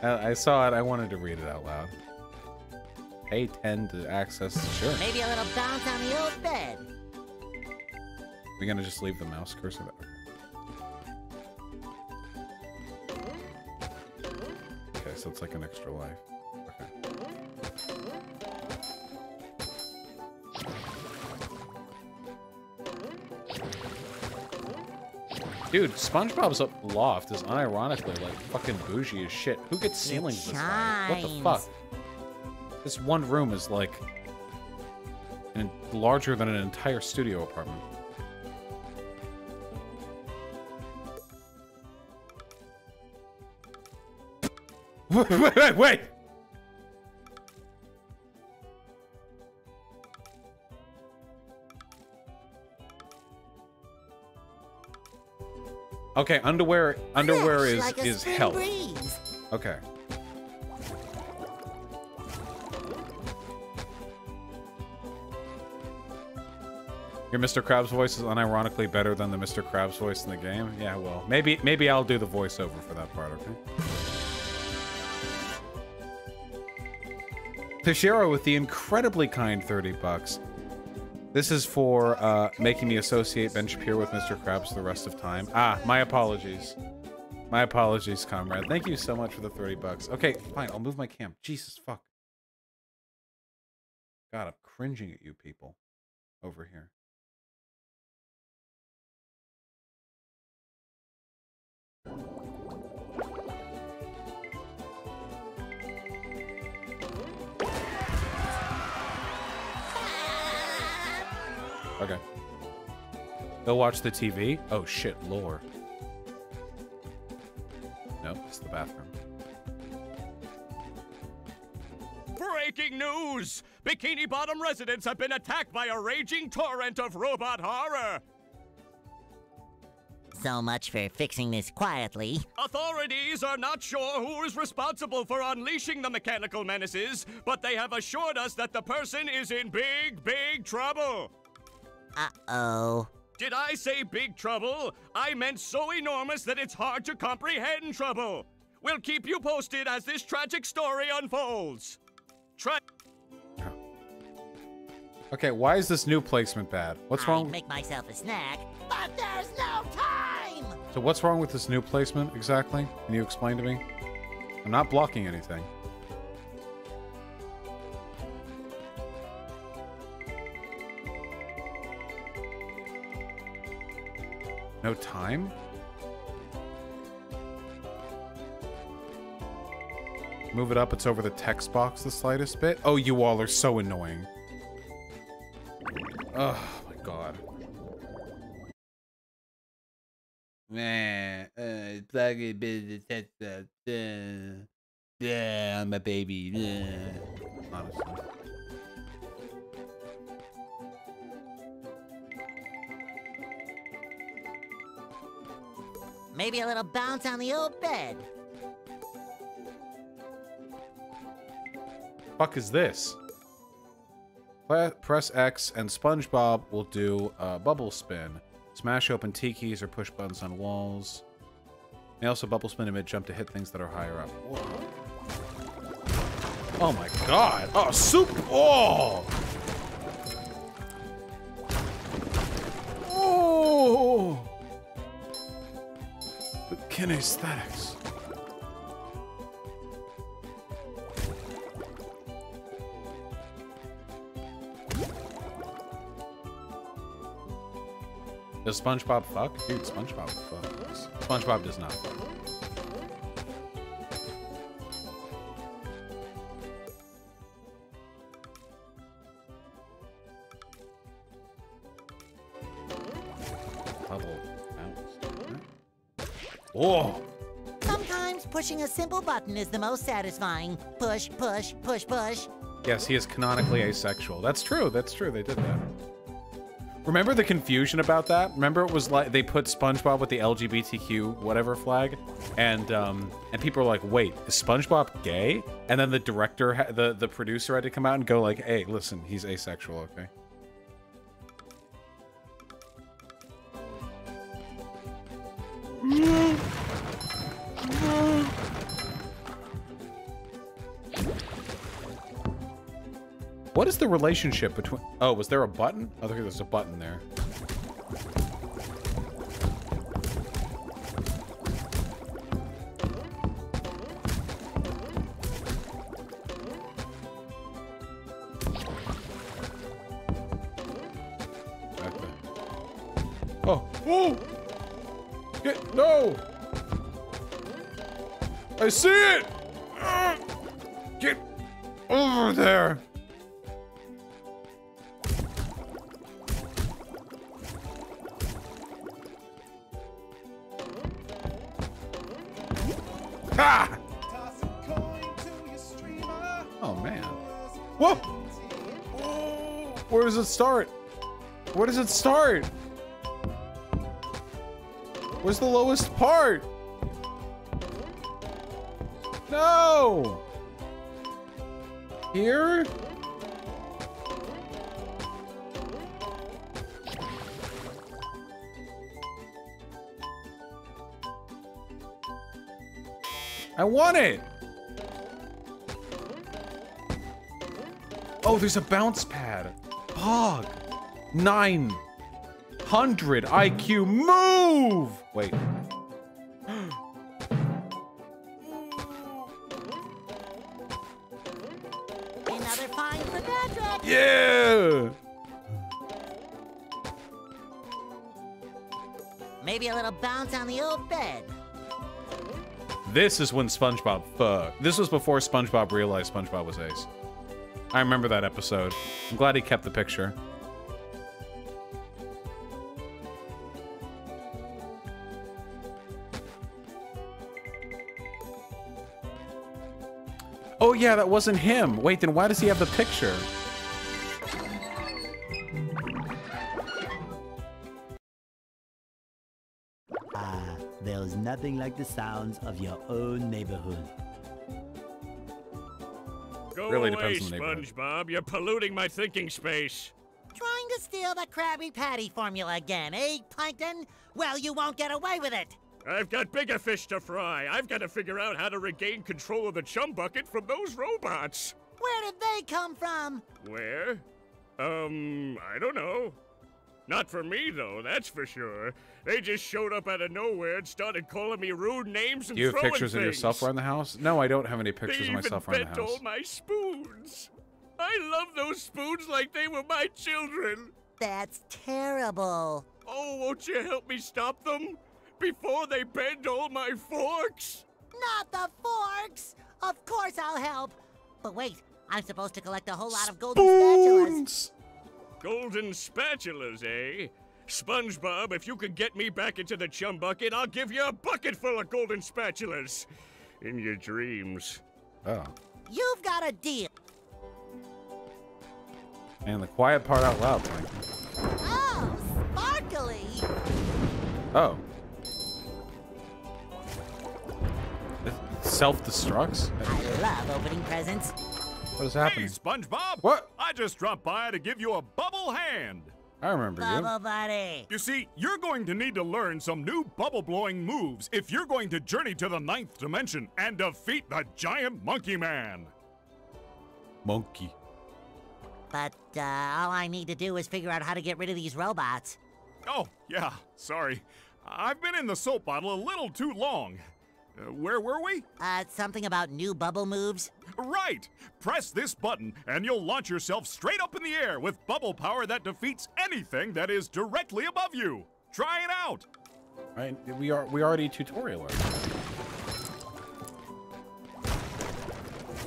I saw it. I wanted to read it out loud. Pay 10 to access. Sure. Maybe a little bounce on the old bed. We're gonna just leave the mouse cursor there. Okay, so it's like an extra life. Okay. Dude, SpongeBob's loft is unironically like fucking bougie as shit. Who gets ceilings this high? What the fuck? This one room is like larger than an entire studio apartment. Wait! Okay, underwear is hell. Okay. Your Mr. Krabs voice is unironically better than the Mr. Krabs voice in the game? Yeah, well, maybe I'll do the voiceover for that part, okay? Tashiro with the incredibly kind 30 bucks. This is for making me associate Ben Shapiro with Mr. Krabs the rest of time. Ah, my apologies. My apologies, comrade. Thank you so much for the 30 bucks. Okay, fine, I'll move my cam. Jesus, fuck. God, I'm cringing at you people over here. Okay. Go watch the TV? Oh shit, lore. Nope, it's the bathroom. Breaking news! Bikini Bottom residents have been attacked by a raging torrent of robot horror! So much for fixing this quietly. Authorities are not sure who is responsible for unleashing the mechanical menaces, but they have assured us that the person is in big trouble. Uh-oh. Did I say big trouble? I meant so enormous that it's hard to comprehend trouble. We'll keep you posted as this tragic story unfolds. Okay, why is this new placement bad? What's wrong? I'd make myself a snack, but there's no time! So what's wrong with this new placement exactly? Can you explain to me? I'm not blocking anything. No time? Move it up, it's over the text box the slightest bit. Oh, you all are so annoying. Oh my god. Man, plug it, business, yeah, I'm a baby. Honestly. Maybe a little bounce on the old bed. Fuck is this? Press X and SpongeBob will do a bubble spin. Smash open T keys or push buttons on walls. May also bubble spin and mid-jump to hit things that are higher up. Whoa. Oh my god! Oh, soup! Oh! Oh! The kinesthetics. Does SpongeBob fuck? Dude, SpongeBob fucks. SpongeBob does not fuck. Bubble bounce. Whoa! Sometimes pushing a simple button is the most satisfying. Push, push, push, push. Yes, he is canonically asexual. That's true, that's true, they did that. Remember the confusion about that? Remember it was like they put SpongeBob with the LGBTQ whatever flag, and people were like, "Wait, is SpongeBob gay?" And then the director, the producer, had to come out and go like, "Hey, listen, he's asexual, okay?" What is the relationship between... Oh, was there a button? Oh, there's a button there. Oh! Oh! Get... No! I see it! Get over there! Ha! Oh man. Whoa! Where does it start? Where does it start? Where's the lowest part? No! Here? I want it! Oh, there's a bounce pad. Pog! 900 IQ move! Wait. Another find for Patrick! Yeah! Maybe a little bounce on the old bed. This is when SpongeBob fucked. This was before SpongeBob realized SpongeBob was ace. I remember that episode. I'm glad he kept the picture. Oh Oh yeah, that wasn't him. Wait, then why does he have the picture? There's nothing like the sounds of your own neighborhood. Go Really away, depends on the neighborhood. SpongeBob. You're polluting my thinking space. Trying to steal the Krabby Patty formula again, eh, Plankton? Well, you won't get away with it. I've got bigger fish to fry. I've got to figure out how to regain control of the chum bucket from those robots. Where did they come from? Where? I don't know. Not for me, though, that's for sure. They just showed up out of nowhere and started calling me rude names and Do you have throwing pictures of things. yourself around the house? No, I don't have any pictures They of myself around the even bent house. all my spoons. I love those spoons like they were my children. That's terrible. Oh, won't you help me stop them? Before they bend all my forks? Not the forks! Of course I'll help. But wait, I'm supposed to collect a whole lot of golden spatulas. Golden spatulas, eh? SpongeBob, if you could get me back into the chum bucket, I'll give you a bucket full of golden spatulas. In your dreams. Oh. You've got a deal. And the quiet part out loud, Plankton. Oh, sparkly. Oh. It self-destructs? I love opening presents. What is happening? Hey, SpongeBob! What? I just dropped by to give you a bubble hand. I remember Bubble buddy. You see, you're going to need to learn some new bubble-blowing moves if you're going to journey to the 9th dimension and defeat the giant monkey man. Monkey. But all I need to do is figure out how to get rid of these robots. Oh, yeah, sorry. I've been in the soap bottle a little too long. Where were we? Something about new bubble moves? Right! Press this button and you'll launch yourself straight up in the air with bubble power that defeats anything that is directly above you. Try it out! Right, we already tutorial it.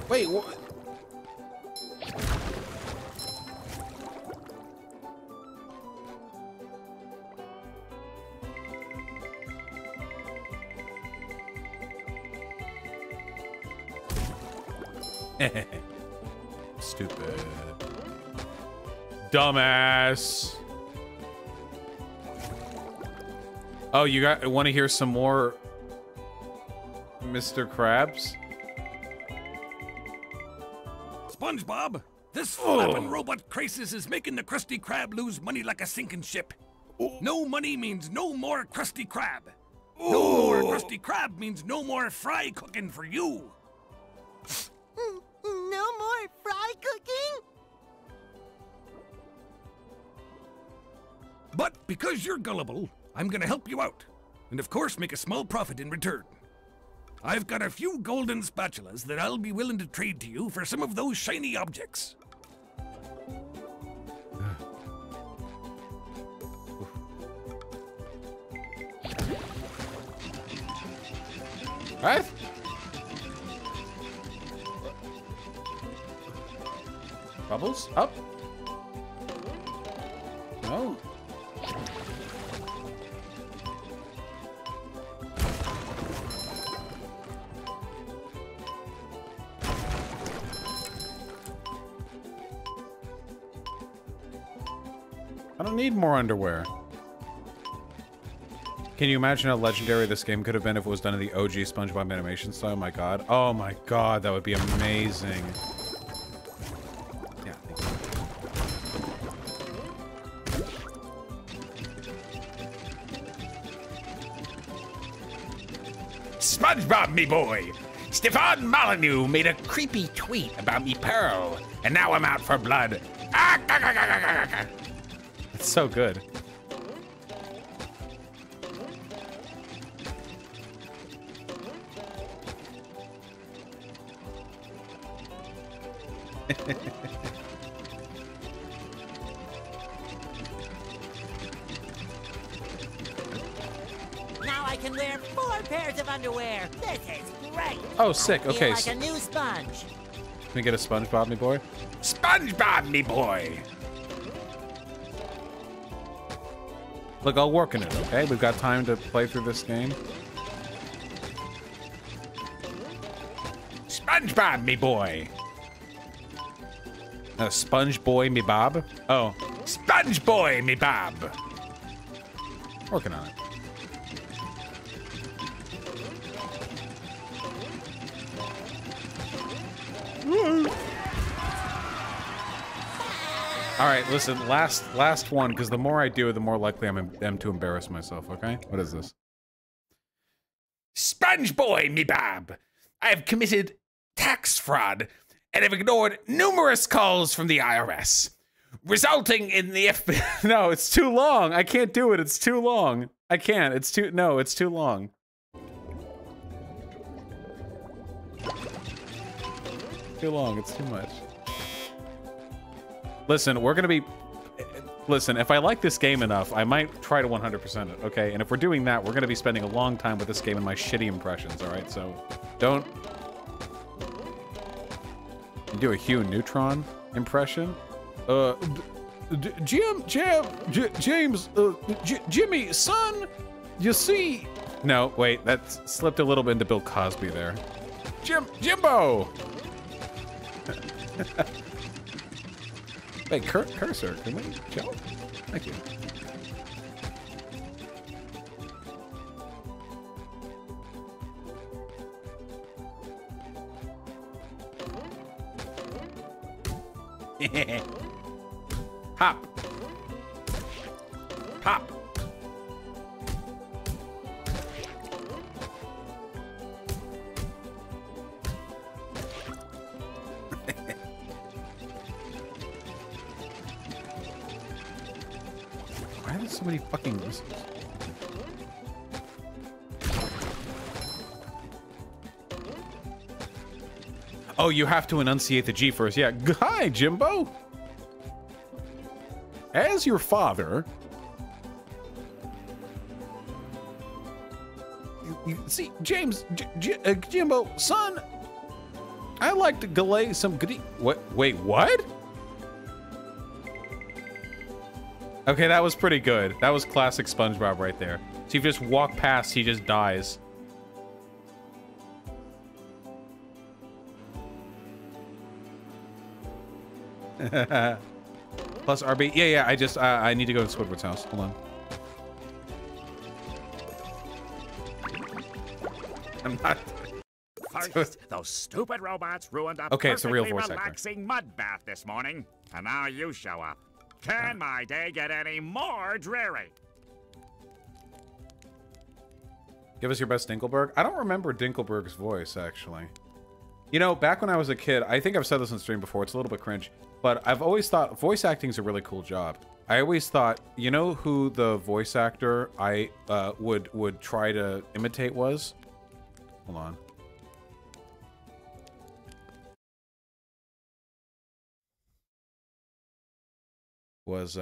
Wait, what? Stupid. Dumbass. Oh, you want to hear some more Mr. Krabs? SpongeBob, this flapping robot crisis is making the Krusty Krab lose money like a sinking ship. No money means no more Krusty Krab. No more Krusty Krab means no more fry cooking for you. No more fry cooking? But because you're gullible, I'm gonna help you out. And of course make a small profit in return. I've got a few golden spatulas that I'll be willing to trade to you for some of those shiny objects. What? Bubbles? Up? No. I don't need more underwear. Can you imagine how legendary this game could have been if it was done in the OG SpongeBob animation style? Oh my god. Oh my god, that would be amazing. Yeah, thank you. SpongeBob, me boy! Stefan Molyneux made a creepy tweet about me pearl, and now I'm out for blood. It's so good. Now I can wear 4 pairs of underwear. This is great. Oh, sick. I feel Okay. like a new sponge. Can we get a SpongeBob, me boy? SpongeBob, me boy! Look, I'll work in it, okay? We've got time to play through this game. SpongeBob, me boy. Sponge boy, me Bob. Oh, Sponge boy, me Bob. Working on it. All right, listen, last one, because the more I do it, the more likely I am to embarrass myself, okay? What is this? Sponge boy, me Bob. I have committed tax fraud and have ignored numerous calls from the IRS, resulting in the FBI. No, it's too long. I can't do it. It's too long. I can't. It's too long. Too long. It's too much. Listen, we're gonna be... Listen, if I like this game enough, I might try to 100% it, okay? And if we're doing that, we're gonna be spending a long time with this game and my shitty impressions, alright? So, don't... You do a Hugh Neutron impression? James, Jimmy, son, you see... No, wait, that slipped a little bit into Bill Cosby there. Jimbo! Wait, cursor, can we jump? Thank you. Hop. Hop. Why are there so many fucking whistles? Oh, you have to enunciate the G first. Yeah. Hi, Jimbo. As your father, you see, James, Jimbo, son, I like to galay some goodie. What? Wait, what? Okay, that was pretty good. That was classic SpongeBob right there. So you just walk past, he just dies. Plus RB. Yeah, I just, I need to go to Squidward's house. Hold on. I'm not... First, those stupid robots ruined a okay, it's a real perfectly voice actor. relaxing mud bath this morning, and now you show up. Can my day get any more dreary? Give us your best Dinkelberg. I don't remember Dinkelberg's voice, actually. You know, back when I was a kid, I think I've said this on stream before, it's a little bit cringe, but I've always thought voice acting is a really cool job. I always thought, you know who the voice actor I would try to imitate was? Hold on. Was,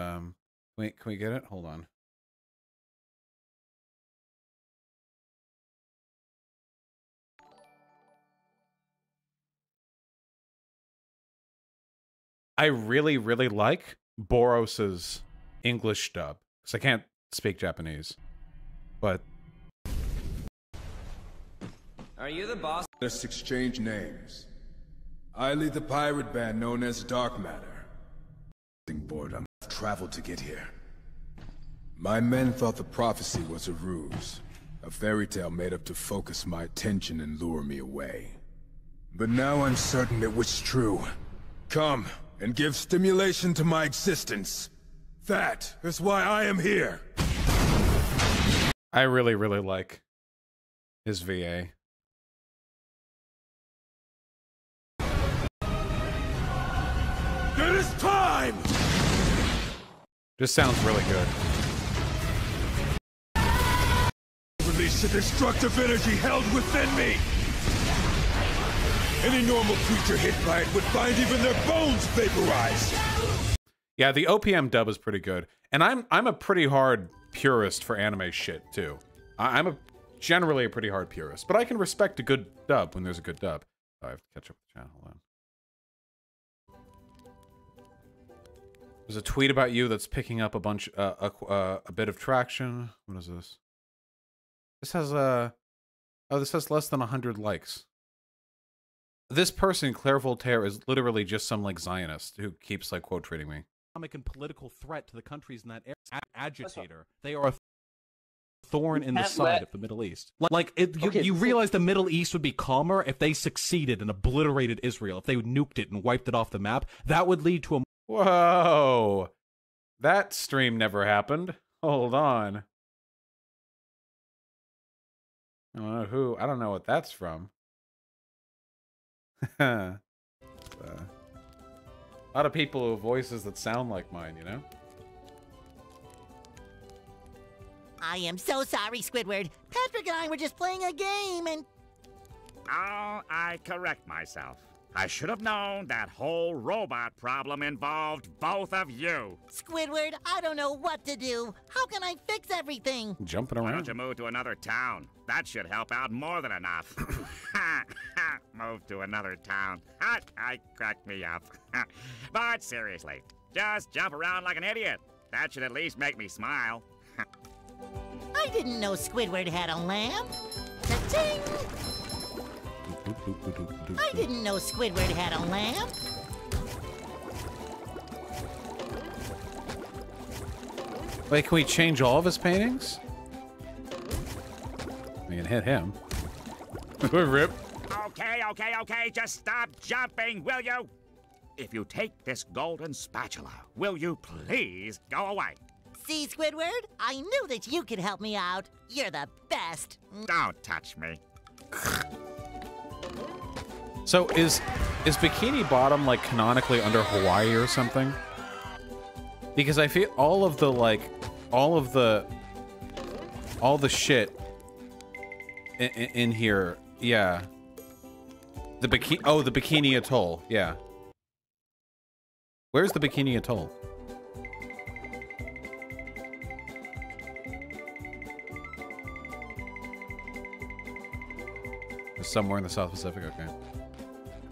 wait, can we get it? Hold on. I really, really like Boros's English dub, because I can't speak Japanese. But... Are you the boss? Let's exchange names. I lead the pirate band known as Dark Matter. Boredom. I've traveled to get here. My men thought the prophecy was a ruse, a fairy tale made up to focus my attention and lure me away. But now I'm certain it was true. Come and give stimulation to my existence. That is why I am here. I really, really like his VA. It is time! Just sounds really good. Release the destructive energy held within me! Any normal creature hit by it would find even their bones vaporized! Yeah, the OPM dub is pretty good. And I'm a pretty hard purist for anime shit, too. I'm generally a pretty hard purist. But I can respect a good dub when there's a good dub. Oh, I have to catch up with the channel. Hold on. There's a tweet about you that's picking up a bunch, a bit of traction. What is this? This has oh, this has less than 100 likes. This person, Claire Voltaire, is literally just some like Zionist who keeps like quote tweeting me. Economic and political threat to the countries in that area. Agitator. They are a thorn in the side of the Middle East. You realize the Middle East would be calmer if they succeeded and obliterated Israel. If they nuked it and wiped it off the map, that would lead to a... Whoa. That stream never happened. Hold on. I don't know who. I don't know what that's from. A lot of people with voices that sound like mine, you know? I am so sorry, Squidward. Patrick and I were just playing a game and... Oh, I correct myself. I should have known that whole robot problem involved both of you. Squidward, I don't know what to do. How can I fix everything? Jumping Why around. don't you move to another town? That should help out more than enough. Move to another town. I cracked me up. But seriously, just jump around like an idiot. That should at least make me smile. I didn't know Squidward had a lamp. Ta-ting! I didn't know Squidward had a lamp. Wait, can we change all of his paintings? We can hit him. Rip. Okay, just stop jumping, will you? If you take this golden spatula, will you please go away? See, Squidward? I knew that you could help me out. You're the best. Don't touch me. So is Bikini Bottom like canonically under Hawaii or something? Because I feel all the shit in here, yeah. The Bikini Atoll, yeah. Where's the Bikini Atoll? Somewhere in the South Pacific, okay.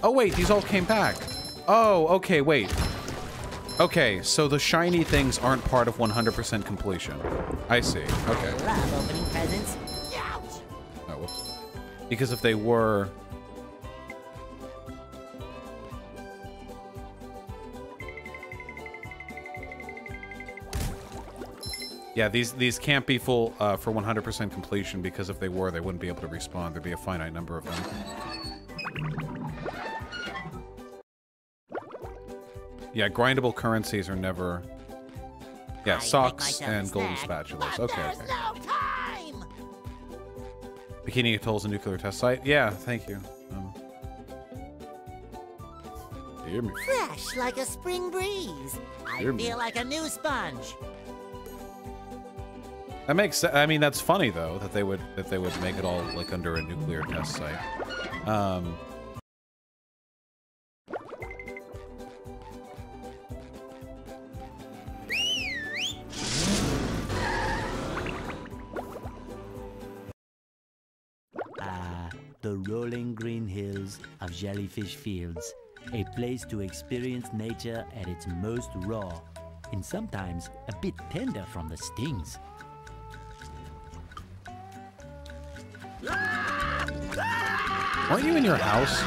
Oh wait, these all came back. Oh, okay, wait. Okay, so the shiny things aren't part of 100% completion. I see, okay. Love opening presents. Ouch! Oh, whoops. Because if they were... Yeah, these can't be full for 100% completion, because if they were, they wouldn't be able to respawn. There'd be a finite number of them. Yeah, grindable currencies are never... Yeah, socks and golden spatulas. Okay. No time! Bikini Atoll's a nuclear test site? Yeah, thank you. Hear me. Fresh like a spring breeze. I Hear me. feel like a new sponge. That makes sense. I mean, that's funny though that they would make it all like under a nuclear test site. The rolling green hills of Jellyfish Fields, a place to experience nature at its most raw, and sometimes a bit tender from the stings. Aren't you in your house?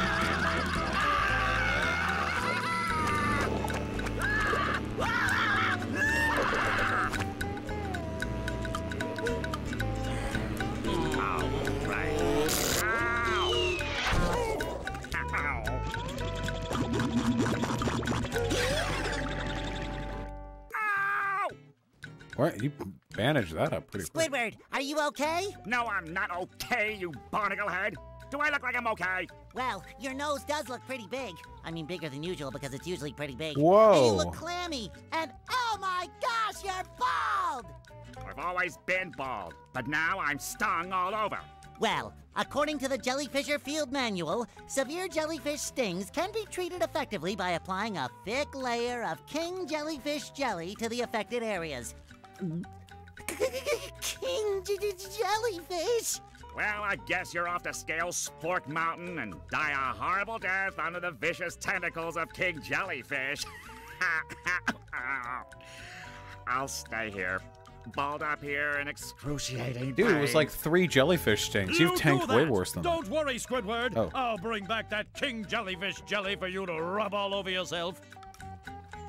What? You bandaged that up pretty quick. Squidward, are you okay? No, I'm not okay, you barnacle head. Do I look like I'm okay? Well, your nose does look pretty big. I mean, bigger than usual because it's usually pretty big. Whoa. And you look clammy. And oh my gosh, you're bald! I've always been bald, but now I'm stung all over. Well, according to the Jellyfisher Field Manual, severe jellyfish stings can be treated effectively by applying a thick layer of king jellyfish jelly to the affected areas. King jellyfish? Well, I guess you're off to scale Spork Mountain and die a horrible death under the vicious tentacles of King Jellyfish. I'll stay here. balled up here in excruciating Dude, it was like 3 jellyfish stings. You've tanked way worse than that. Don't worry, Squidward. Oh. I'll bring back that king jellyfish jelly for you to rub all over yourself.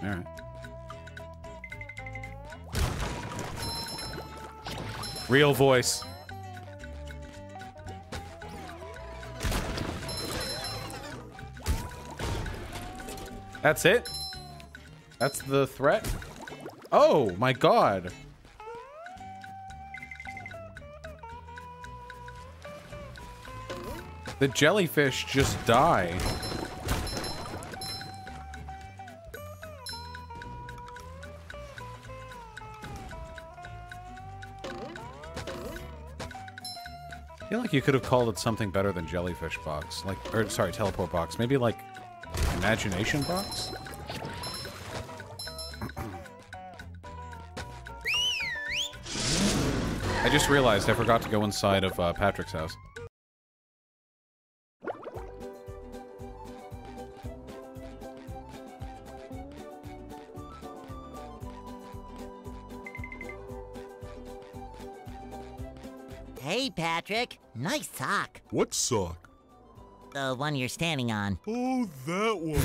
All right. Real voice. That's it? That's the threat? Oh my god. The jellyfish just die. I feel like you could have called it something better than jellyfish box. Like, or sorry, teleport box. Maybe like imagination box? I just realized I forgot to go inside of Patrick's house. Hey, Patrick. Nice sock. What sock? The one you're standing on. Oh, that one.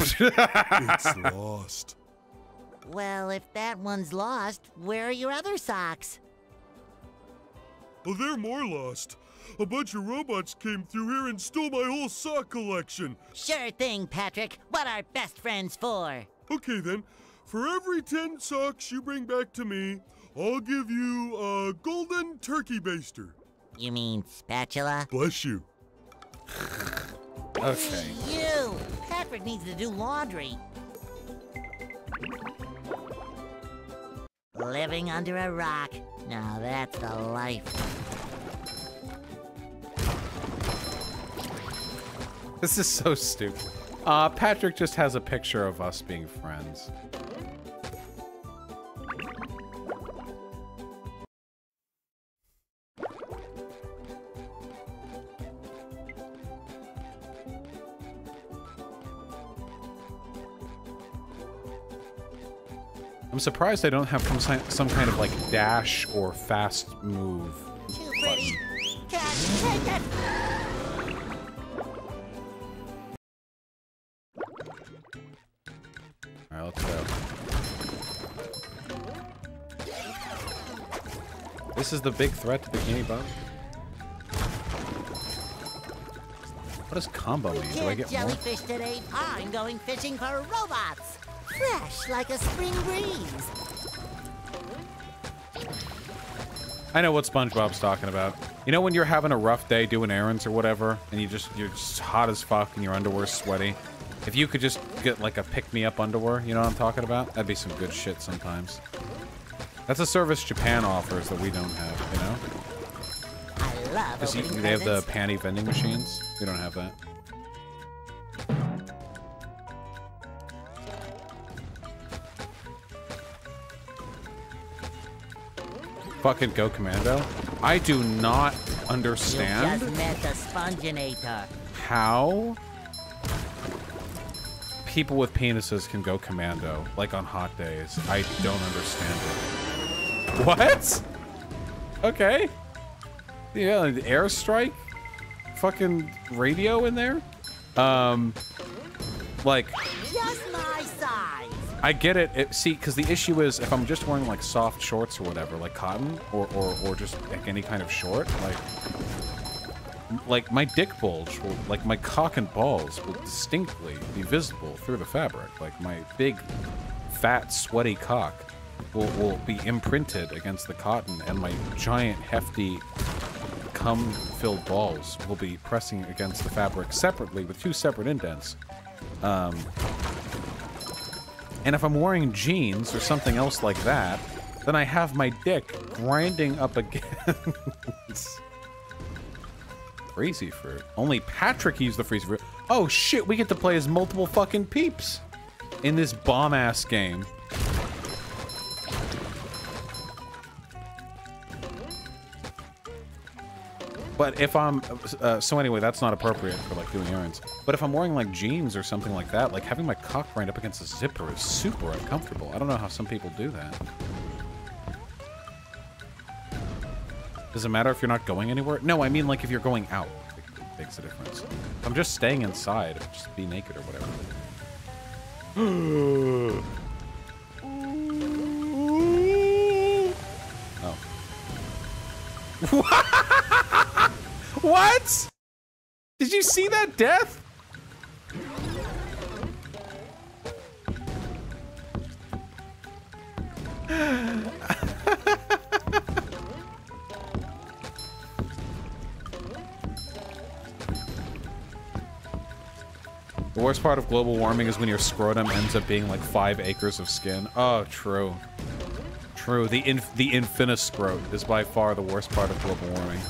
It's lost. Well, if that one's lost, where are your other socks? Oh, they're more lost. A bunch of robots came through here and stole my whole sock collection. Sure thing, Patrick. What are best friends for? Okay, then. For every 10 socks you bring back to me, I'll give you a golden turkey baster. You mean spatula? Bless you. Okay. You! Patrick needs to do laundry. Living under a rock. Now that's the life. This is so stupid. Patrick just has a picture of us being friends. I'm surprised I don't have some kind of like dash or fast move. Too pretty. Can't take it. Alright, let's go. This is the big threat to Bikini Bottom? What does combo mean? Do I get more? Jellyfish today. I'm going fishing for robots. Fresh like a spring breeze. I know what SpongeBob's talking about. You know when you're having a rough day doing errands or whatever, and you're just hot as fuck and your underwear's sweaty? If you could just get like a pick-me-up underwear, you know what I'm talking about? That'd be some good shit sometimes. That's a service Japan offers that we don't have, you know? I love opening they have the presents. panty vending machines. We don't have that. Fucking go commando. I do not understand You just met the Sponginator. how people with penises can go commando, like on hot days. I don't understand it. What? Okay. Yeah, the airstrike? Fucking radio in there? Like, Just my size. I get it. See, because the issue is if I'm just wearing like soft shorts or whatever, like cotton or just like any kind of short, like my dick bulge will, like my cock and balls will distinctly be visible through the fabric. Like my big, fat, sweaty cock will be imprinted against the cotton, and my giant, hefty, cum-filled balls will be pressing against the fabric separately with 2 separate indents. And if I'm wearing jeans or something else like that, then I have my dick grinding up against Crazy Fruit. Only Patrick used the Freezy Fruit. Oh shit, we get to play as multiple fucking peeps in this bomb-ass game. But if I'm, so anyway, that's not appropriate for like doing errands. But if I'm wearing like jeans or something like that, like having my cock grind up against a zipper is super uncomfortable. I don't know how some people do that. Does it matter if you're not going anywhere? No, I mean like if you're going out, it makes a difference. If I'm just staying inside, just be naked or whatever. Oh. What? Did you see that death? The worst part of global warming is when your scrotum ends up being like 5 acres of skin. Oh, true. True. The infiniscrote is by far the worst part of global warming.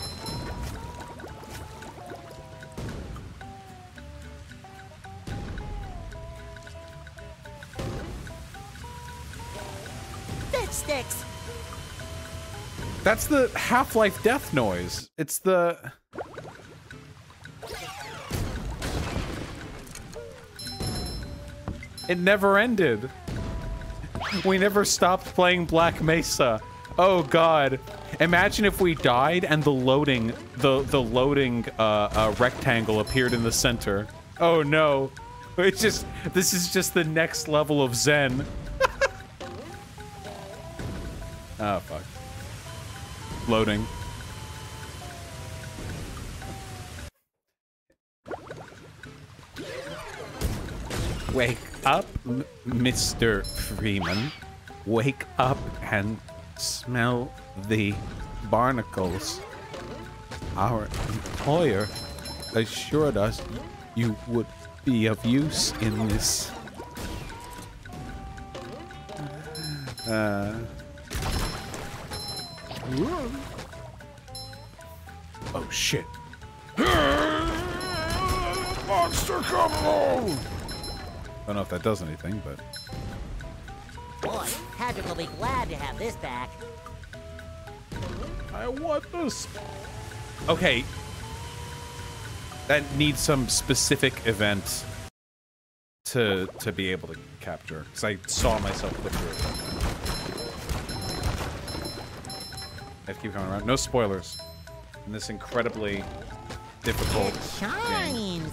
Sticks. That's the Half-Life death noise. It's the... It never ended. We never stopped playing Black Mesa. Oh god. Imagine if we died and the loading rectangle appeared in the center. Oh no. It's just, this is just the next level of Zen. Oh fuck. Loading. Wake up, Mr. Freeman. Wake up and smell the barnacles. Our employer assured us you would be of use in this. Oh shit. Monster combo! I don't know if that does anything, but... Boy, Patrick will be glad to have this back. I want this. Okay. That needs some specific event to be able to capture, because I saw myself put through it. I have to keep coming around. No spoilers in this incredibly difficult game.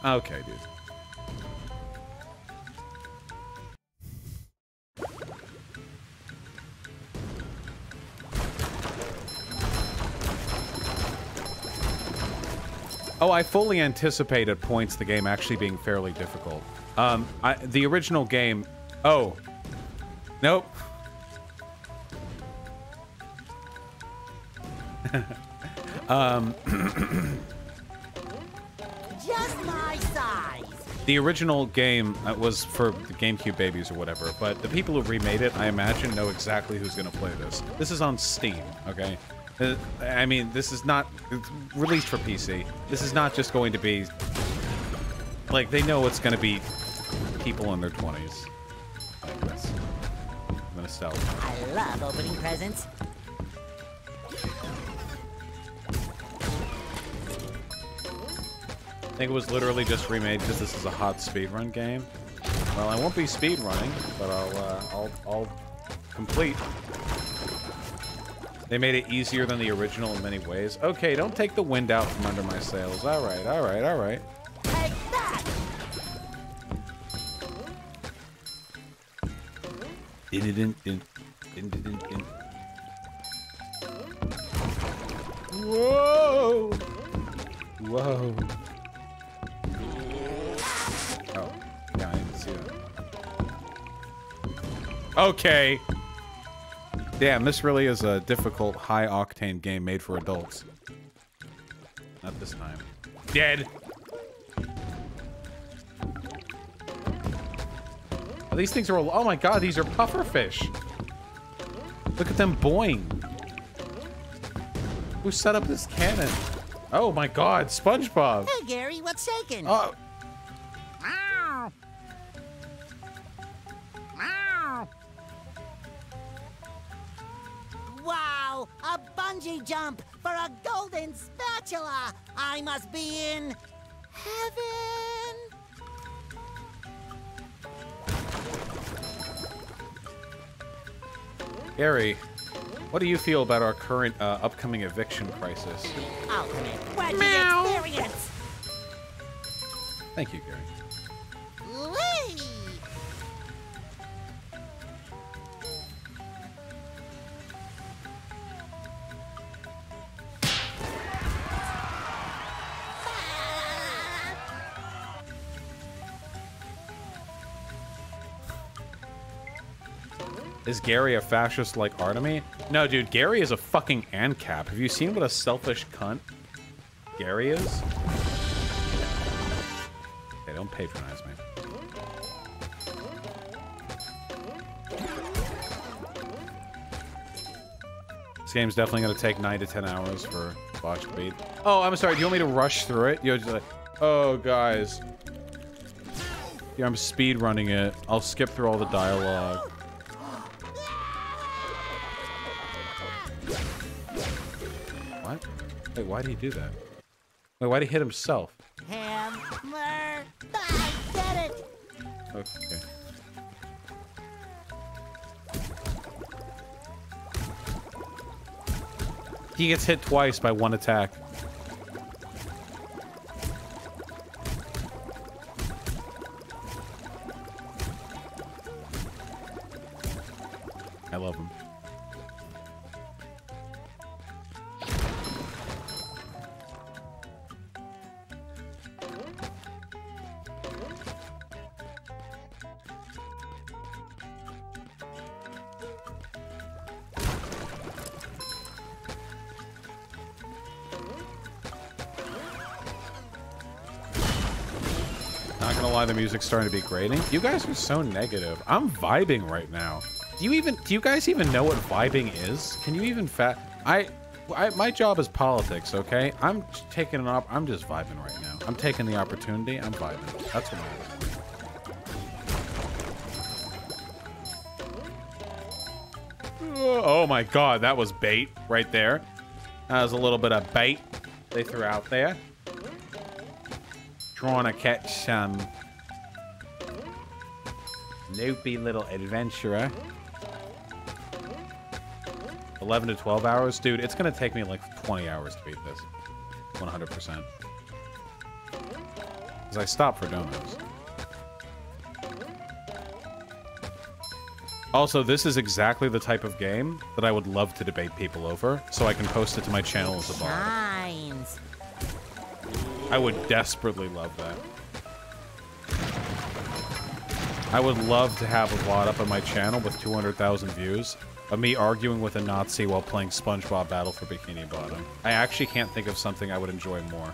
Okay, dude. Oh, I fully anticipate at points the game actually being fairly difficult. The original game... Oh. Nope. Just my size. The original game was for the GameCube babies or whatever, but the people who remade it, I imagine, know exactly who's going to play this. This is on Steam, okay? I mean, this is not... It's released for PC. This is not just going to be... Like, they know it's going to be people in their 20s. Like this. I'm going to sell. I love opening presents. I think it was literally just remade because this is a hot speedrun game. Well, I won't be speedrunning, but I'll complete. They made it easier than the original in many ways. Okay, don't take the wind out from under my sails. All right, all right, all right. Take that! Whoa! Whoa. Oh, yeah, I didn't see that. Okay. Damn, this really is a difficult, high-octane game made for adults. Not this time. Dead! Oh, these things are all... Oh my god, these are pufferfish! Look at them boing! Who set up this cannon? Oh my god, SpongeBob! Hey, Gary, what's shaking? Oh... Meow. Meow. Wow, a bungee jump for a golden spatula! I must be in heaven! Gary, what do you feel about our current upcoming eviction crisis? Ultimate wacky experience. Thank you, Gary. Whee! Is Gary a fascist like Artemy? No, dude, Gary is a fucking ANCAP. Have you seen what a selfish cunt Gary is? Okay, don't patronize me. This game's definitely gonna take 9 to 10 hours for Bosch to beat. Oh, I'm sorry, do you want me to rush through it? You're just like, oh, guys. Yeah, I'm speed running it. I'll skip through all the dialogue. What? Wait, why did he do that? Wait, why did he hit himself? Hammer! I did it! Okay. He gets hit twice by one attack. I love him. Not gonna lie, the music's starting to be grating. You guys are so negative. I'm vibing right now. Do you guys even know what vibing is? Can you even my job is politics, okay? I'm just vibing right now. I'm taking the opportunity. I'm vibing. That's what I'm doing. Oh my god, that was bait right there. That was a little bit of bait they threw out there. Trying to catch some loopy little adventurer. 11 to 12 hours? Dude, it's gonna take me like 20 hours to beat this. 100%. Because I stopped for donuts. Also, this is exactly the type of game that I would love to debate people over, so I can post it to my channel as a VOD. Shines. I would desperately love that. I would love to have a VOD up on my channel with 200,000 views of me arguing with a Nazi while playing SpongeBob Battle for Bikini Bottom. I actually can't think of something I would enjoy more.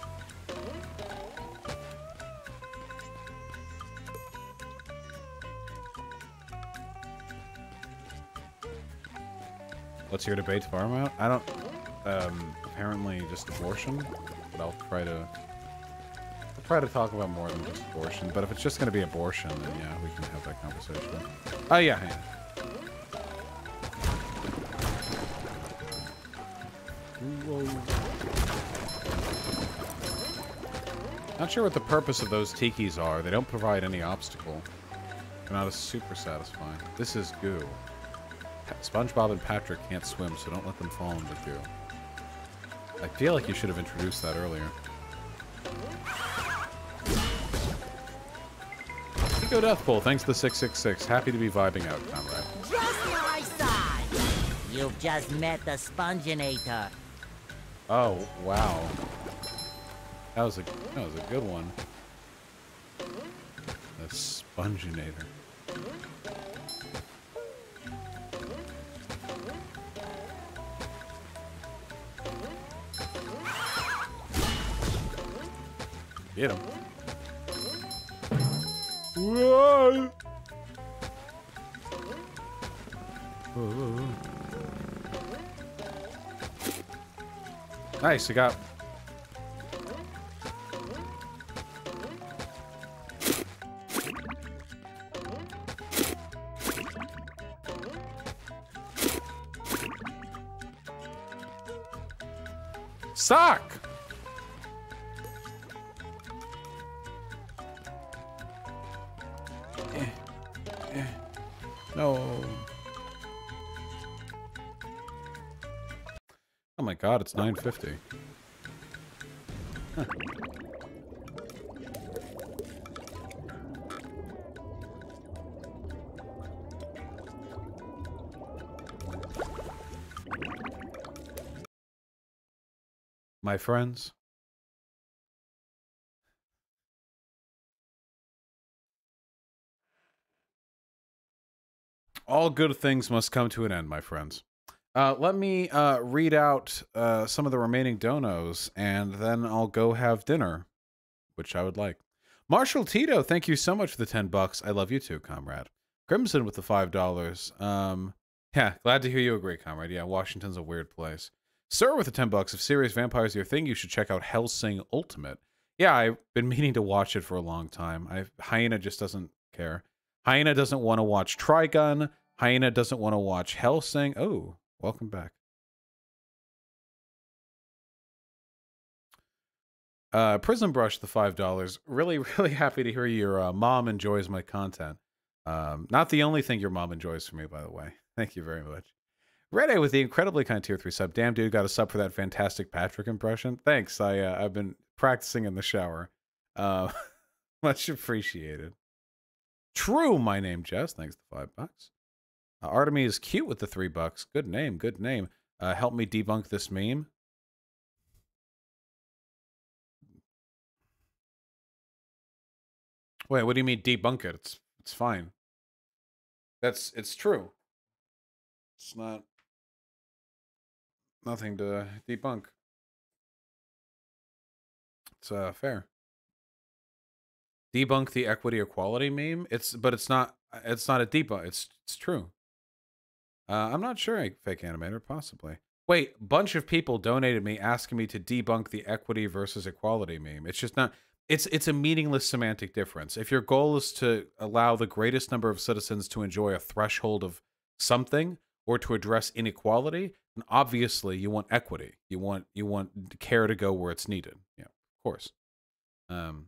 What's your debate tomorrow about? I don't... apparently just abortion, but I'll try to talk about more than just abortion. But if it's just going to be abortion, then yeah, we can have that conversation. Oh, yeah. Whoa. Not sure what the purpose of those tikis are. They don't provide any obstacle. They're not super satisfying. This is goo. SpongeBob and Patrick can't swim, so don't let them fall into goo. I feel like you should have introduced that earlier. Go Deathpool, thanks to the 666. Happy to be vibing out, comrade. Just my size! You've just met the Sponginator. Oh, wow. That was a good one. The Sponginator. Get him. Whoa. Whoa. Nice, I got... Sock! No. my god, it's 9:50. Huh. My friends, all good things must come to an end, my friends. Let me read out some of the remaining donos, and then I'll go have dinner, which I would like. Marshall Tito, thank you so much for the $10. I love you too, comrade. Crimson with the $5. Yeah, glad to hear you agree, comrade. Yeah, Washington's a weird place. Sir with the $10. If serious vampires are your thing, you should check out Hellsing Ultimate. Yeah, I've been meaning to watch it for a long time. Hyena just doesn't care. Hyena doesn't want to watch Trigun. Hyena doesn't want to watch Hellsing. Oh, welcome back. Prism Brush, the $5. Really, really happy to hear your mom enjoys my content. Not the only thing your mom enjoys from me, by the way. Thank you very much. Red A with the incredibly kind tier 3 sub. Damn, dude, got a sub for that fantastic Patrick impression. Thanks. I've been practicing in the shower. Much appreciated. True, my name, Jess. Thanks for $5. Artemis is cute with the $3. Good name, good name. Help me debunk this meme. Wait, what do you mean debunk it? It's fine. It's true. It's nothing to debunk. It's fair. Debunk the equity equality meme. But it's not a debunk. It's true. I'm not sure, fake animator, possibly. Wait, bunch of people donated me asking me to debunk the equity versus equality meme. It's just not. It's a meaningless semantic difference. If your goal is to allow the greatest number of citizens to enjoy a threshold of something or to address inequality, then obviously you want equity. You want care to go where it's needed. Yeah, of course. No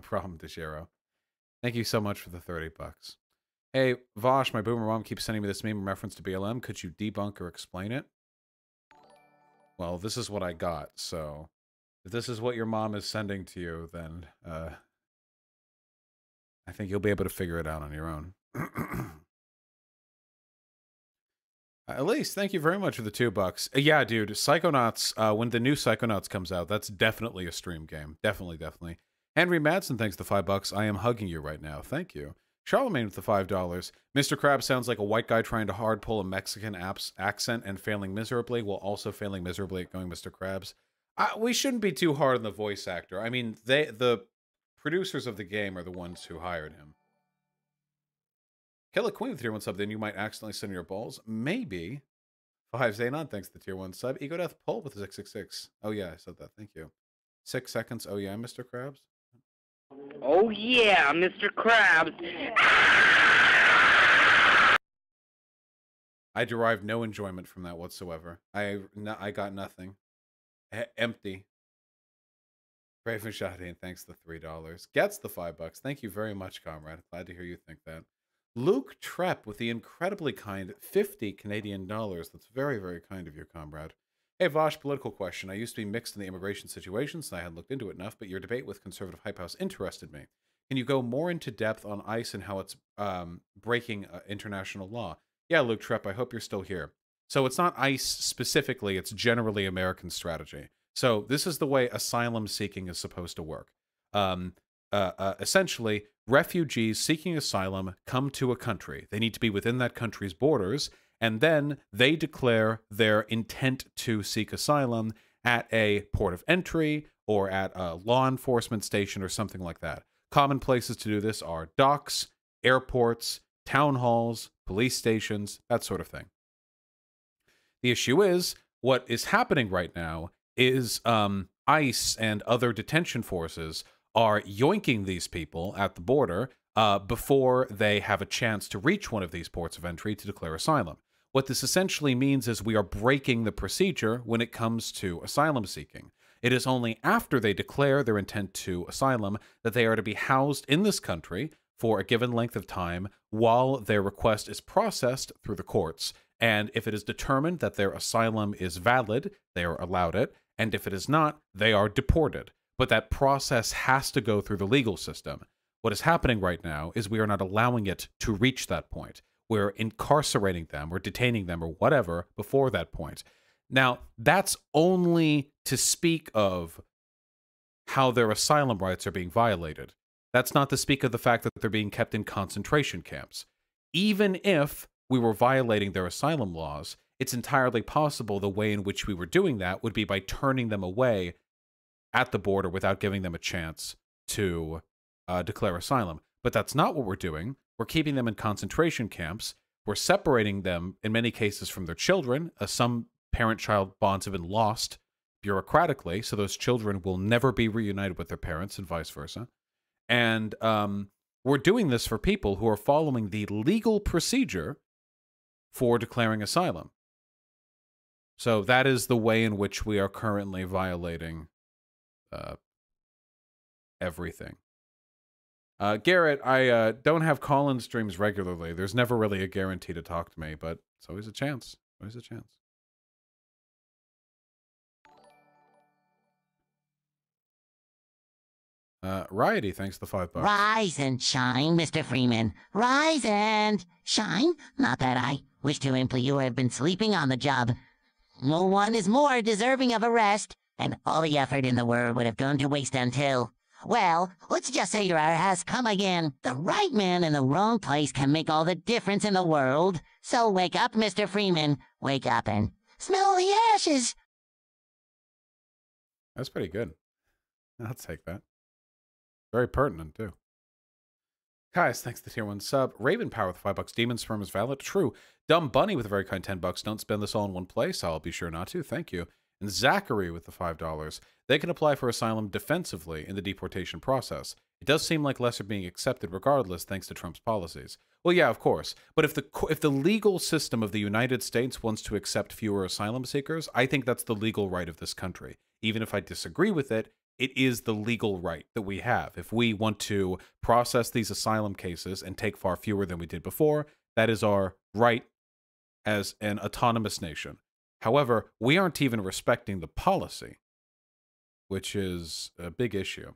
problem, DeShero. Thank you so much for the $30. Hey, Vosh, my boomer mom keeps sending me this meme in reference to BLM. Could you debunk or explain it? Well, this is what I got, so if this is what your mom is sending to you, then I think you'll be able to figure it out on your own. Elise, thank you very much for the $2. Yeah, dude, Psychonauts, when the new Psychonauts comes out, that's definitely a stream game. Definitely, definitely. Henry Madsen, thanks for the $5. I am hugging you right now. Thank you. Charlemagne with the $5. Mr. Krabs sounds like a white guy trying to hard pull a Mexican accent and failing miserably, while also failing miserably at going Mr. Krabs. We shouldn't be too hard on the voice actor. I mean, the producers of the game are the ones who hired him. Kill a Queen with tier 1 sub, then you might accidentally send your balls. Maybe. 5 Xanon, thanks to the tier 1 sub. Ego Death Pole with the 666. Oh yeah, I said that. Thank you. 6 seconds. Oh yeah, Mr. Krabs. Oh yeah, Mr. Krabs. I derived no enjoyment from that whatsoever. I got nothing. Empty. Raven Shaheen, thanks the $3. Gets the $5. Thank you very much, comrade. Glad to hear you think that. Luke Trepp with the incredibly kind 50 Canadian dollars. That's very, very kind of you, comrade. Hey, Vosh, political question. I used to be mixed in the immigration situation, so I hadn't looked into it enough, but your debate with Conservative Hype House interested me. Can you go more into depth on ICE and how it's breaking international law? Yeah, Luke Trepp, I hope you're still here. So it's not ICE specifically, it's generally American strategy. So this is the way asylum seeking is supposed to work. Essentially, refugees seeking asylum come to a country. They need to be within that country's borders, and then they declare their intent to seek asylum at a port of entry or at a law enforcement station or something like that. Common places to do this are docks, airports, town halls, police stations, that sort of thing. The issue is, what is happening right now is ICE and other detention forces are yoinking these people at the border before they have a chance to reach one of these ports of entry to declare asylum. What this essentially means is we are breaking the procedure when it comes to asylum seeking. It is only after they declare their intent to asylum that they are to be housed in this country for a given length of time while their request is processed through the courts, And if it is determined that their asylum is valid, they are allowed it. And if it is not, they are deported. But that process has to go through the legal system. What is happening right now is we are not allowing it to reach that point. We're incarcerating them or detaining them or whatever before that point. Now, that's only to speak of how their asylum rights are being violated. That's not to speak of the fact that they're being kept in concentration camps. Even if we were violating their asylum laws, it's entirely possible the way in which we were doing that would be by turning them away at the border without giving them a chance to declare asylum. But that's not what we're doing. We're keeping them in concentration camps. We're separating them, in many cases, from their children. Some parent-child bonds have been lost bureaucratically, so those children will never be reunited with their parents and vice versa. And we're doing this for people who are following the legal procedure for declaring asylum. So that is the way in which we are currently violating everything. Garrett, I don't have call-in streams regularly. There's never really a guarantee to talk to me, but it's always a chance. Always a chance. Riety, thanks for the $5. Rise and shine, Mr. Freeman. Rise and shine. Not that I wish to imply you have been sleeping on the job. No one is more deserving of a rest, and all the effort in the world would have gone to waste until, well, let's just say your hour has come again. The right man in the wrong place can make all the difference in the world. So wake up, Mr. Freeman. Wake up and smell the ashes. That's pretty good. I'll take that. Very pertinent, too. Kais, thanks to the tier 1 sub. Raven Power with $5. Demon Sperm is valid. True. Dumb Bunny with a very kind $10. Don't spend this all in one place. I'll be sure not to. Thank you. And Zachary with the $5. They can apply for asylum defensively in the deportation process. It does seem like less are being accepted regardless thanks to Trump's policies. Well, yeah, of course. But if the legal system of the United States wants to accept fewer asylum seekers, I think that's the legal right of this country. Even if I disagree with it, it is the legal right that we have. If we want to process these asylum cases and take far fewer than we did before, that is our right as an autonomous nation. However, we aren't even respecting the policy, which is a big issue.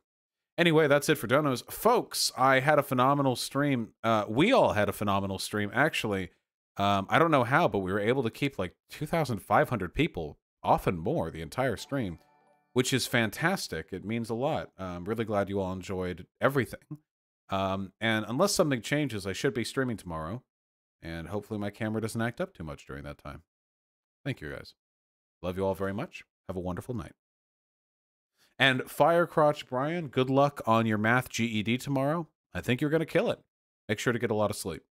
Anyway, that's it for donos. Folks, I had a phenomenal stream. We all had a phenomenal stream, actually. I don't know how, but we were able to keep like 2,500 people, often more, the entire stream, which is fantastic. It means a lot. I'm really glad you all enjoyed everything. And unless something changes, I should be streaming tomorrow. And hopefully my camera doesn't act up too much during that time. Thank you, guys. Love you all very much. Have a wonderful night. And Firecrotch Brian, good luck on your math GED tomorrow. I think you're going to kill it. Make sure to get a lot of sleep.